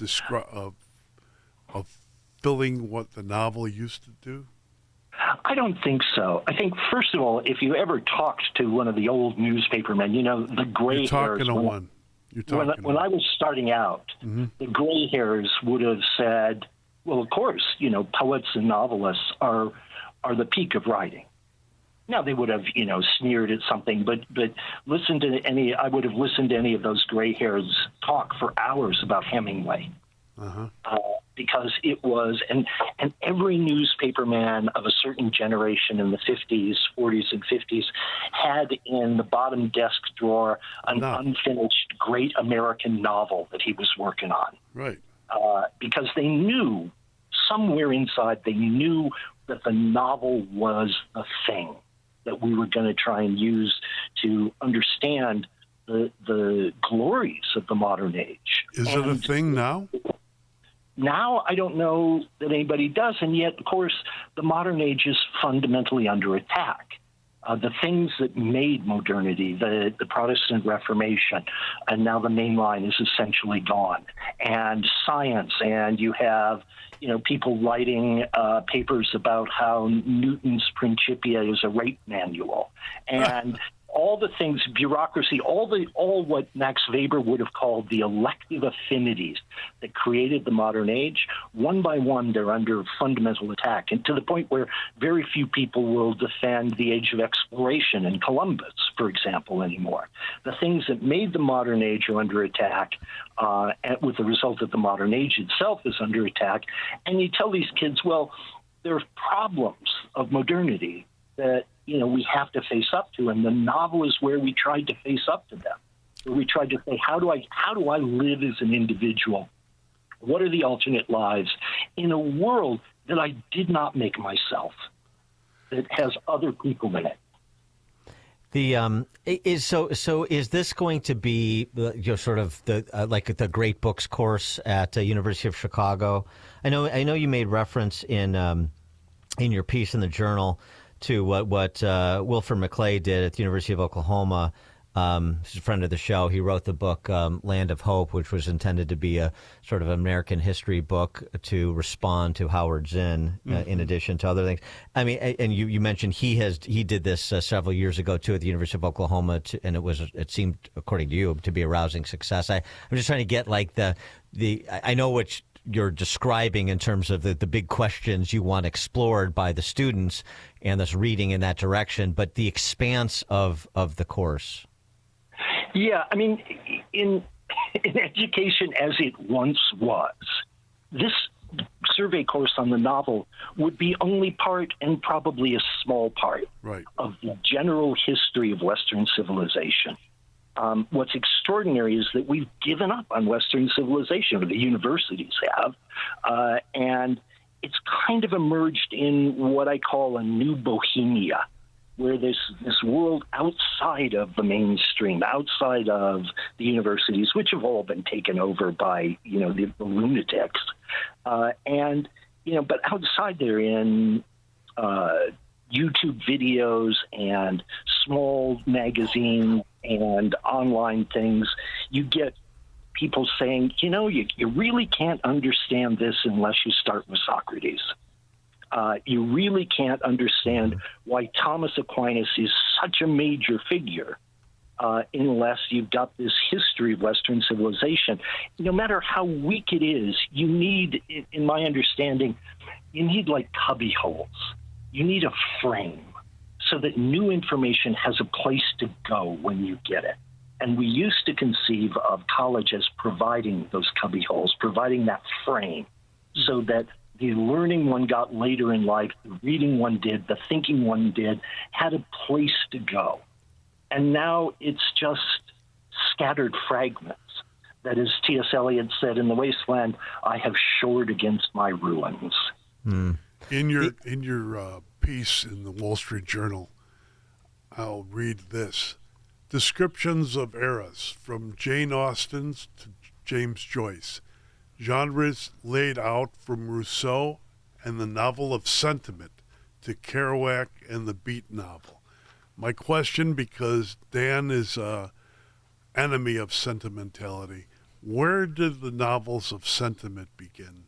[SPEAKER 2] filling what the novel used to do?
[SPEAKER 8] I don't think so. I think, first of all, if you ever talked to one of the old newspapermen, the gray hairs. When I was starting out, the gray hairs would have said, well, of course, poets and novelists are the peak of writing. Now, they would have, sneered at something, but I would have listened to any of those gray hairs talk for hours about Hemingway. Because it was, and every newspaperman of a certain generation in the 50s, 40s, and 50s had in the bottom desk drawer an unfinished great American novel that he was working on.
[SPEAKER 2] Right.
[SPEAKER 8] Because they knew, somewhere inside, they knew that the novel was the thing that we were going to try and use to understand the glories of the modern age.
[SPEAKER 2] Is it a thing now?
[SPEAKER 8] Now, I don't know that anybody does, and yet, of course, the modern age is fundamentally under attack. The things that made modernity, the Protestant Reformation, and now the main line is essentially gone, and science, and you have people writing papers about how Newton's Principia is a rape manual, and all the things, bureaucracy, all what Max Weber would have called the elective affinities that created the modern age, one by one, they're under fundamental attack, and to the point where very few people will defend the age of exploration and Columbus, for example, anymore. The things that made the modern age are under attack, with the result that the modern age itself is under attack, and you tell these kids, well, there are problems of modernity that we have to face up to, and the novel is where we tried to face up to them. Where we tried to say, how do I live as an individual? What are the alternate lives in a world that I did not make myself, that has other people in it?
[SPEAKER 20] Is this going to be sort of like the Great Books course at University of Chicago? I know you made reference in your piece in the Journal to what Wilford McClay did at the University of Oklahoma. He's a friend of the show. He wrote the book Land of Hope, which was intended to be a sort of American history book to respond to Howard Zinn, in addition to other things. I mean, and you mentioned he did this several years ago too at the University of Oklahoma, and it seemed, according to you, to be a rousing success. I'm just trying to get like I know which you're describing in terms of the big questions you want explored by the students and this reading in that direction, but the expanse of the course.
[SPEAKER 8] Yeah, I mean, in education as it once was, this survey course on the novel would be only part, and probably a small part, of the general history of Western civilization. What's extraordinary is that we've given up on Western civilization, or the universities have, and it's kind of emerged in what I call a new Bohemia, where this world outside of the mainstream, outside of the universities, which have all been taken over by the lunatics, but outside there in YouTube videos and small magazines and online things, you get people saying, you really can't understand this unless you start with Socrates. You really can't understand why Thomas Aquinas is such a major figure unless you've got this history of Western civilization. No matter how weak it is, you need, in my understanding, you need like cubby holes. You need a frame so that new information has a place to go when you get it. And we used to conceive of college as providing those cubby holes, providing that frame, so that the learning one got later in life, the reading one did, the thinking one did, had a place to go. And now it's just scattered fragments. That, as T.S. Eliot said in The Wasteland, I have shored against my ruins.
[SPEAKER 2] In your piece in the Wall Street Journal, I'll read this. Descriptions of eras, from Jane Austen's to James Joyce. Genres laid out from Rousseau and the novel of sentiment to Kerouac and the beat novel. My question, because Dan is an enemy of sentimentality, where did the novels of sentiment begin?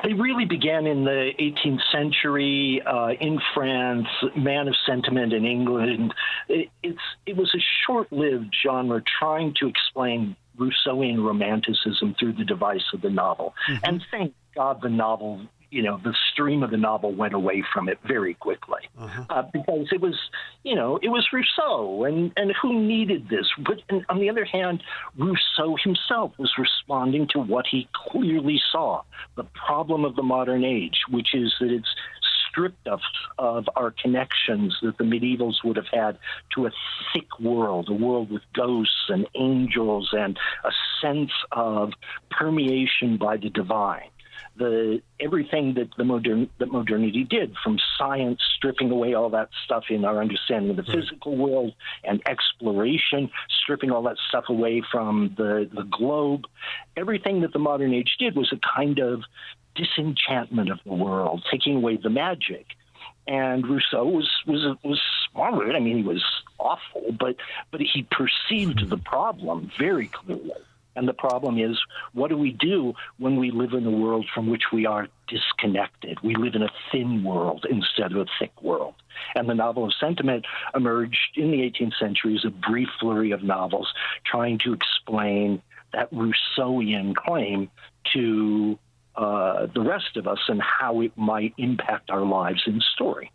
[SPEAKER 8] They really began in the 18th century in France, Man of Sentiment in England. It was a short-lived genre trying to explain Rousseauian romanticism through the device of the novel. And thank God the novel, the stream of the novel went away from it very quickly because it was Rousseau, and who needed this? But on the other hand, Rousseau himself was responding to what he clearly saw, the problem of the modern age, which is that it's stripped us of our connections that the medievals would have had to a thick world, a world with ghosts and angels and a sense of permeation by the divine. everything that modernity did, from science stripping away all that stuff in our understanding of the physical world, and exploration stripping all that stuff away from the globe. Everything that the modern age did was a kind of disenchantment of the world, taking away the magic. And Rousseau was smart. I mean, he was awful, but he perceived the problem very clearly. And the problem is, what do we do when we live in a world from which we are disconnected? We live in a thin world instead of a thick world. And the novel of sentiment emerged in the 18th century as a brief flurry of novels trying to explain that Rousseauian claim to the rest of us and how it might impact our lives in story.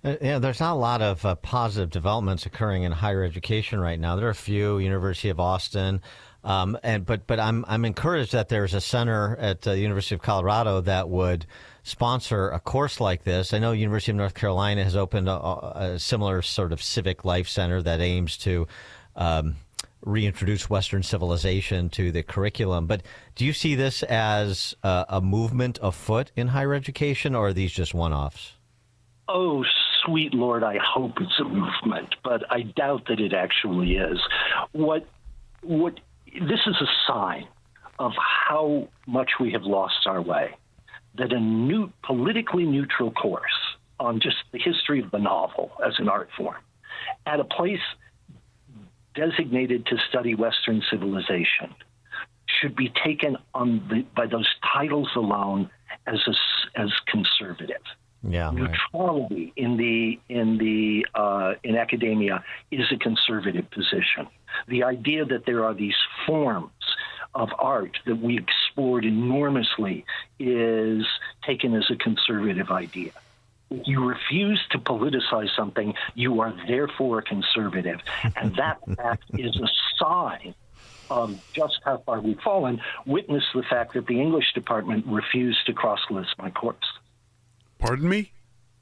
[SPEAKER 20] There's not a lot of positive developments occurring in higher education right now. There are a few, University of Austin, but I'm encouraged that there's a center at the University of Colorado that would sponsor a course like this. I know University of North Carolina has opened a similar sort of civic life center that aims to reintroduce Western civilization to the curriculum. But do you see this as a movement afoot in higher education, or are these just one-offs?
[SPEAKER 8] Oh, sweet Lord, I hope it's a movement, but I doubt that it actually is. What this is a sign of how much we have lost our way, that a new politically neutral course on just the history of the novel as an art form at a place designated to study Western civilization should be taken by those titles alone as conservative.
[SPEAKER 20] Yeah,
[SPEAKER 8] neutrality in academia is a conservative position. The idea that there are these forms of art that we explored enormously is taken as a conservative idea. If you refuse to politicize something, you are therefore a conservative. And that fact is a sign of just how far we've fallen. Witness the fact that the English department refused to cross-list my course.
[SPEAKER 2] Pardon me?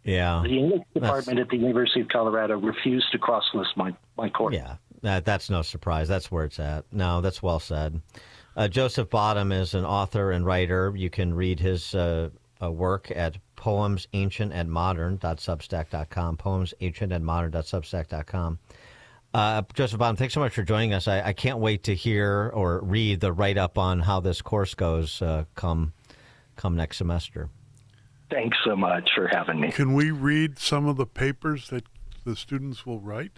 [SPEAKER 20] Yeah.
[SPEAKER 8] The English department at the University of Colorado refused to cross-list my course.
[SPEAKER 20] Yeah, that's no surprise. That's where it's at. No, that's well said. Joseph Bottom is an author and writer. You can read his work at poemsancientandmodern.substack.com, poemsancientandmodern.substack.com. Joseph Bottom, thanks so much for joining us. I can't wait to hear or read the write-up on how this course goes come next semester.
[SPEAKER 8] Thanks so much for having me.
[SPEAKER 2] Can we read some of the papers that the students will write?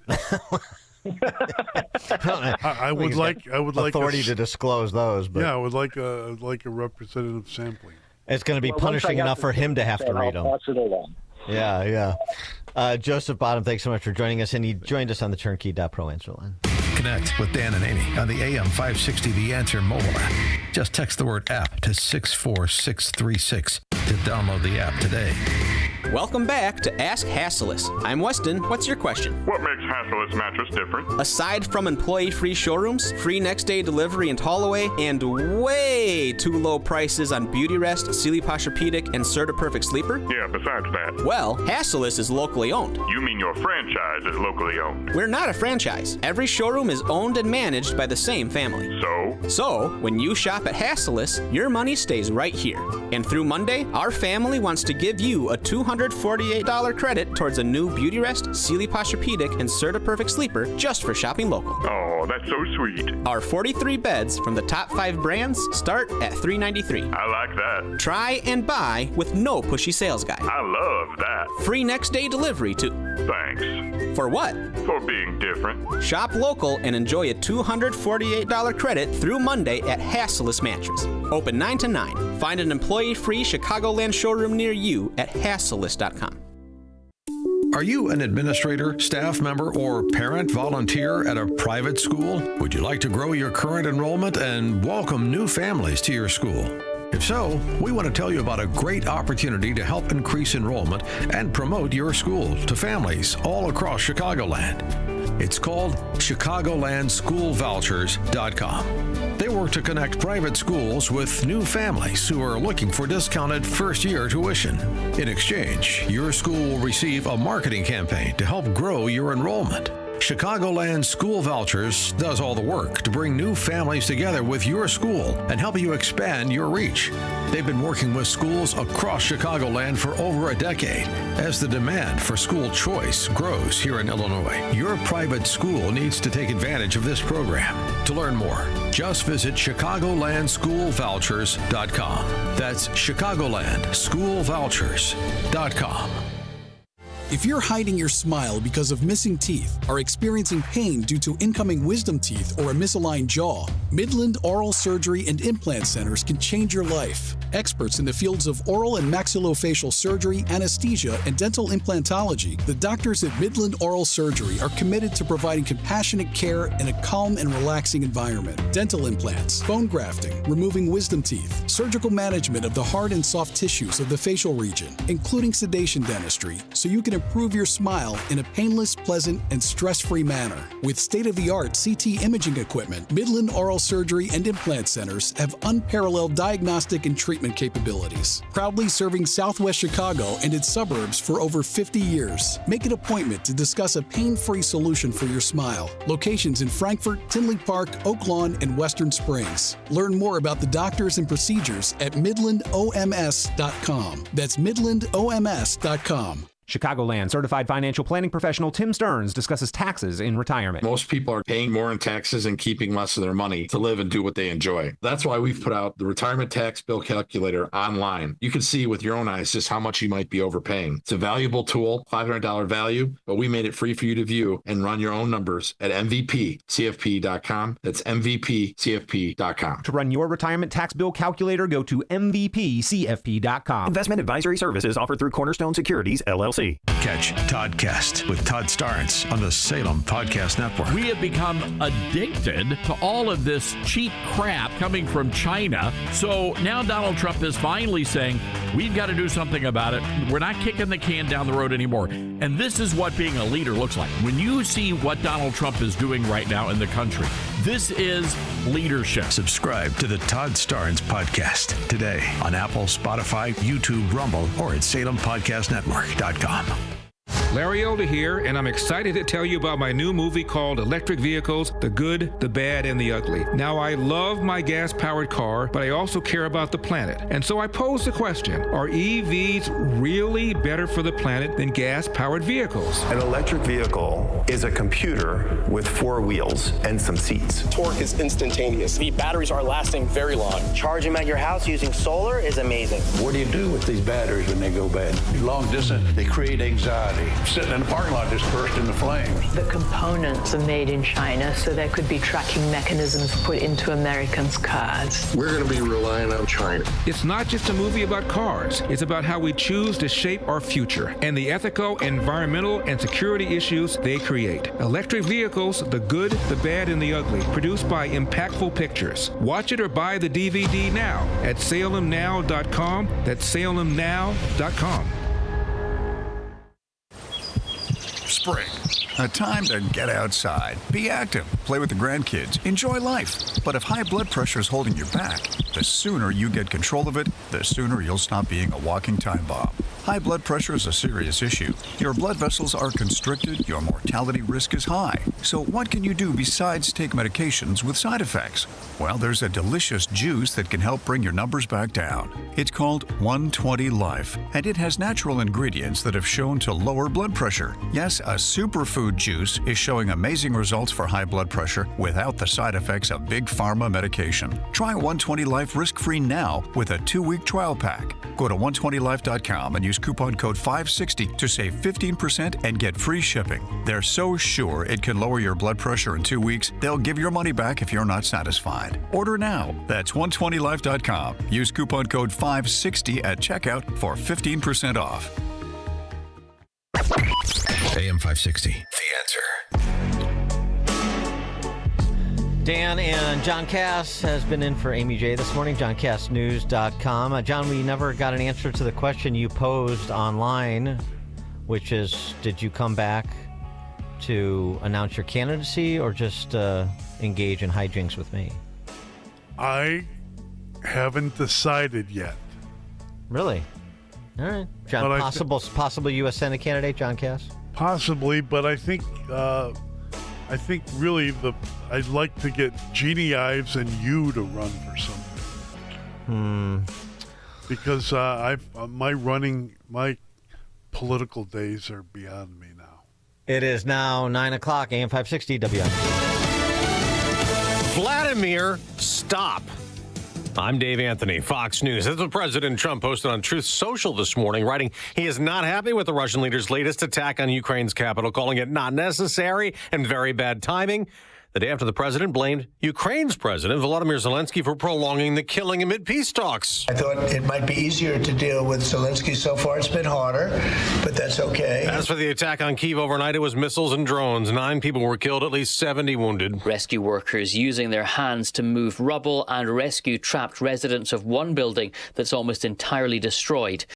[SPEAKER 2] I would like
[SPEAKER 20] authority to disclose those. But
[SPEAKER 2] yeah, I would like a representative sampling.
[SPEAKER 20] It's going to be punishing enough for him to have to read them.
[SPEAKER 8] I'll pass it along.
[SPEAKER 20] Yeah. Joseph Bottom, thanks so much for joining us, and he joined us on the Turnkey.pro answer line.
[SPEAKER 7] Connect with Dan and Amy on the AM 560 The Answer mobile app. Just text the word app to 64636 to download the app today.
[SPEAKER 9] Welcome back to Ask Hasselus. I'm Weston. What's your question?
[SPEAKER 10] What makes Hasselus mattress different?
[SPEAKER 9] Aside from employee-free showrooms, free next-day delivery and haul away, and way too low prices on Beauty Rest, Sealy Posturepedic, and Serta Perfect Sleeper?
[SPEAKER 10] Yeah, besides that.
[SPEAKER 9] Well, Hasselus is locally owned.
[SPEAKER 10] You mean your franchise is locally owned?
[SPEAKER 9] We're not a franchise. Every showroom is owned and managed by the same family. So, when you shop at Hasselus, your money stays right here. And through Monday, our family wants to give you a $248 credit towards a new Beauty Rest, Sealy Posturepedic, and Serta Perfect Sleeper just for shopping local.
[SPEAKER 10] Oh, that's so sweet.
[SPEAKER 9] Our 43 beds from the top 5 brands start at $393.
[SPEAKER 10] I like that.
[SPEAKER 9] Try and buy with no pushy sales guy.
[SPEAKER 10] I love that.
[SPEAKER 9] Free next day delivery too.
[SPEAKER 10] Thanks.
[SPEAKER 9] For what?
[SPEAKER 10] For being different.
[SPEAKER 9] Shop local and enjoy a $248 credit through Monday at Hasselus Mattress. Open 9 to 9. Find an employee-free Chicagoland showroom near you at Hasselus.com.
[SPEAKER 7] Are you an administrator, staff member, or parent volunteer at a private school? Would you like to grow your current enrollment and welcome new families to your school? If so, we want to tell you about a great opportunity to help increase enrollment and promote your school to families all across Chicagoland. It's called ChicagolandSchoolVouchers.com. They work to connect private schools with new families who are looking for discounted first-year tuition. In exchange, your school will receive a marketing campaign to help grow your enrollment. Chicagoland School Vouchers does all the work to bring new families together with your school and help you expand your reach. They've been working with schools across Chicagoland for over a decade. As the demand for school choice grows here in Illinois, your private school needs to take advantage of this program. To learn more, just visit ChicagolandSchoolVouchers.com. That's ChicagolandSchoolVouchers.com.
[SPEAKER 1] If you're hiding your smile because of missing teeth, are experiencing pain due to incoming wisdom teeth or a misaligned jaw, Midland Oral Surgery and Implant Centers can change your life. Experts in the fields of oral and maxillofacial surgery, anesthesia, and dental implantology, the doctors at Midland Oral Surgery are committed to providing compassionate care in a calm and relaxing environment. Dental implants, bone grafting, removing wisdom teeth, surgical management of the hard and soft tissues of the facial region, including sedation dentistry, so you can improve your smile in a painless, pleasant, and stress-free manner. With state-of-the-art CT imaging equipment, Midland Oral Surgery and Implant Centers have unparalleled diagnostic and treatment capabilities. Proudly serving Southwest Chicago and its suburbs for over 50 years. Make an appointment to discuss a pain-free solution for your smile. Locations in Frankfort, Tinley Park, Oak Lawn, and Western Springs. Learn more about the doctors and procedures at midlandoms.com. That's midlandoms.com.
[SPEAKER 11] Chicagoland certified financial planning professional Tim Stearns discusses taxes in retirement.
[SPEAKER 12] Most people are paying more in taxes and keeping less of their money to live and do what they enjoy. That's why we've put out the retirement tax bill calculator online. You can see with your own eyes just how much you might be overpaying. It's a valuable tool, $500 value, but we made it free for you to view and run your own numbers at mvpcfp.com. That's mvpcfp.com.
[SPEAKER 11] To run your retirement tax bill calculator, go to mvpcfp.com.
[SPEAKER 18] Investment advisory services offered through Cornerstone Securities, LLC.
[SPEAKER 7] Catch Toddcast with Todd Starnes on the Salem Podcast Network.
[SPEAKER 13] We have become addicted to all of this cheap crap coming from China. So now Donald Trump is finally saying, we've got to do something about it. We're not kicking the can down the road anymore. And this is what being a leader looks like. When you see what Donald Trump is doing right now in the country, this is leadership.
[SPEAKER 7] Subscribe to the Todd Starnes Podcast today on Apple, Spotify, YouTube, Rumble, or at SalemPodcastNetwork.com.
[SPEAKER 25] Larry Elder here, and I'm excited to tell you about my new movie called Electric Vehicles, The Good, the Bad, and the Ugly. Now, I love my gas-powered car, but I also care about the planet. And so I pose the question, are EVs really better for the planet than gas-powered vehicles?
[SPEAKER 26] An electric vehicle is a computer with 4 wheels and some seats.
[SPEAKER 27] Torque is instantaneous. The batteries are lasting very long.
[SPEAKER 28] Charging them at your house using solar is amazing.
[SPEAKER 29] What do you do with these batteries when they go bad? Long distance, they create anxiety. Sitting in the parking lot just burst into flames.
[SPEAKER 30] The components are made in China, so there could be tracking mechanisms put into Americans' cars.
[SPEAKER 26] We're going to be relying on China.
[SPEAKER 25] It's not just a movie about cars. It's about how we choose to shape our future and the ethical, environmental, and security issues they create. Electric Vehicles, The Good, the Bad, and the Ugly, produced by Impactful Pictures. Watch it or buy the DVD now at salemnow.com. That's salemnow.com.
[SPEAKER 19] Spring. A time to get outside, be active, play with the grandkids, enjoy life. But if high blood pressure is holding you back, the sooner you get control of it, the sooner you'll stop being a walking time bomb. High blood pressure is a serious issue. Your blood vessels are constricted, your mortality risk is high. So what can you do besides take medications with side effects? Well, there's a delicious juice that can help bring your numbers back down. It's called 120 Life, and it has natural ingredients that have shown to lower blood pressure. Yes, a superfood juice is showing amazing results for high blood pressure without the side effects of big pharma medication. Try 120 Life risk-free now with a 2-week trial pack. Go to 120life.com and use coupon code 560 to save 15% and get free shipping. They're so sure it can lower your blood pressure in 2 weeks, they'll give your money back if you're not satisfied. Order now. That's 120life.com. Use coupon code 560 at checkout for 15% off.
[SPEAKER 7] AM 560, The Answer.
[SPEAKER 20] Dan and John Cass has been in for Amy J this morning, johncassnews.com. John, we never got an answer to the question you posed online, which is, did you come back to announce your candidacy or just engage in hijinks with me?
[SPEAKER 2] I haven't decided yet.
[SPEAKER 20] Really? All right. John, possible U.S. Senate candidate, John Cass?
[SPEAKER 2] Possibly, but I think I think really I'd like to get Jeannie Ives and you to run for something. Because my political days are beyond me now.
[SPEAKER 20] It is now 9 o'clock, AM 560 WIP.
[SPEAKER 3] Vladimir, stop. I'm Dave Anthony, Fox News. That's what President Trump posted on Truth Social this morning, writing he is not happy with the Russian leader's latest attack on Ukraine's capital, calling it not necessary and very bad timing. The day after the president blamed Ukraine's president, Volodymyr Zelensky, for prolonging the killing amid peace talks.
[SPEAKER 5] I thought it might be easier to deal with Zelensky. So far, it's been harder, but that's okay.
[SPEAKER 3] As for the attack on Kyiv overnight, it was missiles and drones. 9 people were killed, at least 70 wounded.
[SPEAKER 14] Rescue workers using their hands to move rubble and rescue trapped residents of one building that's almost entirely destroyed.